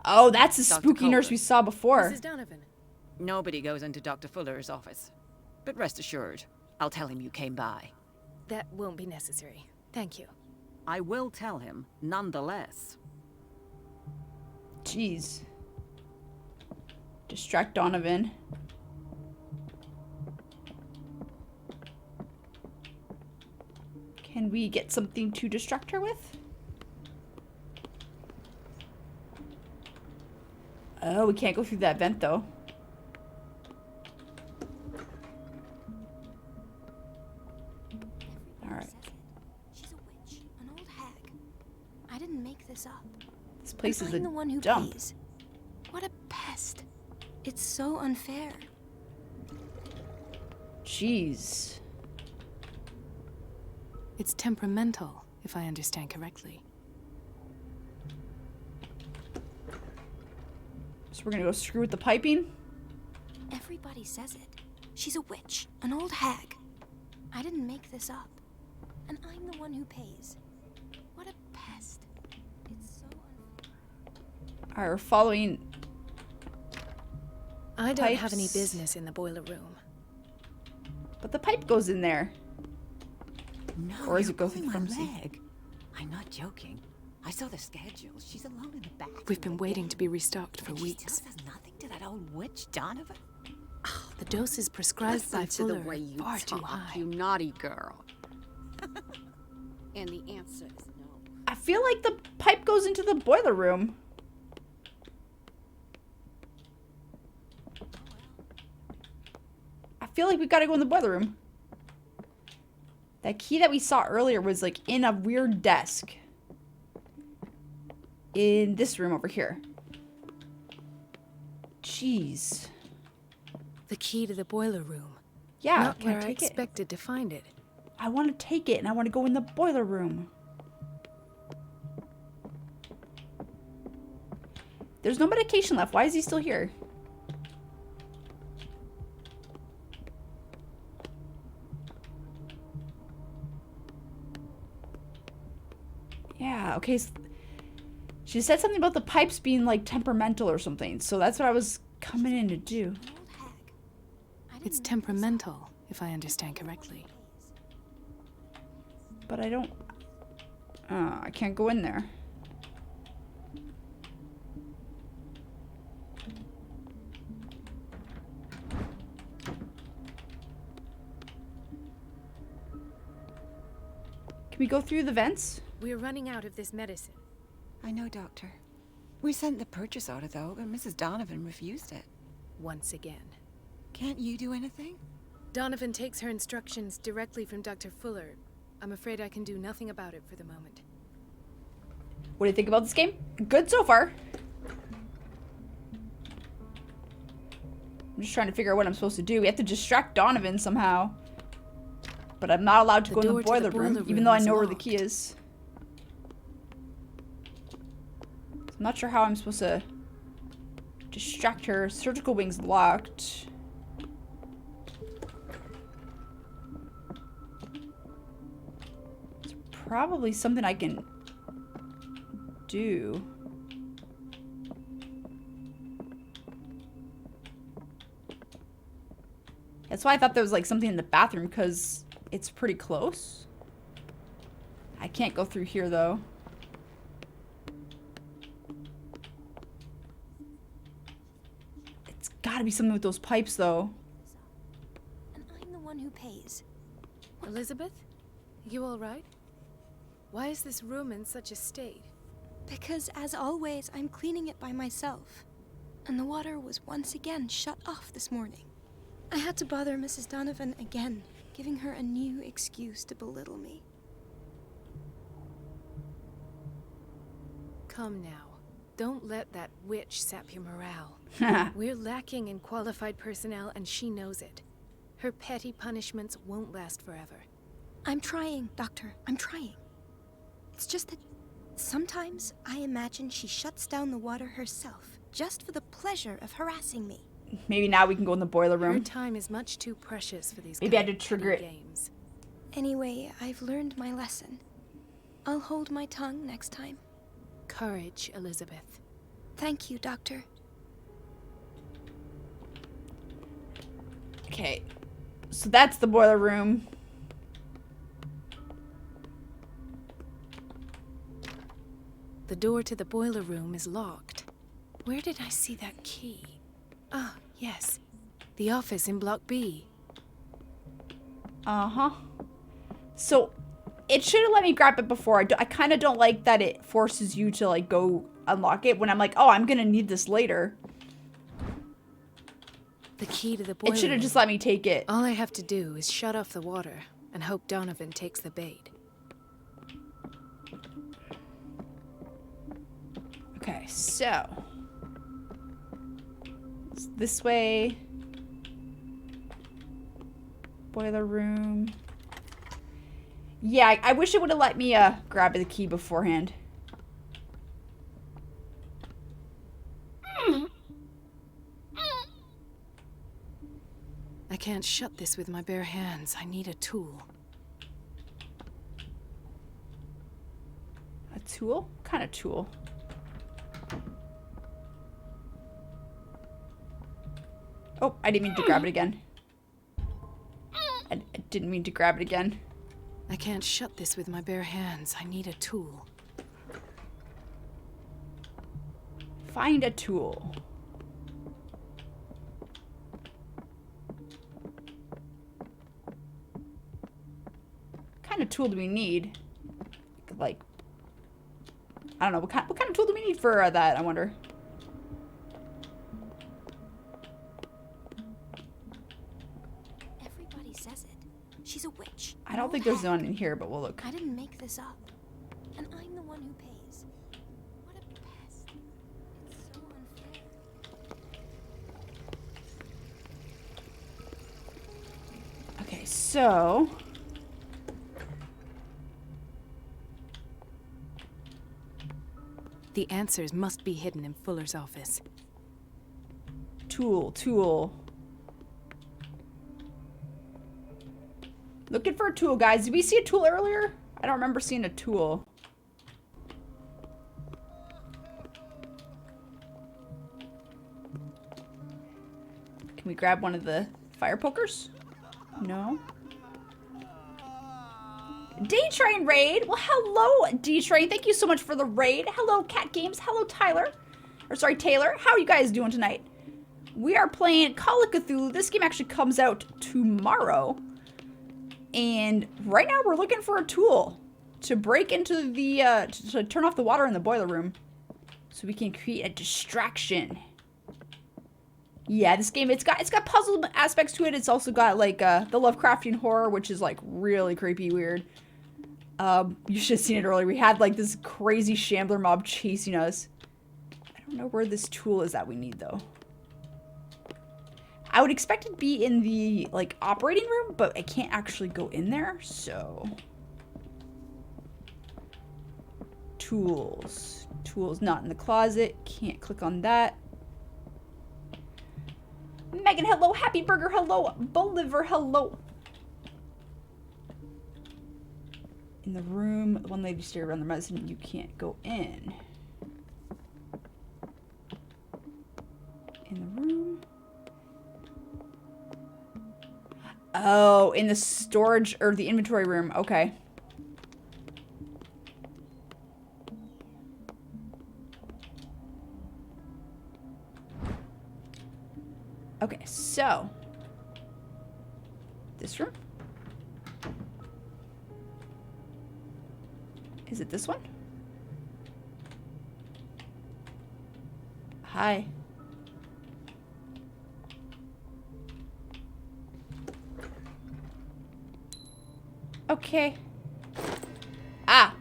Oh, that's the Dr. spooky nurse Colden. we saw before. Mrs. Donovan. Nobody goes into Dr. Fuller's office. But rest assured, I'll tell him you came by. That won't be necessary. Thank you. I will tell him, nonetheless. Jeez. Distract Donovan. Can we get something to distract her with? Oh, we can't go through that vent though. Alright. She's a witch, an old hag. I didn't make this up. This place is I'm a the one who dump. pays. What a pest. It's so unfair. Jeez. It's temperamental, if I understand correctly. So we're gonna go screw with the piping? Everybody says it. She's a witch, an old hag. I didn't make this up. And I'm the one who pays. What a pest. It's so unfair. Alright, we're following. I don't have any pipes. business in the boiler room. But the pipe goes in there. No, Or is you're it go pulling through the my pharmacy? leg. I'm not joking. I saw the schedule. She's alone in the back. We've been waiting to be restocked for And weeks. She still says nothing to that old witch, Donovan. The doses prescribed by Listen to Fuller the way you are too talk, high. you naughty girl. And the answer is no. I feel like the pipe goes into the boiler room. I feel like we gotta go in the boiler room. That key that we saw earlier was like in a weird desk. In this room over here. Jeez. The key to the boiler room. Yeah, Not can I where I take it? expected to find it. I want to take it and I want to go in the boiler room. There's no medication left. Why is he still here? Yeah, okay. She said something about the pipes being like temperamental or something. So that's what I was coming in to do. It's temperamental, if I understand correctly. But I don't... I can't go in there. Can we go through the vents? We're running out of this medicine. I know, Doctor. We sent the purchase order, though, but Mrs. Donovan refused it. Once again. Can't you do anything? Donovan takes her instructions directly from Dr. Fuller. I'm afraid I can do nothing about it for the moment. What do you think about this game? Good so far. I'm just trying to figure out what I'm supposed to do. We have to distract Donovan somehow. But I'm not allowed to go in the boiler room, even though I know where the key is. I'm not sure how I'm supposed to distract her. Surgical wing's locked. It's probably something I can do. That's why I thought there was like something in the bathroom, because it's pretty close. I can't go through here though. It's gotta be something with those pipes though. And I'm the one who pays. Elizabeth? You alright? Why is this room in such a state? Because, as always, I'm cleaning it by myself. And the water was once again shut off this morning. I had to bother Mrs. Donovan again, giving her a new excuse to belittle me. Come now. Don't let that witch sap your morale. We're lacking in qualified personnel, and she knows it. Her petty punishments won't last forever. I'm trying, Doctor. I'm trying. It's just that sometimes I imagine she shuts down the water herself, just for the pleasure of harassing me. Maybe now we can go in the boiler room. Her time is much too precious for these Maybe I kind had to of trigger it. games. Anyway, I've learned my lesson. I'll hold my tongue next time. Courage, Elizabeth. Thank you, Doctor. Okay. So that's the boiler room. The door to the boiler room is locked. Where did I see that key? Ah, yes. The office in Block B. Uh-huh. So, it should have let me grab it before. I kind of don't like that it forces you to, like, go unlock it when I'm like, oh, I'm gonna need this later. The key to the boiler It should have just let me take it. All I have to do is shut off the water and hope Donovan takes the bait. Okay, so it's this way. Boiler room. Yeah, I wish it would have let me grab the key beforehand. I can't shut this with my bare hands. I need a tool. A tool? What kind of tool? Oh, I didn't mean to grab it again. I didn't mean to grab it again. I can't shut this with my bare hands. I need a tool. Find a tool. What kind of tool do we need? Like, I don't know. What kind of tool do we need for that, I wonder? Everybody says it. She's a witch. I don't think there's one in here, but we'll look. I didn't make this up. And I'm the one who pays. What a pest. It's so unfair. Okay, so The answers must be hidden in Fuller's office. Tool. Looking for a tool, guys. Did we see a tool earlier? I don't remember seeing a tool. Can we grab one of the fire pokers? No. D-Train raid. Well, hello, D-Train. Thank you so much for the raid. Hello, Cat Games. Hello, Tyler. Or sorry, Taylor. How are you guys doing tonight? We are playing Call of Cthulhu. This game actually comes out tomorrow. And right now we're looking for a tool to break into the, to turn off the water in the boiler room. So we can create a distraction. Yeah, this game, it's got puzzle aspects to it. It's also got like the Lovecraftian horror, which is like really creepy weird. You should have seen it earlier. We had like this crazy shambler mob chasing us. I don't know where this tool is that we need though. I would expect it to be in the like operating room, but I can't actually go in there, so. Tools. Tools not in the closet. Can't click on that. Megan, hello. Happy Burger, hello. Bolivar, hello. In the room, one lady stared around the medicine. You can't go in. In the room. Oh, in the storage or the inventory room. Okay. Okay, so this room? Is it this one? Hi. Okay. Ah.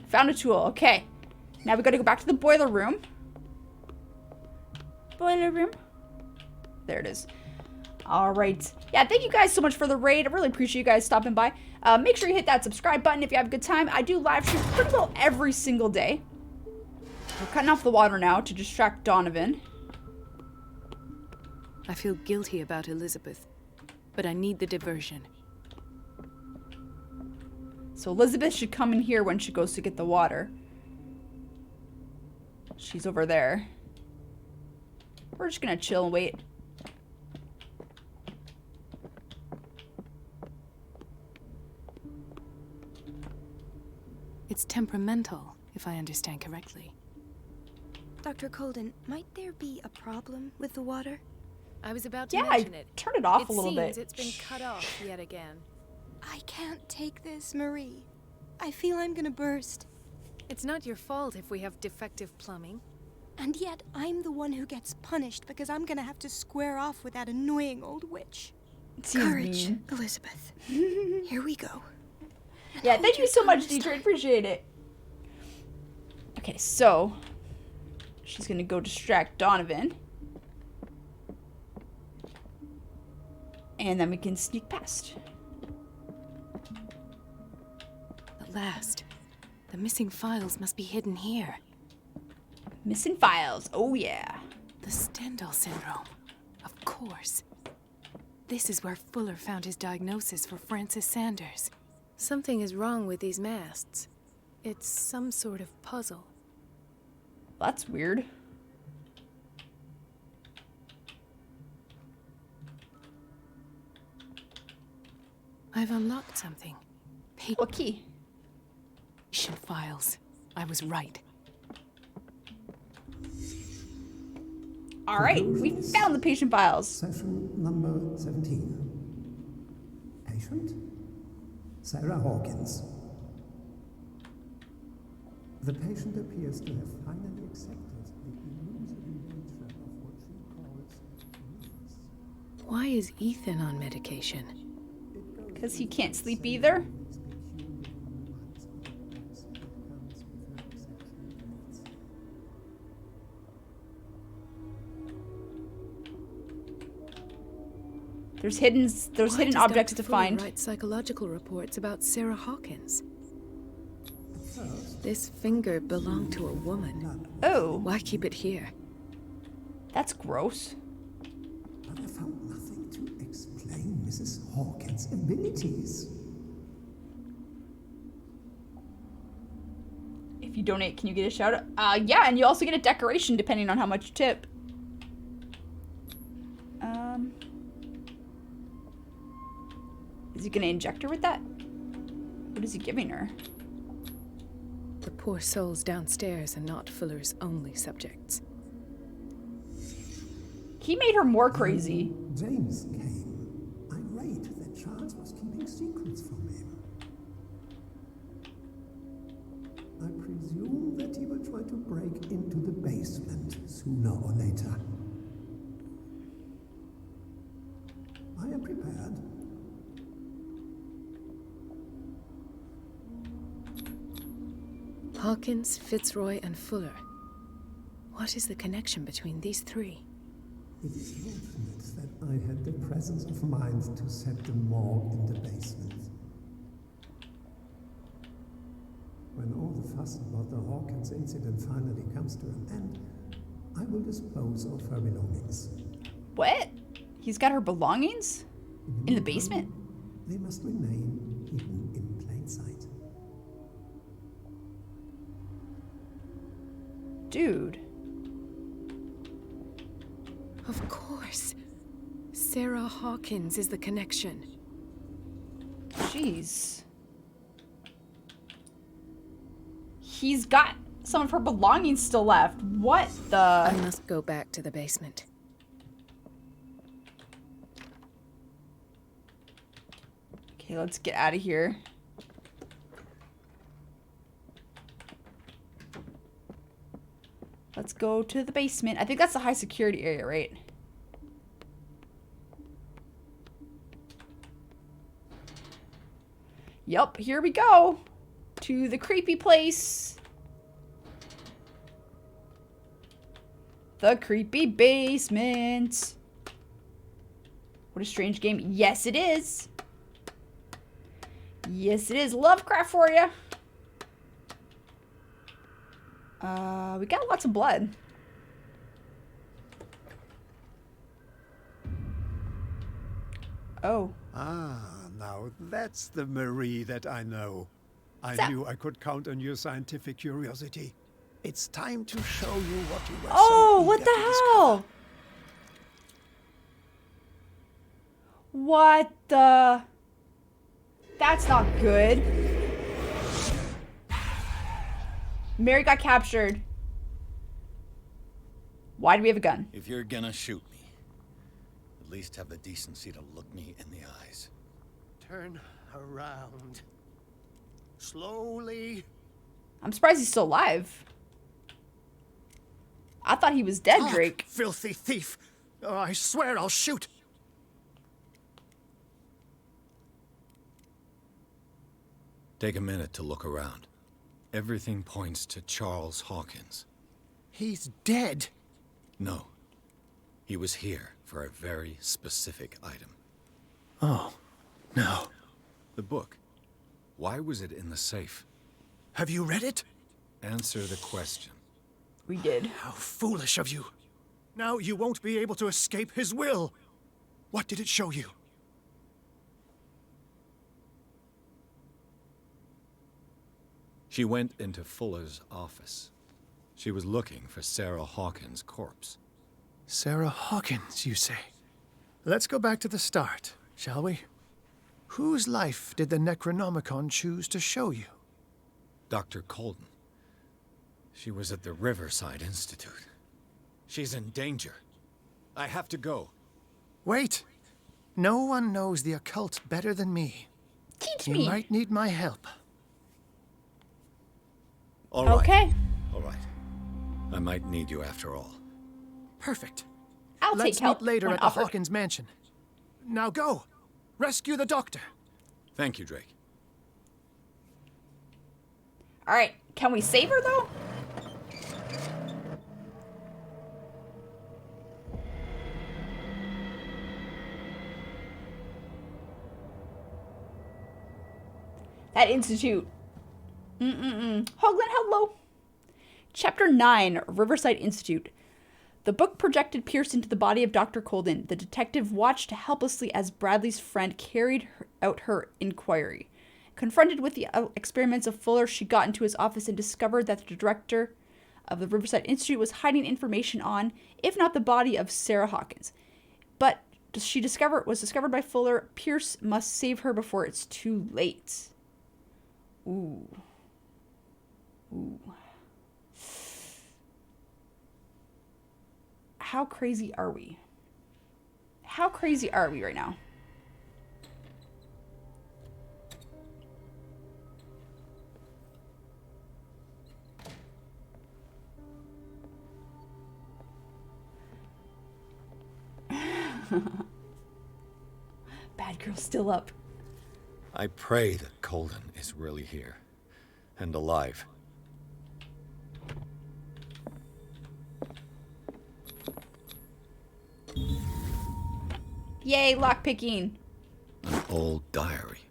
Found a tool. Okay. Now we gotta go back to the boiler room. Boiler room. There it is. All right. Yeah, thank you guys so much for the raid. I really appreciate you guys stopping by. Make sure you hit that subscribe button if you have a good time. I do live stream pretty well every single day. We're cutting off the water now to distract Donovan. I feel guilty about Elizabeth, but I need the diversion. So Elizabeth should come in here when she goes to get the water. She's over there. We're just gonna chill and wait. It's temperamental, if I understand correctly. Dr. Colden, might there be a problem with the water? I was about to mention it. Turn it off a little bit. It's been cut off yet again. I can't take this, Marie. I feel I'm gonna burst. It's not your fault if we have defective plumbing. And yet, I'm the one who gets punished because I'm gonna have to square off with that annoying old witch. Courage, Elizabeth. Here we go. Yeah, thank you so much, D-Train. Appreciate it. Okay, so she's gonna go distract Donovan. And then we can sneak past. At last. The missing files must be hidden here. Missing files. Oh, yeah. The Stendhal syndrome. Of course. This is where Fuller found his diagnosis for Francis Sanders. Something is wrong with these masts. It's some sort of puzzle. That's weird. I've unlocked something. What key? Patient files. I was right. All right, we found the patient files. Session number 17. Patient? Sarah Hawkins. The patient appears to have finally accepted the illusory nature of what she calls weakness. Why is Ethan on medication? Because he can't sleep either. There's hidden objects to find. Write psychological reports about Sarah Hawkins. This finger belonged to a woman. Oh. Why keep it here? That's gross. But I found nothing to explain Mrs. Hawkins' abilities. If you donate, can you get a shout out? Yeah, and you also get a decoration depending on how much you tip. Is he gonna inject her with that? What is he giving her? The poor souls downstairs are not Fuller's only subjects. He made her more crazy. James came, irate that Charles was keeping secrets from him. I presume that he will try to break into the basement sooner or later. I am prepared. Hawkins, Fitzroy, and Fuller. What is the connection between these three? It is fortunate that I had the presence of mind to set the morgue in the basement. When all the fuss about the Hawkins incident finally comes to an end, I will dispose of her belongings. What? He's got her belongings? In the basement? They must remain hidden in plain sight. Dude. Of course. Sarah Hawkins is the connection. Jeez. He's got some of her belongings still left. What the? I must go back to the basement. Okay, let's get out of here. Let's go to the basement. I think that's the high security area, right? Yup, here we go. To the creepy place. The creepy basement. What a strange game. Yes, it is. Yes, it is. Lovecraft for you. We got lots of blood. Oh. Ah, now that's the Marie that I know. I knew I could count on your scientific curiosity. It's time to show you what you were Oh, so what eager the to hell? What the? That's not good. Mary got captured. Why do we have a gun? If you're gonna shoot me, at least have the decency to look me in the eyes. Turn around. Slowly. I'm surprised he's still alive. I thought he was dead, Talk, Drake. Filthy thief. Oh, I swear I'll shoot. Take a minute to look around. Everything points to Charles Hawkins. He's dead. No. He was here for a very specific item. Oh, no. The book. Why was it in the safe? Have you read it? Answer the question. We did. How foolish of you. Now you won't be able to escape his will. What did it show you? She went into Fuller's office. She was looking for Sarah Hawkins' corpse. Sarah Hawkins, you say? Let's go back to the start, shall we? Whose life did the Necronomicon choose to show you? Dr. Colden. She was at the Riverside Institute. She's in danger. I have to go. Wait. No one knows the occult better than me. Teach you me. You might need my help. All right. Okay. All right. I might need you after all. Perfect. I'll Let's take help meet later when at the offered. Hawkins mansion. Now go. Rescue the doctor. Thank you, Drake. All right. Can we save her, though? That institute Hoagland, hello. Chapter 9, Riverside Institute. The book projected pierced into the body of Dr. Colden. The detective watched helplessly as Bradley's friend carried out her inquiry. Confronted with the experiments of Fuller, she got into his office and discovered that the director of the Riverside Institute was hiding information on, if not the body of Sarah Hawkins. But she was discovered by Fuller. Pierce must save her before it's too late. Ooh. Ooh. How crazy are we? How crazy are we right now? Bad girl's still up. I pray that Colden is really here and alive. Yay, lockpicking. An old diary.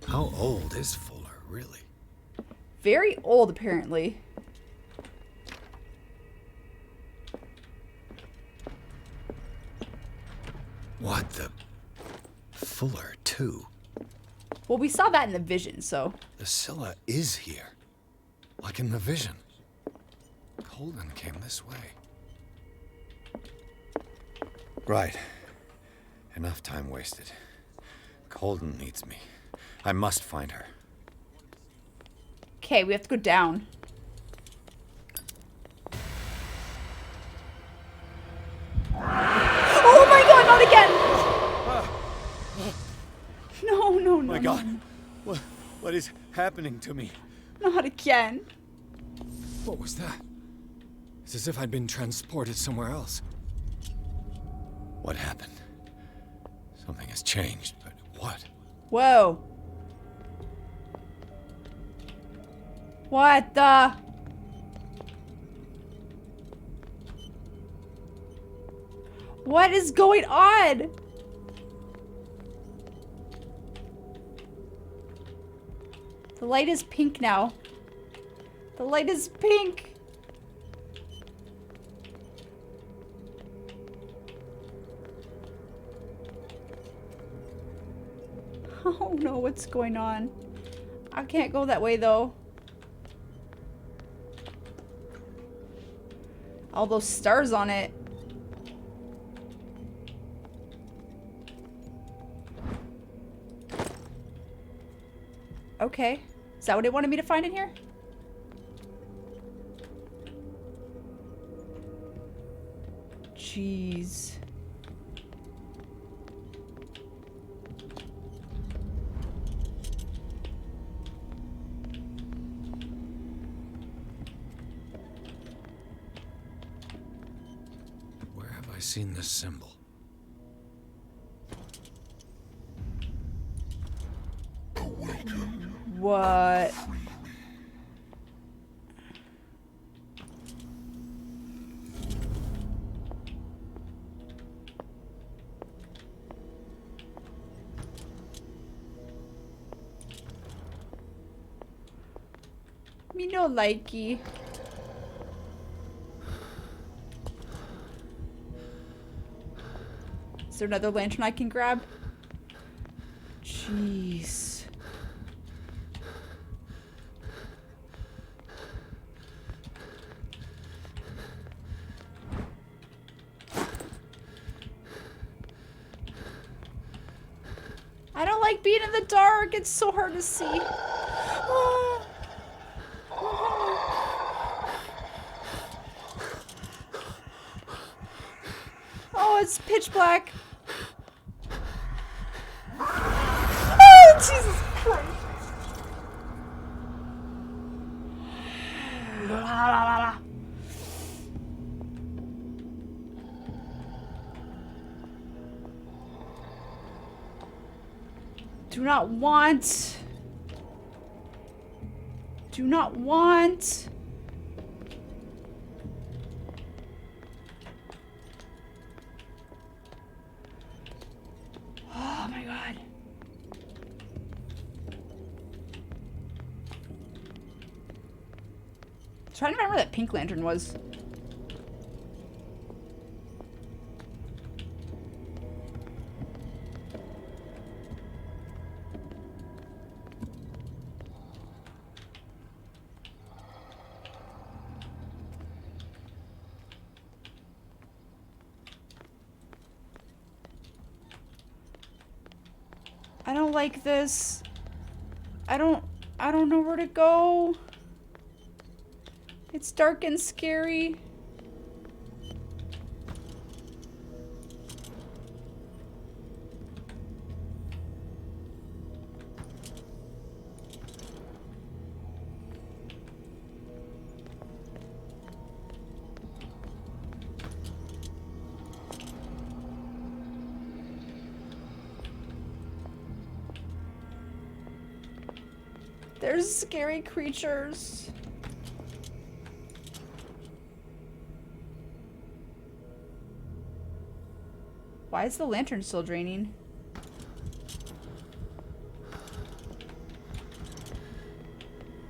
How old is Fuller, really? Very old, apparently. What the... Fuller, too. Well, we saw that in the vision, so... The Scylla is here. Like in the vision. Colden came this way. Right. Enough time wasted. Colden needs me. I must find her. Okay, we have to go down. Oh my god, not again! No. My God. What is happening to me? Not again. What was that? It's as if I'd been transported somewhere else. What happened? Something has changed, but what? Whoa. What the? What is going on? The light is pink now. The light is pink. Oh no, what's going on? I can't go that way though. All those stars on it. Okay. Is that what it wanted me to find in here? Jeez. Where have I seen this symbol? What? Me no likey. Is there another lantern I can grab? Jeez. I don't like being in the dark. It's so hard to see. Oh, it's pitch black. Oh, Jesus Christ. Do not want. Do not want. Oh my God. trying to remember where that pink lantern was. I don't like this. I don't know where to go. It's dark and scary. There's scary creatures. Why is the lantern still draining?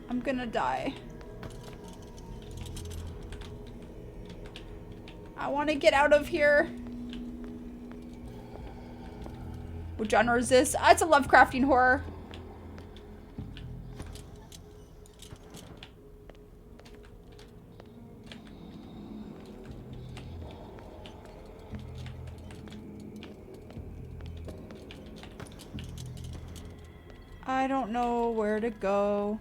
I'm gonna die. I want to get out of here. What genre is this? It's a Lovecraftian horror. I don't know where to go.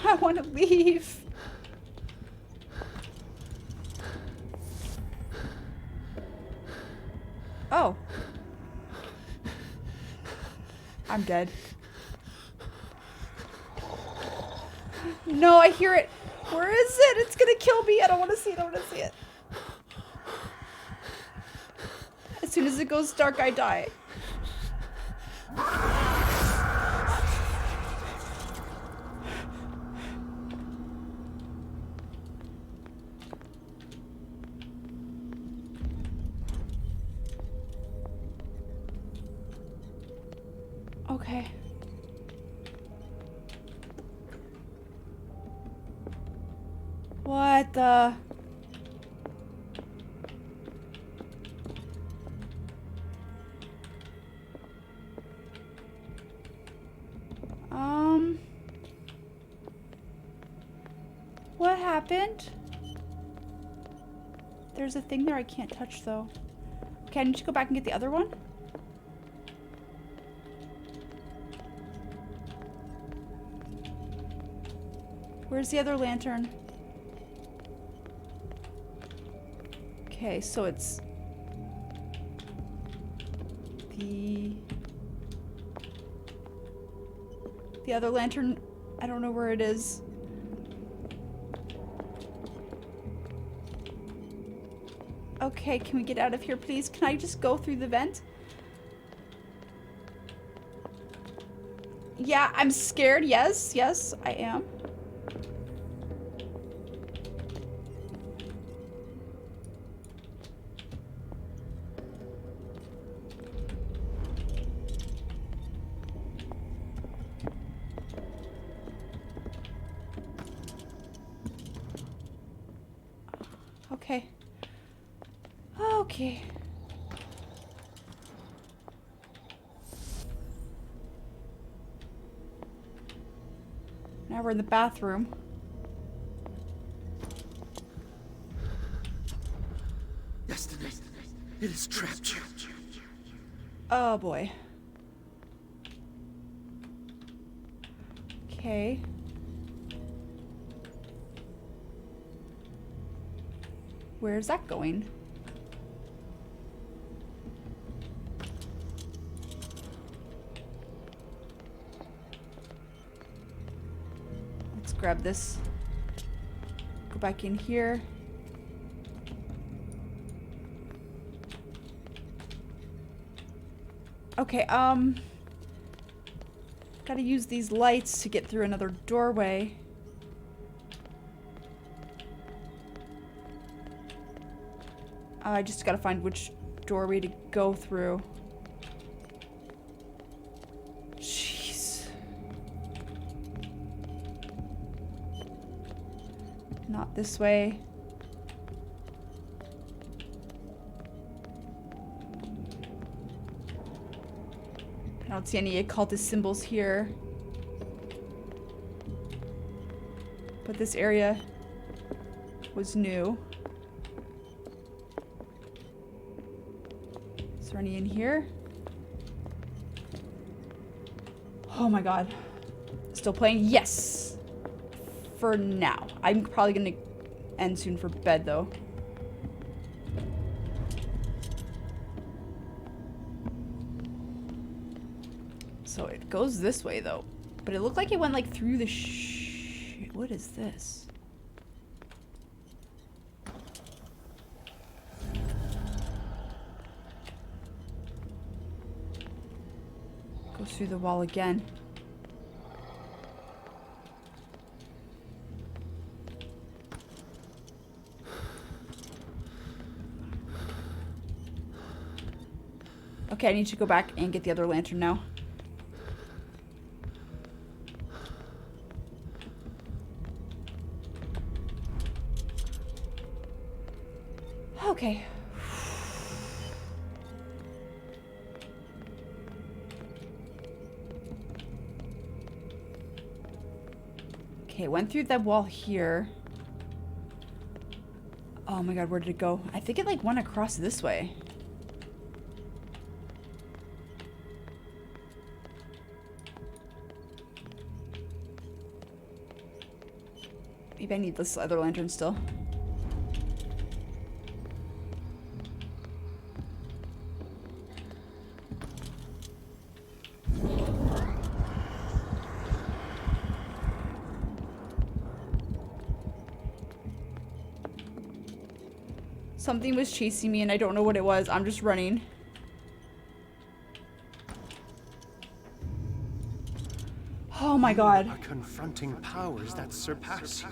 I want to leave. Oh. I'm dead. No, I hear it. Where is it? It's gonna kill me. I don't want to see it. I don't want to see it. As soon as it goes dark, I die. Okay. What the? What happened? There's a thing there I can't touch though. Okay, I need to go back and get the other one. Where's the other lantern? Okay, so it's the other lantern. I don't know where it is. Okay, can we get out of here, please? Can I just go through the vent? Yeah, I'm scared. Yes, yes, I am. Okay. Okay. Now we're in the bathroom. Destiny, it has trapped you. Oh boy. Okay. Where's that going? Let's grab this. Go back in here. Okay, gotta use these lights to get through another doorway. I just gotta find which doorway to go through. Jeez. Not this way. I don't see any occultist symbols here. But this area was new. Is there any in here? Oh my god. Still playing? Yes! For now. I'm probably gonna end soon for bed though. So it goes this way though. But it looked like it went like through the what is this? Goes through the wall again. Okay, I need to go back and get the other lantern now. Okay. Okay, it went through that wall here. Oh my god, where did it go? I think it like went across this way. Maybe I need this other lantern still. Something was chasing me and I don't know what it was. I'm just running. Oh my god. You are confronting powers that surpass you.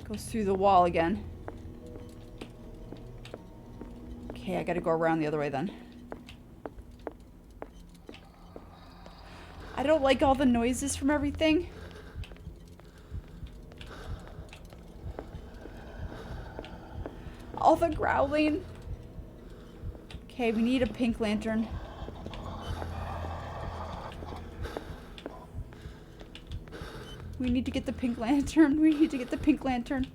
Goes through the wall again. Okay, I gotta go around the other way then. I don't like all the noises from everything. All the growling. Okay, we need a pink lantern. We need to get the pink lantern. We need to get the pink lantern.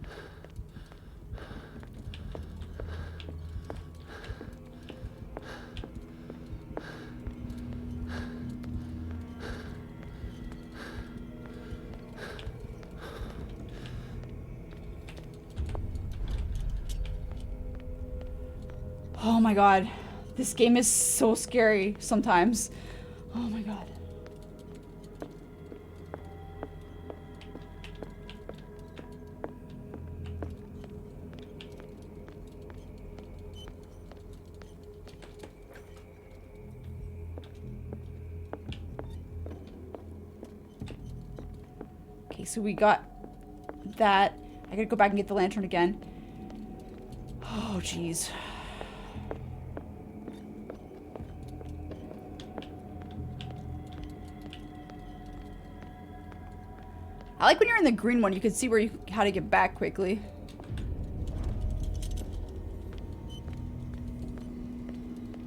Oh my god. This game is so scary sometimes. Oh my god. Okay, so we got that. I gotta go back and get the lantern again. Oh, jeez. I like when you're in the green one, you can see where how to get back quickly.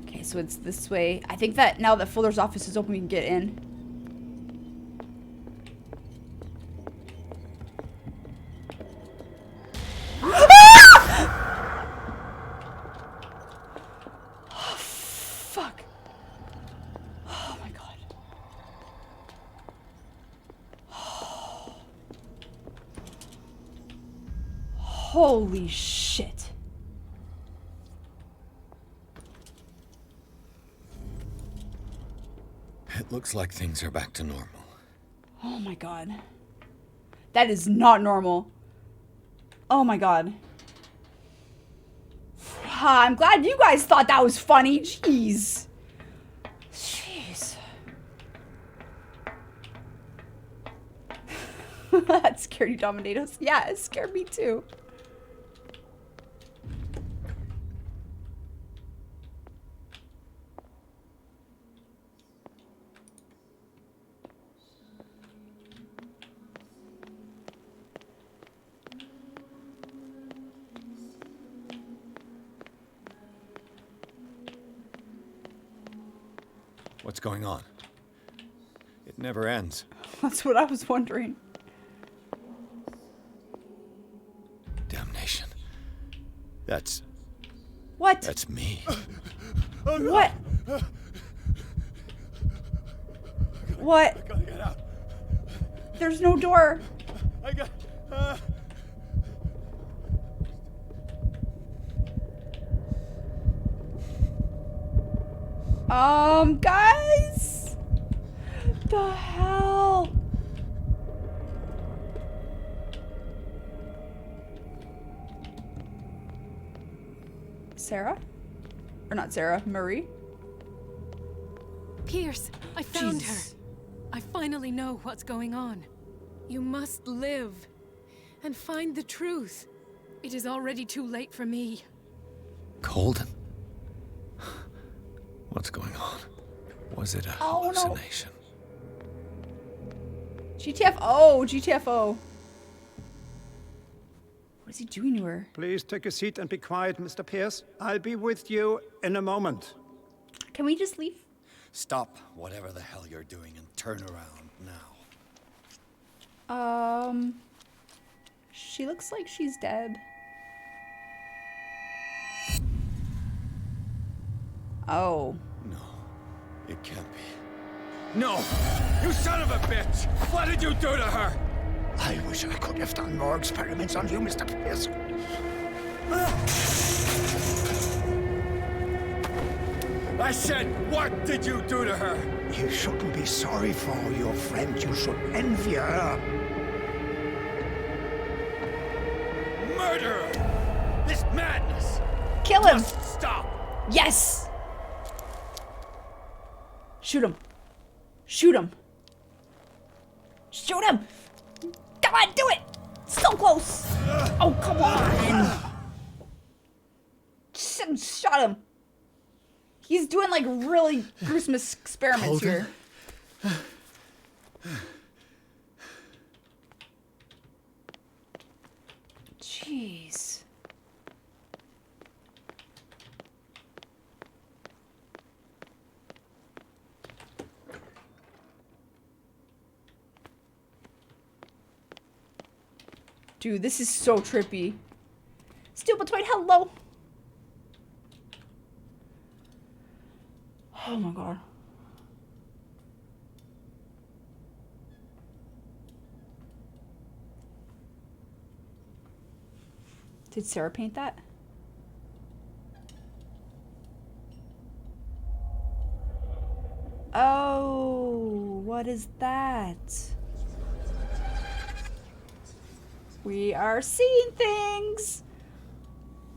Okay, so it's this way. I think that now that Fuller's office is open, we can get in. Oh, fuck. Oh my god. Holy shit. It looks like things are back to normal. Oh my god. That is not normal. Oh my god. I'm glad you guys thought that was funny. Jeez. Jeez. That scared you, Dominatos. Yeah, it scared me too. What's going on? It never ends. That's what I was wondering. Damnation. That's... What? That's me. What? What? I gotta get out. There's no door. I got... Guys? The hell? Sarah? Or not Sarah, Marie? Pierce, I found Jesus. her. I finally know what's going on. You must live and find the truth. It is already too late for me. Colden? What's going on? Was it a hallucination? GTFO, GTFO. What is he doing to her? Please take a seat and be quiet, Mr. Pierce. I'll be with you in a moment. Can we just leave? Stop whatever the hell you're doing and turn around now. She looks like she's dead. Oh. No, it can't be. No! You son of a bitch! What did you do to her? I wish I could have done more experiments on you, Mr. Pierce. I said, what did you do to her? You shouldn't be sorry for your friend. You should envy her. Murderer! This madness! Kill him! Must stop! Yes! Shoot him. Shoot him. Shoot him! Come on, do it! So close! Oh, come on! Shot him. He's doing like really gruesome experiments here. Jeez. Dude, this is so trippy. Stupid Twite, hello. Oh my god. Did Sarah paint that? Oh, what is that? We are seeing things.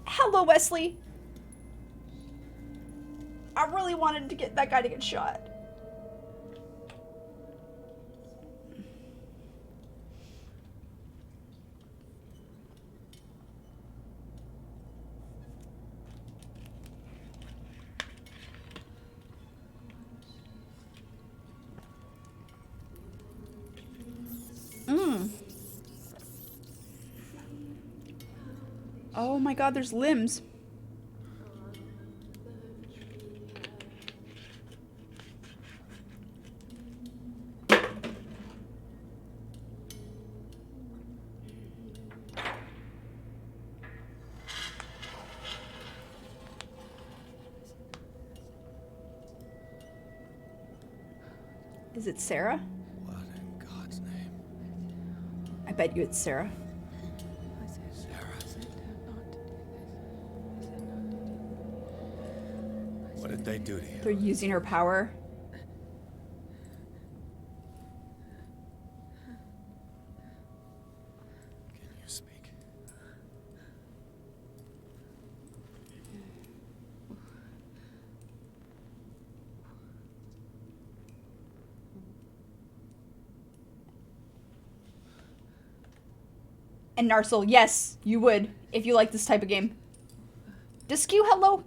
Hello, Wesley. I really wanted to get that guy to get shot. Oh my god, there's limbs. Is it Sarah? What in God's name? I bet you it's Sarah. What did they do to you? They're using her power. Can you speak? And Narsil, yes, you would, if you like this type of game. Diskew, hello?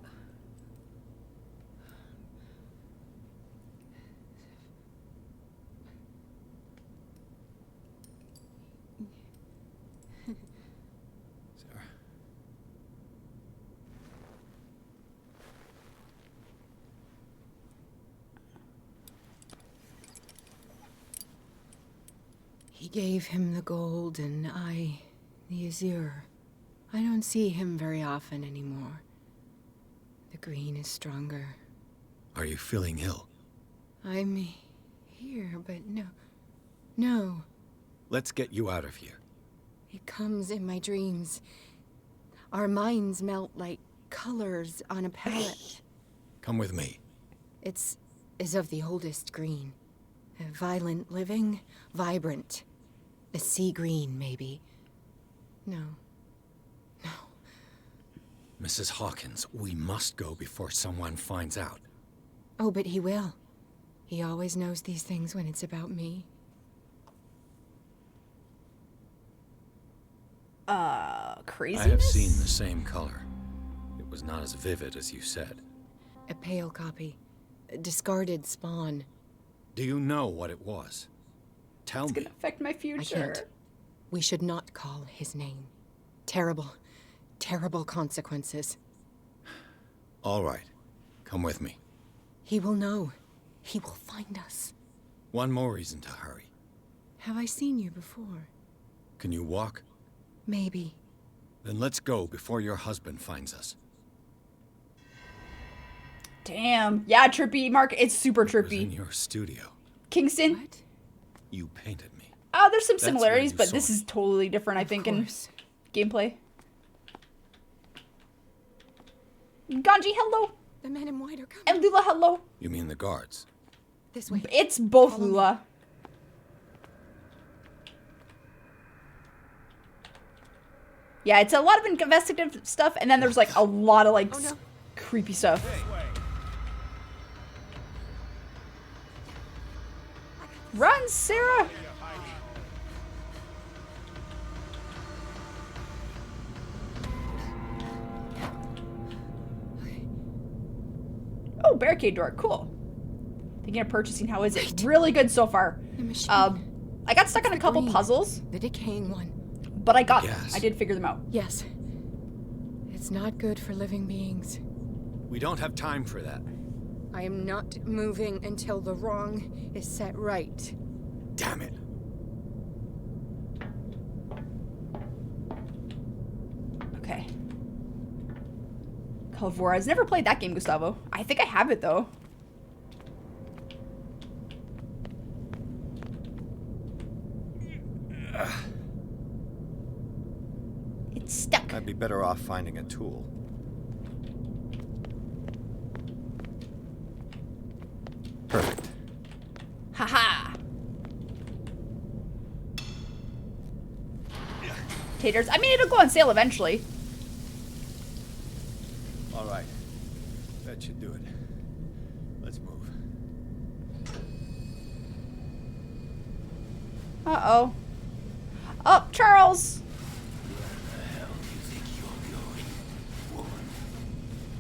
He gave him the gold and I the azure. I don't see him very often anymore. The green is stronger. Are you feeling ill? I'm here, but no. Let's get you out of here. It comes in my dreams. Our minds melt like colors on a palette. Come with me. It's of the oldest green. A violent living, vibrant. A sea green, maybe. No. Mrs. Hawkins, we must go before someone finds out. Oh, but he will. He always knows these things when it's about me. Craziness? I have seen the same color. It was not as vivid as you said. A pale copy. A discarded spawn. Do you know what it was? Tell me. It's gonna affect my future. I can't. We should not call his name. Terrible consequences. All right. Come with me. He will know. He will find us. One more reason to hurry. Have I seen you before? Can you walk? Maybe. Then let's go before your husband finds us. Damn. Yeah, trippy, Mark. It's super It was trippy. in your studio. Kingston? What? You painted me. Oh, there's some That's where similarities, you but saw this it. is totally different, I think, in gameplay. Ganji, hello. The men in white are coming. And Lula, hello. You mean the guards? This way. It's both Lula. Yeah, it's a lot of investigative stuff, and then there's like a lot of like creepy stuff. Run, Sarah! Oh, barricade door, cool. Thinking of purchasing, how is it? Really good so far. I got stuck on a couple puzzles. The decaying one. But I got them. I did figure them out. Yes. It's not good for living beings. We don't have time for that. I am not moving until the wrong is set right. Damn it. Okay. Call of War. I've never played that game, Gustavo. I think I have it, though. It's stuck. I'd be better off finding a tool. Perfect. Haha. Taters. I mean, it'll go on sale eventually. All right. That should do it. Let's move. Uh-oh. Oh, Charles!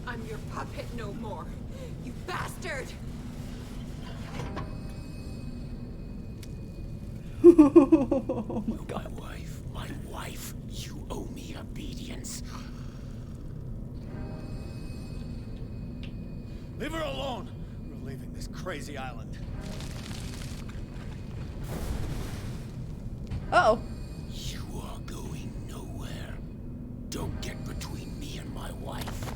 I'm your puppet no more. You bastard! Oh my God. My wife, you owe me obedience. Leave her alone. We're leaving this crazy island. Uh-oh. You are going nowhere. Don't get between me and my wife.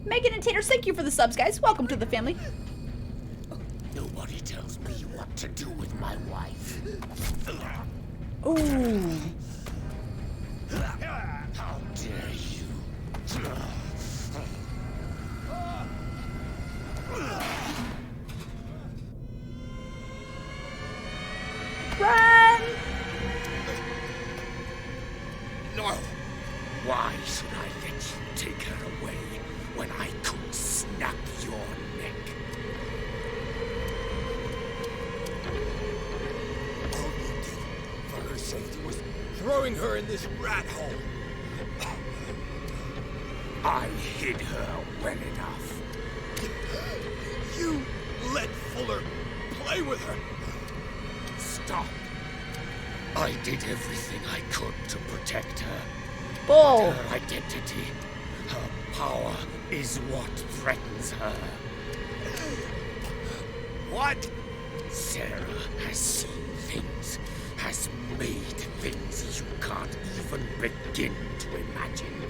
Megan and Taters, thank you for the subs, guys. Welcome to the family. Nobody tells me what to do with my wife. Ooh. How dare you? Run! No! Why should I let you take her away when snack your neck. All you did for her safety was throwing her in this rat hole. I hid her well enough. You let Fuller play with her. Stop. I did everything I could to protect her. Bull. But her identity, her power, is what threatens her. What? Sarah has seen things, has made things you can't even begin to imagine.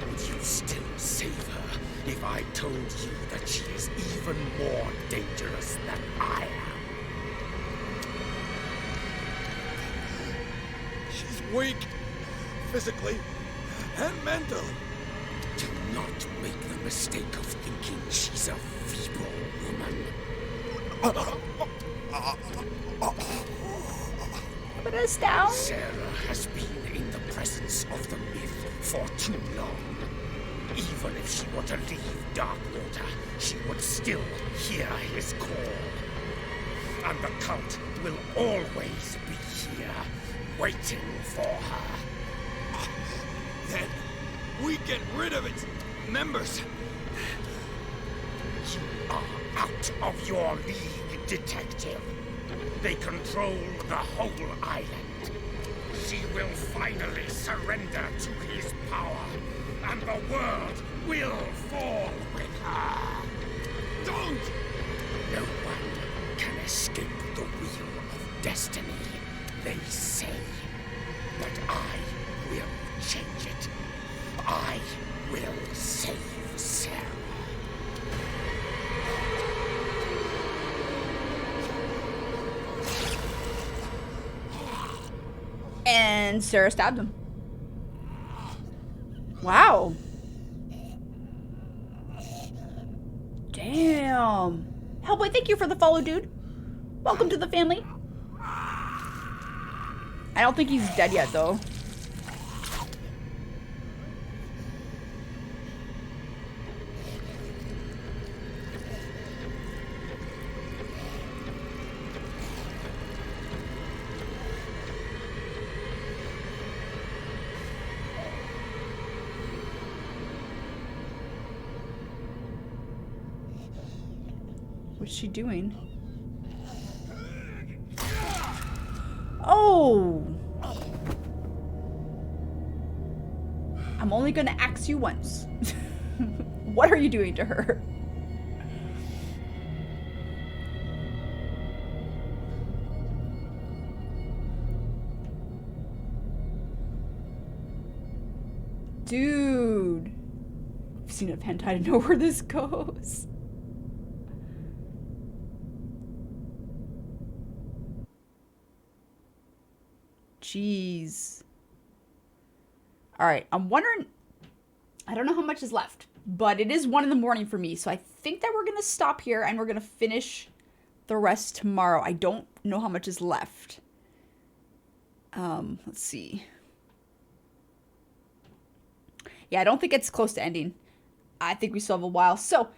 Would you still save her if I told you that she is even more dangerous than I am? She's weak, physically and mentally. Do not make the mistake of thinking she's a feeble woman. Put us down. Sarah has been in the presence of the myth for too long. Even if she were to leave Darkwater, she would still hear his call. And the cult will always be here, waiting for her. Then we get rid of its members. You are out of your league, detective. They control the whole island. She will finally surrender to his power, and the world will fall with her. Don't! No one can escape the wheel of destiny, they say. But I will change it. I will save Sarah. And Sarah stabbed him. Wow. Damn. Hellboy, thank you for the follow, dude. Welcome to the family. I don't think he's dead yet, though. What's she doing? Oh! I'm only gonna axe you once. What are you doing to her? Dude. I've seen a hentai to know where this goes. Jeez. Alright, I'm wondering... I don't know how much is left, but it is 1 in the morning for me, so I think that we're going to stop here and we're going to finish the rest tomorrow. I don't know how much is left. Let's see. Yeah, I don't think it's close to ending. I think we still have a while, so...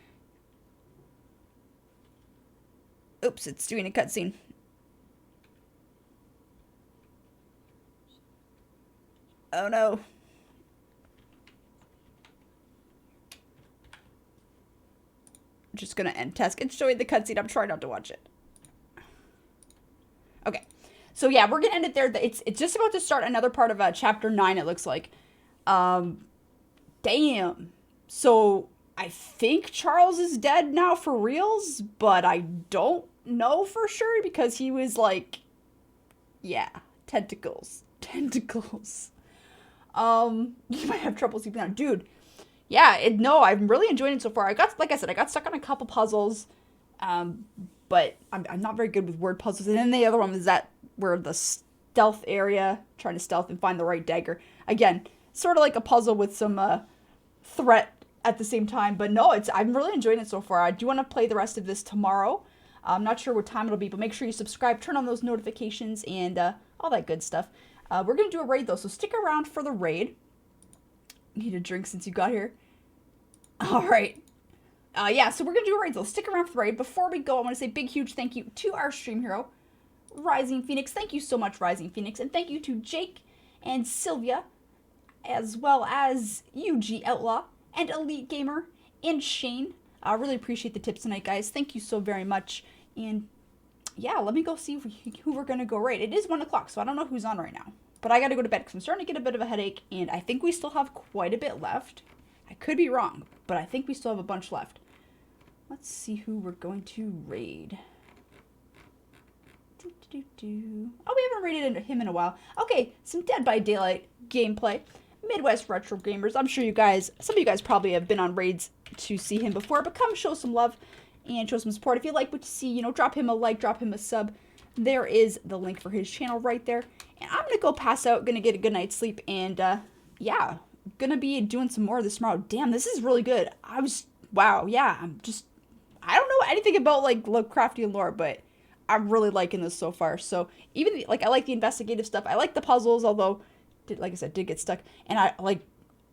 Oops, it's doing a cutscene. Oh no. I'm just gonna end test. It's showing the cutscene. I'm trying not to watch it. Okay. So yeah, we're gonna end it there. It's just about to start another part of chapter 9, it looks like. Damn. So I think Charles is dead now for reals, but I don't know for sure because he was like, yeah, tentacles. Tentacles. You might have trouble sleeping now. Dude, yeah, no, I'm really enjoying it so far. Like I said, I got stuck on a couple puzzles, but I'm not very good with word puzzles. And then the other one was that where the stealth area, trying to stealth and find the right dagger. Again, sort of like a puzzle with some threat at the same time. But no, I'm really enjoying it so far. I do want to play the rest of this tomorrow. I'm not sure what time it'll be, but make sure you subscribe, turn on those notifications, and all that good stuff. We're going to do a raid, though, so stick around for the raid. Need a drink since you got here. All right. yeah, so we're going to do a raid. So stick around for the raid. Before we go, I want to say big, huge thank you to our stream hero, Rising Phoenix. Thank you so much, Rising Phoenix. And thank you to Jake and Sylvia, as well as UG Outlaw and Elite Gamer and Shane. I really appreciate the tips tonight, guys. Thank you so very much. And yeah, let me go see who we're going to go raid. It is 1 o'clock, so I don't know who's on right now. But I got to go to bed because I'm starting to get a bit of a headache, and I think we still have quite a bit left. I could be wrong, but I think we still have a bunch left. Let's see who we're going to raid. Oh, we haven't raided him in a while. Okay, some Dead by Daylight gameplay. Midwest Retro Gamers. I'm sure you guys, some of you guys probably have been on raids to see him before, but come show some love and show some support. If you like what you see, you know, drop him a like, drop him a sub. There is the link for his channel right there. And I'm going to go pass out, going to get a good night's sleep, and yeah, going to be doing some more of this tomorrow. Damn, this is really good. Wow, yeah, I don't know anything about, like, Lovecraftian lore, but I'm really liking this so far. So, even, like, I like the investigative stuff. I like the puzzles, although, like I said, did get stuck. And I, like,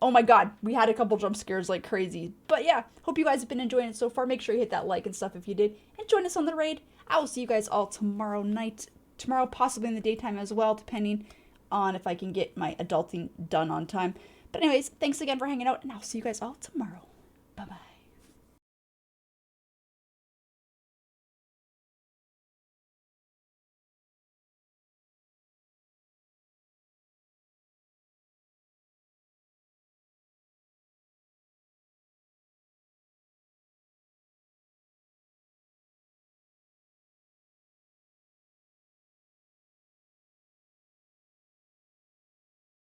oh my god, we had a couple jump scares like crazy. But yeah, hope you guys have been enjoying it so far. Make sure you hit that like and stuff if you did. And join us on the raid. I will see you guys all tomorrow night. Tomorrow, possibly in the daytime as well, depending on if I can get my adulting done on time. But anyways, thanks again for hanging out, and I'll see you guys all tomorrow. Bye-bye.